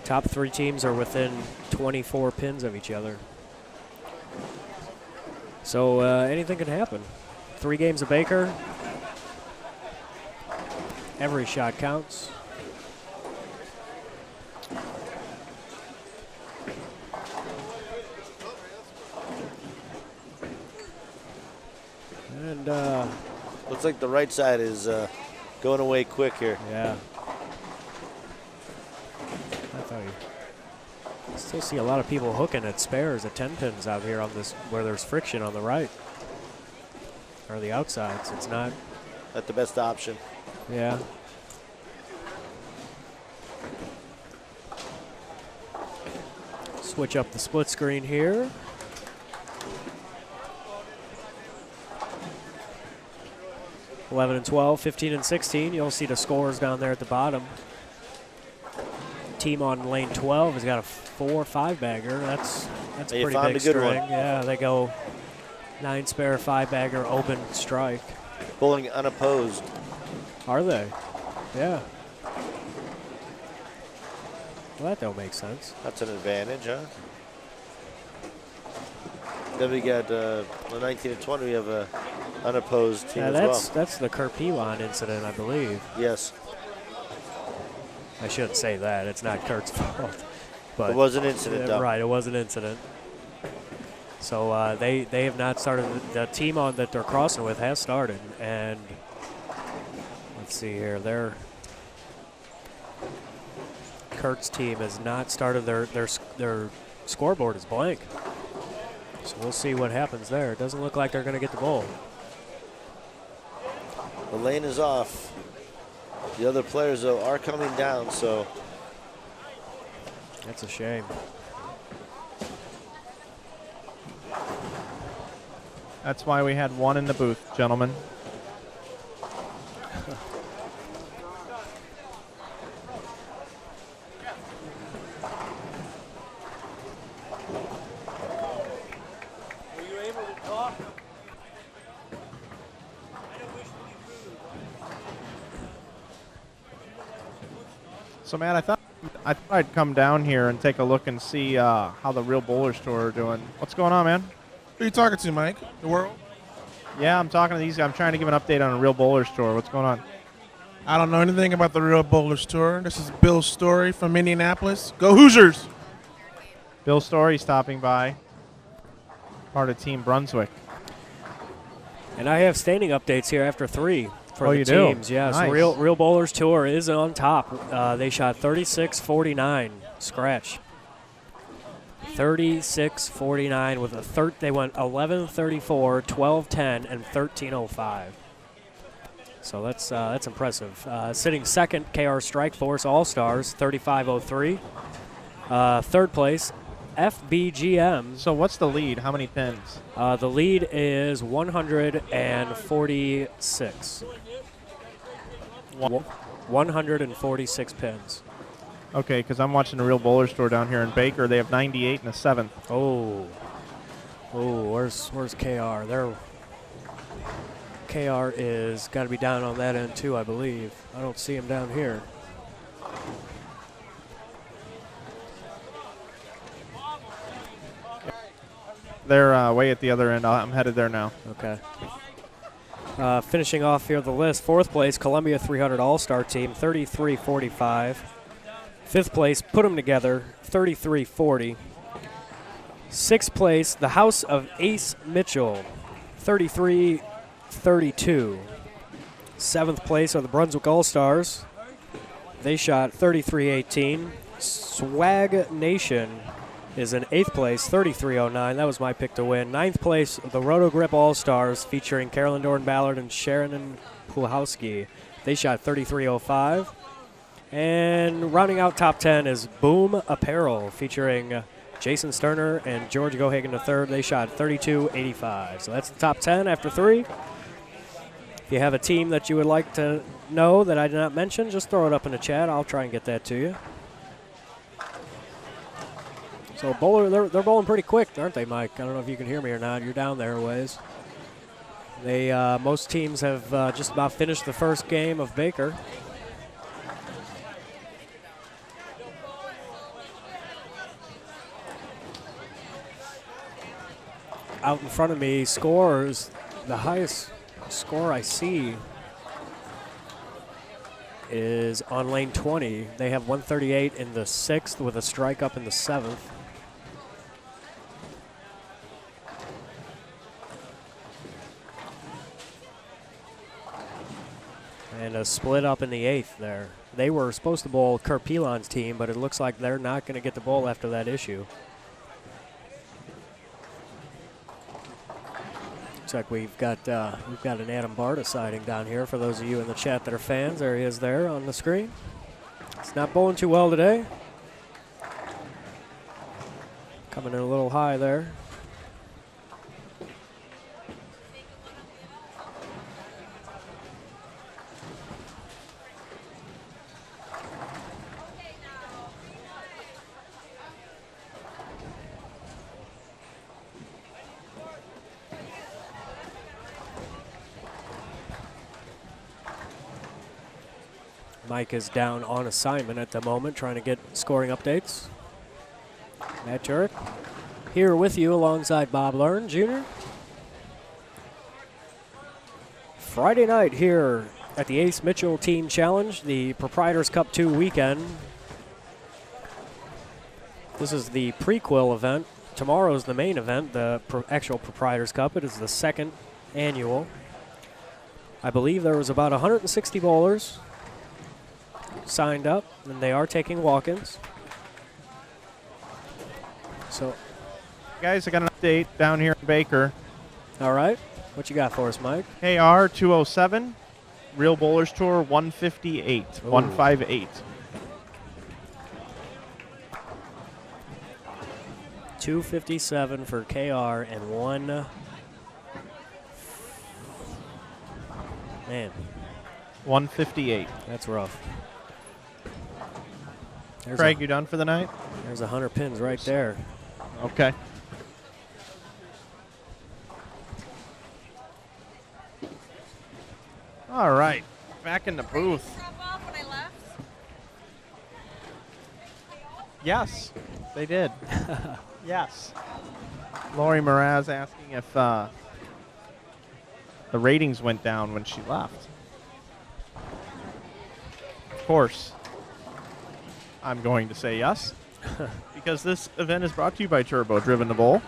S3: Top 3 teams are within 24 pins of each other. So anything can happen. 3 games of Baker. Every shot counts.
S2: Looks like the right side is going away quick here.
S3: Yeah. I still see a lot of people hooking at spares at 10 pins out here on this where there's friction on the right. Or the outsides. It's not
S2: the best option.
S3: Yeah. Switch up the split screen here. $11 and $12, $15 and $16. You'll see the scores down there at the bottom. Team on lane 12 has got a 4-5 bagger. That's
S2: Hey, you
S3: pretty
S2: found
S3: big
S2: a good
S3: string.
S2: one.
S3: Yeah, they go 9 spare, 5 bagger, open strike.
S2: Bowling unopposed.
S3: Are they? Yeah. Well, that don't make sense.
S2: That's an advantage, huh? Then we got the 19 and 20. We have a unopposed team
S3: Yeah,
S2: as well.
S3: that's the Kerpelon incident, I believe.
S2: Yes.
S3: I shouldn't say that. It's not Kurt's fault. But
S2: It was an incident, though.
S3: Right, it was an incident. So they have not started. The team on that they're crossing with has started, and let's see here. Kurt's team has not started. Their scoreboard is blank. So we'll see what happens there. It doesn't look like they're going to get the bowl.
S2: The lane is off. The other players, though, are coming down, so.
S3: That's a shame.
S1: That's why we had one in the booth, gentlemen. So, Matt, I thought I'd come down here and take a look and see how the Real Bowlers Tour are doing. What's going on, man?
S23: Who are you talking to, Mike? The world?
S1: Yeah, I'm talking to these guys. I'm trying to give an update on the Real Bowlers Tour. What's going on?
S23: I don't know anything about the Real Bowlers Tour. This is Bill Story from Indianapolis. Go Hoosiers!
S1: Bill Story stopping by, part of Team Brunswick.
S3: And I have standing updates here after 3 for
S1: Oh,
S3: the
S1: you do?
S3: teams. Yeah,
S1: Nice.
S3: so Real Bowlers Tour is on top. They shot 36-49 scratch. 36-49 with a they went 11-34, 12-10, and 13-05. So that's impressive. Sitting second, KR Strike Force All Stars, 35-03. Third place, FBGM.
S1: So what's the lead? How many pins?
S3: The lead is 146. 146 pins.
S1: Okay, because I'm watching the Real Bowlers Tour down here in Baker. They have 98 and a 7th.
S3: Oh, where's KR? KR is got to be down on that end too, I believe. I don't see him down here.
S1: They're way at the other end. I'm headed there now.
S3: Okay. Finishing off here the list, fourth place, Columbia 300 All-Star Team, 33-45. Fifth place, Put 'em Together, 33-40. Sixth place, the House of Ace Mitchell, 33-32. Seventh place are the Brunswick All-Stars. They shot 33-18. Swag Nation is in 8th place, 33-09. That was my pick to win. 9th place, the Roto Grip All-Stars featuring Carolyn Dorn-Ballard and Sharon Pulhowski. They shot 33-05. And rounding out top 10 is Boom Apparel featuring Jason Sterner and George Gohagen III. They shot 32-85. So that's the top 10 after 3. If you have a team that you would like to know that I did not mention, just throw it up in the chat. I'll try and get that to you. So bowler, they're bowling pretty quick, aren't they, Mike? I don't know if you can hear me or not. You're down there a ways. Most teams have just about finished the first game of Baker. Out in front of me, scores, the highest score I see is on lane 20. They have 138 in the 6th with a strike up in the 7th. And a split up in the 8th there. They were supposed to bowl Kurt Pilon's team, but it looks like they're not going to get the bowl after that issue. Looks like we've got an Adam Barta sighting down here for those of you in the chat that are fans. There he is there on the screen. It's not bowling too well today. Coming in a little high there. Mike is down on assignment at the moment, trying to get scoring updates. Matt Turek here with you alongside Bob Learn Jr. Friday night here at the Ace Mitchell Team Challenge, the Proprietors Cup 2 weekend. This is the prequel event. Tomorrow's the main event, the actual Proprietors Cup. It is the 2nd annual. I believe there was about 160 bowlers signed up, and they are taking walk-ins. So,
S1: guys, I got an update down here in Baker.
S3: All right. What you got for us, Mike?
S1: KR 207, Real Bowlers Tour 158, 158.
S3: 257 for KR and one. Man.
S1: 158.
S3: That's rough.
S1: Craig, you done for the night?
S3: There's 100 pins right there.
S1: Okay. All right, back in the booth. Yes, they did. Yes. Lori Mraz asking if the ratings went down when she left. Of course, I'm going to say yes, because this event is brought to you by Turbo Driven to Bowl.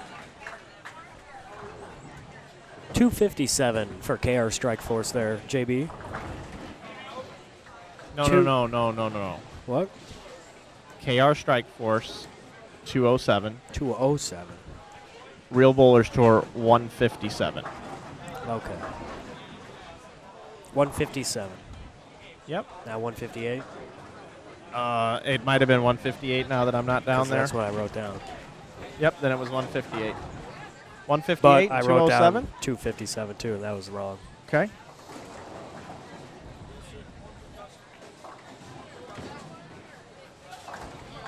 S3: 257 for KR Strike Force there, JB.
S1: No.
S3: What?
S1: KR Strike Force 207.
S3: 207.
S1: Real Bowlers Tour 157.
S3: Okay. 157.
S1: Yep.
S3: Now 158.
S1: It might have been 158 now that I'm not down there.
S3: That's what I wrote down.
S1: Yep, then it was 158. 158,
S3: But I wrote
S1: 207?
S3: down 257 too, and that was wrong.
S1: Okay.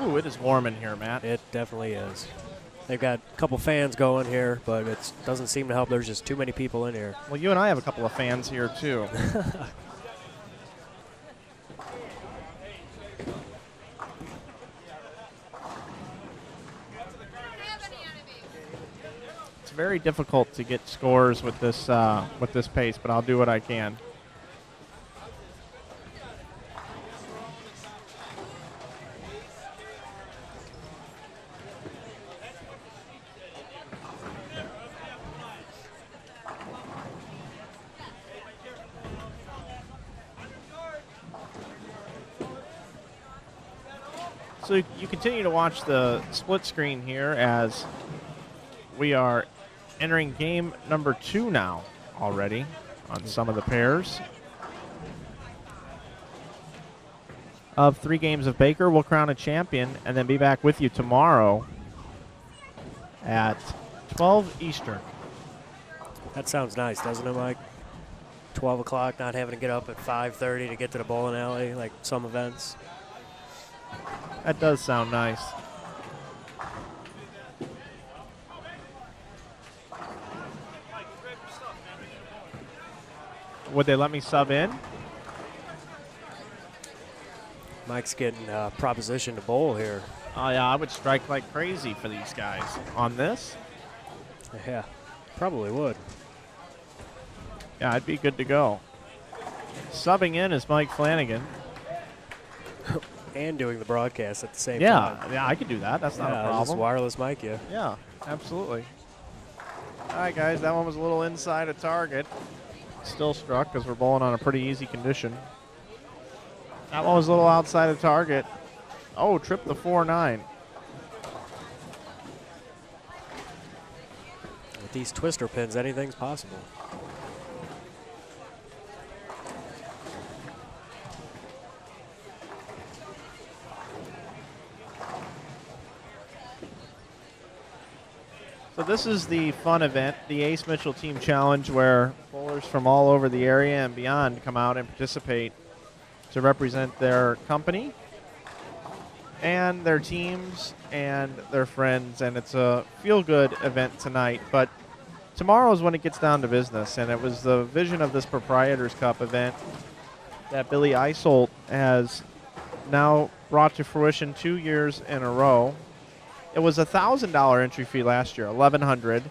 S1: Ooh, it is warm in here, Matt.
S3: It definitely is. They've got a couple fans going here, but it doesn't seem to help. There's just too many people in here.
S1: Well, you and I have a couple of fans here, too. It's very difficult to get scores with this pace, but I'll do what I can. So you continue to watch the split screen here as we are entering game number 2 now already on some of the pairs. Of 3 games of Baker, we'll crown a champion and then be back with you tomorrow at 12 Eastern.
S3: That sounds nice, doesn't it, Mike? 12 o'clock, not having to get up at 5:30 to get to the bowling alley like some events.
S1: That does sound nice. Would they let me sub in?
S3: Mike's getting proposition to bowl here.
S1: Oh, yeah, I would strike like crazy for these guys on this.
S3: Yeah, probably would.
S1: Yeah, I'd be good to go. Subbing in is Mike Flanagan.
S3: And doing the broadcast at the same
S1: time.
S3: time.
S1: Yeah, I could do that. That's not a
S3: Just
S1: problem.
S3: wireless mic you.
S1: Yeah, absolutely. All right, guys, that one was a little inside of target. Still struck because we're bowling on a pretty easy condition. That one was a little outside of target. Oh, tripped the 4-9.
S3: With these twister pins, anything's possible.
S1: So this is the fun event, the Ace Mitchell Team Challenge, where bowlers from all over the area and beyond come out and participate to represent their company and their teams and their friends, and it's a feel-good event tonight. But tomorrow is when it gets down to business, and it was the vision of this Proprietors Cup event that Billy Isolt has now brought to fruition 2 years in a row. It was a $1,000 entry fee last year, $1,100,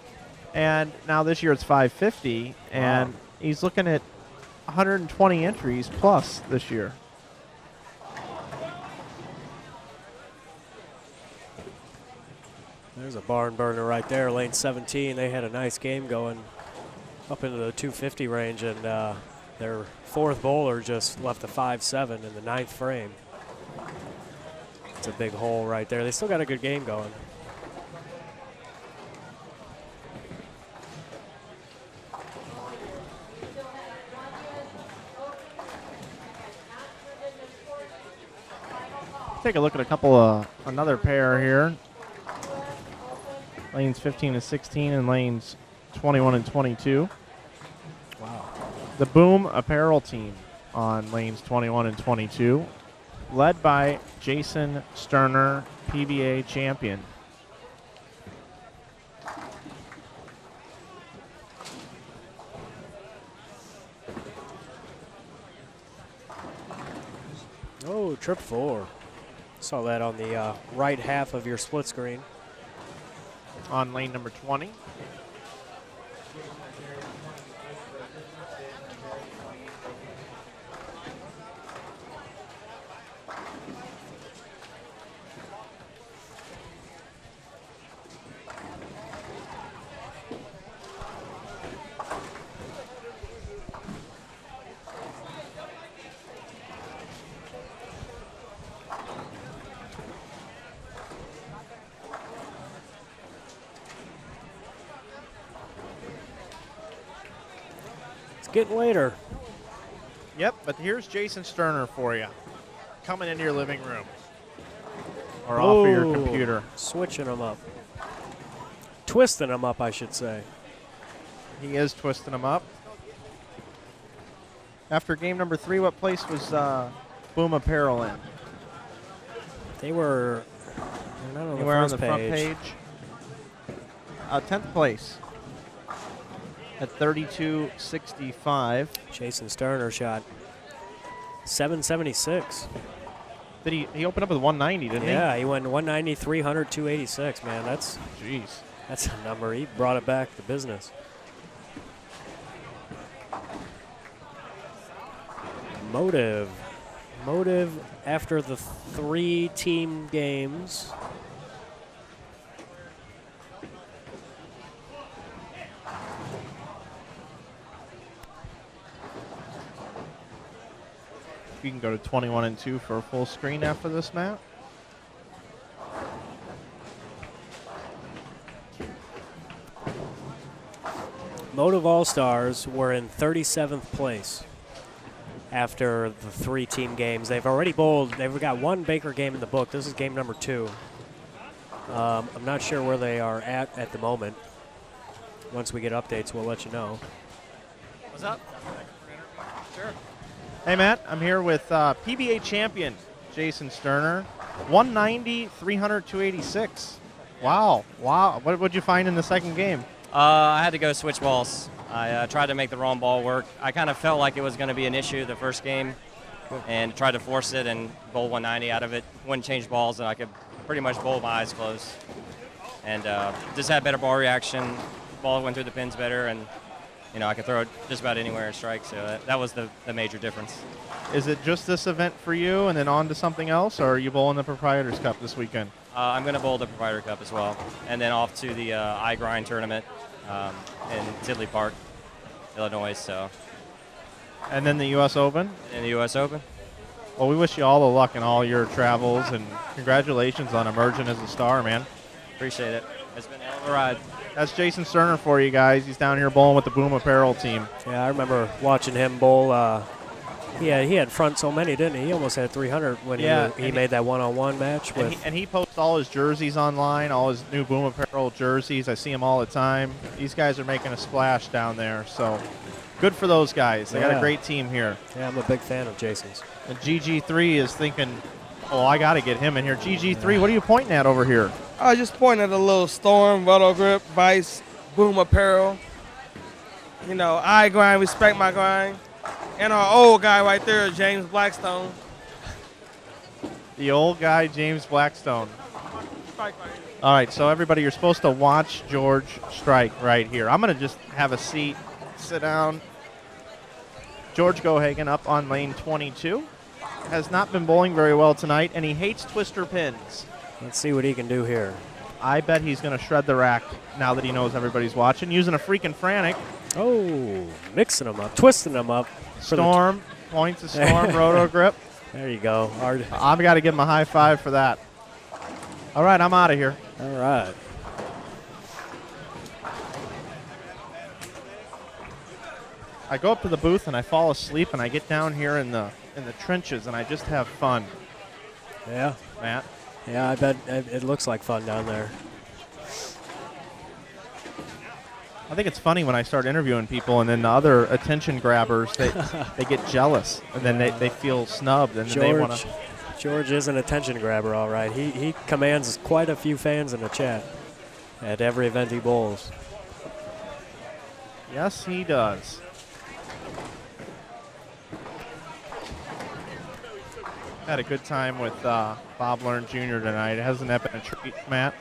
S1: and now this year it's $550, and he's looking at 120 entries plus this year.
S3: There's a barn burner right there, lane 17. They had a nice game going up into the 250 range, and their fourth bowler just left a 5-7 in the ninth frame. It's a big hole right there. They still got a good game going.
S1: Take a look at a couple of another pair here. Lanes 15 and 16 and lanes 21 and 22.
S3: Wow.
S1: The Boom Apparel team on lanes 21 and 22, led by Jason Sterner, PBA champion.
S3: Oh, trip 4. Saw that on the right half of your split screen.
S1: On lane number 20.
S3: Getting later.
S1: Yep, but here's Jason Sterner for you, coming into your living room or off of your computer.
S3: Switching them up. Twisting them up, I should say.
S1: He is twisting them up. After game number 3, what place was Boom Apparel in?
S3: They were not on the
S1: on
S3: first
S1: the front page. 10th place. At 32.65.
S3: Jason Sterner shot 776.
S1: Did he opened up with 190, didn't he?
S3: Yeah, he went 190, 300, 286. Man, that's a number. He brought it back to business. Motive after the 3 team games.
S1: You can go to 21 and 2 for a full screen after this, Matt.
S3: Motive All-Stars were in 37th place after the 3 team games. They've already bowled. They've got 1 Baker game in the book. This is game number 2. I'm not sure where they are at the moment. Once we get updates, we'll let you know.
S9: What's up? Sure.
S1: Hey, Matt, I'm here with PBA champion Jason Sterner. 190, 300, 286. Wow. What would you find in the second game?
S12: I had to go switch balls. I tried to make the wrong ball work. I kind of felt like it was going to be an issue the first game and tried to force it and bowl 190 out of it. Wouldn't change balls, and I could pretty much bowl with my eyes closed. And just had better ball reaction. Ball went through the pins better, and I could throw it just about anywhere and strike. So that was the major difference.
S1: Is it just this event for you and then on to something else, or are you bowling the Proprietors Cup this weekend?
S12: I'm going to bowl the Proprietor Cup as well, and then off to the iGrind tournament in Tidley Park, Illinois. So.
S1: And then the U.S. Open?
S12: And the U.S. Open.
S1: Well, we wish you all the luck in all your travels, and congratulations on emerging as a star, man.
S12: Appreciate it. It's been a hell of a ride.
S1: That's Jason Sterner for you guys. He's down here bowling with the Boom Apparel team.
S3: Yeah, I remember watching him bowl. He had front so many, didn't he? He almost had 300 when he made that one-on-one match.
S1: And he posts all his jerseys online, all his new Boom Apparel jerseys. I see him all the time. These guys are making a splash down there, so good for those guys. They got a great team here.
S3: Yeah, I'm a big fan of Jason's.
S1: And GG3 is thinking, oh, I got to get him in here. GG3, what are you pointing at over here?
S24: I was just pointing at a little Storm, Roto Grip, Vice, Boom Apparel. You know, I grind, respect my grind. And our old guy right there, James Blackstone.
S1: The old guy, James Blackstone. All right, so everybody, you're supposed to watch George strike right here. I'm going to just have a seat, sit down. George Gohagen up on lane 22. Has not been bowling very well tonight, and he hates twister pins.
S3: Let's see what he can do here.
S1: I bet he's going to shred the rack now that he knows everybody's watching. Using a freaking frantic.
S3: Oh, mixing them up, twisting them up.
S1: Storm, points of Storm, Roto Grip.
S3: There you go.
S1: I've got to give him a high five for that. All right, I'm out of here.
S3: All right.
S1: I go up to the booth and I fall asleep, and I get down here in the trenches and I just have fun.
S3: Yeah.
S1: Matt?
S3: Yeah, I bet it looks like fun down there.
S1: I think it's funny when I start interviewing people and then the other attention grabbers, they get jealous and then they feel snubbed and then they want to.
S3: George is an attention grabber, all right. He commands quite a few fans in the chat at every event he bowls.
S1: Yes, he does. Had a good time with Bob Learn Jr. tonight. Hasn't that been a treat, Matt?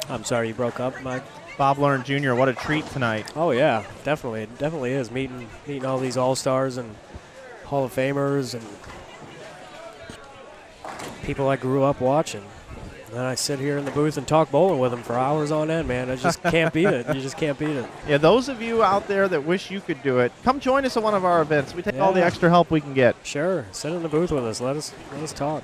S3: I'm sorry, you broke up, Mike.
S1: Bob Learn Jr., what a treat tonight.
S3: Oh, yeah, definitely. It definitely is. Meeting all these All-Stars and Hall of Famers and people I grew up watching. And then I sit here in the booth and talk bowling with them for hours on end, man. I just can't beat it. You just can't beat it.
S1: Yeah, those of you out there that wish you could do it, come join us at one of our events. We take all the extra help we can get.
S3: Sure. Sit in the booth with us. Let us talk.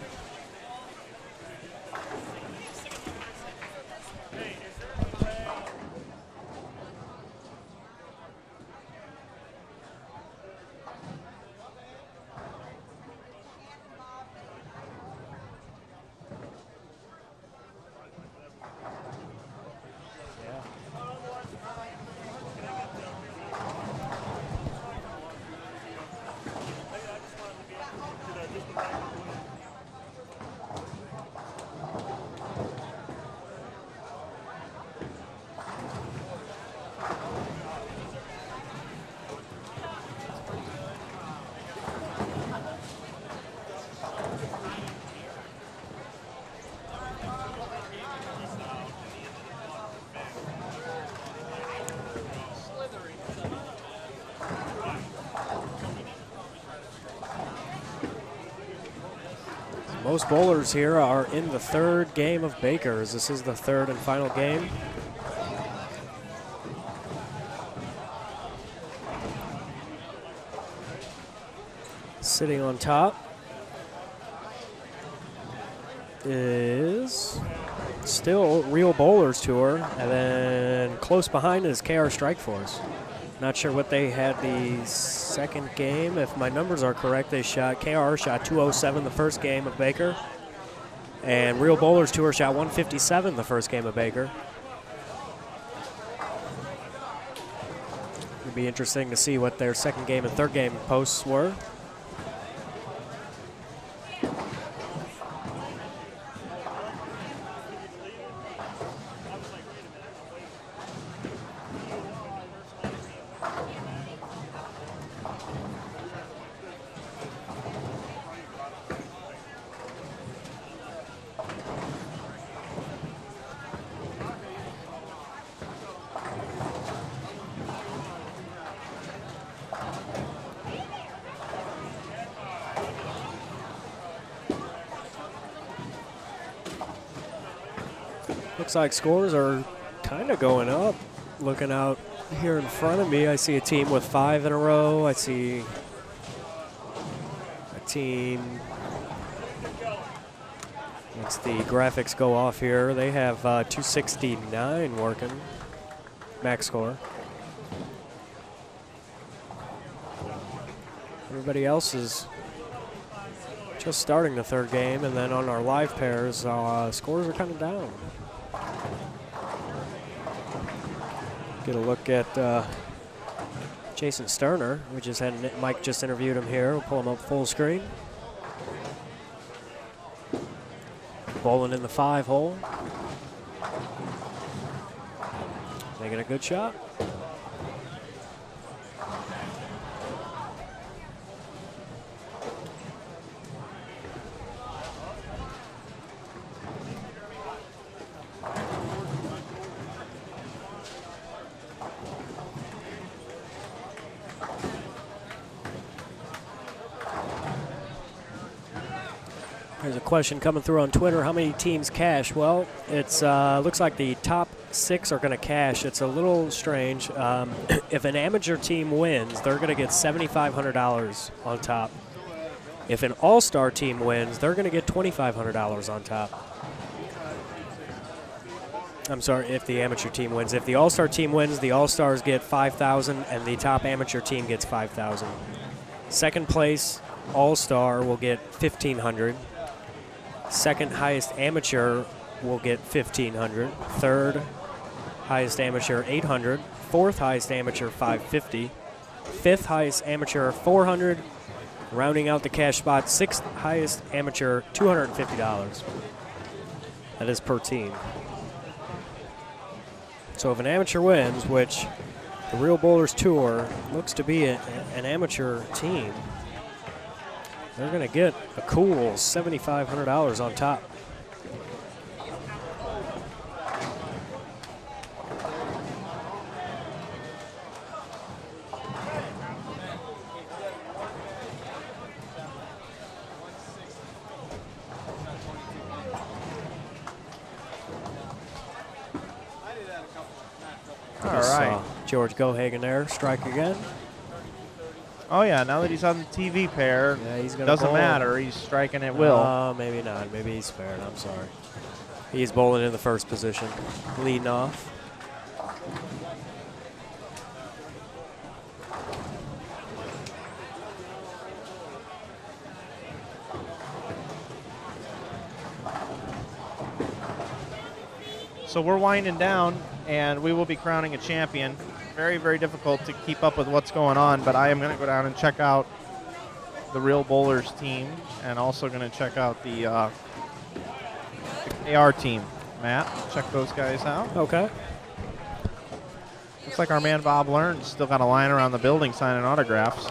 S3: Most bowlers here are in the third game of Baker's. This is the third and final game. Sitting on top is still Real Bowlers Tour, and then close behind is KR Strike Force. Not sure what they had the second game. If my numbers are correct, KR shot 207 the first game of Baker. And Real Bowlers Tour shot 157 the first game of Baker. It'd be interesting to see what their second game and third game posts were. Looks like scores are kind of going up. Looking out here in front of me, I see a team with 5 in a row. I see a team Once the graphics go off here, they have 269 working, max score. Everybody else is just starting the third game, and then on our live pairs, scores are kind of down. Get a look at Jason Sterner. We just had Mike just interviewed him here. We'll pull him up full screen. Bowling in the 5 hole. Making a good shot. There's a question coming through on Twitter. How many teams cash? Well, it's looks like the top 6 are going to cash. It's a little strange. If an amateur team wins, they're going to get $7,500 on top. If an all-star team wins, they're going to get $2,500 on top. I'm sorry, if the amateur team wins. If the all-star team wins, the all-stars get $5,000 and the top amateur team gets $5,000. Second place all-star will get $1,500. Second highest amateur will get $1,500. Third highest amateur, $800. Fourth highest amateur, $550. Fifth highest amateur, $400. Rounding out the cash spot, sixth highest amateur, $250. That is per team. So if an amateur wins, which the Real Bowlers Tour looks to be an amateur team, they're going to get a cool $7,500 on top.
S1: All right.
S3: George Gohagen there, strike again.
S1: Oh yeah, now that he's on the TV pair,
S3: Yeah, he's gonna
S1: doesn't
S3: bowl.
S1: matter. He's striking at will.
S3: Maybe not. Maybe he's spared. I'm sorry. He's bowling in the first position, leading off.
S1: So we're winding down, and we will be crowning a champion. Very, very difficult to keep up with what's going on, but I am going to go down and check out the Real Bowlers team, and also going to check out the AR team. Matt, check those guys out.
S3: Okay.
S1: Looks like our man Bob Learn's still got a line around the building signing autographs.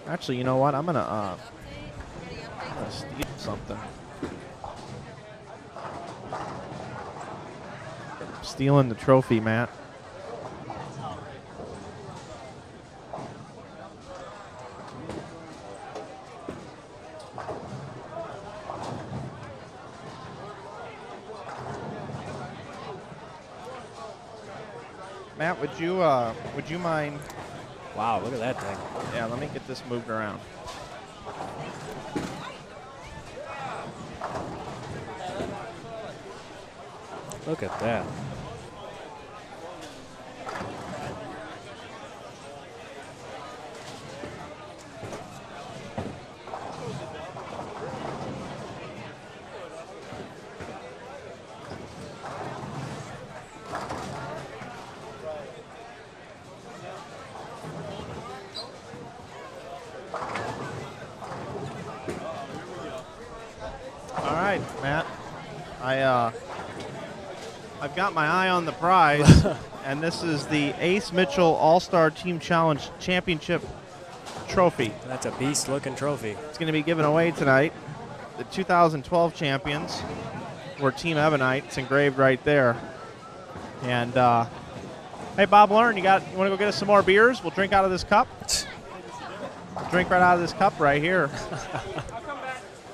S1: Actually, you know what? I'm gonna steal something. Stealing the trophy, Matt. Matt, would you mind?
S3: Wow, look at that thing.
S1: Yeah, let me get this moved around.
S3: Look at that.
S1: All right, Matt. I've got my eye on the prize, and this is the Ace Mitchell All-Star Team Challenge Championship Trophy.
S3: That's a beast-looking trophy.
S1: It's going to be given away tonight. The 2012 champions were Team Ebonite. It's engraved right there. And hey, Bob Learn, you want to go get us some more beers? We'll drink out of this cup. We'll drink right out of this cup right here.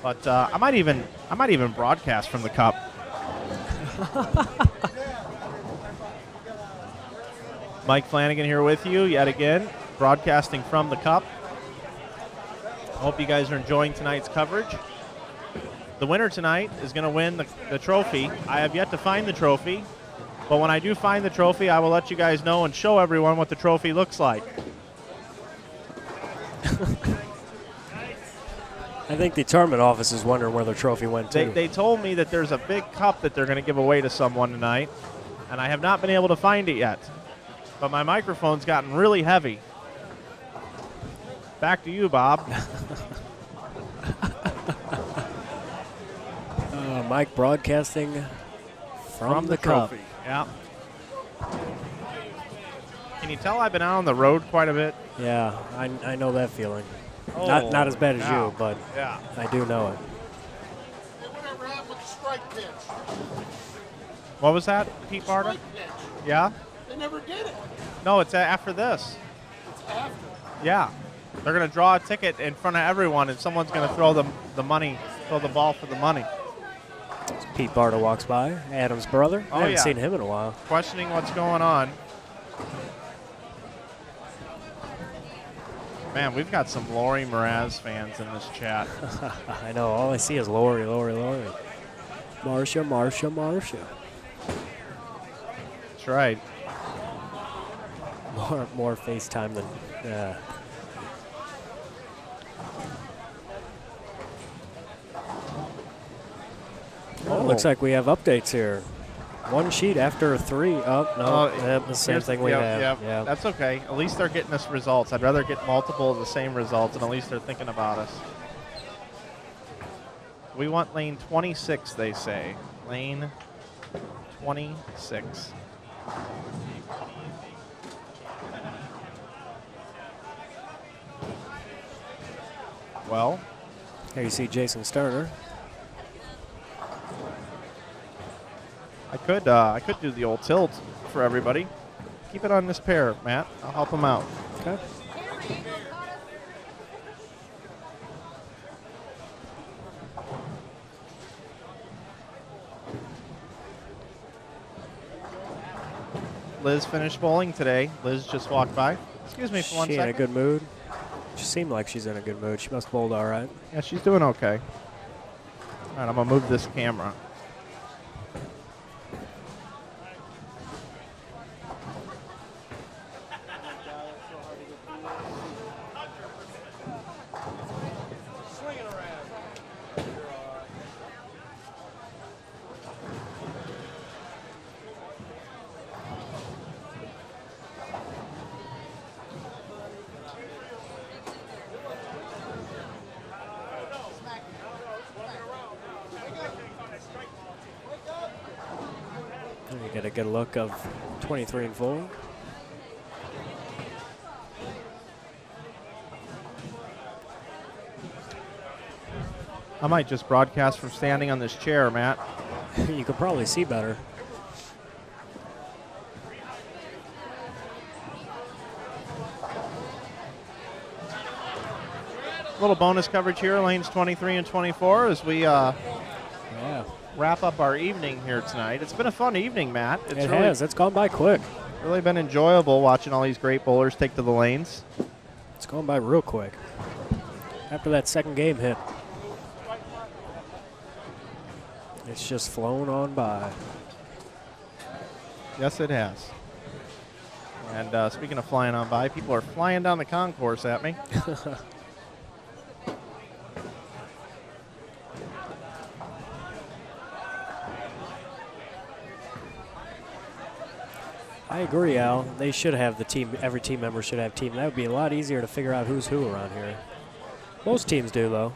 S1: But I might even broadcast from the cup. Mike Flanagan here with you yet again. broadcasting from the Cup. I hope you guys are enjoying tonight's coverage. The winner tonight is going to win the trophy. I have yet to find the trophy, but when I do find the trophy, I will let you guys know and show everyone what the trophy looks like.
S3: I think the tournament office is wondering where the trophy went to.
S1: They told me that there's a big cup that they're going to give away to someone tonight, and I have not been able to find it yet. But my microphone's gotten really heavy. Back to you, Bob.
S3: Mike broadcasting from the cup.
S1: trophy. Yeah. Can you tell I've been out on the road quite a bit?
S3: Yeah, I know that feeling.
S1: Oh,
S3: not as bad as
S1: yeah.
S3: you, but
S1: yeah.
S3: I do know it.
S1: What was that, Pete Barta? Yeah?
S8: They never did it.
S1: No, it's after this.
S8: It's after.
S1: Yeah. They're going to draw a ticket in front of everyone, and someone's going to throw the ball for the money.
S3: Pete Barta walks by, Adam's brother.
S1: Oh,
S3: I haven't
S1: yeah.
S3: seen him in a while.
S1: Questioning what's going on. Man, we've got some Lori Mraz fans in this chat.
S3: I know. All I see is Lori. Marcia.
S1: That's right.
S3: More FaceTime than. Oh, looks like we have updates here. One sheet after 3. Oh, no, the same thing we have. Yeah.
S1: That's okay. At least they're getting us results. I'd rather get multiple of the same results, and at least they're thinking about us. We want lane 26, they say. Lane 26. Well,
S3: here you see Jason Sterner.
S1: I could do the old tilt for everybody. Keep it on this pair, Matt. I'll help them out.
S3: Okay.
S1: Liz finished bowling today. Liz just walked by. Excuse me for one
S3: She
S1: second.
S3: in a good mood? She seemed like she's in a good mood. She must have bowled all right.
S1: Yeah, she's doing okay. All right, I'm going to move this camera.
S3: You get a good look of 23 and 4.
S1: I might just broadcast from standing on this chair, Matt.
S3: You could probably see better.
S1: Little bonus coverage here, lanes 23 and 24, as we wrap up our evening here tonight. It's been a fun evening, Matt.
S3: It has. It's gone by quick.
S1: Really been enjoyable watching all these great bowlers take to the lanes.
S3: It's gone by real quick. After that second game hit, it's just flown on by.
S1: Yes, it has. And speaking of flying on by, people are flying down the concourse at me.
S3: I agree, Al. They should have the team. Every team member should have a team. That would be a lot easier to figure out who's who around here. Most teams do, though.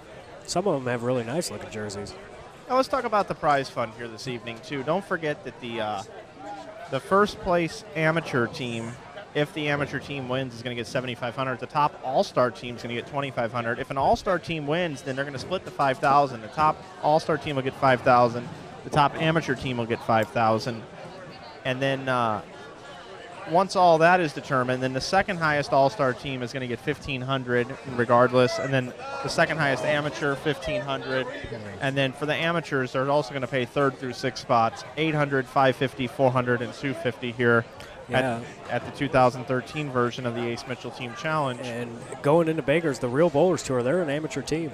S3: Some of them have really nice looking jerseys.
S1: Now let's talk about the prize fund here this evening, too. Don't forget that the first place amateur team, if the amateur team wins, is going to get $7,500. The top all-star team is going to get $2,500. If an all-star team wins, then they're going to split the $5,000. The top all-star team will get $5,000. The top amateur team will get $5,000. And then once all that is determined, then the second highest all-star team is going to get $1,500 regardless, and then the second highest amateur $1,500, and then for the amateurs, they're also going to pay third through sixth spots $800, $550, $400, and $250 here at the 2013 version of the Ace Mitchell Team Challenge.
S3: And going into Baker's, the Real Bowlers Tour, they're an amateur team.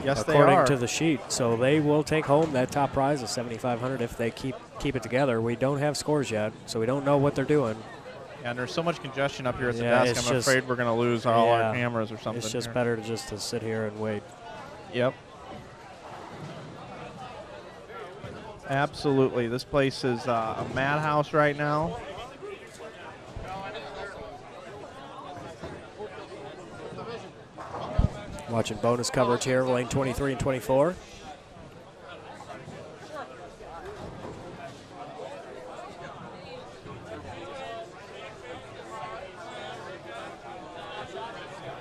S1: Yes, they are.
S3: According to the sheet. So they will take home that top prize of $7,500 if they keep it together. We don't have scores yet, so we don't know what they're doing.
S1: Yeah, and there's so much congestion up here at the
S3: Yeah,
S1: desk, I'm afraid we're going to lose all our cameras or something.
S3: It's just
S1: here.
S3: better to just to sit here and wait.
S1: Yep. Absolutely. This place is a madhouse right now.
S3: Watching bonus coverage here, lane 23 and 24.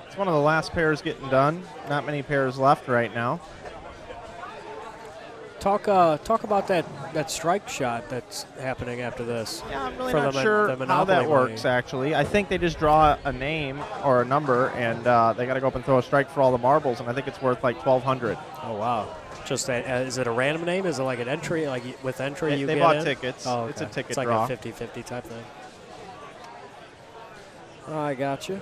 S1: It's one of the last pairs getting done. Not many pairs left right now.
S3: Talk about that strike shot that's happening after this.
S1: Yeah, I'm really not sure how that works, actually. I think they just draw a name or a number, and they got to go up and throw a strike for all the marbles, and I think it's worth like $1,200.
S3: Oh, wow. Just is it a random name? Is it like an entry? Like with entry you
S1: they
S3: get
S1: bought
S3: in?
S1: tickets.
S3: Oh,
S1: It's a
S3: okay.
S1: ticket
S3: It's like
S1: draw.
S3: a 50-50 type thing. I got you.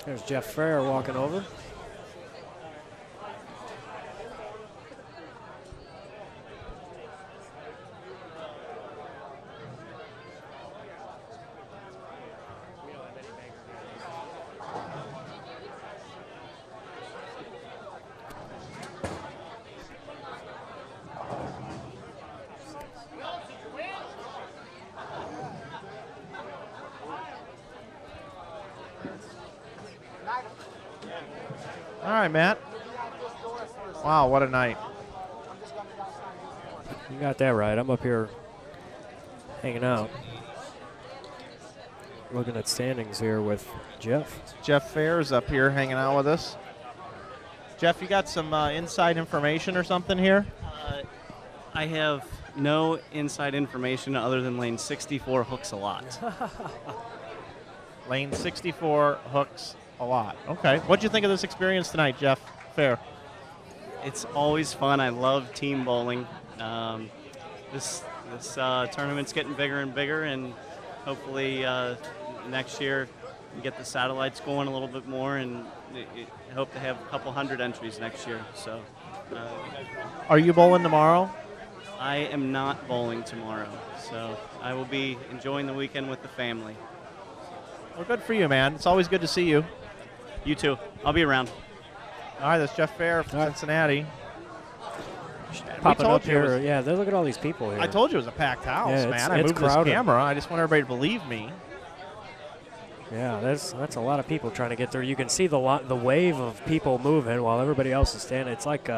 S3: There's Jeff Fair walking over.
S1: All right, Matt. Wow, what a night.
S3: You got that right. I'm up here hanging out. Looking at standings here with Jeff.
S1: Jeff Fair's up here hanging out with us. Jeff, you got some inside information or something here?
S13: I have no inside information other than lane 64 hooks a lot.
S1: Lane 64 hooks a lot. Okay. What'd you think of this experience tonight, Jeff Fair?
S13: It's always fun. I love team bowling. This tournament's getting bigger and bigger, and hopefully next year we get the satellites going a little bit more, and I hope to have a couple hundred entries next year. So,
S1: Are you bowling tomorrow?
S13: I am not bowling tomorrow, so I will be enjoying the weekend with the family.
S1: Well, good for you, man. It's always good to see you.
S13: You too. I'll be around.
S1: All right, that's Jeff Fair from Cincinnati.
S3: Popping up here. Yeah, look at all these people here.
S1: I told you it was a packed house,
S3: Yeah,
S1: man. I
S3: it's
S1: moved this
S3: crowded.
S1: camera. I just want everybody to believe me.
S3: Yeah, that's a lot of people trying to get through. You can see the wave of people moving while everybody else is standing. It's like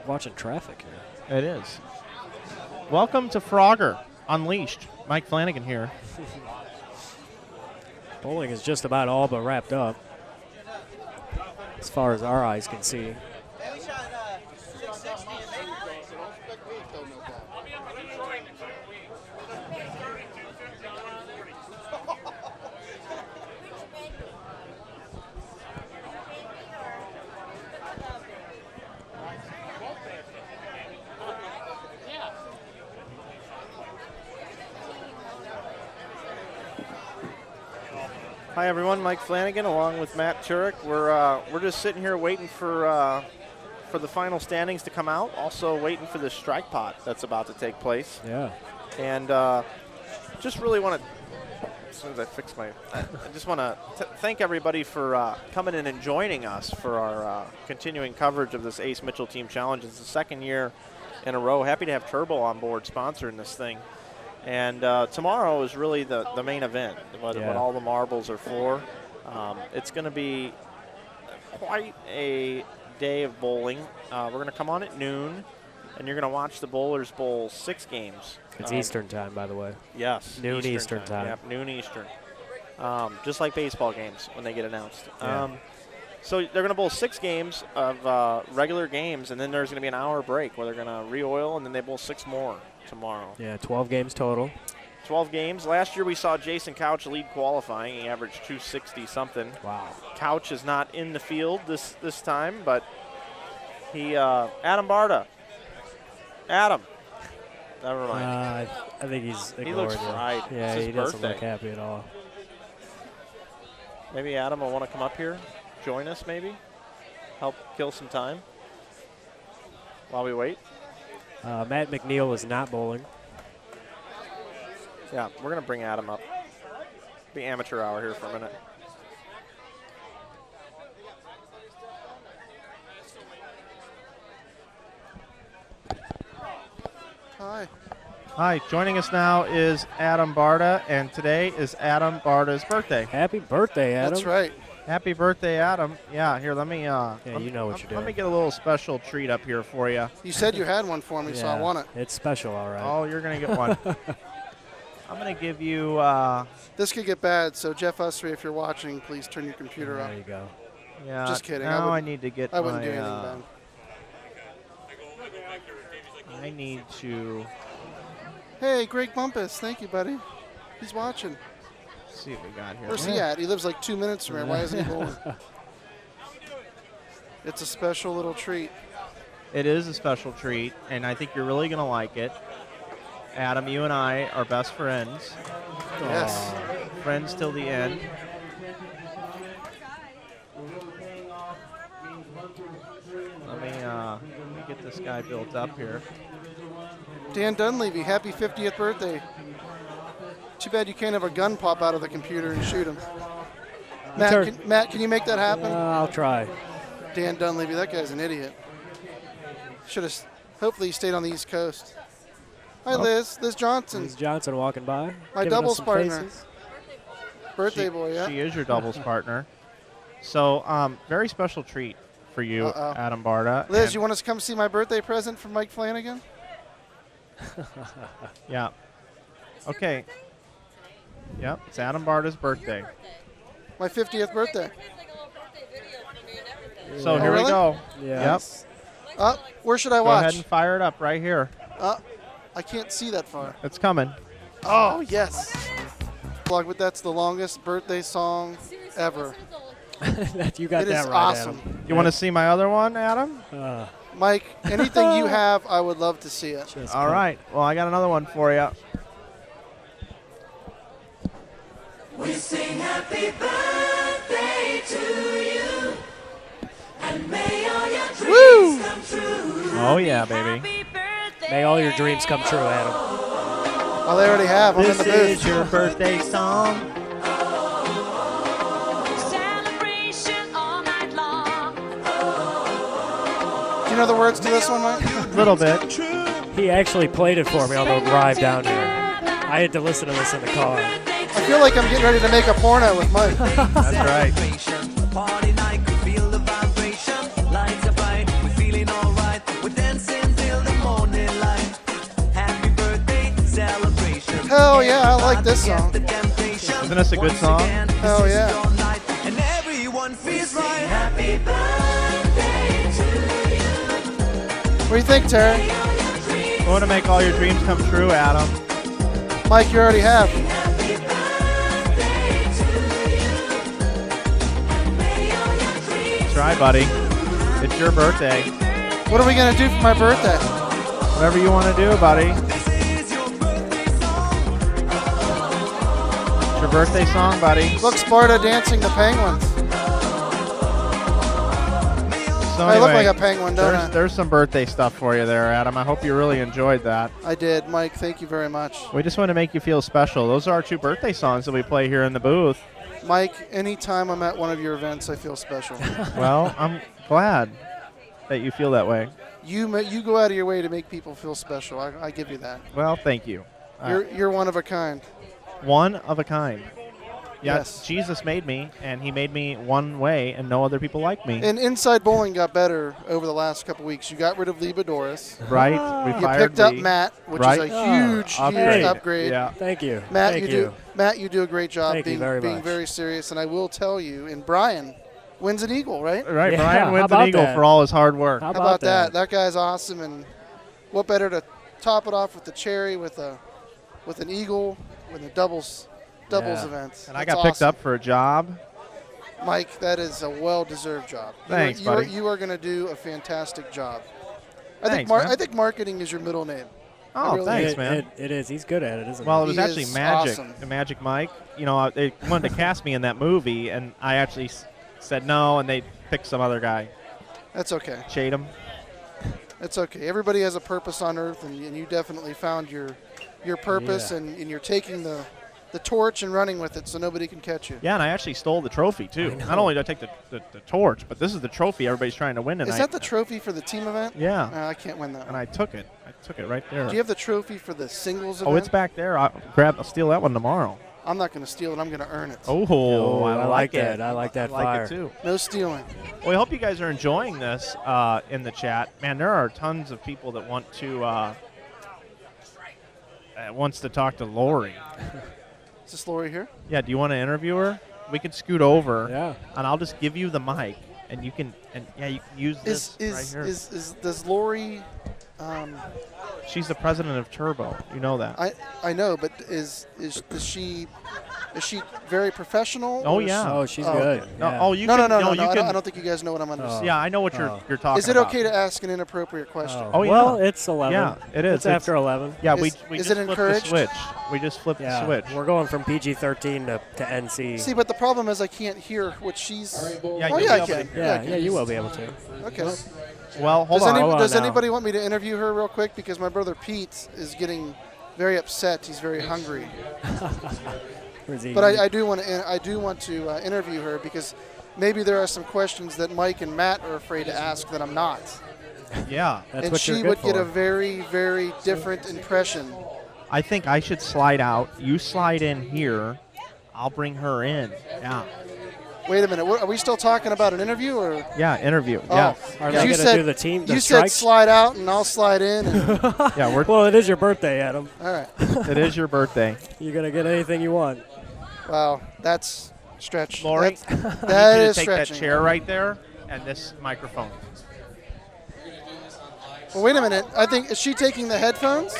S3: watching traffic here.
S1: It is. Welcome to Frogger Unleashed. Mike Flanagan here.
S3: Bowling is just about all but wrapped up, as far as our eyes can see.
S1: Hi everyone, Mike Flanagan along with Matt Turek. We're just sitting here waiting for the final standings to come out. Also waiting for the strike pot that's about to take place.
S3: Yeah.
S1: And just really want to, as soon as I fix my, I just want to thank everybody for coming in and joining us for our continuing coverage of this Ace Mitchell Team Challenge. It's the second year in a row. Happy to have Turbo on board sponsoring this thing. And tomorrow is really the main event, what all the marbles are for. It's going to be quite a day of bowling. We're going to come on at noon, and you're going to watch the Bowlers bowl 6 games.
S3: It's Eastern time, by the way.
S1: Yes.
S3: Noon Eastern time.
S1: Yep, noon Eastern. Just like baseball games when they get announced.
S3: Yeah.
S1: So they're going to bowl 6 games of regular games, and then there's going to be an hour break where they're going to re-oil, and then they bowl 6 more tomorrow.
S3: Yeah, 12 games total.
S1: 12 games. Last year we saw Jason Couch lead qualifying. He averaged 260 something.
S3: Wow.
S1: Couch is not in the field this time, but he Adam Barta. Adam, Never mind.
S3: I think he's
S1: He looks
S3: ignoring you.
S1: fried.
S3: Yeah,
S1: It's
S3: he
S1: his
S3: doesn't look
S1: birthday.
S3: happy at all.
S1: Maybe Adam will want to come up here, join us maybe, help kill some time while we wait.
S3: Matt McNeil is not bowling.
S1: Yeah, we're going to bring Adam up. Be amateur hour here for a minute.
S8: Hi.
S1: Hi, joining us now is Adam Barta, and today is Adam Barta's birthday.
S3: Happy birthday, Adam.
S8: That's right.
S1: Happy birthday, Adam. Yeah, here, let me,
S3: Yeah, you know what you're
S1: let
S3: doing.
S1: me get a little special treat up here for you.
S8: You said you had one for me, so I want it.
S3: It's special, all right.
S1: Oh, you're going to get one. I'm going to give you...
S8: This could get bad, so Jeff Usry, if you're watching, please turn your computer up.
S3: There you go.
S1: Yeah,
S8: Just kidding.
S1: Now I need to get
S8: I wouldn't
S1: my,
S8: do anything bad.
S1: I need to...
S8: Hey, Greg Bumpus. Thank you, buddy. He's watching.
S1: Let's see what we got here.
S8: Where's he at? He lives like 2 minutes from here. Why isn't he bowling? It's a special little treat.
S1: It is a special treat, and I think you're really going to like it. Adam, you and I are best friends.
S8: Yes.
S1: Friends till the end. Let me get this guy built up here.
S8: Dan Dunleavy, happy 50th birthday. Too bad you can't have a gun pop out of the computer and shoot him. Matt, can you make that happen?
S3: I'll try.
S8: Dan Dunleavy, that guy's an idiot. Should have. Hopefully he stayed on the East Coast. Hi, Liz. Liz Johnson.
S3: Liz Johnson walking by.
S8: My
S3: giving us
S8: doubles
S3: some
S8: partner.
S3: faces.
S8: Birthday boy, yeah.
S1: She is your doubles partner. So, very special treat for you,
S8: Uh-oh.
S1: Adam Barta.
S8: Liz,
S1: And-
S8: you want us to come see my birthday present from Mike Flanagan?
S1: Yeah. Okay. Yep, it's Adam Barta's birthday.
S8: My 50th birthday.
S1: So
S8: Oh,
S1: here we
S8: really?
S1: go.
S3: Yes.
S8: Yep. Where should I
S1: Go
S8: watch?
S1: ahead and fire it up right here.
S8: I can't see that far.
S1: It's coming.
S8: Oh, yes. But that's the longest birthday song ever.
S3: You got
S8: It
S3: that
S8: is
S3: right,
S8: awesome.
S3: Adam.
S1: You want to see my other one, Adam?
S8: Mike, anything you have, I would love to see it.
S1: All right. Well, I got another one for you.
S14: We sing happy birthday to you, and may all your dreams come true.
S1: Oh, yeah, baby.
S3: May all your dreams come true, Adam.
S8: Oh, they already have. I'm in the booth.
S1: This is your birthday song.
S14: Celebration all night long.
S8: Do you know the words to this one, Mike?
S1: A little bit.
S3: He actually played it for me on the ride down here. I had to listen to this in the car.
S8: I feel like I'm getting ready to make a porno with Mike.
S1: That's right.
S14: Party night, we feel the vibration. Lights are bright, we're feeling alright. We're dancing till the morning light. Happy birthday celebration.
S8: Hell yeah, I like this song.
S1: Isn't this a good song?
S8: Hell yeah.
S14: And everyone feels right. Happy birthday to you.
S8: What do you think, Terry?
S1: I want to make all your dreams come true, Adam.
S8: Mike, you already have.
S1: That's right, buddy. It's your birthday.
S8: What are we going to do for my birthday?
S1: Whatever you want to do, buddy. It's your birthday song, buddy.
S8: Look, Sparta dancing the penguins.
S1: So
S8: I look
S1: anyway,
S8: like a penguin, don't I?
S1: there's some birthday stuff for you there, Adam. I hope you really enjoyed that.
S8: I did. Mike, thank you very much.
S1: We just want to make you feel special. Those are our two birthday songs that we play here in the booth.
S8: Mike, anytime I'm at one of your events, I feel special.
S1: Well, I'm glad that you feel that way.
S8: You go out of your way to make people feel special. I give you that.
S1: Well, thank you.
S8: You're one of a kind.
S1: One of a kind. Yeah,
S8: Yes.
S1: Jesus made me, and he made me one way, and no other people like me.
S8: And Inside Bowling got better over the last couple weeks. You got rid of Libadoris.
S1: Right. We
S8: You
S1: fired
S8: picked up
S1: Lee.
S8: Matt, which
S1: Right.
S8: is a huge upgrade.
S1: Yeah.
S3: Thank you.
S8: Matt,
S3: Thank
S8: you do a great job
S3: Thank you
S8: being
S3: very
S8: being
S3: much.
S8: very serious. And I will tell you, and Brian wins an eagle, right?
S1: Right,
S3: Yeah,
S1: Brian
S3: how
S1: wins an
S3: about
S1: eagle
S3: that?
S1: for all his hard work.
S3: How
S8: How about that? That guy's awesome. And what better to top it off with the cherry with an eagle with a doubles
S1: Yeah.
S8: events.
S1: And I
S8: That's
S1: got picked
S8: awesome.
S1: up for a job.
S8: Mike, that is a well-deserved job.
S1: Thanks,
S8: you are,
S1: buddy.
S8: You are going to do a fantastic job.
S1: Thanks,
S8: I
S1: man.
S8: think marketing is your middle name.
S1: Oh,
S8: really
S1: thanks,
S8: do.
S1: man.
S3: It is. He's good at it, isn't
S1: Well, it
S3: he?
S1: was
S8: He
S1: actually
S8: is
S1: Magic,
S8: awesome.
S1: Magic Mike. You know, they wanted to cast me in that movie, and I actually said no, and they picked some other guy.
S8: That's okay.
S1: Chatham.
S8: It's okay. Everybody has a purpose on Earth, and you definitely found your purpose,
S1: Yeah.
S8: and you're taking the torch and running with it so nobody can catch you.
S1: Yeah, and I actually stole the trophy, too. Not only did I take the torch, but this is the trophy everybody's trying to win tonight.
S8: Is that the trophy for the team event?
S1: Yeah.
S8: I can't win that
S1: And
S8: one.
S1: I took it. I took it right there.
S8: Do you have the trophy for the singles event?
S1: Oh, it's back there. I'll steal that one tomorrow.
S8: I'm not going to steal it. I'm going to earn it.
S1: Oh,
S3: I like
S1: it.
S3: that. I like that
S1: I like
S3: fire.
S1: it, too.
S8: No stealing.
S1: Well, we hope you guys are enjoying this in the chat. Man, there are tons of people that want to wants to talk to Lori.
S8: Is this Lori here?
S1: Yeah, do you want to interview her? We can scoot over.
S3: Yeah.
S1: And I'll just give you the mic, and you can you can use this right here.
S8: Does Lori?
S1: She's the president of Turbo. You know that.
S8: I know, but is she very professional?
S1: Oh
S8: or
S1: yeah.
S3: Oh, she's good.
S1: No,
S3: Yeah.
S1: oh, you
S8: no,
S1: can.
S8: no, no,
S1: you
S8: no.
S1: can,
S8: I don't think you guys know what I'm understanding.
S1: Yeah, I know what you're talking about.
S8: Is it okay to ask an inappropriate question?
S1: Oh, yeah.
S3: Well, it's 11.
S1: Yeah, it is.
S3: It's after 11.
S1: Yeah,
S8: Is
S1: we
S8: it
S1: just flipped the
S8: encouraged?
S1: switch. We just flipped the
S3: Yeah,
S1: switch.
S3: we're going from PG-13 to NC.
S8: See, but the problem is I can't hear what she's.
S1: Yeah,
S8: oh
S1: you'll
S8: yeah,
S1: be
S8: I
S1: able
S8: can.
S1: to-
S3: Yeah,
S8: I can.
S3: you will be able to.
S8: Okay.
S1: Well, hold on.
S3: Hold on
S8: Does
S3: now.
S8: anybody want me to interview her real quick? Because my brother Pete is getting very upset. He's very hungry. But I do want to interview her because maybe there are some questions that Mike and Matt are afraid to ask that I'm not.
S1: Yeah.
S3: That's
S8: and
S3: what
S8: she
S3: you're good
S8: would get
S3: for.
S8: a very, very different impression.
S1: I think I should slide out. You slide in here. I'll bring her in. Yeah.
S8: Wait a minute. Are we still talking about an interview or?
S1: Yeah, interview.
S8: Oh.
S1: Yeah.
S3: Are
S8: You
S3: they going to
S8: said-
S3: do the team? The
S8: You said
S3: strikes?
S8: slide out and I'll slide in. And
S1: Yeah, we're.
S3: Well, it is your birthday, Adam.
S8: all right.
S1: It is your birthday.
S3: You're going to get anything you want.
S8: Wow, that's stretch.
S1: Lori,
S8: That
S1: I need
S8: that
S1: you to
S8: is
S1: take
S8: stretching.
S1: that chair right there and this microphone.
S8: Well, wait a minute. I think is she taking the headphones?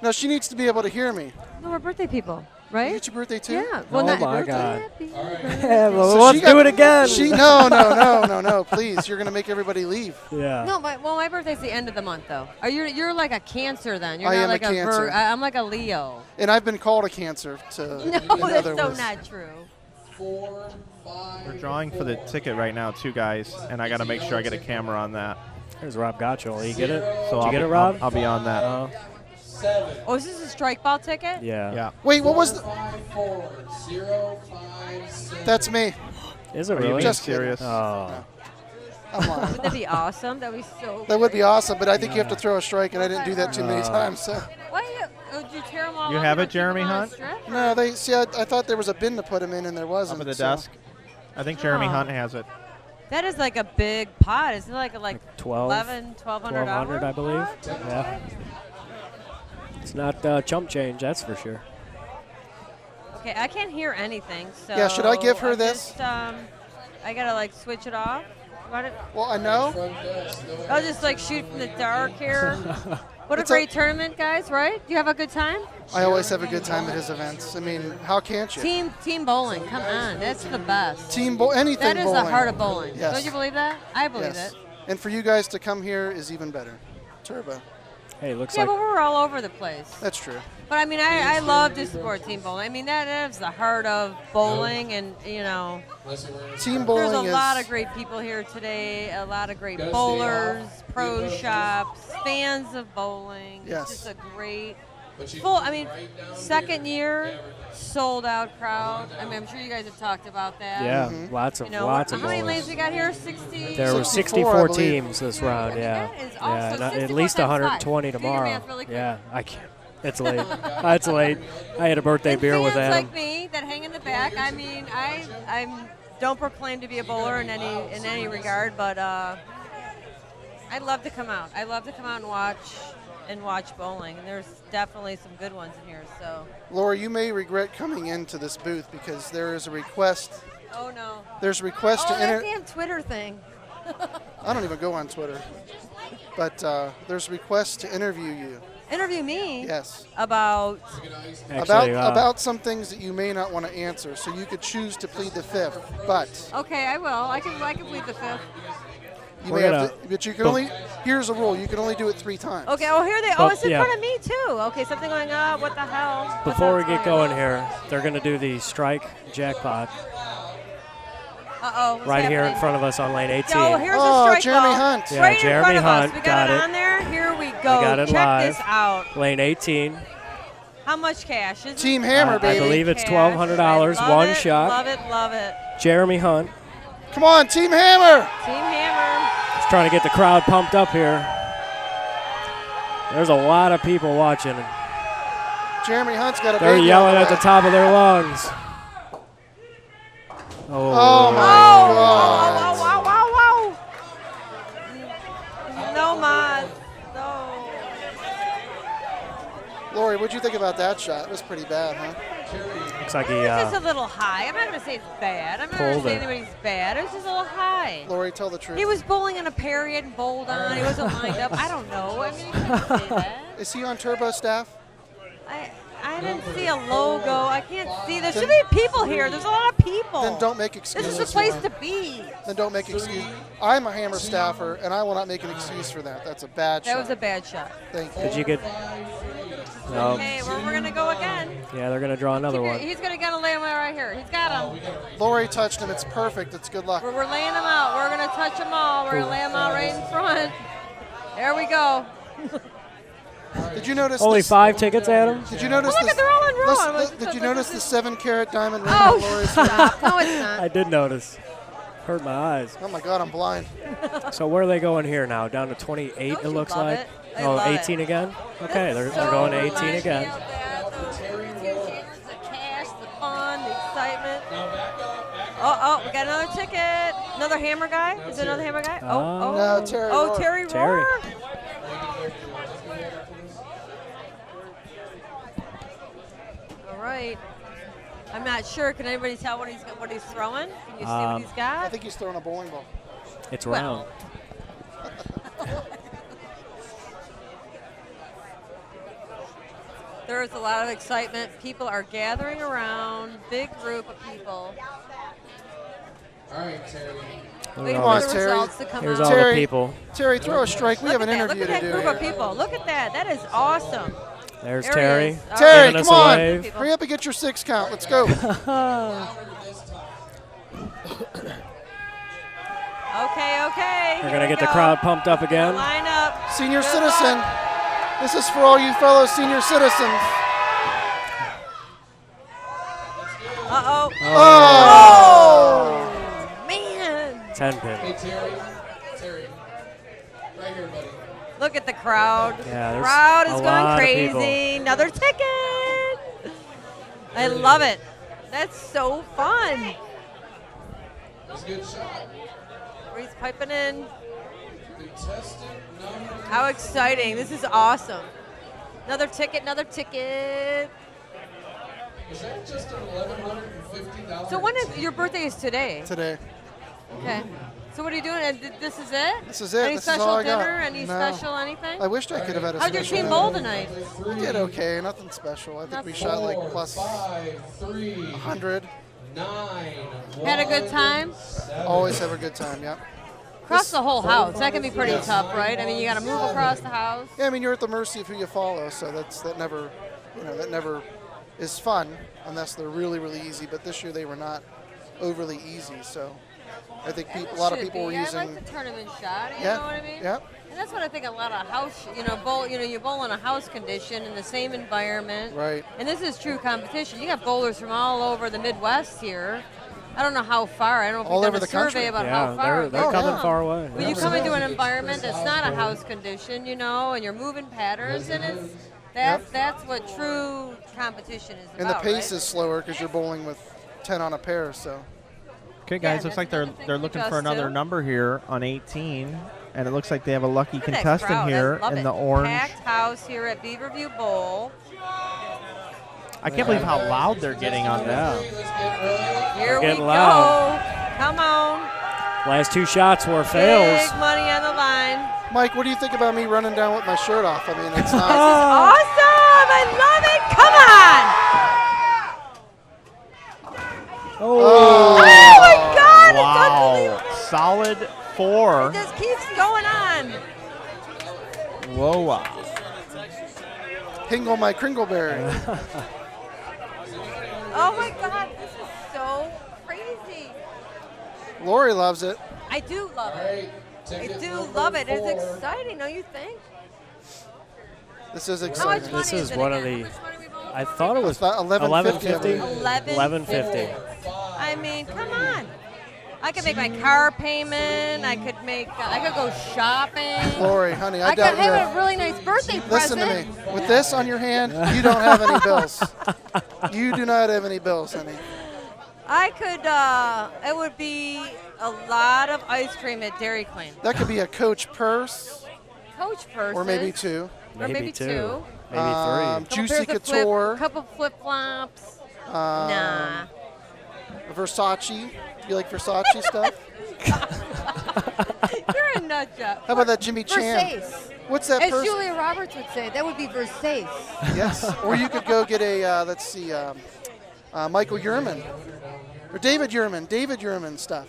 S8: No, she needs to be able to hear me.
S6: No, we're birthday people,
S8: You
S6: right?
S8: get your birthday too?
S6: Yeah.
S3: Oh,
S6: not
S3: my
S6: birthday.
S3: God.
S6: Happy
S3: Yeah, well,
S8: So
S3: let's
S8: she got-
S3: do it again.
S8: No, please. You're going to make everybody leave.
S3: Yeah.
S6: No, my birthday's the end of the month though. You're like a Cancer then. You're
S8: I
S6: not
S8: am a
S6: like
S8: Cancer.
S6: I'm like a Leo.
S8: And I've been called a Cancer to
S6: No,
S8: in
S6: that's
S8: other
S6: so
S8: ways.
S6: not true.
S1: We're drawing for the ticket right now, too, guys, and I got to make sure I get a camera on that.
S3: There's Rob Gotchel. You get it?
S1: So
S3: Did you get it, Rob?
S1: I'll be on that.
S6: Oh, is this a strike ball ticket?
S3: Yeah.
S1: Yeah.
S8: Wait, what was the? That's me.
S3: Is it
S1: Are you
S3: really?
S1: being
S8: Just kidding.
S1: serious?
S3: Oh.
S8: I'm lying.
S6: Wouldn't that be awesome? That would be so.
S8: That would be awesome, but I think you have to throw a strike, and I didn't do that too many
S3: Uh.
S8: times. So.
S6: Why would you tear them all?
S1: You
S6: up
S1: have
S6: and
S1: it, Jeremy
S6: keep 'em on a
S1: Hunt?
S6: strip?
S8: No, they see. I thought there was a bin to put them in, and there wasn't.
S1: Up at the
S8: so-
S1: desk. I think Jeremy
S6: Oh.
S1: Hunt has it.
S6: That is like a big pot. Isn't it like
S3: 12,
S6: 1,200
S3: $1,200, I believe. Yeah. It's not chump change, that's for sure.
S6: Okay, I can't hear anything. So
S8: Yeah, should I give her
S6: I'm
S8: this?
S6: Just, I gotta like switch it off. Got it?
S8: Well, I know.
S6: I'll just like shoot from the dark here. What a
S8: It's
S6: great tournament, guys! Right? You have a good time.
S8: I always have a good time at his events. I mean, how can't you?
S6: Team bowling. Come on, that's the best.
S8: Anything
S6: That is
S8: bowling.
S6: the heart of bowling.
S8: Yes.
S6: Don't you believe that? I believe
S8: Yes.
S6: it.
S8: And for you guys to come here is even better. Turbo.
S3: Hey, looks
S6: Yeah,
S3: like
S6: but we're all over the place.
S8: That's true.
S6: But I mean, I love to support team bowling. I mean, that is the heart of bowling, and you know,
S8: Team bowling
S6: there's a
S8: is.
S6: lot of great people here today. A lot of great bowlers, pro shops, fans of bowling.
S8: Yes.
S6: It's just a great full. I mean, second year, sold out crowd. I mean, I'm sure you guys have talked about that.
S3: yeah,
S8: Mhm.
S3: lots of
S6: You know,
S3: lots
S6: how
S3: of
S6: many
S3: bowlers.
S6: lanes we got here? 60.
S3: There were
S8: 64, I
S3: 64
S8: believe.
S3: teams this round. Yeah,
S6: That is
S3: yeah,
S6: awesome.
S3: at
S6: 64
S3: least
S6: times
S3: 120
S6: five. Do your
S3: tomorrow.
S6: math really quick.
S3: Yeah, I can't. It's late. It's late. I had a birthday
S6: And
S3: beer
S6: fans
S3: with Adam.
S6: like me that hang in the back. I mean, I don't proclaim to be a bowler in any regard, but I love to come out. I love to come out and watch bowling, and there's definitely some good ones in here. So.
S8: Laura, you may regret coming into this booth because there is a request.
S6: Oh no.
S8: There's a request
S6: Oh,
S8: to
S6: that
S8: enter.
S6: damn Twitter thing.
S8: I don't even go on Twitter. But there's a request to interview you.
S6: Interview me.
S8: Yes.
S6: About.
S3: Actually,
S8: about some things that you may not want to answer, so you could choose to plead the fifth. But
S6: Okay, I will. I can plead the fifth.
S8: You may have to, but you can only. Here's a rule: you can only do it 3 times.
S6: Okay, oh, here they
S3: But,
S6: it's in
S3: yeah.
S6: front of me, too. Okay, something going on. What the hell?
S3: Before we get going here, they're going to do the strike jackpot
S6: Uh-oh.
S3: right here in front of us on lane 18.
S6: Oh, here's a strike
S8: Jeremy
S6: ball.
S8: Hunt.
S3: Yeah,
S6: Right in
S3: Jeremy
S6: front of us.
S3: Hunt
S6: We got it on
S3: it.
S6: there. Here we
S3: We
S6: go.
S3: got it
S6: Check
S3: live.
S6: this out.
S3: Lane 18.
S6: How much cash? Is
S8: Team Hammer,
S3: I
S8: baby.
S3: believe it's
S6: Cash.
S3: $1,200,
S6: Love
S3: one
S6: it,
S3: shot.
S6: Love it, love it.
S3: Jeremy Hunt
S8: Come on, Team Hammer.
S6: Team Hammer.
S3: is trying to get the crowd pumped up here. There's a lot of people watching.
S8: Jeremy Hunt's got a
S3: They're
S8: baby
S3: yelling
S8: on
S3: at the
S8: way.
S3: top of their lungs.
S8: Oh, my God.
S6: Wow, wow, wow. No, Morz. No.
S8: Lori, what'd you think about that shot? It was pretty bad, huh?
S3: Looks like he
S6: It's just a little high. I'm not going to say it's bad. I'm not going to
S3: Pulled
S6: say
S3: it.
S6: anybody's bad. It was just a little high.
S8: Lori, tell the truth.
S6: He was bowling in a pair. He hadn't bowled on. He wasn't lined up. I don't know. I mean, you can't say that.
S8: Is he on turbo staff?
S6: I didn't see a logo. I can't see. There's too many people here. There's a lot of people.
S8: Then don't make excuses.
S6: This is the place
S8: for
S6: to
S8: him.
S6: be.
S8: Then don't make excuses. I'm a Hammer staffer, and I will not make an excuse for that. That's a bad shot.
S6: That was a bad shot.
S8: Thank you.
S3: Did you get? No.
S6: Okay, well, we're going to go again.
S3: Yeah, they're going to draw another one.
S6: He's going to get a lay him right here. He's got him.
S8: Lori touched him. It's perfect. It's good luck.
S6: We're laying them out. We're going to touch them all. We're going to lay them out right in front. There we go.
S8: Did you notice
S3: Only
S8: this?
S3: 5 tickets, Adam?
S8: Did you notice
S6: Look
S8: this?
S6: at they're all in row.
S8: Did you notice the 7-carat diamond ring
S6: Oh,
S8: on Lori's
S6: stop. No, it's not.
S3: I did notice. Hurt my eyes.
S8: Oh my God, I'm blind.
S3: So where are they going here now? Down to 28,
S6: Don't
S3: it
S6: you
S3: looks
S6: love
S3: like.
S6: it? I
S3: Oh,
S6: love
S3: 18
S6: it.
S3: again? Okay, they're going to 18 again.
S6: The cash, the fun, the excitement. Oh, we got another ticket. Another Hammer guy? Is it another Hammer guy?
S8: No, Terry
S6: Oh,
S8: Rohr.
S6: Terry
S3: Terry.
S6: Rohr. All right. I'm not sure. Can anybody tell what he's throwing? Can you see what he's got?
S8: I think he's throwing a bowling ball.
S3: It's
S6: Well.
S3: round.
S6: There's a lot of excitement. People are gathering around. Big group of people.
S8: All right, Terry.
S6: Waiting
S8: Come
S6: for
S8: on,
S6: the
S8: Terry.
S6: results to come
S3: Here's
S6: out.
S3: all the people.
S8: Terry, throw a strike. We have an interview
S6: Look at
S8: to
S6: that
S8: do.
S6: group of
S8: here.
S6: people. Look at that. That is awesome.
S3: There's
S6: There
S3: Terry.
S6: he is. All
S8: Terry,
S3: Giving
S8: come
S3: us a
S8: on.
S3: wave.
S8: Hurry up and get your 6 count. Let's go.
S6: Okay.
S3: They're going to get the crowd pumped up again.
S6: Line up.
S8: Senior citizen. This is for all you fellow senior citizens.
S6: Uh-oh.
S8: Oh!
S6: Man.
S3: 10 pin.
S8: Terry. Right here, buddy.
S6: Look at the crowd.
S3: Yeah, there's
S6: Crowd
S3: a
S6: is
S3: lot
S6: going
S3: of people.
S6: crazy. Another ticket. I love it. That's so fun.
S8: That's a good shot.
S6: He's piping in. How exciting. This is awesome. Another ticket, another ticket.
S8: Is that just an $1,150?
S6: So when is your birthday is today?
S8: Today.
S6: Okay. So what are you doing? And this is it?
S8: This is it.
S6: Any
S8: This is
S6: special
S8: all I got.
S6: dinner? Any
S8: No.
S6: special anything?
S8: I wished I could have had a
S6: How'd your
S8: special
S6: team
S8: dinner.
S6: bowl tonight?
S8: We did okay. Nothing special. I think we shot like plus 100.
S6: Had a good time?
S8: Always have a good time, yeah.
S6: Across the whole house. That can be pretty tough, right? I mean, you got to move across the house.
S8: Yeah, I mean, you're at the mercy of who you follow, so that never is fun unless they're really, really easy. But this year they were not overly easy, so I think a lot of people were using.
S6: I like the tournament shot. You
S8: Yeah,
S6: know what I mean?
S8: yeah.
S6: And that's what I think a lot of house, you bowl in a house condition in the same environment.
S8: Right.
S6: And this is true competition. You got bowlers from all over the Midwest here. I don't know how far. I don't know if
S8: All
S6: we've
S8: over
S6: done a
S8: the country.
S6: survey about
S3: Yeah,
S6: how far.
S3: they're coming far away.
S6: When you come into an environment that's not a house condition, and you're moving patterns, and that's what true competition is about.
S8: And the pace
S6: right?
S8: is slower because you're bowling with 10 on a pair, so.
S1: Okay, guys, looks like they're looking for another number here on 18, and it looks like they have a lucky
S6: Look at that
S1: contestant
S6: crowd. I
S1: here
S6: love
S1: in
S6: it.
S1: the orange.
S6: Packed house here at Beaverview Bowl.
S1: I can't believe how loud they're getting on this.
S6: Here we
S3: getting
S6: go.
S3: loud.
S6: Come on.
S3: Last 2 shots were fails.
S6: Big money on the line.
S8: Mike, what do you think about me running down with my shirt off? I mean, it's
S6: This is
S8: not.
S6: awesome. I love it. Come on.
S3: Oh,
S6: Oh my God.
S1: Wow.
S6: It's unbelievable.
S1: solid 4.
S6: It just keeps going on.
S1: Whoa.
S8: Hingle my Kringleberry.
S6: Oh my God, this is so crazy.
S8: Lori loves it.
S6: I do love it. I do love it. It's exciting, don't you think?
S8: This is
S6: How much
S8: exciting.
S6: money
S3: This is
S6: it
S3: one of
S6: again?
S3: the. I thought it was
S8: about 11.50.
S3: 11.50.
S6: I mean, come on. I could make my car payment. I could go shopping.
S8: Lori, honey, I
S6: I
S8: doubt
S6: could have
S8: you.
S6: a really nice birthday
S8: Listen
S6: present.
S8: to me. With this on your hand, you don't have any bills. You do not have any bills, honey.
S6: I could, it would be a lot of ice cream at Dairy Queen.
S8: That could be a Coach purse.
S6: Coach purses.
S8: Or maybe 2.
S6: Or maybe two.
S3: Maybe 3.
S8: Juicy Couture.
S6: Couple flip-flops.
S8: Um,
S6: Nah.
S8: Versace. You like Versace stuff?
S6: You're a nut job.
S8: How about that Jimmy Chan?
S5: Versace.
S8: What's that
S5: As
S8: purse?
S5: Julia Roberts would say, that would be Versace.
S8: Yes. Or you could go get a, let's see, Michael Yerman. Or David Yerman stuff.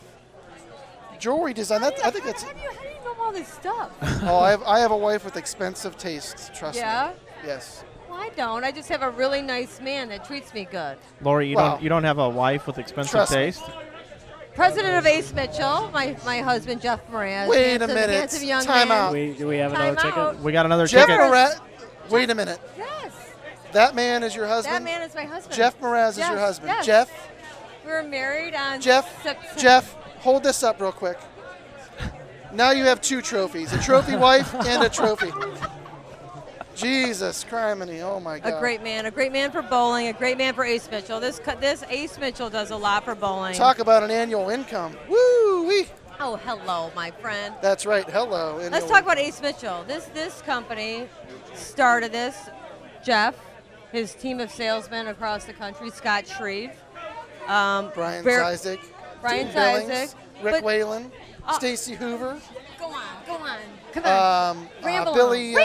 S8: Jewelry design. I think that's.
S6: How do you know all this stuff?
S8: Oh, I have a wife with expensive tastes. Trust
S6: Yeah?
S8: me. Yes.
S6: Well, I don't. I just have a really nice man that treats me good.
S1: Lori, you don't have a wife with expensive
S8: Trust me.
S1: taste?
S6: President of Ace Mitchell, my husband Jeff Mraz.
S8: Wait a
S6: handsome-
S8: minute.
S6: handsome young
S8: Time
S6: man.
S8: out.
S3: Do we have another
S6: Time out.
S3: ticket?
S1: We got another
S8: Jeff
S1: ticket.
S8: Mraz. Wait a minute.
S6: Yes.
S8: That man is your husband?
S6: That man is my husband.
S8: Jeff Mraz is
S6: Yes,
S8: your husband.
S6: yes.
S8: Jeff,
S6: We were married on
S8: Jeff, hold this up real quick. Now you have 2 trophies, a trophy wife and a trophy. Jesus criminy, oh my God.
S6: A great man for bowling, a great man for Ace Mitchell. This Ace Mitchell does a lot for bowling.
S8: Talk about an annual income. Woo-wee.
S6: Oh, hello, my friend.
S8: That's right, hello.
S6: Let's talk about Ace Mitchell. This company started this. Jeff, his team of salesmen across the country, Scott Shreve,
S8: Brian Zizek,
S6: Brian
S8: Dean Billings,
S6: Zizek,
S8: Rick
S6: but-
S8: Whalen, Stacy Hoover.
S6: Go on. Come on. Ramble
S8: Billy.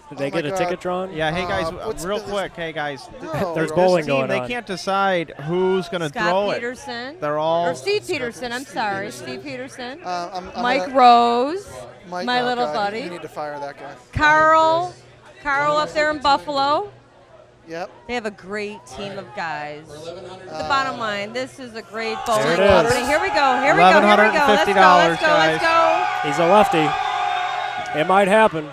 S3: Did they
S8: oh my
S3: get a
S8: God.
S3: ticket drawn?
S1: Yeah, hey guys,
S8: what's
S1: real
S8: this-
S1: quick, hey guys.
S8: No.
S3: There's
S1: This
S3: bowling
S1: team,
S3: going
S1: they
S3: on.
S1: can't decide who's going to
S6: Scott
S1: throw
S6: Peterson.
S1: it. They're all.
S6: Or Steve Peterson, I'm sorry. Steve Peterson.
S8: I'm
S6: Mike
S8: gonna-
S6: Rose,
S8: Mike,
S6: my
S8: oh
S6: little
S8: God,
S6: buddy.
S8: You need to fire that guy.
S6: Carl up there in Buffalo.
S8: Yep.
S6: They have a great team of guys. The bottom line, this is a great bowling
S3: There it is.
S6: company. Here we go. Let's go.
S3: He's a lefty. It might happen.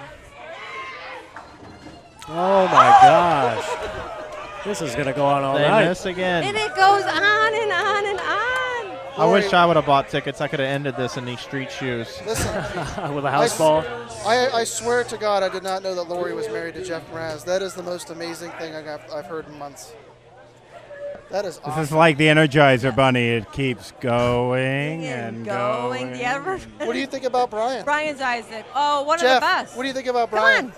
S3: Oh my gosh. This is going to go on all
S1: They
S3: night.
S1: miss again.
S6: And it goes on and on and on.
S1: I wish I would have bought tickets. I could have ended this in these street shoes.
S8: Listen.
S3: With a house ball.
S8: I swear to God, I did not know that Lori was married to Jeff Mraz. That is the most amazing thing I've heard in months. That is awesome.
S15: This is like the Energizer Bunny. It keeps going and going.
S8: What do you think about Brian?
S6: Brian's Isaac. Oh, one
S8: Jeff,
S6: of the best.
S8: what do you think about Brian?
S6: Come on.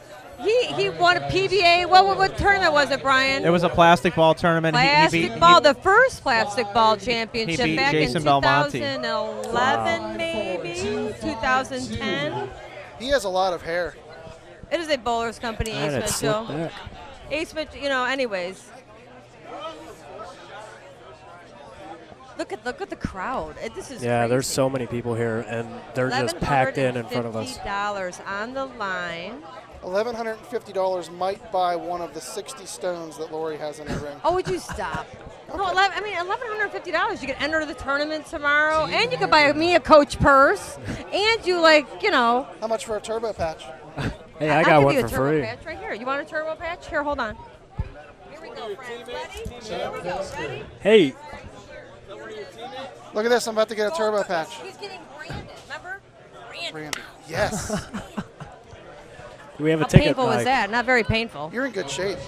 S6: He won a PBA. What tournament was it, Brian?
S1: It was a plastic ball tournament.
S6: Plastic ball, the first plastic ball championship
S1: beat
S6: back
S1: Jason
S6: in
S1: Belmonte.
S6: 2011, maybe 2010.
S8: He has a lot of hair.
S6: It is a bowler's company,
S3: Man,
S6: Ace
S3: it's slicked
S6: Mitchell.
S3: back.
S6: Ace Mitchell, anyways. Look at the crowd. This is
S3: Yeah,
S6: crazy.
S3: there's so many people here, and they're just packed in front of us.
S6: $1,150 on the line.
S8: $1,150 might buy one of the 60 stones that Lori has in her ring.
S6: Oh, would you stop? No, $1,150. You can enter the tournament tomorrow, and you can buy me a Coach purse, and you
S8: How much for a turbo patch?
S3: Hey, I
S6: I'll
S3: got
S6: give
S3: one
S6: you
S3: for
S6: a turbo
S3: free.
S6: patch right here. You want a turbo patch? Here, hold on. Here we go, friends. Ready? Here we go. Ready?
S3: Hey,
S8: Look at this. I'm about to get a turbo patch.
S6: He's getting branded. Remember?
S8: Branded. Yes.
S3: do we have a
S6: How
S3: ticket,
S6: painful was
S3: Mike?
S6: that? Not very painful.
S8: You're in good shape.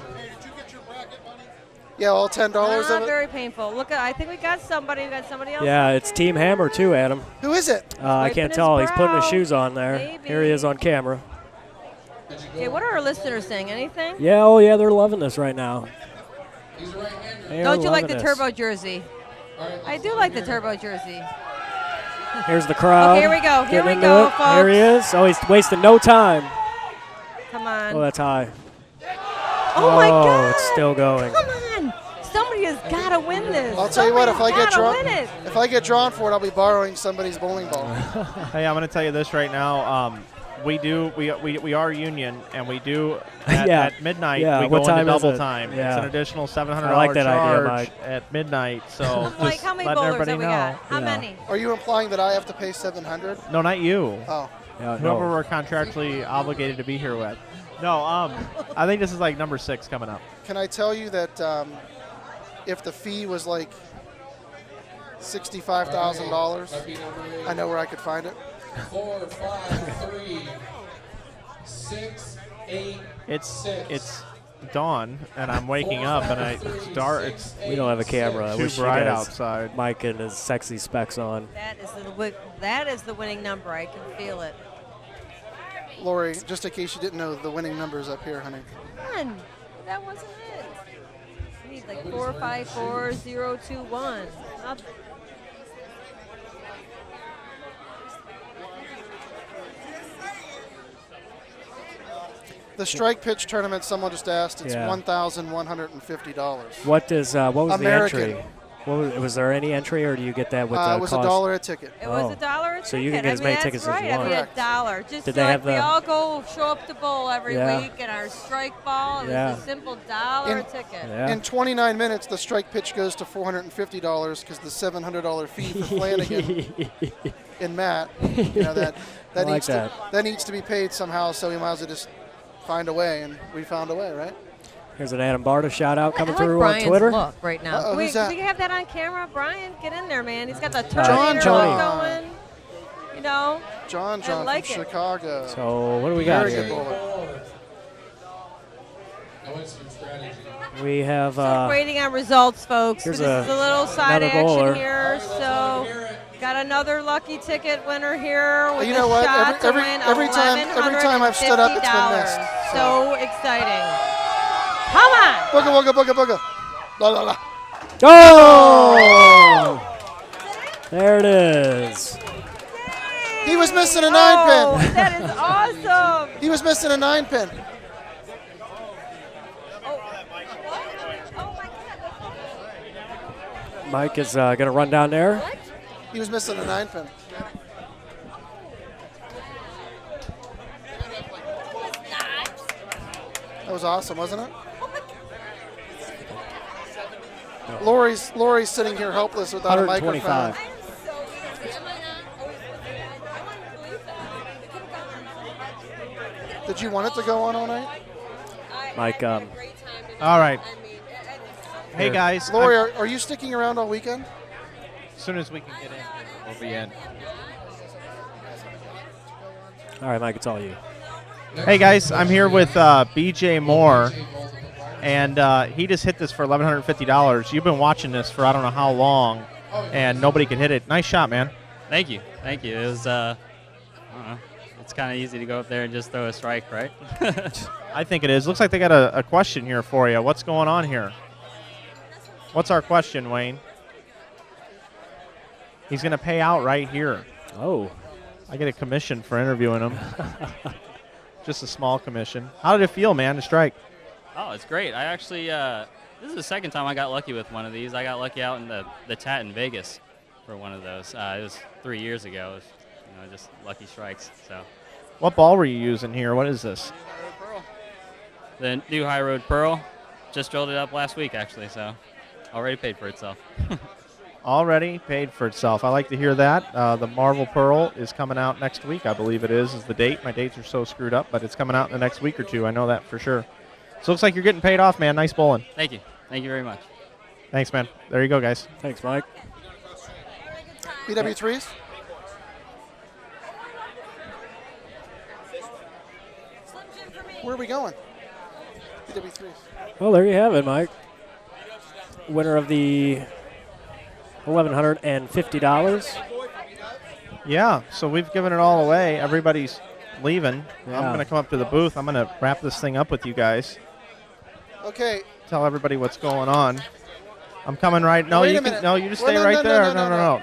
S8: Yeah, all $10
S6: Not
S8: of it.
S6: very painful. Look, I think we got somebody. We got somebody else.
S3: Yeah, it's Team Hammer too, Adam.
S8: Who is it?
S3: I
S6: Wiping
S3: can't
S6: his
S3: tell. He's putting his
S6: brow.
S3: shoes on there.
S6: Maybe.
S3: Here he is on camera.
S6: Okay, what are our listeners saying? Anything?
S3: Yeah, oh yeah, they're loving this right now. They are
S6: Don't you like the
S3: loving this.
S6: turbo jersey? I do like the turbo jersey.
S3: Here's the crowd.
S6: Okay, here we go. Here
S3: getting
S6: we
S3: into
S6: go,
S3: it. There he is. Oh, he's wasting no time.
S6: Come on.
S3: Oh, that's high.
S6: Oh my God.
S3: It's still going.
S6: Come on. Somebody has got to win this.
S8: I'll tell you what, if I get
S6: Somebody's
S8: drawn,
S6: gotta win it.
S8: if I get drawn for it, I'll be borrowing somebody's bowling ball.
S1: Hey, I'm going to tell you this right now. We are union, and we do at midnight.
S3: Yeah,
S1: we
S3: what
S1: go
S3: time
S1: into
S3: is
S1: double
S3: it?
S1: time.
S3: Yeah.
S1: It's an additional $700
S3: I like that idea,
S1: charge
S3: Mike.
S1: at midnight. So
S6: Mike,
S1: just
S6: how many
S1: letting
S6: bowlers
S1: everybody
S6: have we
S1: know.
S6: got? How
S3: Yeah.
S6: many?
S8: Are you implying that I have to pay $700?
S1: No, not you.
S8: Oh.
S3: Yeah,
S1: Whoever
S3: no.
S1: we're contractually obligated to be here with. No, I think this is like number 6 coming up.
S8: Can I tell you that if the fee was like $65,000, I know where I could find it.
S16: 4, 5, 3, 6, 8.
S1: It's dawn, and I'm waking up, and it's dark. It's
S3: We don't have a camera. I
S1: too
S3: wish you
S1: bright
S3: guys-
S1: outside.
S3: Mike and his sexy specs on.
S6: That is the winning number. I can feel it.
S8: Lori, just in case you didn't know, the winning number is up here, honey.
S6: Come on. That wasn't it. We need like 4, 5, 4, 0, 2, 1. Up.
S8: The strike pitch tournament, someone just asked, it's
S3: Yeah.
S8: $1,150.
S3: What was
S8: American.
S3: the entry? Was there any entry, or do you get that with the
S8: it was
S3: cost?
S8: $1 a ticket.
S6: It was $1 a ticket.
S3: So you can get as many
S6: that's
S3: tickets
S6: right.
S3: as you want.
S6: I mean, $1. Just
S3: Did they
S6: like
S3: have
S6: we
S3: the-
S6: all go show up to bowl every
S3: Yeah.
S6: week, and our strike ball, it
S3: Yeah.
S6: was a simple $1 a ticket.
S8: In 29 minutes, the strike pitch goes to $450 because the $700 fee for Flanagan and Matt, that
S3: I like
S8: needs
S3: that.
S8: that needs to be paid somehow. So we might as well just find a way, and we found a way, right?
S3: Here's an Adam Barta shout out coming
S6: I like
S3: through
S6: Brian's
S3: on Twitter.
S6: look right now.
S8: Uh-oh, who's that?
S6: Can we have that on camera? Brian, get in there, man. He's got the turn
S8: John
S6: look
S8: John.
S6: going. You know?
S8: John
S6: I like
S8: from
S6: it.
S8: Chicago.
S3: So what do we got
S8: Very
S3: here?
S8: good bowler.
S3: We have.
S6: Still waiting on results, folks.
S3: here's
S6: This is a little side
S3: another
S6: action
S3: bowler.
S6: here. So, got another lucky ticket winner here with
S8: You know
S6: a
S8: what?
S6: shot
S8: Every-
S6: to win
S8: every time I've stood up, it's been
S6: $1,150.
S8: missed.
S6: So exciting! Come on!
S8: Booga, booga, booga, booga. La, la, la.
S3: Oh! There it is.
S8: He was missing a 9 pin.
S6: That is awesome!
S8: He was missing a 9 pin.
S3: Mike is going to run down there.
S8: He was missing a 9 pin. That was awesome, wasn't it? Lori's sitting here helpless without a microphone.
S3: 125.
S8: Did you want it to go on all night?
S3: Mike,
S1: All right. Hey
S3: Here.
S1: guys,
S8: Lori, are you sticking around all weekend?
S1: as soon as we can get in, we'll be in.
S3: all right, Mike, it's all you.
S1: Hey guys, I'm here with BJ Moore, and he just hit this for $1,150. You've been watching this for I don't know how long, and nobody could hit it. Nice shot, man.
S22: Thank you. Thank you. It was, I don't know, it's kind of easy to go up there and just throw a strike, right?
S1: I think it is. Looks like they got a question here for you. What's going on here? What's our question, Wayne? He's going to pay out right here.
S3: Oh.
S1: I get a commission for interviewing him. Just a small commission. How did it feel, man, to strike?
S22: Oh, it's great. I actually, this is the second time I got lucky with one of these. I got lucky out in the Tat in Vegas for one of those. It was 3 years ago. It was, just lucky strikes. So.
S1: What ball were you using here? What is this?
S22: The new High Road Pearl. Just drilled it up last week, actually, so already paid for itself.
S1: Already paid for itself. I like to hear that. The Marvel Pearl is coming out next week, I believe it is the date. My dates are so screwed up, but it's coming out in the next week or two. I know that for sure. So it looks like you're getting paid off, man. Nice bowling.
S22: Thank you. Thank you very much.
S1: Thanks, man. There you go, guys.
S3: Thanks, Mike.
S8: BW3s? Where are we going? BW3s.
S3: Well, there you have it, Mike. Winner of the $1,150.
S1: Yeah, so we've given it all away. Everybody's leaving. I'm
S3: Yeah.
S1: going to come up to the booth. I'm going to wrap this thing up with you guys.
S8: Okay.
S1: Tell everybody what's going on. I'm coming right. No,
S8: Wait a
S1: you can.
S8: minute.
S1: No, you just
S8: Well,
S1: stay
S8: no,
S1: right
S8: no,
S1: there.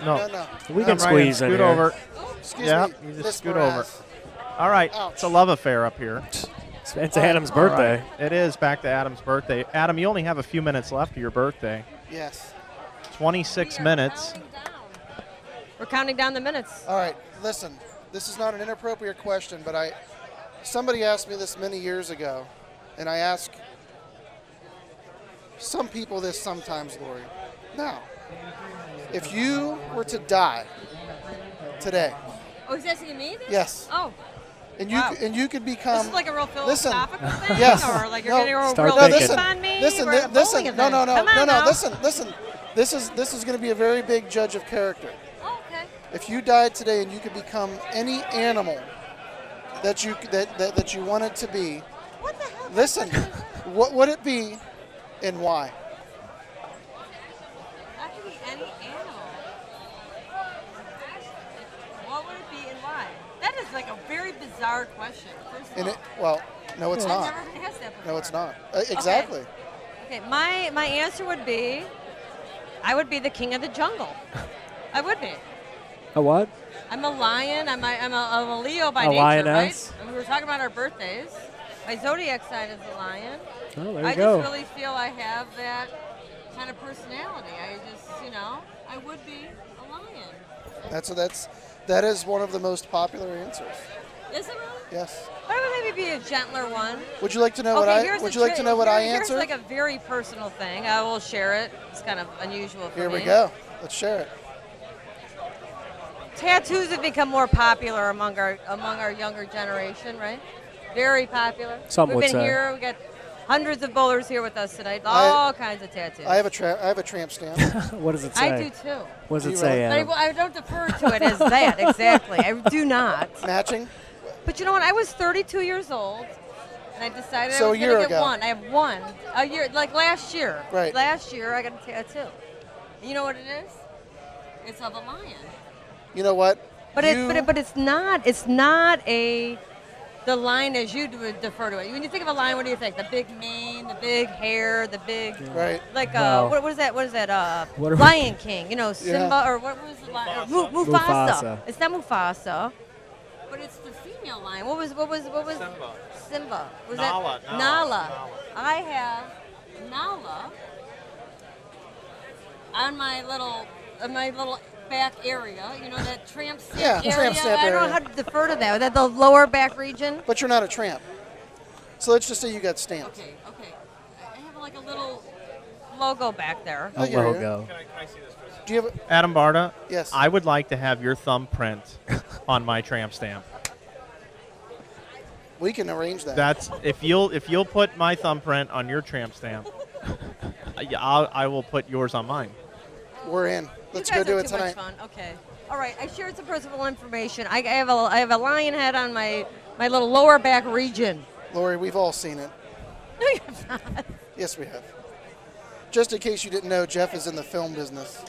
S8: no.
S3: We can
S1: Come right
S3: squeeze in
S1: scoot
S3: here.
S1: over.
S8: Excuse
S1: yeah,
S8: me,
S1: you just
S8: Miss
S1: scoot
S8: Mraz.
S1: over. All right, it's a love affair up here.
S3: It's Adam's birthday.
S1: All right. It is back to Adam's birthday. Adam, you only have a few minutes left of your birthday.
S8: Yes.
S1: 26 minutes.
S6: We're counting down the minutes.
S8: All right, listen. This is not an inappropriate question, but somebody asked me this many years ago, and I ask some people this sometimes, Lori. Now, if you were to die today,
S6: Oh, he's asking me this?
S8: Yes.
S6: Oh.
S8: and you
S6: Wow.
S8: and you could become
S6: This is like a real philosophical thing?
S8: Yes.
S6: Or like you're
S8: No.
S6: getting a
S8: Start
S6: real
S8: thinking.
S6: deep on me?
S8: Listen,
S6: We're at a
S8: listen,
S6: bowling
S8: no,
S6: event.
S8: no, no,
S6: Come on
S8: no, no.
S6: now.
S8: Listen. This is going to be a very big judge of character.
S6: Oh, okay.
S8: If you died today and you could become any animal that you that you wanted to be,
S6: what the hell?
S8: Listen, what would it be, and why?
S6: That could be any animal. What would it be and why? That is like a very bizarre question. First of
S8: And
S6: all.
S8: well, no, it's
S6: I've
S8: not.
S6: never been asked that before.
S8: No, it's not. Exactly.
S6: Okay, my answer would be, I would be the king of the jungle. I would be.
S3: A what?
S6: I'm a lion. I'm a Leo by
S3: A
S6: nature,
S3: lioness?
S6: right? And we were talking about our birthdays. My zodiac sign is a lion.
S3: Oh, there you
S6: I
S3: go.
S6: just really feel I have that kind of personality. I just, I would be a lion.
S8: That is one of the most popular answers.
S6: Is it really?
S8: Yes.
S6: I would maybe be a gentler one.
S8: Would you like to know what I? Would you like to know what I answered?
S6: Here's like a very personal thing. I will share it. It's kind of unusual for
S8: Here
S6: me.
S8: we go. Let's share it.
S6: Tattoos have become more popular among our younger generation, right? Very popular.
S3: Some
S6: We've
S3: would
S6: been
S3: say.
S6: here. We got hundreds of bowlers here with us tonight. All kinds of tattoos.
S8: I have a tramp stamp.
S3: What does it say?
S6: I do too.
S3: What does it say, Adam?
S6: I don't defer to it as that exactly. I do not.
S8: Matching.
S6: But you know what? I was 32 years old, and I decided
S8: So
S6: I was
S8: a year
S6: going to get
S8: ago.
S6: one. I have one. A year, like last year.
S8: Right.
S6: Last year, I got a tattoo. You know what it is? It's of a lion.
S8: You know what?
S6: But it's not. It's not the lion as you would defer to it. When you think of a lion, what do you think? The big mane, the big hair, the big
S8: Right.
S6: Like
S3: Well,
S6: what is that? What is that?
S3: What are we-
S6: Lion King. Simba
S8: Yeah.
S6: or what was the lion? Mufasa.
S3: Mufasa.
S6: It's not Mufasa, but it's the female lion. What was Simba? Was
S1: Nala,
S6: that
S1: Nala.
S6: Nala? I have Nala on my little back area. You know that tramp stamp
S8: Yeah,
S6: area.
S8: tramp stamp
S6: I don't know
S8: area.
S6: how to defer to that. Was that the lower back region?
S8: But you're not a tramp. So let's just say you got stamped.
S6: Okay. I have like a little logo back there.
S3: A
S8: hear you.
S3: logo.
S8: Do you have?
S1: Adam Barta?
S8: Yes.
S1: I would like to have your thumbprint on my tramp stamp.
S8: We can arrange that.
S1: That's if you'll put my thumbprint on your tramp stamp, I will put yours on mine.
S8: We're in. Let's
S6: you guys
S8: go do
S6: are
S8: it
S6: too
S8: tonight.
S6: Much fun. Okay. All right. I shared some personal information. I have a lion head on my little lower back region.
S8: Lori, we've all seen it.
S6: No, you have not.
S8: Yes, we have. Just in case you didn't know, Jeff is in the film business.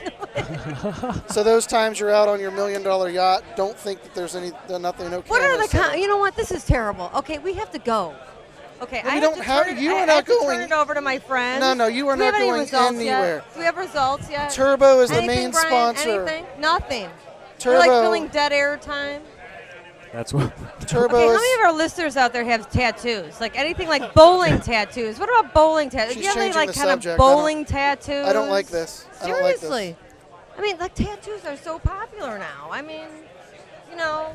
S8: So those times you're out on your $1 million yacht, don't think that there's nothing, no
S6: What are
S8: cameras
S6: the?
S8: set up.
S6: You know what? This is terrible. Okay, we have to go. Okay,
S8: No,
S6: I
S8: we
S6: have
S8: don't
S6: to
S8: have-
S6: turn it,
S8: you
S6: I
S8: are
S6: have
S8: not
S6: to
S8: going-
S6: turn it over to my friends.
S8: No, you are
S6: Do we
S8: not
S6: have any
S8: going
S6: results
S8: anywhere.
S6: Yet? Do we have results yet?
S8: Turbo is the
S6: Anything,
S8: main
S6: Brian?
S8: sponsor.
S6: Anything? Nothing.
S8: Turbo.
S6: We're like filling dead air time.
S3: That's what.
S8: Turbo
S6: Okay, how
S8: is.
S6: many of our listeners out there have tattoos? Like anything like bowling tattoos? What about bowling tattoos? Do
S8: She's
S6: you have any
S8: changing
S6: like
S8: the
S6: kind
S8: subject.
S6: of bowling tattoos?
S8: I don't like this. I don't like this.
S6: Seriously. I mean, like tattoos are so popular now. I mean,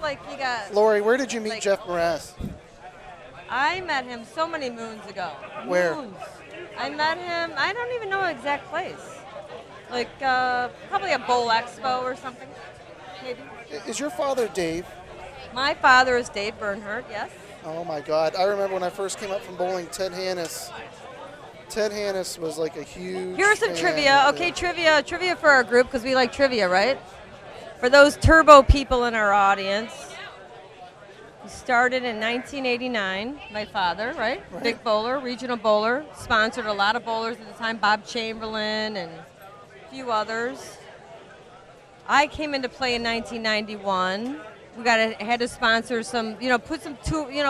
S6: like you got.
S8: Lori, where did you meet
S6: like-
S8: Jeff Mraz?
S6: I met him so many moons ago.
S8: Where?
S6: Moons. I met him. I don't even know the exact place. Like probably a bowl expo or something. Maybe.
S8: Is your father Dave?
S6: My father is Dave Bernhardt. Yes.
S8: Oh my God! I remember when I first came up from bowling. Ted Hannis was like a huge.
S6: Here's some
S8: fan
S6: trivia.
S8: of
S6: Okay,
S8: it.
S6: trivia for our group because we like trivia, right? For those turbo people in our audience, he started in 1989. My father, right? Big bowler, regional bowler, sponsored a lot of bowlers at the time. Bob Chamberlain and a few others. I came into play in 1991. We had to sponsor some, put some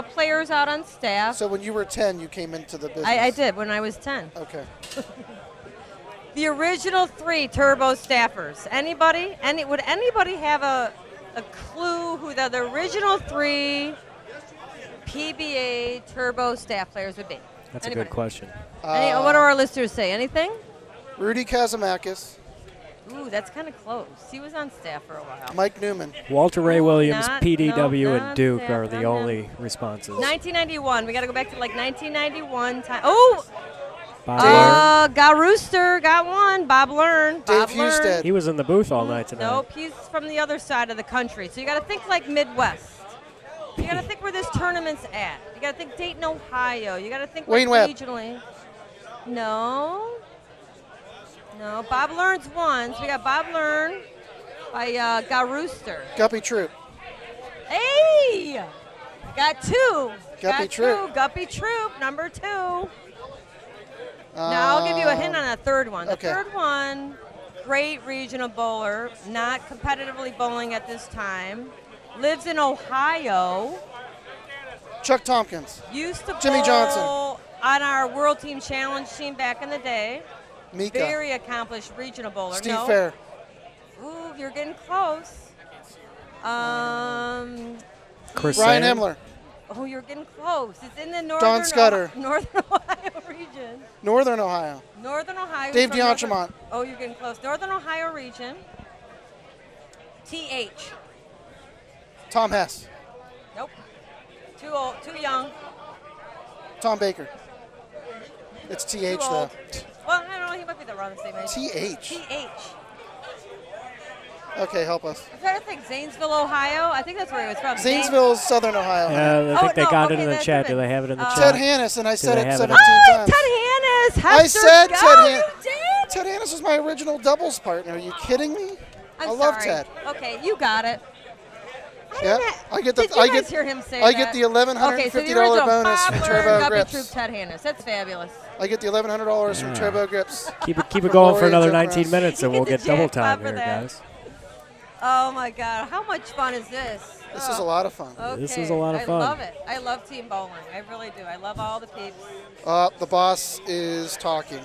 S6: players out on staff.
S8: So when you were 10, you came into the business.
S6: I did when I was 10.
S8: Okay.
S6: The original 3 turbo staffers. Anybody? Would anybody have a clue who the original 3 PBA turbo staff players would be?
S3: That's
S6: Anybody?
S3: a good question.
S6: What do our listeners say? Anything?
S8: Rudy Kazamakis,
S6: Ooh, that's kind of close. He was on staff for a while.
S8: Mike Newman.
S3: Walter Ray Williams,
S6: Not-
S3: PDW,
S6: no,
S3: and
S6: not
S3: Duke
S6: that,
S3: are the
S6: not
S3: only responses.
S6: 1991. We got to go back to like 1991 time. Oh,
S3: Bob Learn.
S6: got Rooster, got one. Bob Learn. Bob Learn.
S3: He was in the booth all night tonight.
S6: Nope, he's from the other side of the country. So you got to think like Midwest. You got to think where this tournament's at. You got to think Dayton, Ohio. You got to think
S8: Wayne
S6: like
S8: Webb.
S6: regionally. No. No, Bob Learn's one. So we got Bob Learn by Got Rooster.
S8: Guppy Troop.
S6: Hey! Got two.
S8: Guppy
S6: got
S8: Troop.
S6: two. Guppy Troop, number 2. Now I'll give you a hint on the third one. The
S8: okay.
S6: third one, great regional bowler, not competitively bowling at this time. Lives in Ohio.
S8: Chuck Tompkins.
S6: Used to
S8: Jimmy
S6: bowl
S8: Johnson.
S6: on our World Team Challenge team back in the day.
S8: Mika.
S6: Very accomplished regional bowler.
S8: Steve
S6: no.
S8: Fair.
S6: Ooh, you're getting close.
S3: Chris
S8: Ryan
S3: Sand?
S8: Emler.
S6: Oh, you're getting close. It's in the northern
S8: Don Scudder.
S6: Northern Ohio region.
S8: Northern Ohio.
S6: Northern Ohio.
S8: Dave
S6: from northern-
S8: DeAntremont.
S6: Oh, you're getting close. Northern Ohio region. TH.
S8: Tom Hess.
S6: Nope. Too old. Too young.
S8: Tom Baker. It's
S6: Too
S8: TH though.
S6: old. Well, I don't know. He might be around the same age.
S8: TH.
S6: TH.
S8: Okay, help us.
S6: I'm trying to think. Zanesville, Ohio. I think that's where he was from.
S8: Zanesville, Southern Ohio.
S3: Yeah, I think they
S6: no,
S3: got it
S6: okay,
S3: in the
S6: that's
S3: chat.
S6: different.
S3: Do they have it in the chat?
S8: Ted Hannis, and I
S3: Do
S8: said
S3: they
S8: it
S3: have
S8: 17
S6: Oh,
S8: times.
S6: Ted Hannis.
S8: I
S6: Hester,
S8: said
S6: go,
S8: Ted Hannis.
S6: you did?
S8: Ted Hannis was my original doubles partner. Are you kidding me?
S6: I'm
S8: I love
S6: sorry.
S8: Ted.
S6: Okay, you got it.
S8: Yeah, I get the
S6: Did you
S8: I
S6: guys
S8: get
S6: hear him say
S8: I
S6: that?
S8: get the $1,150
S6: Okay, so the original
S8: bonus
S6: Bob
S8: from
S6: Learn,
S8: Turbo
S6: Guppy
S8: Grips.
S6: Troop, Ted Hannis. That's fabulous.
S8: I get the $1,100 from Turbo Grips.
S3: Keep it
S8: from
S3: going for
S8: Lori and
S3: another
S8: Jeff
S3: 19
S8: Ross.
S3: minutes, and we'll get double time
S6: for
S3: here,
S6: that.
S3: guys.
S6: Oh my God, how much fun is this?
S8: This is a lot of fun.
S6: Okay.
S3: This is a lot of fun.
S6: I love it. I love team bowling. I really do. I love all the peeps.
S8: The boss is talking.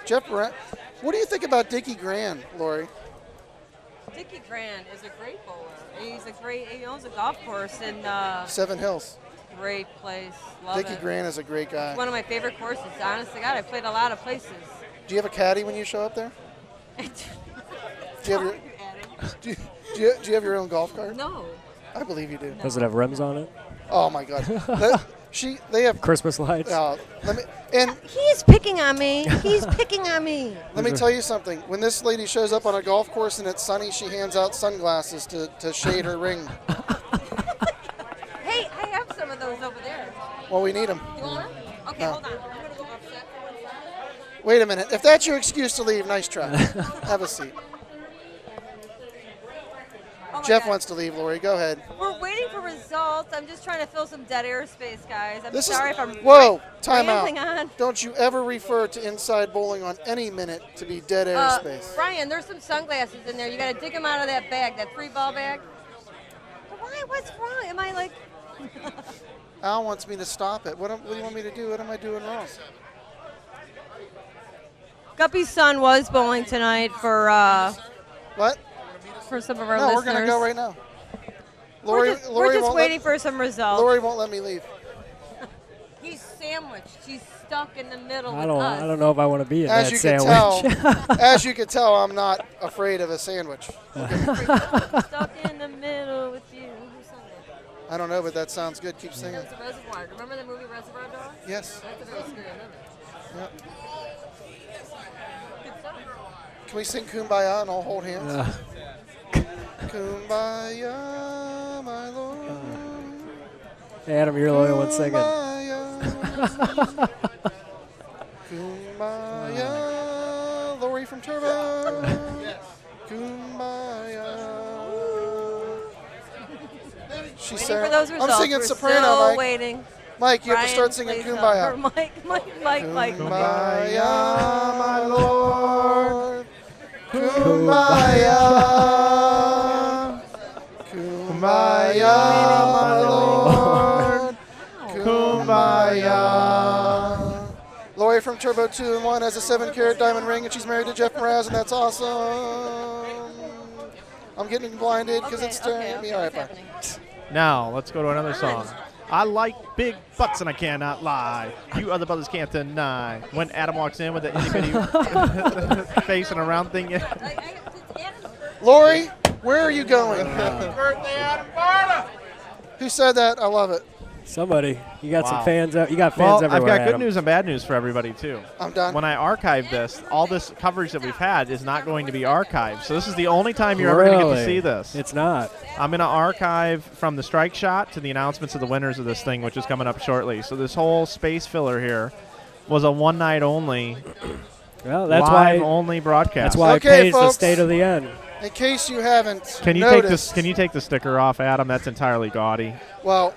S8: Jeff Brent, what do you think about Dickie Grand, Lori?
S6: Dickie Grand is a great bowler. He owns a golf course in
S8: Seven Hills.
S6: great place. Love
S8: Dickie
S6: it.
S8: Grand is a great guy.
S6: It's one of my favorite courses. Honest to God, I played a lot of places.
S8: Do you have a caddy when you show up there? Do you have your, do you have your own golf cart?
S6: No.
S8: I believe you do.
S3: Does it have rims on it?
S8: Oh my God. They have
S3: Christmas lights.
S6: He's picking on me. He's picking on me.
S8: Let me tell you something. When this lady shows up on a golf course and it's sunny, she hands out sunglasses to shade her ring.
S6: Hey, I have some of those over there.
S8: Well, we need them.
S6: You want them? Okay,
S8: No.
S6: hold on. I'm gonna go upset for 1 second.
S8: Wait a minute. If that's your excuse to leave, nice try. Have a seat.
S6: Oh my
S8: Jeff
S6: God.
S8: wants to leave, Lori. Go ahead.
S6: We're waiting for results. I'm just trying to fill some dead air space, guys. I'm
S8: This
S6: sorry
S8: is
S6: if I'm
S8: whoa. Time out.
S6: rambling on.
S8: Don't you ever refer to inside bowling on any minute to be dead air space.
S6: Brian, there's some sunglasses in there. You got to dig them out of that bag, that 3-ball bag. Why? What's wrong? Am I like?
S8: Al wants me to stop it. What do you want me to do? What am I doing wrong?
S6: Guppy's son was bowling tonight for
S8: what?
S6: For some of our
S8: No,
S6: listeners.
S8: we're gonna go right now.
S6: We're
S8: Lori
S6: just
S8: won't
S6: waiting for some results.
S8: Lori won't let me leave.
S6: He's sandwiched. He's stuck in the middle
S3: I
S6: with
S3: don't
S6: us.
S3: know if I want to be in
S8: As
S3: that
S8: you
S3: sandwich.
S8: can tell, as you can tell, I'm not afraid of a sandwich.
S6: Stuck in the middle with you. Who sung that?
S8: I don't know, but that sounds good. Keep singing.
S6: That's the Reservoir. Remember the movie Reservoir Dogs?
S8: Yes.
S6: That's a very scary movie.
S8: Yep.
S6: Good song.
S8: Can we sing Kumbaya and all hold hands? Kumbaya, my Lord.
S3: Hey, Adam, you're the only one singing.
S8: Kumbaya, Lori from Turbo. Kumbaya. She
S6: Waiting
S8: sang.
S6: for those
S8: I'm
S6: results.
S8: singing
S6: We're
S8: soprano,
S6: still
S8: Mike.
S6: waiting.
S8: Mike, you have to
S6: Brian,
S8: start singing
S6: please help.
S8: Kumbaya.
S6: Or Mike.
S8: Kumbaya, my Lord. Kumbaya. Kumbaya, my Lord. Kumbaya. Lori from Turbo 2 and 1 has a 7-carat diamond ring, and she's married to Jeff Mraz, and that's awesome. I'm getting blinded because it's staring at me. All right, bye.
S1: Now, let's go to another song. I like big butts and I cannot lie. You other brothers can't deny. When Adam walks in with the itty-bitty face and a round thing.
S8: Lori, where are you going? Who said that? I love it.
S3: Somebody. You got some
S1: Wow.
S3: fans. You got
S1: Well,
S3: fans everywhere.
S1: I've got good
S3: Adam.
S1: news and bad news for everybody, too.
S8: I'm done.
S1: When I archive this, all this coverage that we've had is not going to be archived. So this is the only time you're ever going to get to
S3: Really?
S1: see this.
S3: It's not.
S1: I'm going to archive from the strike shot to the announcements of the winners of this thing, which is coming up shortly. So this whole space filler here was a one-night only,
S3: Well, that's why
S1: only broadcast.
S3: That's why
S8: Okay,
S3: it pays the
S8: folks.
S3: state of the end.
S8: In case you haven't
S1: Can you
S8: noticed,
S1: take this? Can you take the sticker off, Adam? That's entirely gaudy.
S8: Well,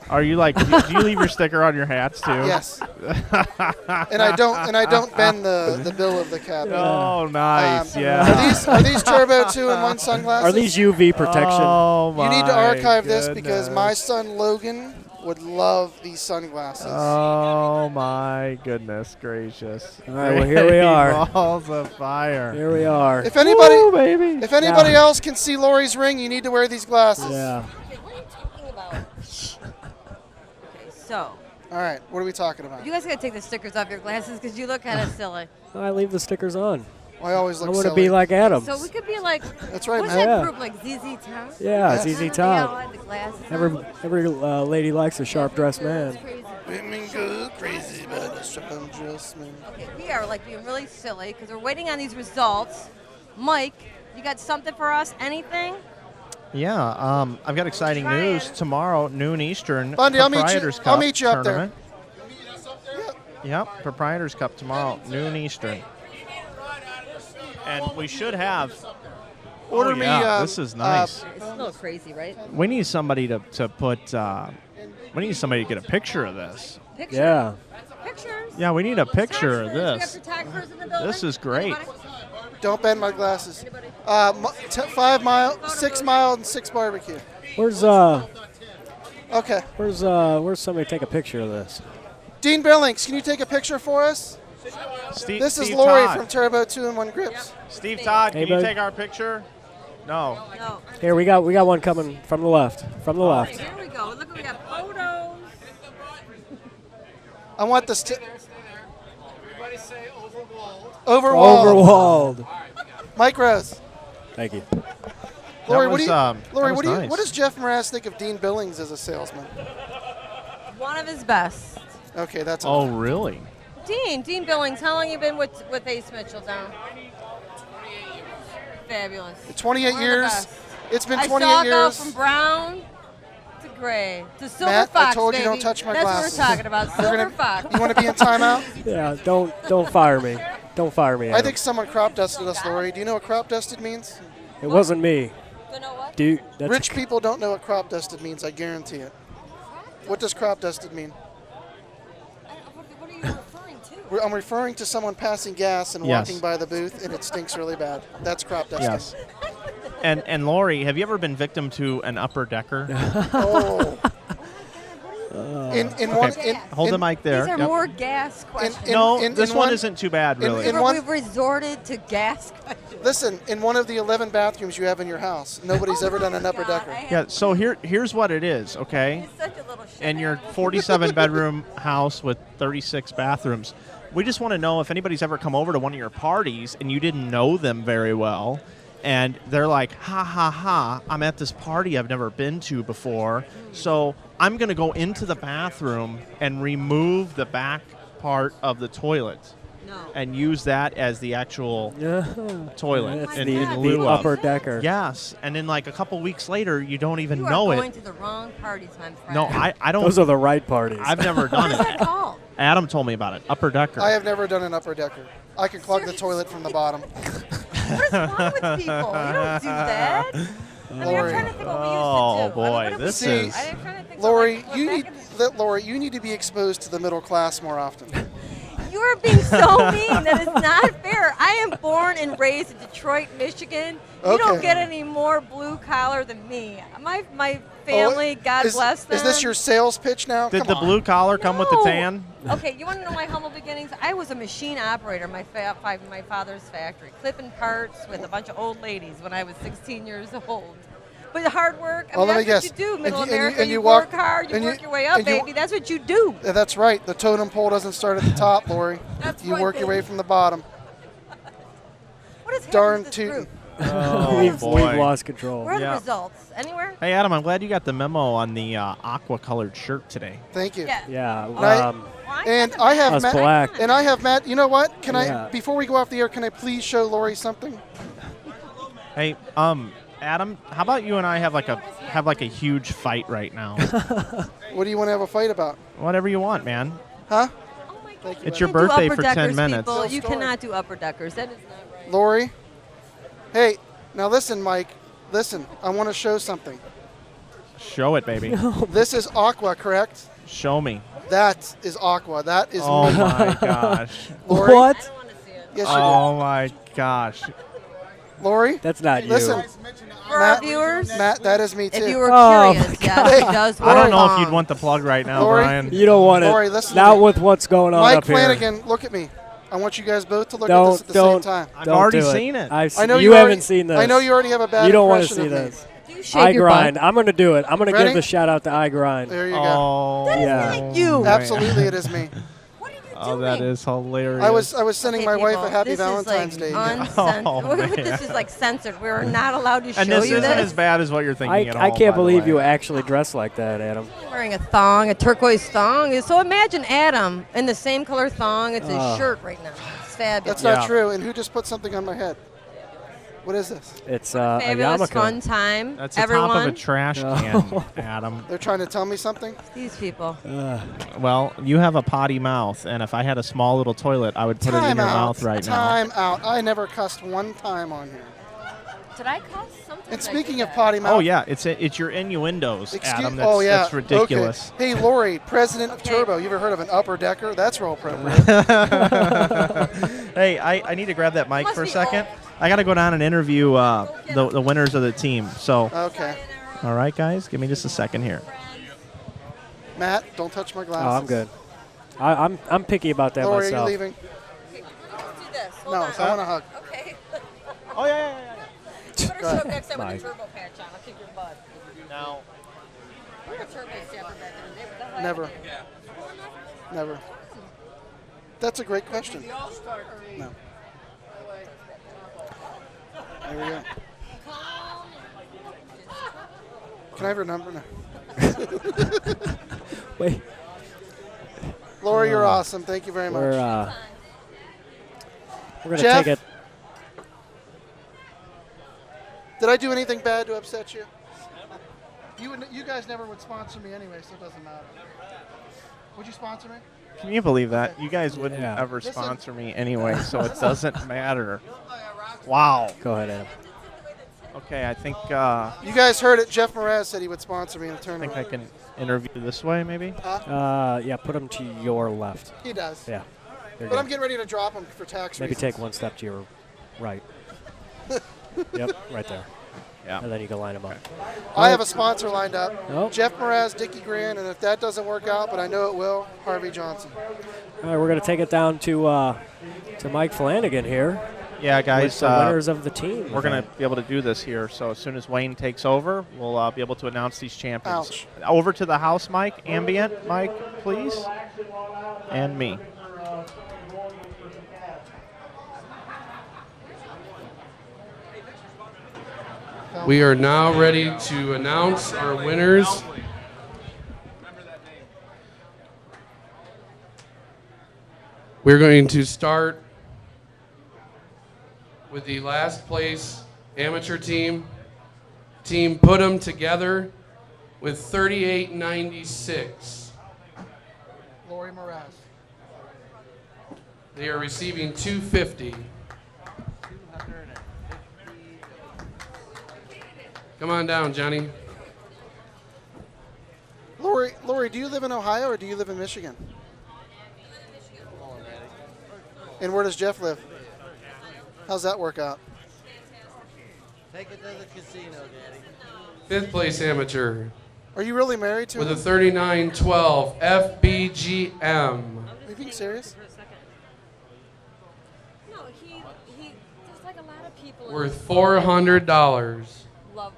S1: Are you like? do you leave your sticker on your hats too?
S8: yes. and I don't bend the bill of the cap.
S1: Oh, nice. Yeah.
S8: Are these Turbo 2-in-1 sunglasses?
S3: Are these UV protection?
S1: Oh my
S8: You need to archive this because
S1: goodness.
S8: my son Logan would love these sunglasses.
S1: Oh my goodness gracious!
S3: All right, well, here we are.
S1: Balls of fire.
S3: Here we are.
S8: If anybody,
S1: Woo, baby.
S8: if anybody else can see Lori's ring, you need to wear these glasses.
S3: Yeah.
S6: So,
S8: All right, what are we talking about?
S6: you guys got to take the stickers off your glasses because you look kind of silly.
S3: I leave the stickers on.
S8: I always
S3: I
S8: look
S3: want to
S8: silly.
S3: be like Adam.
S6: So we could be like,
S8: That's right,
S6: what's
S8: man.
S6: that
S3: Yeah.
S6: group, like ZZ Top?
S3: Yeah,
S8: Yes.
S3: ZZ
S6: They
S3: Top.
S6: all had the glasses
S3: Every lady likes a sharp-dressed man.
S8: Women go crazy about a strong dress man.
S6: Okay, we are like being really silly because we're waiting on these results. Mike, you got something for us? Anything?
S1: Yeah. I've got exciting news tomorrow, noon Eastern.
S8: Bundy, I'll meet you-
S1: Proprietors
S8: I'll
S1: Cup
S8: meet you up there.
S1: tournament. Yep, Proprietors Cup tomorrow, noon Eastern. And we should have.
S8: Order
S1: oh,
S8: me,
S1: yeah, this is nice.
S6: It's a little crazy, right?
S1: We need somebody to put. We need somebody to get a picture of this.
S6: Picture?
S3: Yeah.
S6: Pictures?
S1: Yeah, we need a picture of
S6: We got
S1: this.
S6: photographers in the building?
S1: This is great.
S6: Anybody?
S8: Don't bend my glasses. 5 mile, 6 mile, and 6 barbecue.
S3: Where's
S8: Okay.
S3: where's somebody take a picture of this?
S8: Dean Billings, can you take a picture for us?
S1: Steve,
S8: This is
S1: Steve
S8: Lori
S1: Todd.
S8: from Turbo 2-in-1 Grips.
S1: Steve Todd,
S3: Hey,
S1: can you
S3: bud.
S1: take our picture? No.
S6: No.
S3: Here we got one coming from the left. From the
S6: Okay,
S3: left.
S6: here we go. Look, we got photos.
S8: I want this to.
S16: Everybody say overwalled.
S8: Overwalled.
S3: Overwalled.
S8: Mike Rose.
S3: Thank you.
S8: Lori,
S1: was,
S8: what do you,
S1: that
S8: Lori,
S1: was
S8: what do you,
S1: nice.
S8: what does Jeff Mraz think of Dean Billings as a salesman?
S6: One of his best.
S8: Okay, that's
S1: Oh,
S8: enough.
S1: really?
S6: Dean Billings, how long you been with Ace Mitchell now? Fabulous.
S8: 28
S6: One of the
S8: years.
S6: best.
S8: It's been
S6: I
S8: 28
S6: saw it go
S8: years.
S6: from brown to gray to silver
S8: Matt,
S6: fox.
S8: I told you
S6: baby.
S8: don't touch my
S6: That's
S8: glasses.
S6: what we're talking about.
S8: We're
S6: Silver
S8: gonna-
S6: fox.
S8: You want to be in timeout?
S3: Yeah, don't fire me. Don't fire me.
S8: I
S3: Adam.
S8: think someone crop dusted us, Lori. Do you know what crop dusted means?
S3: It wasn't me.
S6: You know what?
S3: Dude, that's
S8: Rich people don't know what crop dusted means, I guarantee it. What does crop dusted mean?
S6: What are you referring to?
S8: I'm referring to someone passing gas and
S1: Yes.
S8: walking by the booth, and it stinks really bad. That's crop dusting.
S1: Yes. And Lori, have you ever been victim to an upper decker?
S8: Oh. In one,
S1: Okay.
S8: in,
S1: Hold
S8: in,
S1: the mic there.
S6: These are
S1: Yep.
S6: more gas questions.
S1: No,
S8: in
S1: this one
S8: one-
S1: isn't too bad, really.
S8: in one-
S6: We've resorted to gas questions.
S8: Listen, in one of the 11 bathrooms you have in your house, nobody's ever done an upper decker.
S1: Yeah, so here's what it is, okay?
S6: Such a little shit.
S1: In your 47-bedroom house with 36 bathrooms, we just want to know if anybody's ever come over to one of your parties and you didn't know them very well, and they're like, ha, ha, ha, I'm at this party I've never been to before, so I'm going to go into the bathroom and remove the back part of the toilet.
S6: No.
S1: And use that as the actual toilet
S3: That's
S1: in
S3: the
S1: lieu of.
S3: upper decker.
S1: Yes, and then like a couple weeks later, you don't even
S6: You are
S1: know
S6: going
S1: it.
S6: to the wrong parties, my friend.
S1: No, I don't.
S3: Those are the right parties.
S1: I've never done
S6: What is
S1: it.
S6: that called?
S1: Adam told me about it. Upper decker.
S8: I have never done an upper decker. I can clog the toilet from the bottom.
S6: What is wrong with people? You don't do that. I mean, I'm
S8: Lori.
S6: trying to think what we
S1: Oh,
S6: used to do.
S1: boy,
S6: What did we
S1: this
S6: do?
S1: is-
S6: I'm trying to think
S8: Lori,
S6: what
S8: you
S6: back
S8: need
S6: in-
S8: Lori, you need to be exposed to the middle class more often.
S6: You are being so mean. That is not fair. I am born and raised in Detroit, Michigan. You don't
S8: Okay.
S6: get any more blue collar than me. My family, God
S8: is,
S6: bless them.
S8: Is this your sales pitch now?
S1: Did
S8: Come
S1: the
S8: on.
S1: blue collar come with the
S6: No.
S1: tan?
S6: Okay, you want to know my humble beginnings? I was a machine operator in my father's factory, clipping parts with a bunch of old ladies when I was 16 years old. But hard work, I
S8: Oh,
S6: mean,
S8: let me
S6: that's
S8: guess.
S6: what you do,
S8: And
S6: Middle
S8: you- and you-
S6: America.
S8: and
S6: You,
S8: you
S6: work
S8: walk-
S6: hard, you
S8: and
S6: work
S8: you-
S6: your way up,
S8: and you-
S6: baby. That's what you do.
S8: Yeah, that's right. The totem pole doesn't start at the top, Lori. You
S6: right,
S8: work your way
S6: baby.
S8: from the bottom.
S6: What is
S8: Darn
S6: happening to this
S8: tootin'.
S6: group?
S1: Oh,
S3: we've
S1: boy.
S3: lost control.
S6: Where are
S1: Yeah.
S6: the results? Anywhere?
S1: Hey, Adam, I'm glad you got the memo on the aqua-colored shirt today.
S8: Thank you.
S6: Yeah.
S3: Yeah.
S8: And I have
S3: Us
S8: Matt.
S3: black.
S8: And I have Matt. You know what? Can
S3: Yeah.
S8: I, before we go off the air, can I please show Lori something?
S1: Hey, Adam, how about you and I have like a huge fight right now?
S8: What do you want to have a fight about?
S1: Whatever you want, man.
S8: Huh?
S1: It's
S6: You
S1: your
S6: can't do
S1: birthday
S6: upper
S1: for 10
S6: deckers,
S1: minutes.
S6: People. You cannot do upper deckers. That is not right.
S8: Lori. Hey, now listen, Mike. Listen, I want to show something.
S1: Show it, baby.
S8: This is aqua, correct?
S1: Show me.
S8: That is aqua. That is
S1: Oh
S8: me.
S1: my gosh.
S8: Lori?
S3: What?
S8: Yes, you
S1: Oh my gosh.
S8: do. Lori?
S3: That's not you.
S8: Listen.
S6: For our viewers,
S8: Matt, that is me too.
S6: if you were
S3: Oh,
S6: curious,
S3: my
S6: yes, he does.
S1: I don't
S6: work
S1: know if
S6: long.
S1: you'd want the plug right now,
S8: Lori?
S1: Brian.
S3: You don't want it.
S8: Lori, listen to
S3: Not
S8: me.
S3: with what's going on
S8: Mike
S3: up here.
S8: Flanagan, look at me. I want you guys both to look at
S3: Don't
S8: this at the same
S3: don't.
S8: time.
S1: I've
S3: don't
S1: already
S3: do it.
S1: seen it.
S3: I've
S8: I know
S3: you
S8: you
S3: haven't
S8: already-
S3: seen this.
S8: I know you already have a bad
S3: You don't want to
S8: impression
S3: see
S8: of me.
S3: this.
S6: Do you shave
S3: I
S6: your
S3: grind.
S6: butt?
S3: I'm going to do it. I'm going to
S8: Ready?
S3: give the shout out to I grind.
S8: There you go.
S1: Oh,
S3: Yeah.
S6: You.
S8: Absolutely, it is me.
S1: oh, that is hilarious.
S8: I was sending
S6: Okay,
S8: my wife
S6: people,
S8: a happy
S6: this
S8: Valentine's
S6: is like
S8: Day.
S6: Uncensored.
S1: Oh, man.
S6: This is like censored. We're not allowed to show
S1: And this
S6: you
S1: isn't
S6: this.
S1: as bad as what you're thinking at all.
S3: I can't
S1: by the
S3: believe
S1: way.
S3: you actually dress like that, Adam.
S6: Wearing a thong, a turquoise thong. So imagine Adam in the same color thong. It's his
S3: Oh.
S6: shirt right now. It's fabulous.
S8: That's not true. And who just put something on my head? What is this?
S3: It's a
S6: Fabulous
S3: yarmulke.
S6: fun time.
S1: That's the
S6: Everyone.
S1: top of a trash can, Adam.
S8: They're trying to tell me something?
S6: These people.
S1: Well, you have a potty mouth, and if I had a small little toilet, I would put it in
S8: Time
S1: your
S8: out.
S1: mouth right now.
S8: Time out. I never cussed one time on here.
S6: Did I cuss? Sometimes
S8: And
S6: I
S8: speaking
S6: do
S8: of
S6: that.
S8: potty mouth.
S1: Oh yeah, it's your innuendos, Adam. That's,
S8: oh, yeah.
S1: that's ridiculous.
S8: Okay. Hey, Lori, president of Turbo. You ever heard of an upper decker? That's real appropriate.
S1: Hey, I need to grab that mic
S6: Must
S1: for a
S6: be
S1: second. I got to go down and interview the winners of the team. So,
S8: Okay.
S1: all right, guys, give me just a second here.
S8: Matt, don't touch my glasses.
S3: Oh, I'm good. I'm picky about that
S8: Lori,
S3: myself.
S8: are you leaving?
S6: Okay, let's do this. Hold
S8: No,
S6: on.
S8: I want a hug.
S6: Okay.
S1: Oh yeah.
S6: You better
S8: Go
S6: show
S8: ahead.
S6: up next time
S3: Bye.
S6: with a turbo patch on. I'll kick your butt.
S1: Now,
S6: We were turbo stepper back in the day. What the hell
S8: Never.
S6: happened?
S8: Never. That's a great question. No. There we go. Can I have your number now?
S3: Wait.
S8: Lori, you're awesome. Thank you very much.
S3: We're gonna
S8: Jeff?
S3: take it.
S8: Did I do anything bad to upset you? You guys never would sponsor me anyway, so it doesn't matter. Would you sponsor me?
S1: can you believe that? You guys wouldn't
S3: Yeah.
S1: ever sponsor me anyway, so it doesn't matter. Wow.
S3: Go ahead, Adam.
S1: Okay, I think
S8: You guys heard it. Jeff Morz said he would sponsor me in a
S1: I
S8: tournament.
S1: think I can interview this way, maybe.
S3: Yeah, put him to your left.
S8: He does.
S3: Yeah. There you
S8: But
S3: go.
S8: I'm getting ready to drop him for tax
S3: Maybe
S8: reasons.
S3: take one step to your right. Yep, right there.
S1: Yeah.
S3: And then you can line them up.
S8: I have a sponsor lined up.
S3: Oh.
S8: Jeff Morz, Dickie Gran, and if that doesn't work out, but I know it will, Harvey Johnson.
S3: All right, we're going to take it down to Mike Flanagan here.
S1: Yeah, guys.
S3: With the winners of the team.
S1: We're going to be able to do this here. So as soon as Wayne takes over, we'll be able to announce these champions.
S8: Ouch.
S1: Over to the house mic, ambient mic, please, and me.
S17: We are now ready to announce our winners. We're going to start with the last place amateur team. Team put them together with 38.96.
S8: Lori Mraz.
S17: They are receiving 250. Come on down, Johnny.
S8: Lori, do you live in Ohio or do you live in Michigan? And where does Jeff live? How's that work out?
S18: Take it to the casino, Daddy.
S17: Fifth place amateur
S8: Are you really married to
S17: with a
S8: him?
S17: 39.12 FBGM.
S8: Are you being serious?
S6: No, he just like a lot of people.
S17: Worth $400.
S6: Love,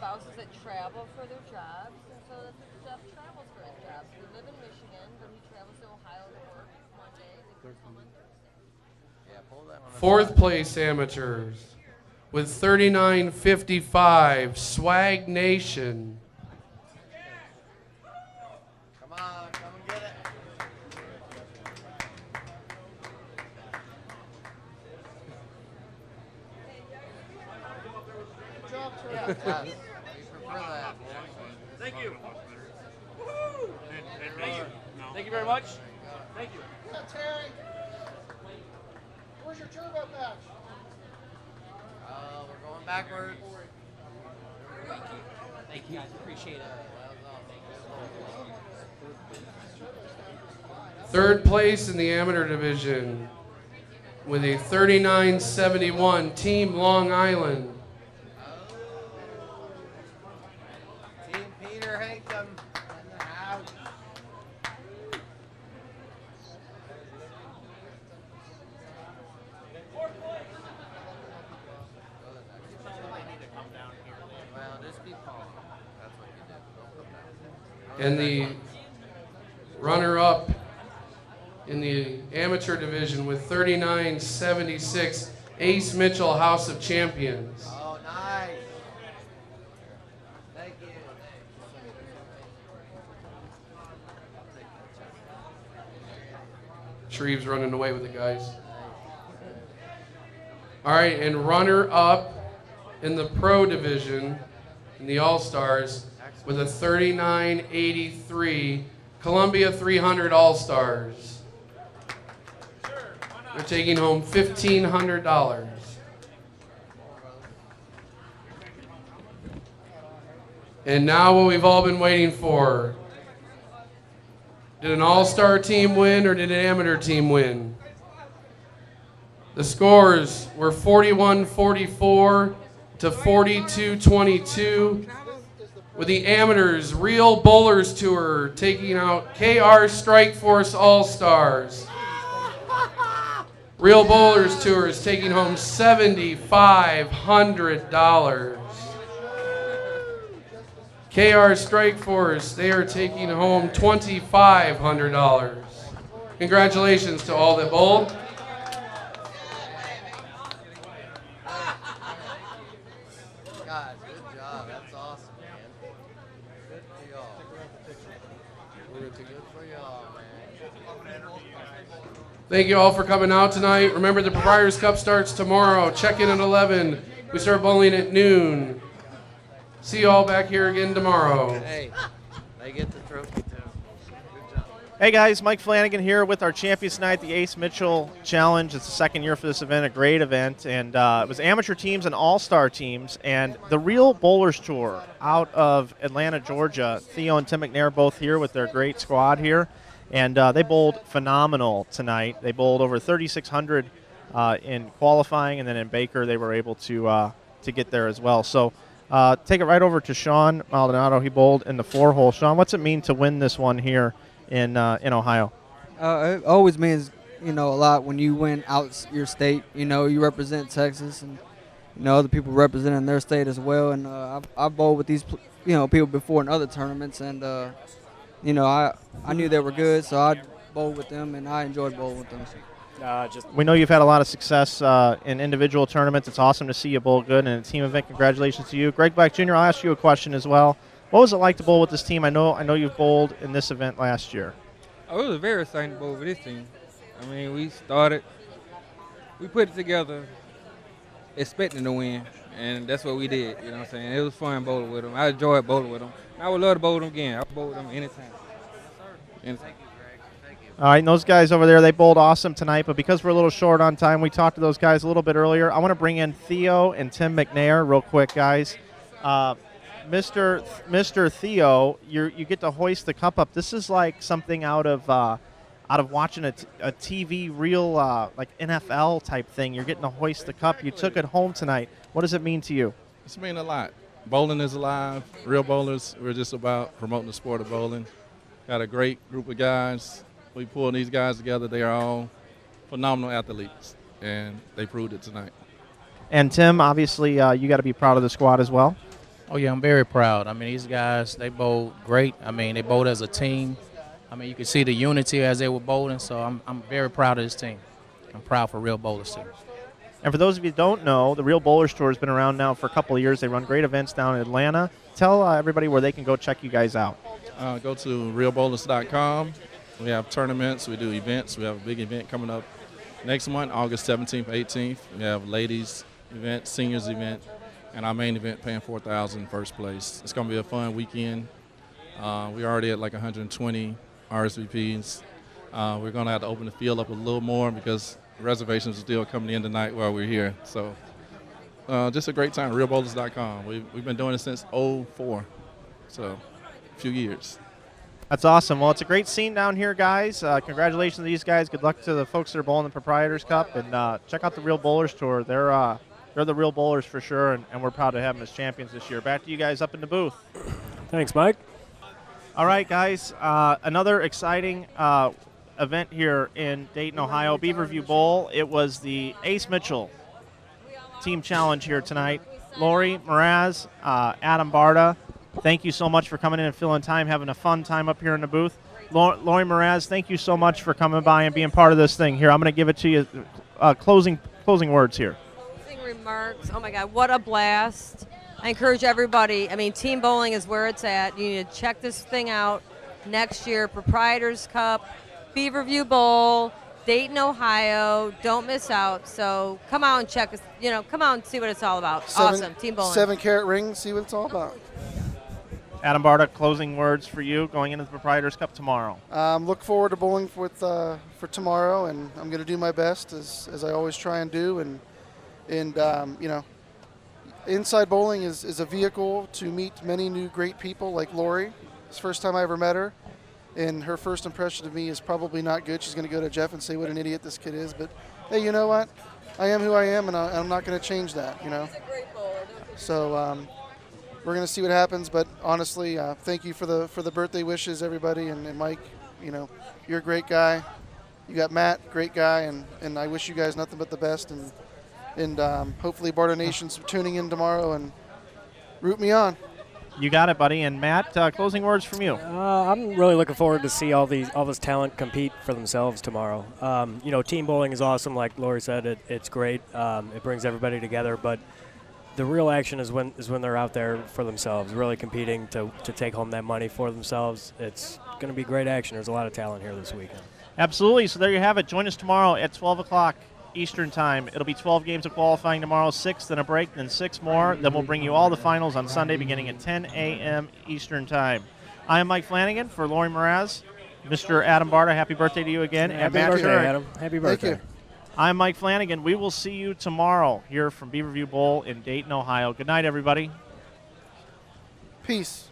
S6: spouses that travel for their jobs, and so that's what Jeff travels for his jobs. We live in Michigan, but he travels to Ohio to work Monday. He comes home on Thursday.
S18: Yeah, pull that one.
S17: Fourth place amateurs with 39.55, Swag Nation.
S18: Come on, come and get it.
S8: Good job, Turek.
S18: Yes, we prefer that.
S4: Thank you. Thank you very much. Thank you.
S8: Yeah, Terry. Where's your turbo patch?
S18: We're going backwards.
S4: Thank you. Appreciate it.
S17: Third place in the amateur division with a 39.71, Team Long Island.
S18: Team Peter Hankton in the house. Well, just be calm. That's what you do. Don't come down.
S17: And the runner-up in the amateur division with 39.76, Ace Mitchell, House of Champions.
S18: Oh, nice. Thank you.
S17: Shreve's running away with it, guys. All right, and runner-up in the pro division in the All-Stars with a 39.83, Columbia 300 All-Stars. They're taking home $1,500. And now what we've all been waiting for. Did an all-star team win or did an amateur team win? The scores were 41-44 to 42-22, with the amateurs Real Bowlers Tour taking out KR Strike Force All-Stars. Real Bowlers Tour is taking home $7,500. KR Strike Force, they are taking home $2,500. Congratulations to all that bowled.
S18: Guys, good job. That's awesome, man. Good for y'all. Good for y'all, man.
S17: Thank you all for coming out tonight. Remember, the Proprietors' Cup starts tomorrow. Check in at 11. We start bowling at noon. See you all back here again tomorrow.
S18: Hey, they get the trophy, too. Good job.
S1: Hey guys, Mike Flanagan here with our Champions Night, the Ace Mitchell Challenge. It's the second year for this event, a great event, and it was amateur teams and all-star teams, and the Real Bowlers Tour out of Atlanta, Georgia. Theo and Tim McNair both here with their great squad here, and they bowled phenomenal tonight. They bowled over 3,600 in qualifying, and then in Baker they were able to get there as well. So take it right over to Sean Maldonado. He bowled in the 4-hole. Sean, what's it mean to win this one here in Ohio?
S19: It always means, a lot when you win out your state. You represent Texas, and other people representing their state as well. And I've bowled with these people before in other tournaments, and I knew they were good, so I bowled with them, and I enjoyed bowling with them.
S1: We know you've had a lot of success in individual tournaments. It's awesome to see you bowl good in a team event. Congratulations to you. Greg Black Jr., I'll ask you a question as well. What was it like to bowl with this team? I know you've bowled in this event last year.
S20: Oh, it was very exciting to bowl with this team. I mean, we put it together expecting to win, and that's what we did. You know what I'm saying? It was fun bowling with them. I enjoyed bowling with them. I would love to bowl with them again. I'll bowl with them anytime. Anytime.
S1: All right, and those guys over there, they bowled awesome tonight, but because we're a little short on time, we talked to those guys a little bit earlier. I want to bring in Theo and Tim McNair real quick, guys. Mr. Theo, you get to hoist the cup up. This is like something out of watching a TV real like NFL type thing. You're getting to hoist the cup. You took it home tonight. What does it mean to you?
S21: It's mean a lot. Bowling is alive. Real bowlers, we're just about promoting the sport of bowling. Got a great group of guys. We pulled these guys together. They are all phenomenal athletes, and they proved it tonight.
S1: And Tim, obviously, you got to be proud of the squad as well.
S2: Oh yeah, I'm very proud. I mean, these guys, they bowled great. I mean, they bowled as a team. I mean, you can see the unity as they were bowling, so I'm very proud of this team. I'm proud for Real Bowlers team.
S1: And for those of you who don't know, the Real Bowlers Tour has been around now for a couple of years. They run great events down in Atlanta. Tell everybody where they can go check you guys out.
S21: Go to realbowlers.com. We have tournaments. We do events. We have a big event coming up next month, August 17th, 18th. We have ladies event, seniors event, and our main event paying $4,000 first place. It's going to be a fun weekend. We're already at like 120 RSVPs. We're going to have to open the field up a little more because reservations are still coming in tonight while we're here. So just a great time, realbowlers.com. We've been doing it since '04, so a few years.
S1: That's awesome. Well, it's a great scene down here, guys. Congratulations to these guys. Good luck to the folks that are bowling the Proprietors Cup. And check out the Real Bowlers Tour. They're the real bowlers for sure, and we're proud to have them as champions this year. Back to you guys up in the booth.
S3: Thanks, Mike.
S1: All right, guys. Another exciting event here in Dayton, Ohio, Beaverview Bowl. It was the Ace Mitchell Team Challenge here tonight. Lori Mraz, Adam Barta, thank you so much for coming in and filling time, having a fun time up here in the booth. Lori Mraz, thank you so much for coming by and being part of this thing here. I'm going to give it to you. Closing words here.
S6: Closing remarks. Oh my God, what a blast! I encourage everybody. I mean, team bowling is where it's at. You need to check this thing out next year. Proprietors Cup, Beaverview Bowl, Dayton, Ohio. Don't miss out. So come out and check us. Come out and see what it's all about. Awesome, team bowling.
S8: 7-carat ring. See what it's all about.
S1: Adam Barta, closing words for you going into the Proprietors Cup tomorrow.
S8: Look forward to bowling for tomorrow, and I'm going to do my best as I always try and do. And inside bowling is a vehicle to meet many new great people like Lori. It's the first time I ever met her, and her first impression of me is probably not good. She's going to go to Jeff and say what an idiot this kid is. But hey, you know what? I am who I am, and I'm not going to change that. So. We're going to see what happens, but honestly, thank you for the birthday wishes, everybody, and Mike, you're a great guy. You got Matt, great guy, and I wish you guys nothing but the best, and hopefully Barta Nation's tuning in tomorrow and root me on.
S1: You got it, buddy. And Matt, closing words from you.
S3: I'm really looking forward to see all this talent compete for themselves tomorrow. Team bowling is awesome, like Lori said. It's great. It brings everybody together, but the real action is when they're out there for themselves, really competing to take home that money for themselves. It's going to be great action. There's a lot of talent here this weekend.
S1: Absolutely. So there you have it. Join us tomorrow at 12 o'clock Eastern Time. It'll be 12 games of qualifying tomorrow, 6, then a break, then 6 more. Then we'll bring you all the finals on Sunday beginning at 10 a.m. Eastern Time. I am Mike Flanagan for Lori Mraz. Mr. Adam Barta, happy birthday to you again.
S3: Happy birthday, Adam. Happy birthday.
S8: Thank you.
S1: I'm Mike Flanagan. We will see you tomorrow here from Beaverview Bowl in Dayton, Ohio. Good night, everybody.
S8: Peace.